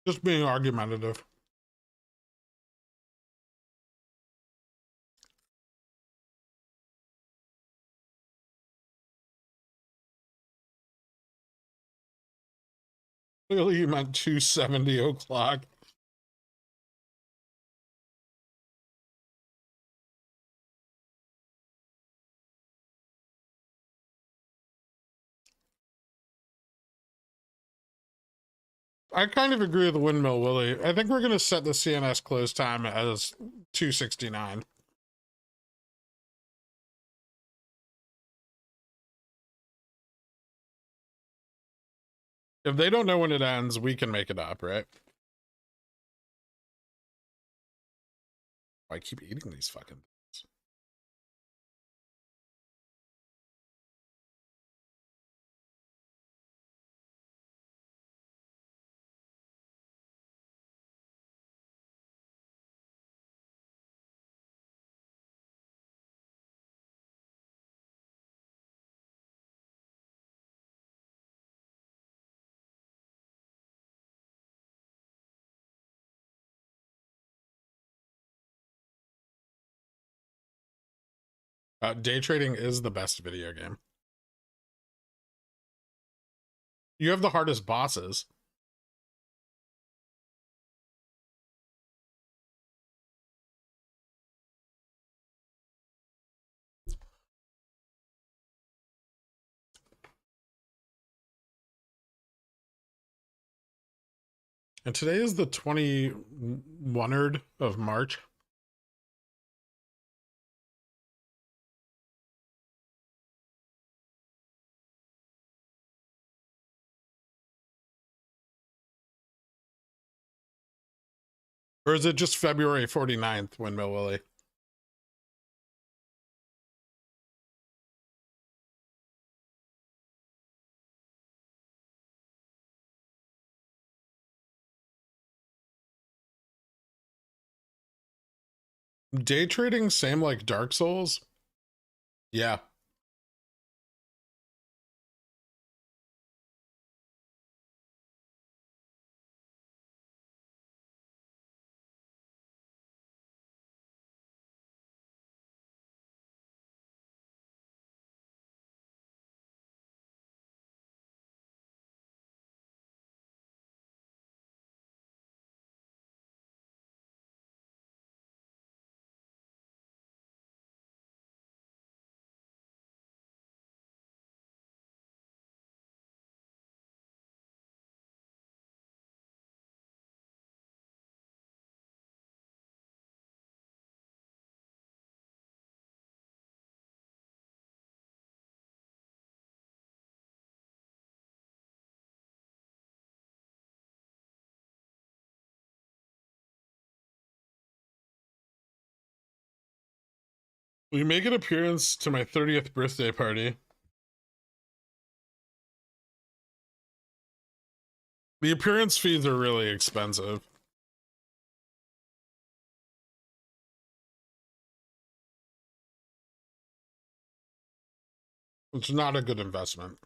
Just being argumentative. Clearly you meant 270 o'clock. I kind of agree with Windmill Willie. I think we're going to set the CNS close time as 269. If they don't know when it ends, we can make it up, right? I keep eating these fucking things. Day trading is the best video game. You have the hardest bosses. And today is the 21st of March. Or is it just February 49th, Windmill Willie? Day trading, same like Dark Souls? Yeah. Will you make an appearance to my 30th birthday party? The appearance fees are really expensive. It's not a good investment.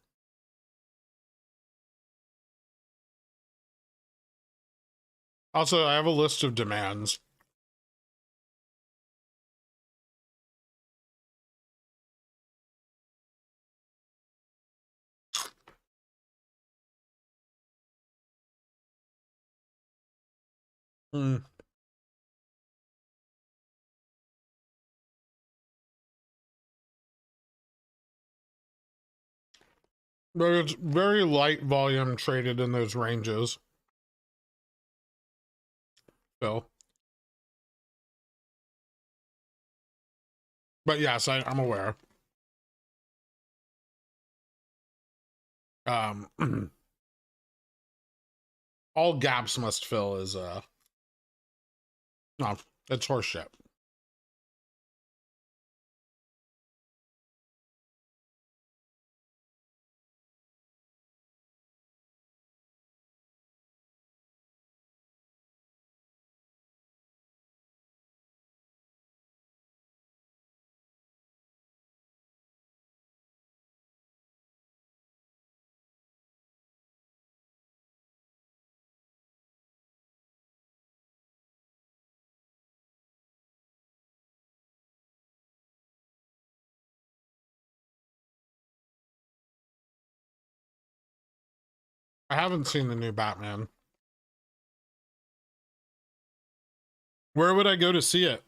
Also, I have a list of demands. Hmm. There's very light volume traded in those ranges. Phil. But yes, I'm aware. All gaps must fill is no, it's horseshit. I haven't seen the new Batman. Where would I go to see it?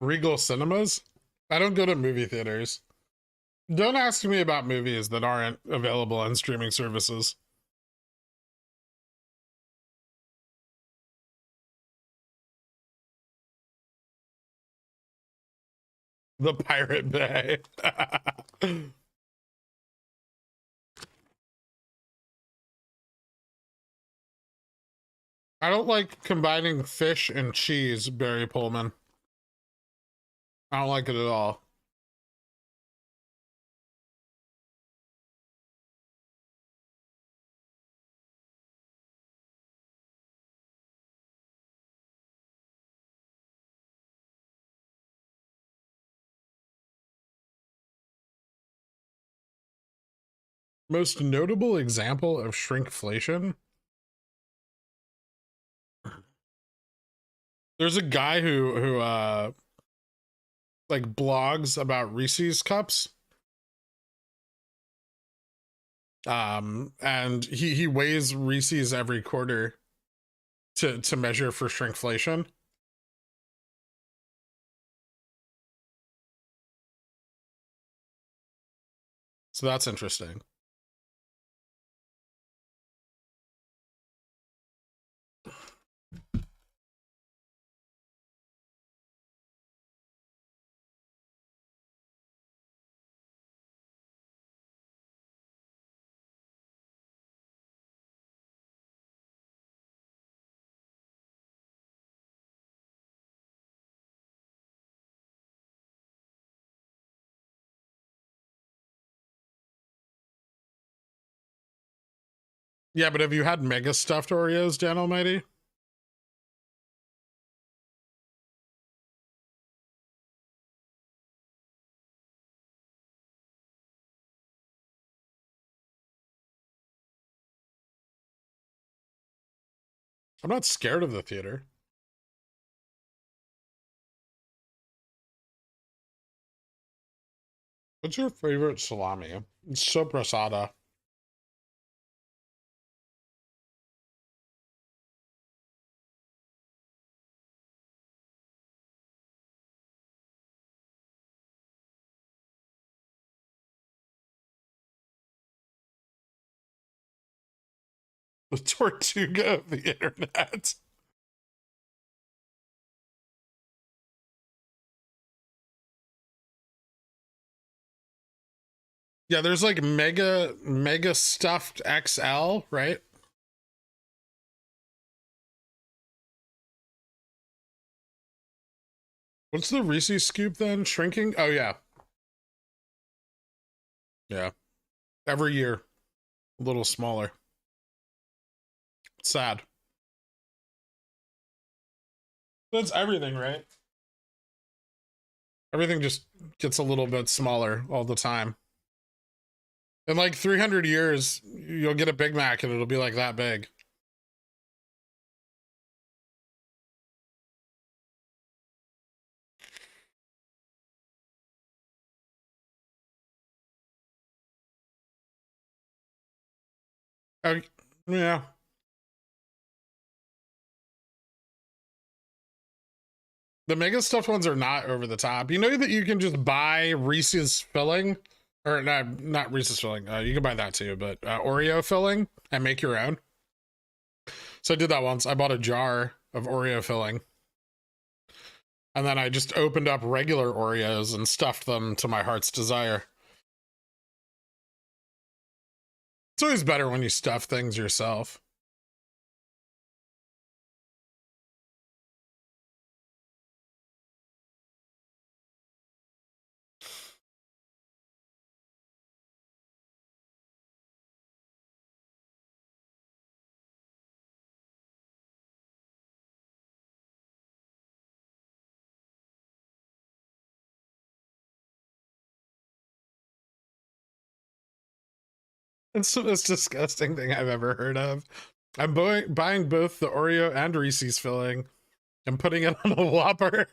Regal Cinemas? I don't go to movie theaters. Don't ask me about movies that aren't available on streaming services. The Pirate Bay. I don't like combining fish and cheese, Barry Pullman. I don't like it at all. Most notable example of shrinkflation? There's a guy who like blogs about Reese's cups. And he weighs Reese's every quarter to measure for shrinkflation. So that's interesting. Yeah, but have you had mega stuffed Oreos, Dan Almighty? I'm not scared of the theater. What's your favorite salami? It's sopressata. The Tortuga of the internet. Yeah, there's like mega stuffed XL, right? What's the Reese's scoop then? Shrinking? Oh yeah. Yeah. Every year. A little smaller. Sad. That's everything, right? Everything just gets a little bit smaller all the time. In like 300 years, you'll get a Big Mac and it'll be like that big. Yeah. The mega stuffed ones are not over the top. You know that you can just buy Reese's filling, or not Reese's filling. You can buy that too, but Oreo filling and make your own. So I did that once. I bought a jar of Oreo filling, and then I just opened up regular Oreos and stuffed them to my heart's desire. It's always better when you stuff things yourself. It's the most disgusting thing I've ever heard of. I'm buying both the Oreo and Reese's filling and putting it on a Whopper.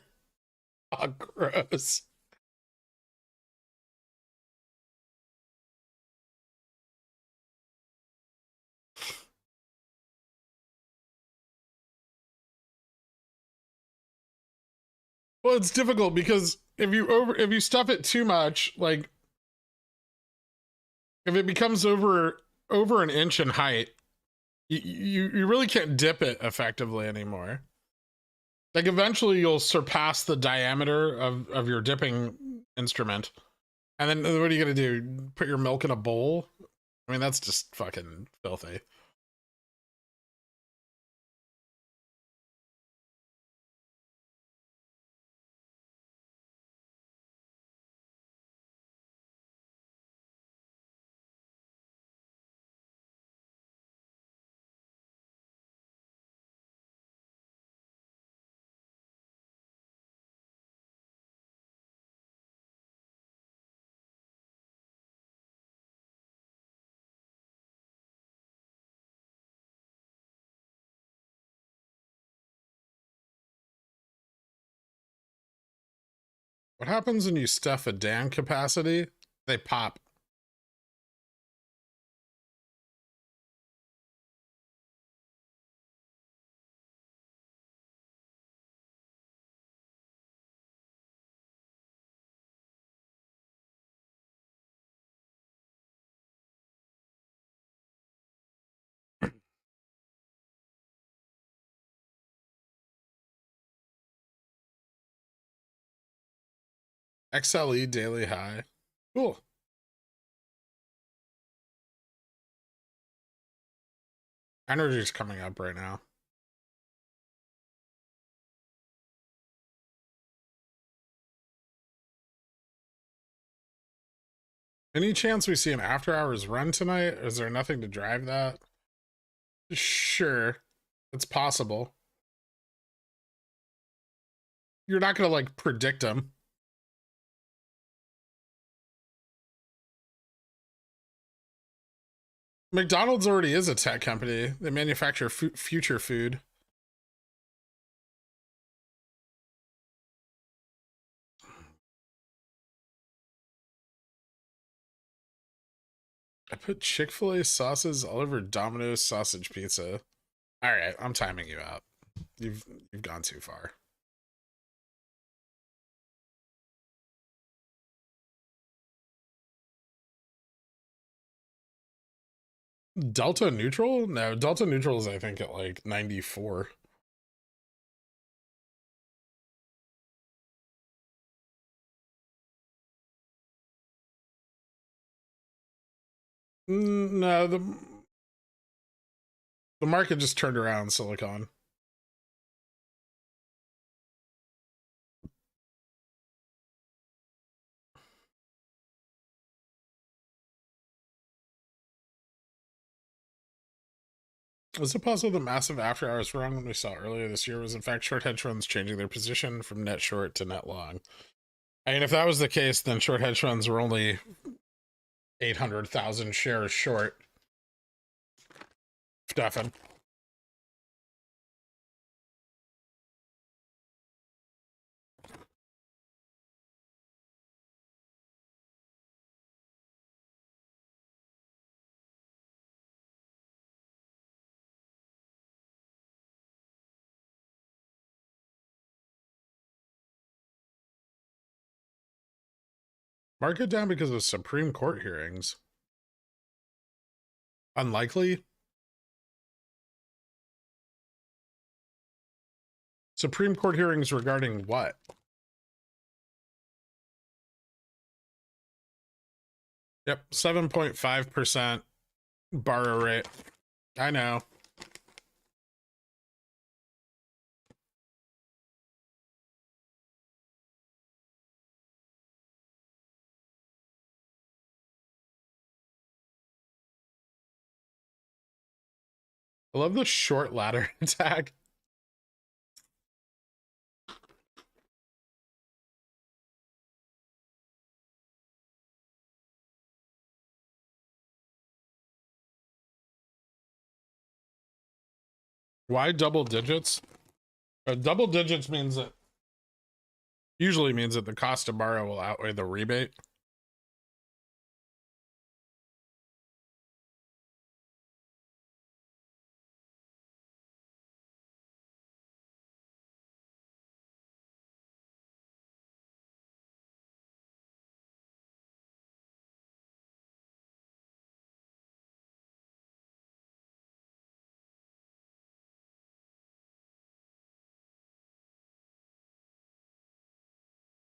Oh, gross. Well, it's difficult because if you stuff it too much, like if it becomes over an inch in height, you really can't dip it effectively anymore. Like eventually you'll surpass the diameter of your dipping instrument. And then what are you gonna do? Put your milk in a bowl? I mean, that's just fucking filthy. What happens when you stuff a Dan capacity? They pop. XLE daily high. Cool. Energy's coming up right now. Any chance we see an after hours run tonight? Is there nothing to drive that? Sure. It's possible. You're not going to like predict them. McDonald's already is a tech company. They manufacture future food. I put Chick-fil-A sauces all over Domino's sausage pizza. All right, I'm timing you out. You've gone too far. Delta neutral? No, Delta neutral is I think at like 94. No, the market just turned around Silicon. Was it possible the massive after hours run we saw earlier this year was in fact short hedge funds changing their position from net short to net long? I mean, if that was the case, then short hedge funds were only 800,000 shares short. Stefan. Market down because of Supreme Court hearings. Unlikely. Supreme Court hearings regarding what? Yep, 7.5% borrow rate. I know. I love the short ladder attack. Why double digits? Double digits means that usually means that the cost to borrow will outweigh the rebate.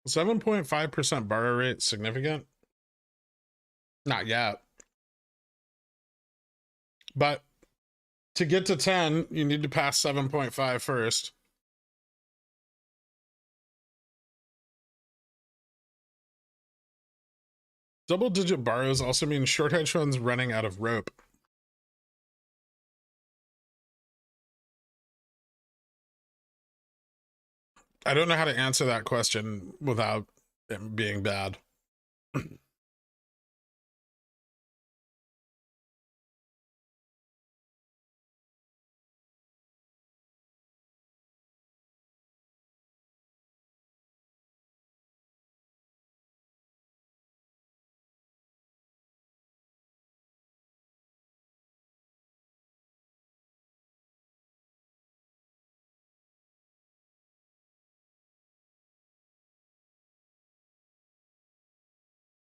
$7.5% borrow rate significant? Not yet. But to get to 10, you need to pass 7.5 first. Double digit borrows also means short hedge funds running out of rope. I don't know how to answer that question without it being bad.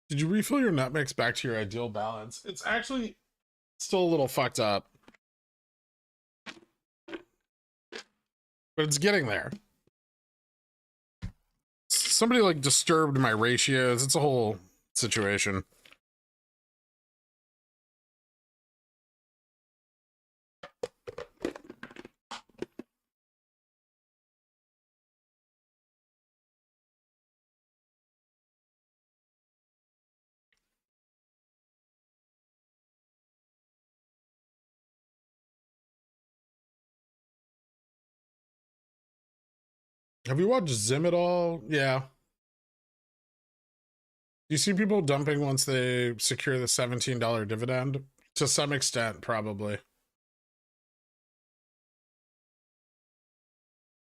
Did you refill your nut mix back to your ideal balance? It's actually still a little fucked up, but it's getting there. somebody like disturbed my ratios. It's a whole situation. Have you watched Zim at all? Yeah. Do you see people dumping once they secure the $17 dividend? To some extent, probably.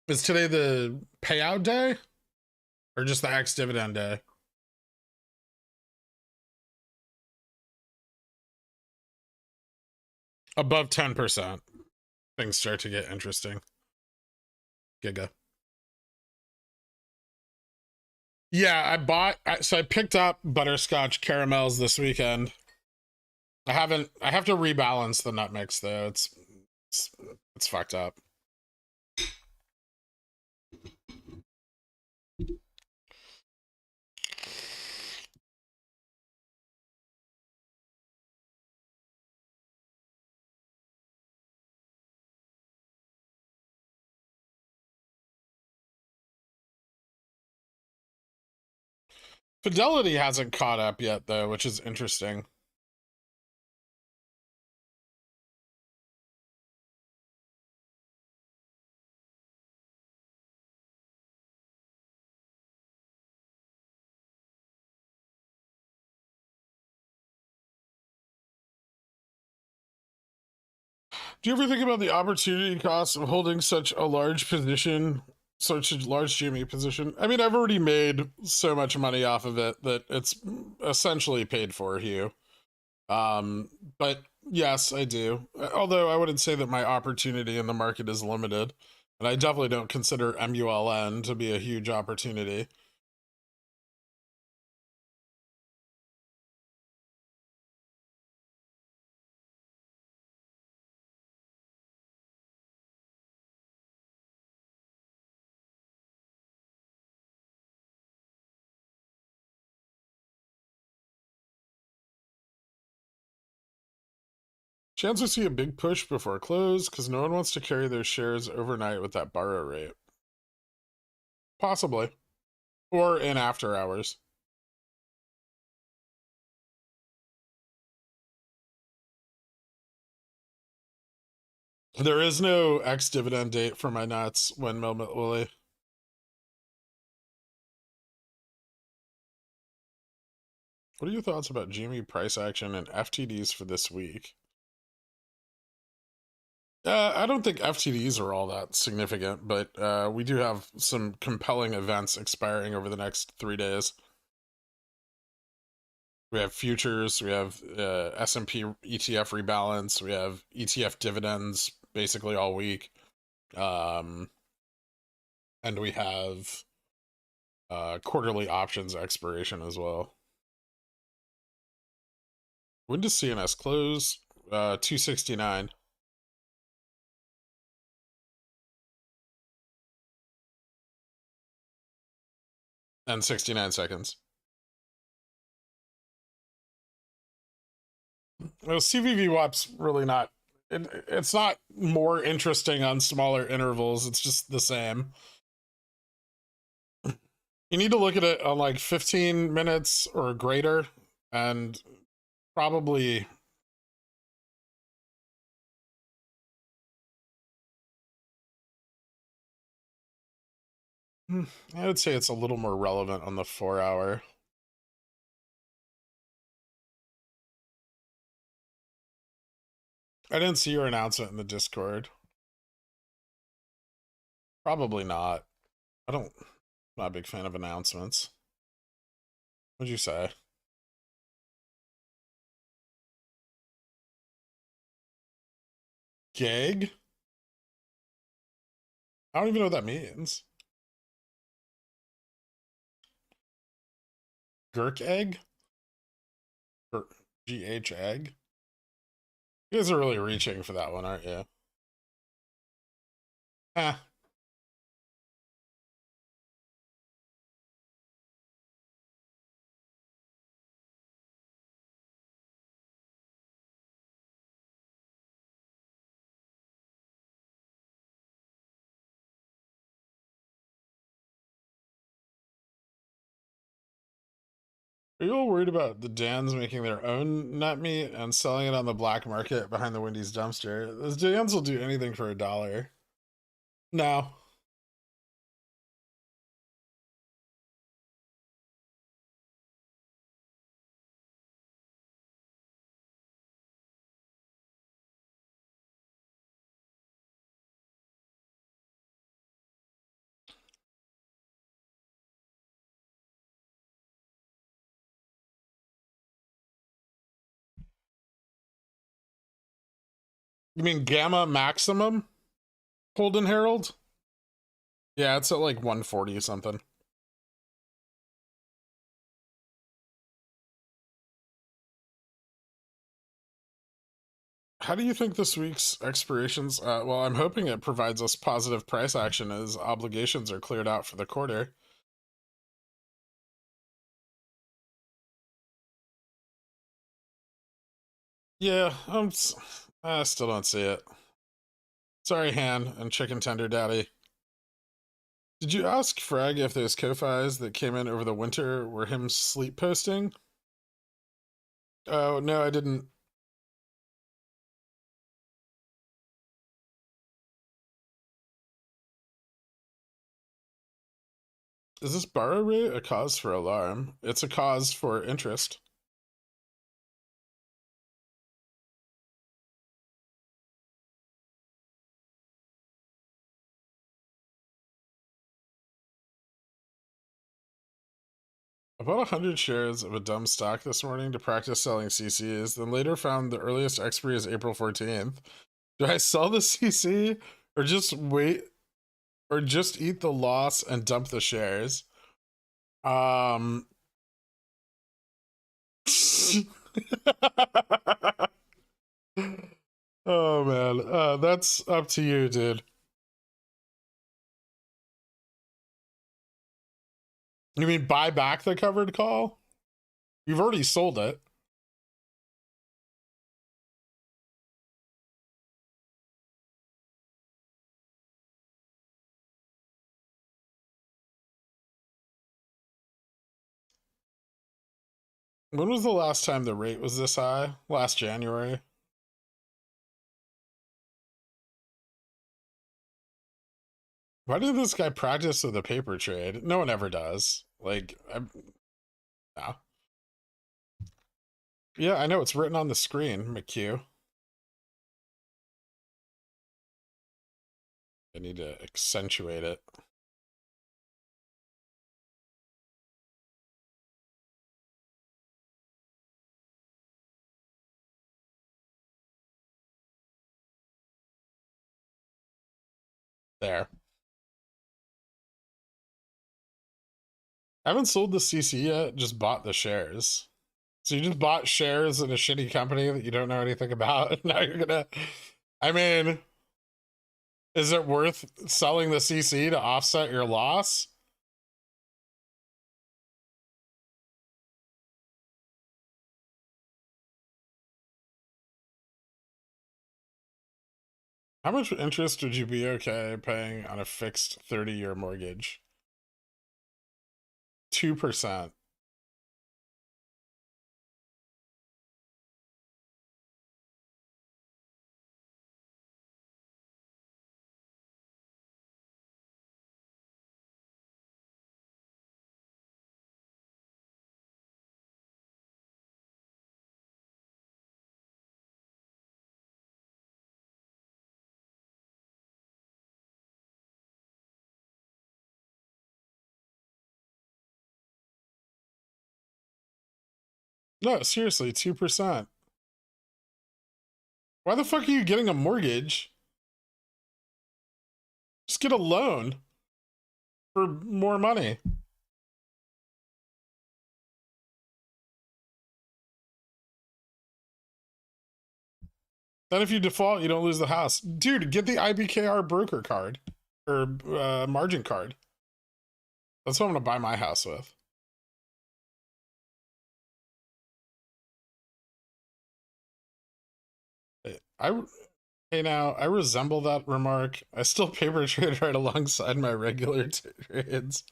Is today the payout day? Or just the ex-dividend day? Above 10%. Things start to get interesting. Giga. Yeah, so I picked up butterscotch caramels this weekend. I have to rebalance the nut mix though. It's fucked up. Fidelity hasn't caught up yet though, which is interesting. Do you ever think about the opportunity cost of holding such a large position, such a large GME position? I mean, I've already made so much money off of it that it's essentially paid for, Hugh. But yes, I do. Although I wouldn't say that my opportunity in the market is limited. And I definitely don't consider MULN to be a huge opportunity. Chance we see a big push before close because no one wants to carry their shares overnight with that borrow rate. Possibly. Or in after hours. There is no ex-dividend date for my nuts, Windmill Willie. What are your thoughts about GME price action and FTDs for this week? I don't think FTDs are all that significant, but we do have some compelling events expiring over the next 3 days. We have futures, we have S&P ETF rebalance, we have ETF dividends basically all week. And we have quarterly options expiration as well. When does CNS close? 269. And 69 seconds. Well, CVVWAP's really not. It's not more interesting on smaller intervals. It's just the same. You need to look at it on like 15 minutes or greater, and probably I would say it's a little more relevant on the 4 hour. I didn't see your announcement in the Discord. Probably not. I'm not a big fan of announcements. What'd you say? Gag? I don't even know what that means. Gherk egg? Or GH egg? You guys are really reaching for that one, aren't you? Eh. Are you all worried about the Dans making their own nut meat and selling it on the black market behind the Wendy's dumpster? Those Dans will do anything for $1. No. You mean Gamma Maximum? Holden Herald? Yeah, it's at like 140 or something. How do you think this week's expirations? Well, I'm hoping it provides us positive price action as obligations are cleared out for the quarter. Yeah, I still don't see it. Sorry, Han and Chicken Tender Daddy. Did you ask Frag if those Ko-Fis that came in over the winter were him sleep posting? Oh, no, I didn't. Is this borrow rate a cause for alarm? It's a cause for interest. I bought 100 shares of a dumb stock this morning to practice selling CCs, then later found the earliest expiry is April 14th. Do I sell the CC or just wait or just eat the loss and dump the shares? Oh man, that's up to you, dude. You mean buy back the covered call? You've already sold it. When was the last time the rate was this high? Last January. Why did this guy practice with a paper trade? No one ever does. Like, no. Yeah, I know, it's written on the screen, McHugh. I need to accentuate it. There. I haven't sold the CC yet, just bought the shares. So you just bought shares in a shitty company that you don't know anything about, and now you're gonna... I mean, is it worth selling the CC to offset your loss? How much interest would you be okay paying on a fixed 30-year mortgage? 2%. No, seriously, 2%. Why the fuck are you getting a mortgage? Just get a loan for more money. Then if you default, you don't lose the house. Dude, get the IBKR broker card or margin card. That's what I'm gonna buy my house with. Hey, now, I resemble that remark. I still paper trade right alongside my regular trades.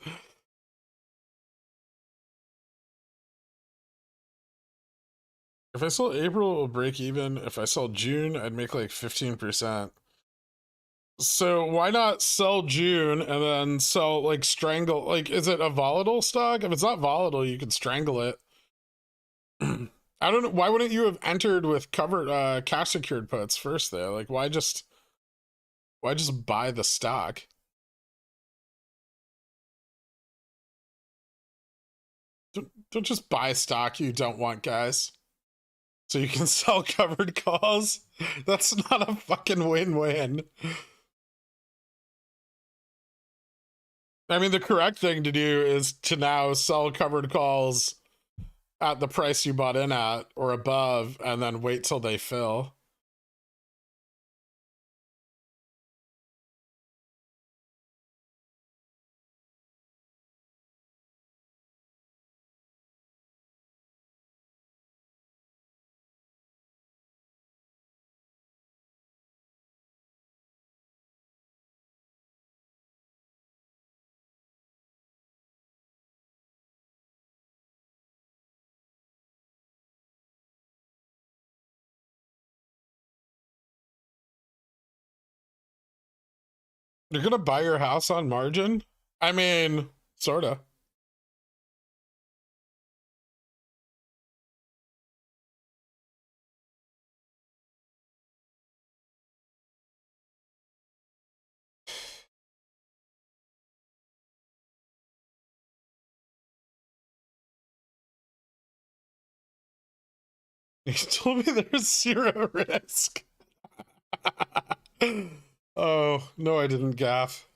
If I sell April, it will break even. If I sell June, I'd make like 15%. So why not sell June and then sell, like, strangle, like, is it a volatile stock? If it's not volatile, you can strangle it. I don't know. Why wouldn't you have entered with covered cash secured puts first though? Like, why just buy the stock? Don't just buy stock you don't want, guys. So you can sell covered calls. That's not a fucking win-win. I mean, the correct thing to do is to now sell covered calls at the price you bought in at or above, and then wait till they fill. You're gonna buy your house on margin? I mean, sorta. You told me there's zero risk. Oh, no, I didn't gaff.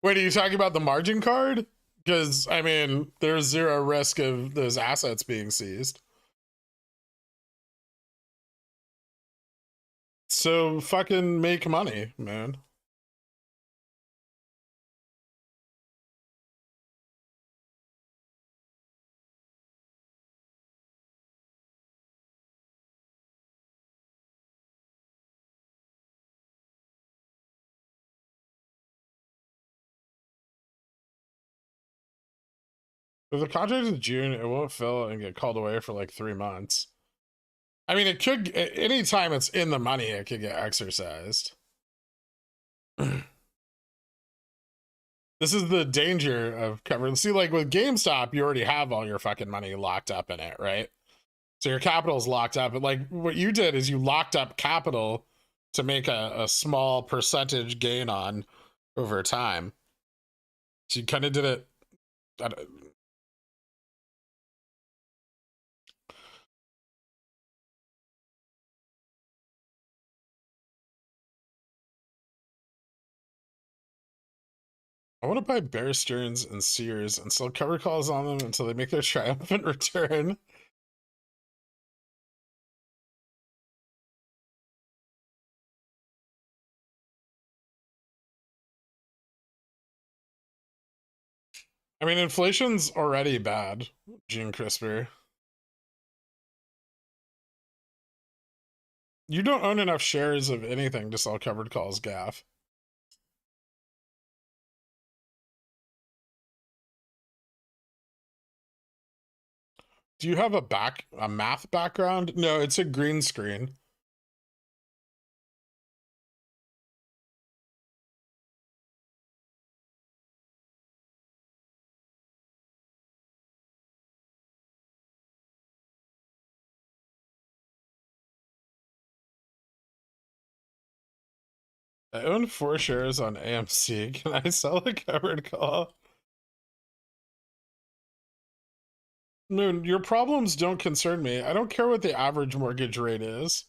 Wait, are you talking about the margin card? Because, I mean, there's zero risk of those assets being seized. So fucking make money, man. If the contract is June, it won't fill and get called away for like 3 months. I mean, it could, anytime it's in the money, it could get exercised. This is the danger of covering. See, like with GameStop, you already have all your fucking money locked up in it, right? So your capital is locked up. But like what you did is you locked up capital to make a small percentage gain on over time. So you kind of did it. I want to buy Bear Stearns and Sears and sell cover calls on them until they make their triumphant return. I mean, inflation's already bad, Gene Crisper. You don't own enough shares of anything to sell covered calls, Gaff. Do you have a math background? No, it's a green screen. I own 4 shares on AMC. Can I sell a covered call? Moon, your problems don't concern me. I don't care what the average mortgage rate is.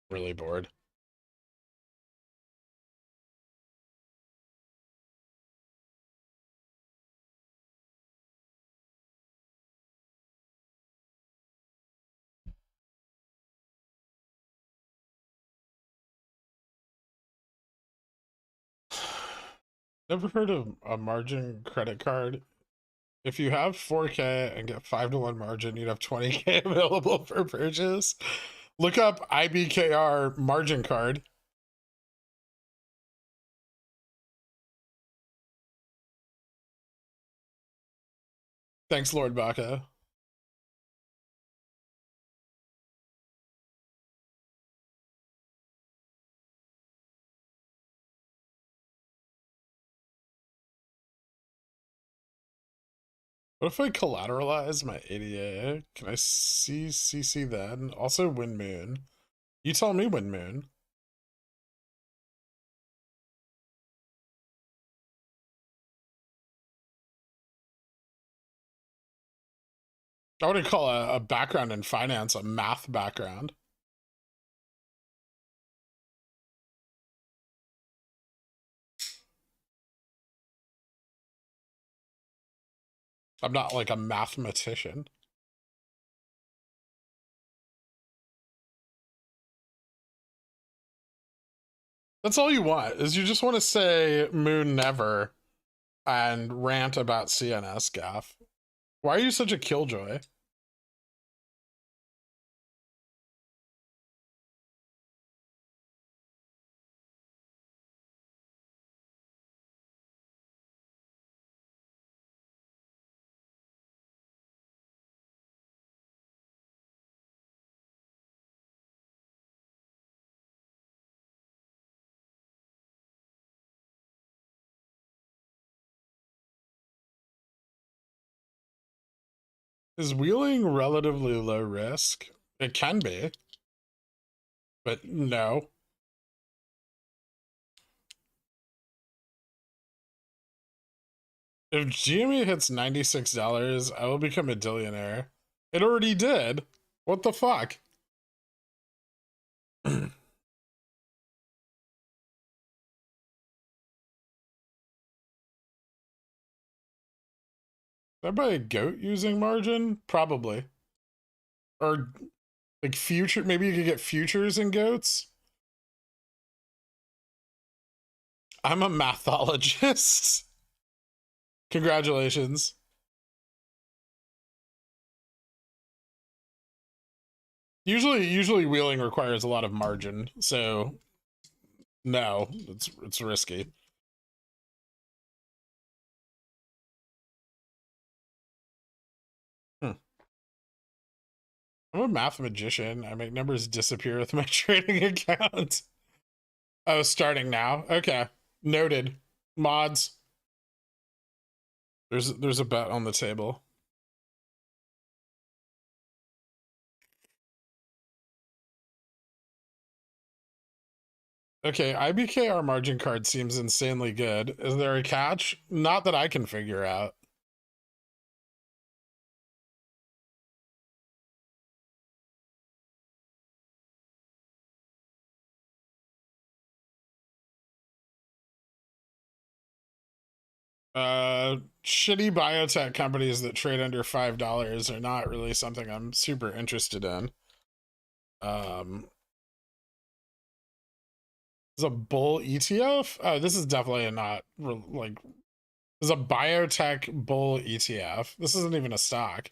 Really bored. Never heard of a margin credit card. If you have 4K and get 5-to-1 margin, you'd have 20K available for purchase. Look up IBKR margin card. Thanks, Lord Baca. What if I collateralize my ADA? Can I see CC then? Also Wind Moon. You tell me, Wind Moon. I wouldn't call a background in finance a math background. I'm not like a mathematician. That's all you want, is you just want to say Moon never and rant about CNS gaff. Why are you such a killjoy? Is wheeling relatively low risk? It can be, but no. If GME hits $96, I will become a billionaire. It already did. What the fuck? Did I buy a goat using margin? Probably. Or like future, maybe you could get futures in goats. I'm a mathologist. Congratulations. Usually wheeling requires a lot of margin, so no, it's risky. I'm a math magician. I make numbers disappear with my trading account. Oh, starting now. Okay. Noted. Mods. There's a bet on the table. Okay, IBKR margin card seems insanely good. Is there a catch? Not that I can figure out. Shitty biotech companies that trade under $5 are not really something I'm super interested in. Is a bull ETF? Oh, this is definitely not like, this is a biotech bull ETF. This isn't even a stock.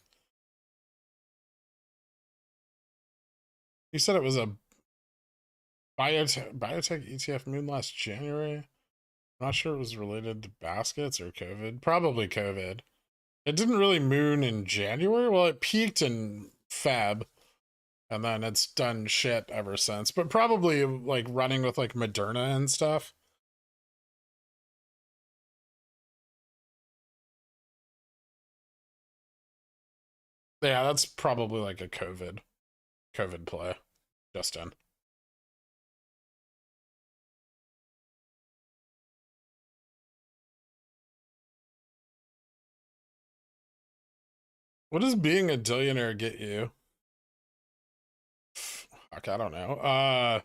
You said it was a biotech ETF moon last January. I'm not sure it was related to baskets or COVID. Probably COVID. It didn't really moon in January. Well, it peaked in Feb, and then it's done shit ever since. But probably like running with like Moderna and stuff. Yeah, that's probably like a COVID play. Justin. What does being a billionaire get you? Fuck, I don't know.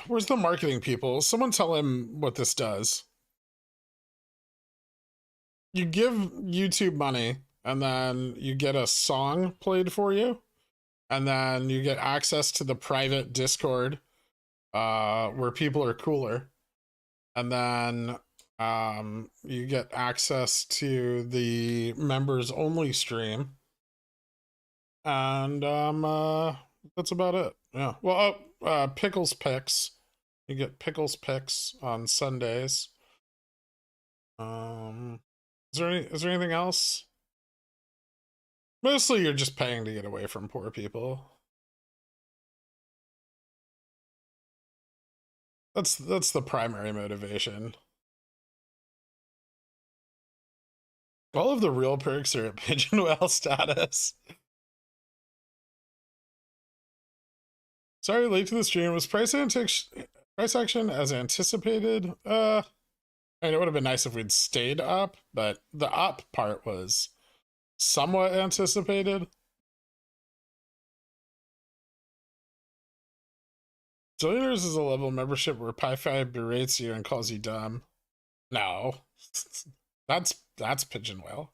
Where's the marketing people? Someone tell him what this does. You give YouTube money, and then you get a song played for you, and then you get access to the private Discord where people are cooler. And then you get access to the members only stream. And that's about it. Yeah. Well, Pickles Picks. You get Pickles Picks on Sundays. Is there anything else? Mostly you're just paying to get away from poor people. That's the primary motivation. All of the real perks are at Pigeon Whale status. Sorry, late to the stream. Was price action as anticipated? I mean, it would have been nice if we'd stayed up, but the up part was somewhat anticipated. Billionaires is a level of membership where Pi5 berates you and calls you dumb. No. That's Pigeon Whale.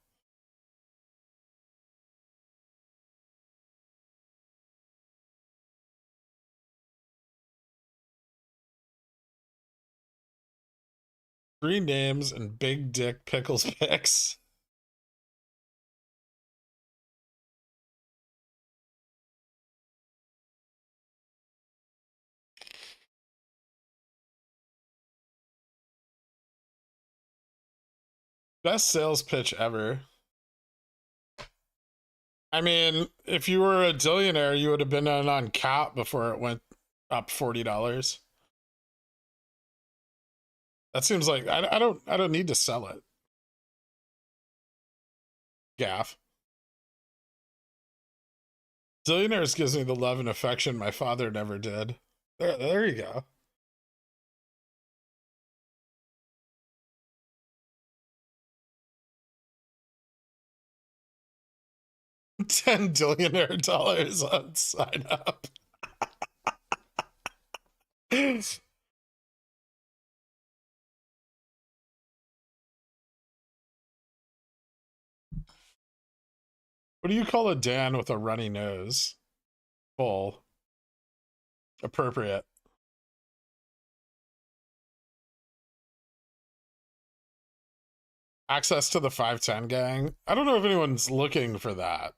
Three names and big dick pickles picks. Best sales pitch ever. I mean, if you were a billionaire, you would have been on cap before it went up $40. That seems like I don't need to sell it. Gaff. Billionaires gives me the love and affection my father never did. There you go. $10 billionaire dollars on sign up. What do you call a Dan with a runny nose? Full. Appropriate. Access to the 510 gang. I don't know if anyone's looking for that.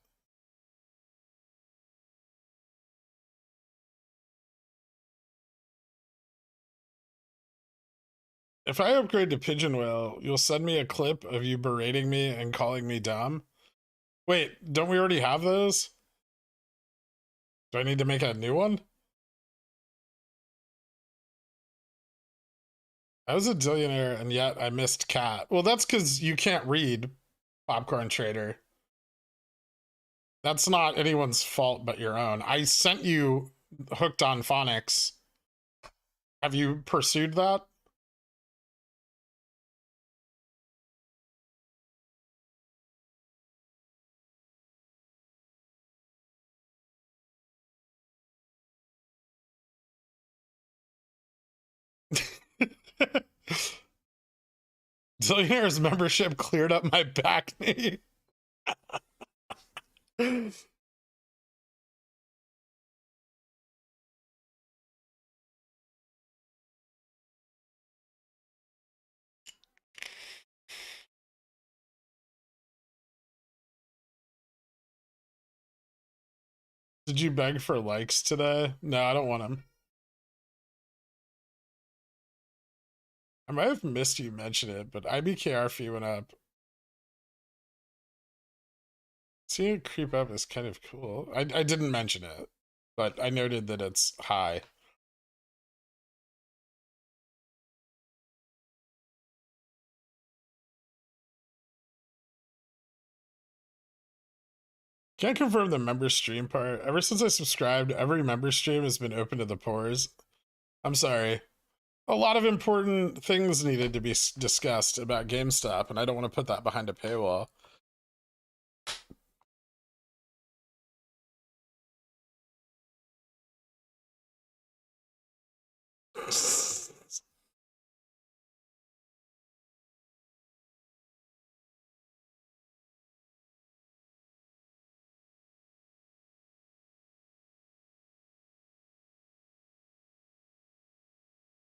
If I upgrade to Pigeon Whale, you'll send me a clip of you berating me and calling me dumb. Wait, don't we already have those? Do I need to make a new one? I was a billionaire and yet I missed cat. Well, that's because you can't read, Popcorn Trader. That's not anyone's fault but your own. I sent you Hooked on Phonics. Have you pursued that? Billionaire's membership cleared up my back knee. Did you beg for likes today? No, I don't want them. I might have missed you mention it, but IBKR fee went up. Seeing it creep up is kind of cool. I didn't mention it, but I noted that it's high. Can't confirm the member stream part. Ever since I subscribed, every member stream has been open to the pores. I'm sorry. A lot of important things needed to be discussed about GameStop, and I don't want to put that behind a paywall.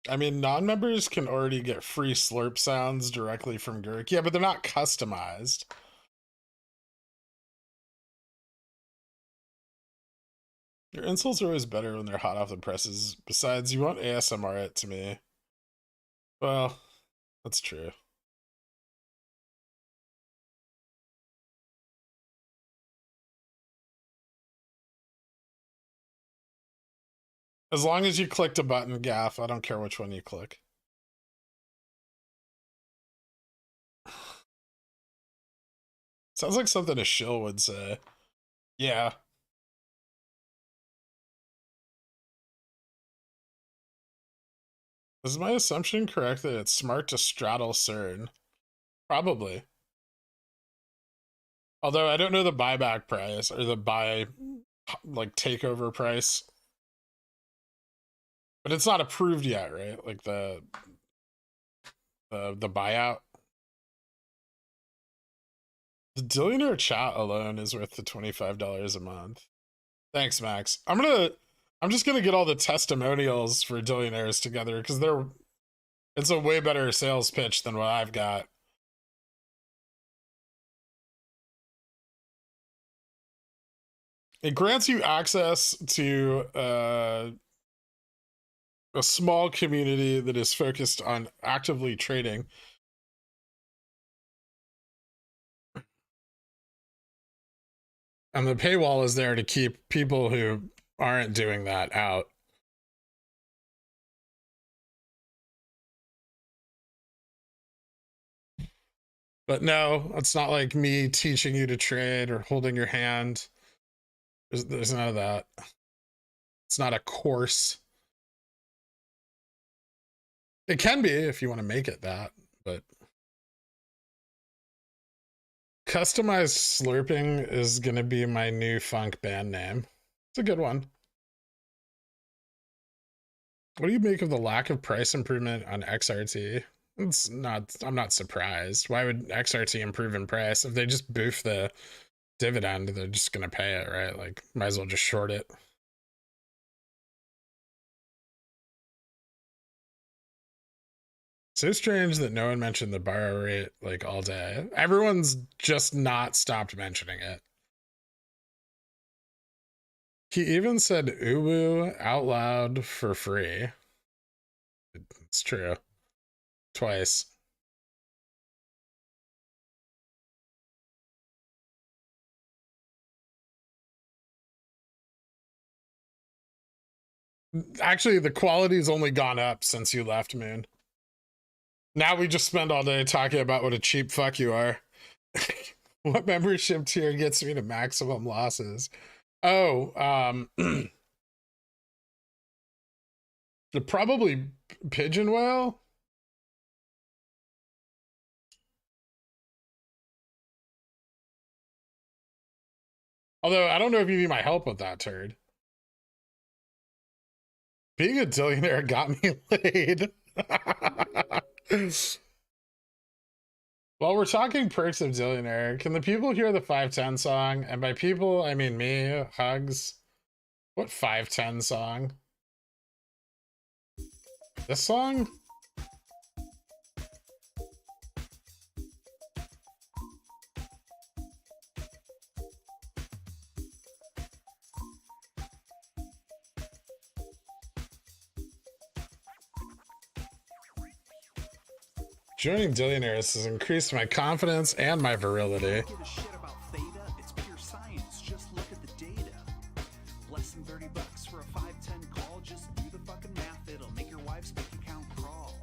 I mean, non-members can already get free slurp sounds directly from Gherkin. Yeah, but they're not customized. Your insults are always better when they're hot off the presses. Besides, you won't ASMR it to me. Well, that's true. As long as you clicked a button, Gaff, I don't care which one you click. Sounds like something a shill would say. Yeah. Is my assumption correct that it's smart to straddle CERN? Probably. Although I don't know the buyback price or the buy, like, takeover price. But it's not approved yet, right? Like the buyout. The Billionaire chat alone is worth the $25 a month. Thanks, Max. I'm just gonna get all the testimonials for Billionaires together because it's a way better sales pitch than what I've got. It grants you access to a small community that is focused on actively trading. And the paywall is there to keep people who aren't doing that out. But no, it's not like me teaching you to trade or holding your hand. There's none of that. It's not a course. It can be if you want to make it that, but customized slurping is going to be my new funk band name. It's a good one. What do you make of the lack of price improvement on XRT? I'm not surprised. Why would XRT improve in price? If they just boof the dividend, they're just going to pay it, right? Like, might as well just short it. So strange that no one mentioned the borrow rate like all day. Everyone's just not stopped mentioning it. He even said uwu out loud for free. It's true. Twice. Actually, the quality's only gone up since you left, Moon. Now we just spend all day talking about what a cheap fuck you are. What membership tier gets me to maximum losses? Oh, probably Pigeon Whale. Although I don't know if you need my help with that, turd. Being a billionaire got me laid. While we're talking perks of billionaire, can the people hear the 510 song? And by people, I mean me. Hugs. What 510 song? This song? Joining Billionaires has increased my confidence and my virility. Give a shit about theta, it's pure science, just look at the data. Less than $30 for a 510 call, just do the fucking math, it'll make your wife's bank account crawl.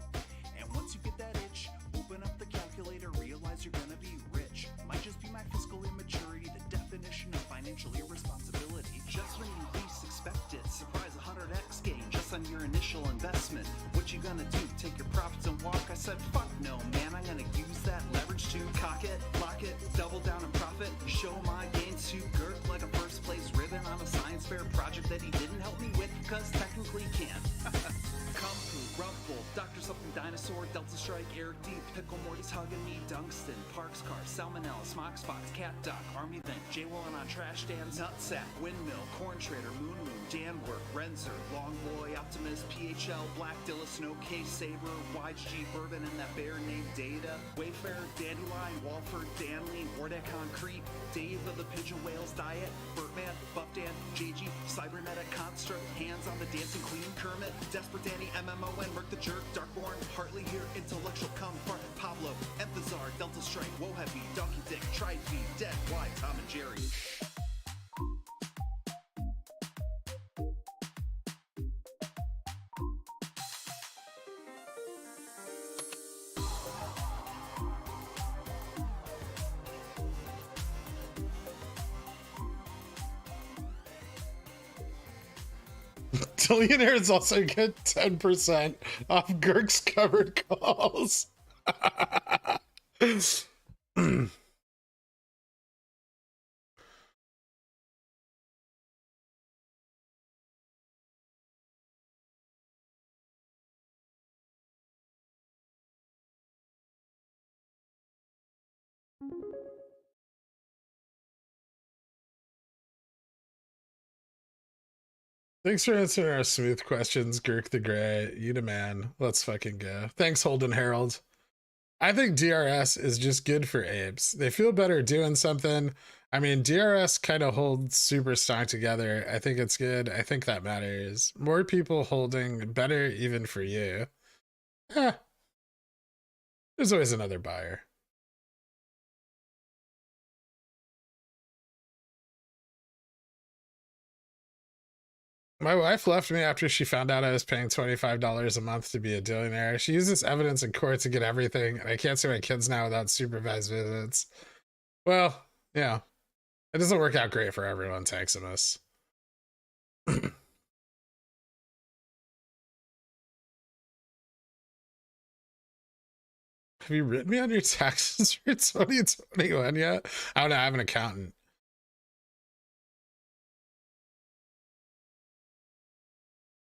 And once you get that itch, open up the calculator, realize you're gonna be rich. Might just be my fiscal immaturity, the definition of financial irresponsibility. Just when you least expect it, surprise 100x gain just on your initial investment. What you gonna do, take your profits and walk? I said fuck no, man, I'm gonna use that leverage to cock it, lock it, double down and profit, show my gains to Gert like a first place ribbon on a science fair project that he didn't help me with, cause technically can't. Kung Fu, Rumple, Dr. Something Dinosaur, Delta Strike, Eric D, Pickle Morty's hugging me, Dungston, Parks Car, Salmonella, Smock Spots, Cat Duck, Army Vent, Jay Wallin on Trash Stands, Nutsack, Windmill, Corn Trader, Moon Moon, Dan Work, Renzer, Long Boy, Optimus, PHL, Black Dilla, Snow Case, Saber, YG, Bourbon, and that bear named Data, Wayfarer, Dandelion, Walford, Danley, Wardeck Concrete, Dave of the Pigeon Whales Diet, Birdman, Buff Dan, JG, Cybernetic Construct, Hands on the Dancing Queen, Kermit, Desperate Danny, MMON, Merc the Jerk, Darkborn, Hartley here, Intellectual Comfort, Pablo, Emphazar, Delta Strike, Woe Heavy, Donkey Dick, Tried Feed, Dead, Why, Tom and Jerry. Billionaires also get 10% off Gherk's covered calls. Thanks for answering our smooth questions, Gherk the Grey. You the man. Let's fucking go. Thanks, Holden Harold. I think DRS is just good for apes. They feel better doing something. I mean, DRS kind of holds super stock together. I think it's good. I think that matters. More people holding, better even for you. Eh, there's always another buyer. My wife left me after she found out I was paying $25 a month to be a billionaire. She used this evidence in court to get everything, and I can't see my kids now without supervised visits. Well, yeah. It doesn't work out great for everyone, Taximus. Have you written me on your taxes for 2021 yet? I don't know. I have an accountant.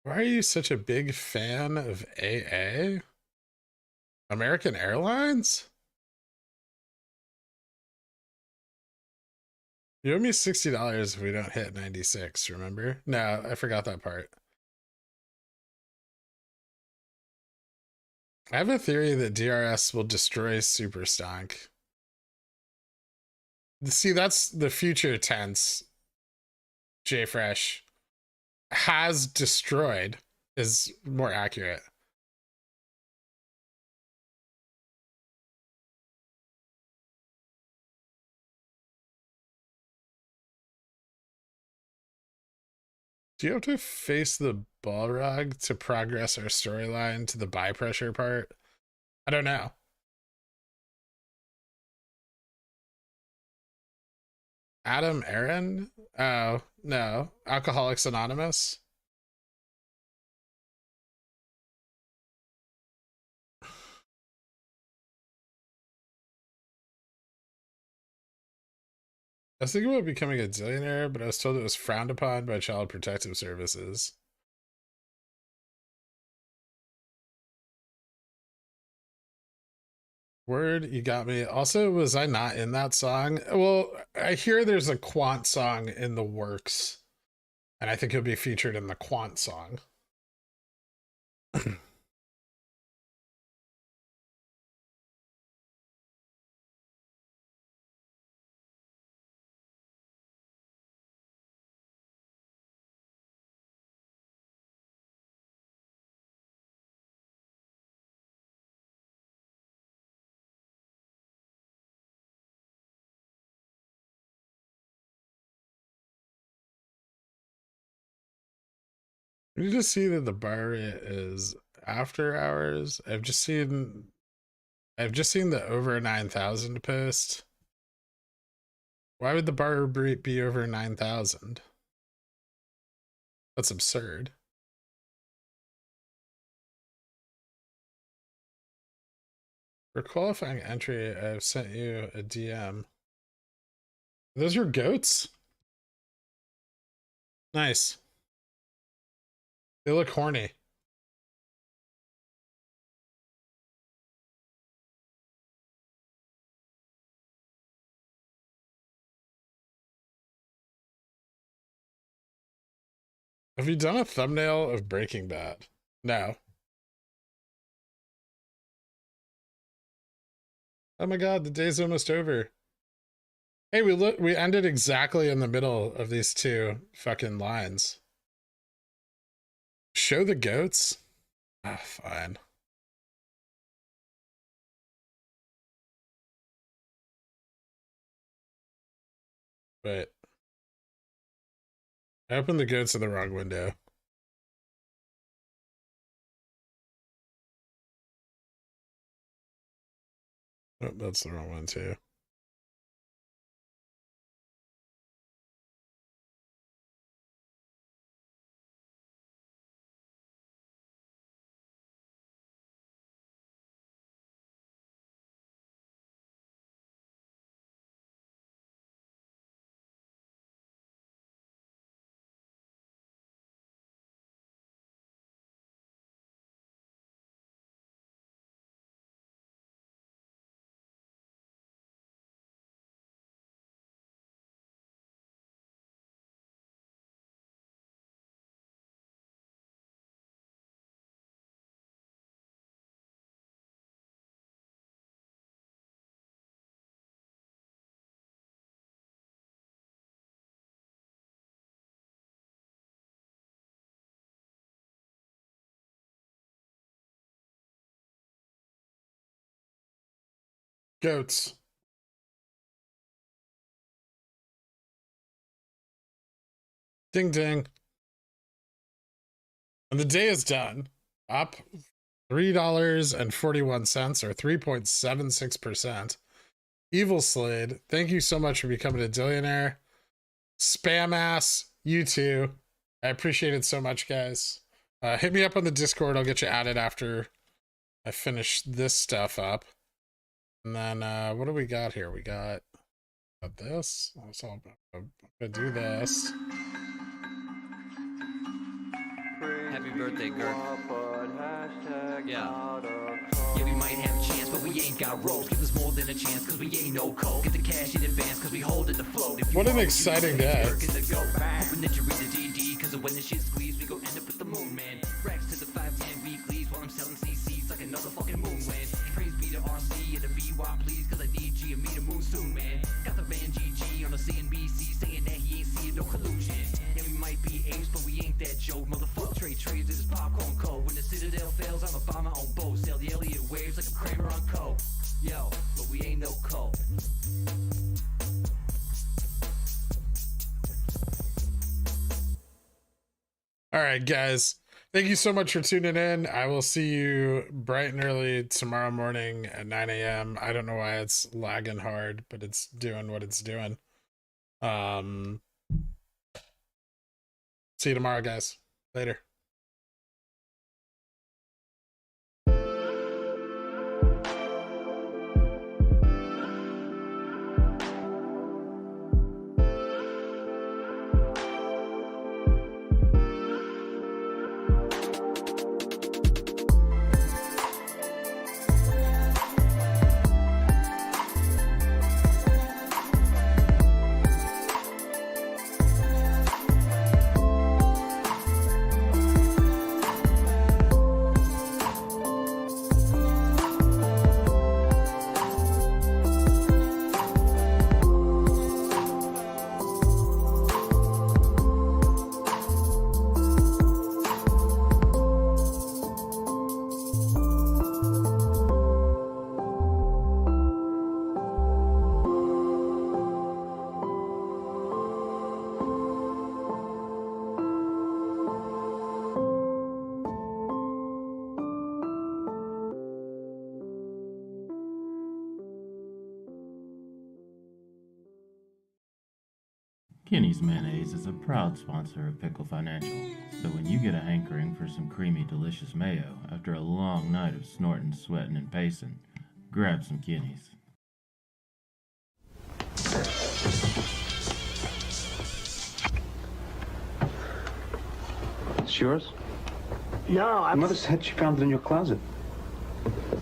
Why are you such a big fan of AA? American Airlines? You owe me $60 if we don't hit 96, remember? No, I forgot that part. I have a theory that DRS will destroy Super Stonk. See, that's the future tense. JFresh has destroyed is more accurate. Do you have to face the Balrog to progress our storyline to the buy pressure part? I don't know. Adam Aaron? Oh, no. Alcoholics Anonymous? I was thinking about becoming a zillionaire, but I was told it was frowned upon by Child Protective Services. Word, you got me. Also, was I not in that song? Well, I hear there's a Quant song in the works, and I think it'll be featured in the Quant song. You just see that the bar rate is after hours. I've just seen the over 9,000 post. Why would the bar rate be over 9,000? That's absurd. For qualifying entry, I've sent you a DM. Those are goats? Nice. They look horny. Have you done a thumbnail of Breaking Bad? No. Oh my god, the day's almost over. Hey, we ended exactly in the middle of these two fucking lines. Show the goats? Ah, fine. Wait. I opened the goats in the wrong window. Oh, that's the wrong one too. Goats. Ding ding. And the day is done. Up $3.41 or 3.76%. Evil Slade, thank you so much for becoming a Dillionaire. Spam ass, you too. I appreciate it so much, guys. Hit me up on the Discord. I'll get you added after I finish this stuff up. And then what do we got here? We got this. So I'm gonna do this. Happy birthday, Gert. Yeah. Yeah, we might have a chance, but we ain't got rolls. Give us more than a chance, cause we ain't no cold. Get the cash in advance, cause we hold in the float. What an exciting day. Hoping that you read the DD, cause when the shit squeeze, we go end up with the moon, man. Racks to the 510 weeklies while I'm selling CCs like another fucking moon win. Praise be to RC and the BY, please, cause I need G and me to moon soon, man. Got the man GG on the CNBC saying that he ain't seeing no collusion. And we might be apes, but we ain't that Joe. Motherfucker, trade this is popcorn code. When the Citadel fails, I'ma buy my own boat. Sail the Elliott waves like a Kramer on coke. Yo, but we ain't no cult. All right, guys. Thank you so much for tuning in. I will see you bright and early tomorrow morning at 9 a.m. I don't know why it's lagging hard, but it's doing what it's doing. See you tomorrow, guys. Later. Kenny's Mayonnaise is a proud sponsor of Pickle Financial, so when you get a hankering for some creamy, delicious mayo after a long night of snorting, sweating, and pacing, grab some Kenny's. It's yours? No, Your mother said she found it in your closet.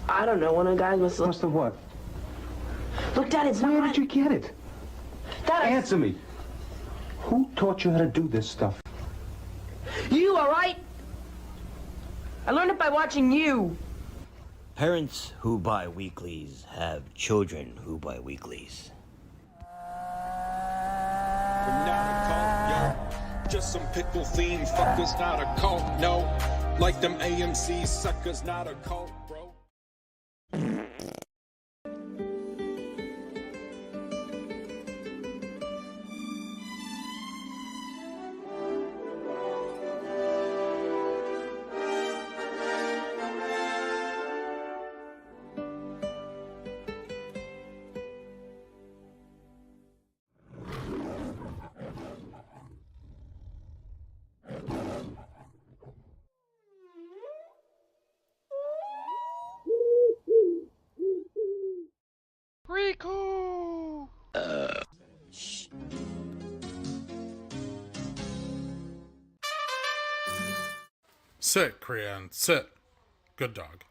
I don't know. One of the guys must Must have what? Look, Dad, it's not Where mine. did you get it? Dad, Answer me. Who taught you how to do this stuff? too, all right? I learned it by watching you. Parents who buy weeklies have children who buy weeklies. We're not a cult, yo. Just some pickle fiend fuckers, not a cult, no. Like them AMC suckers, not a cult, bro. Rico! Sit, Krian, sit. Good dog.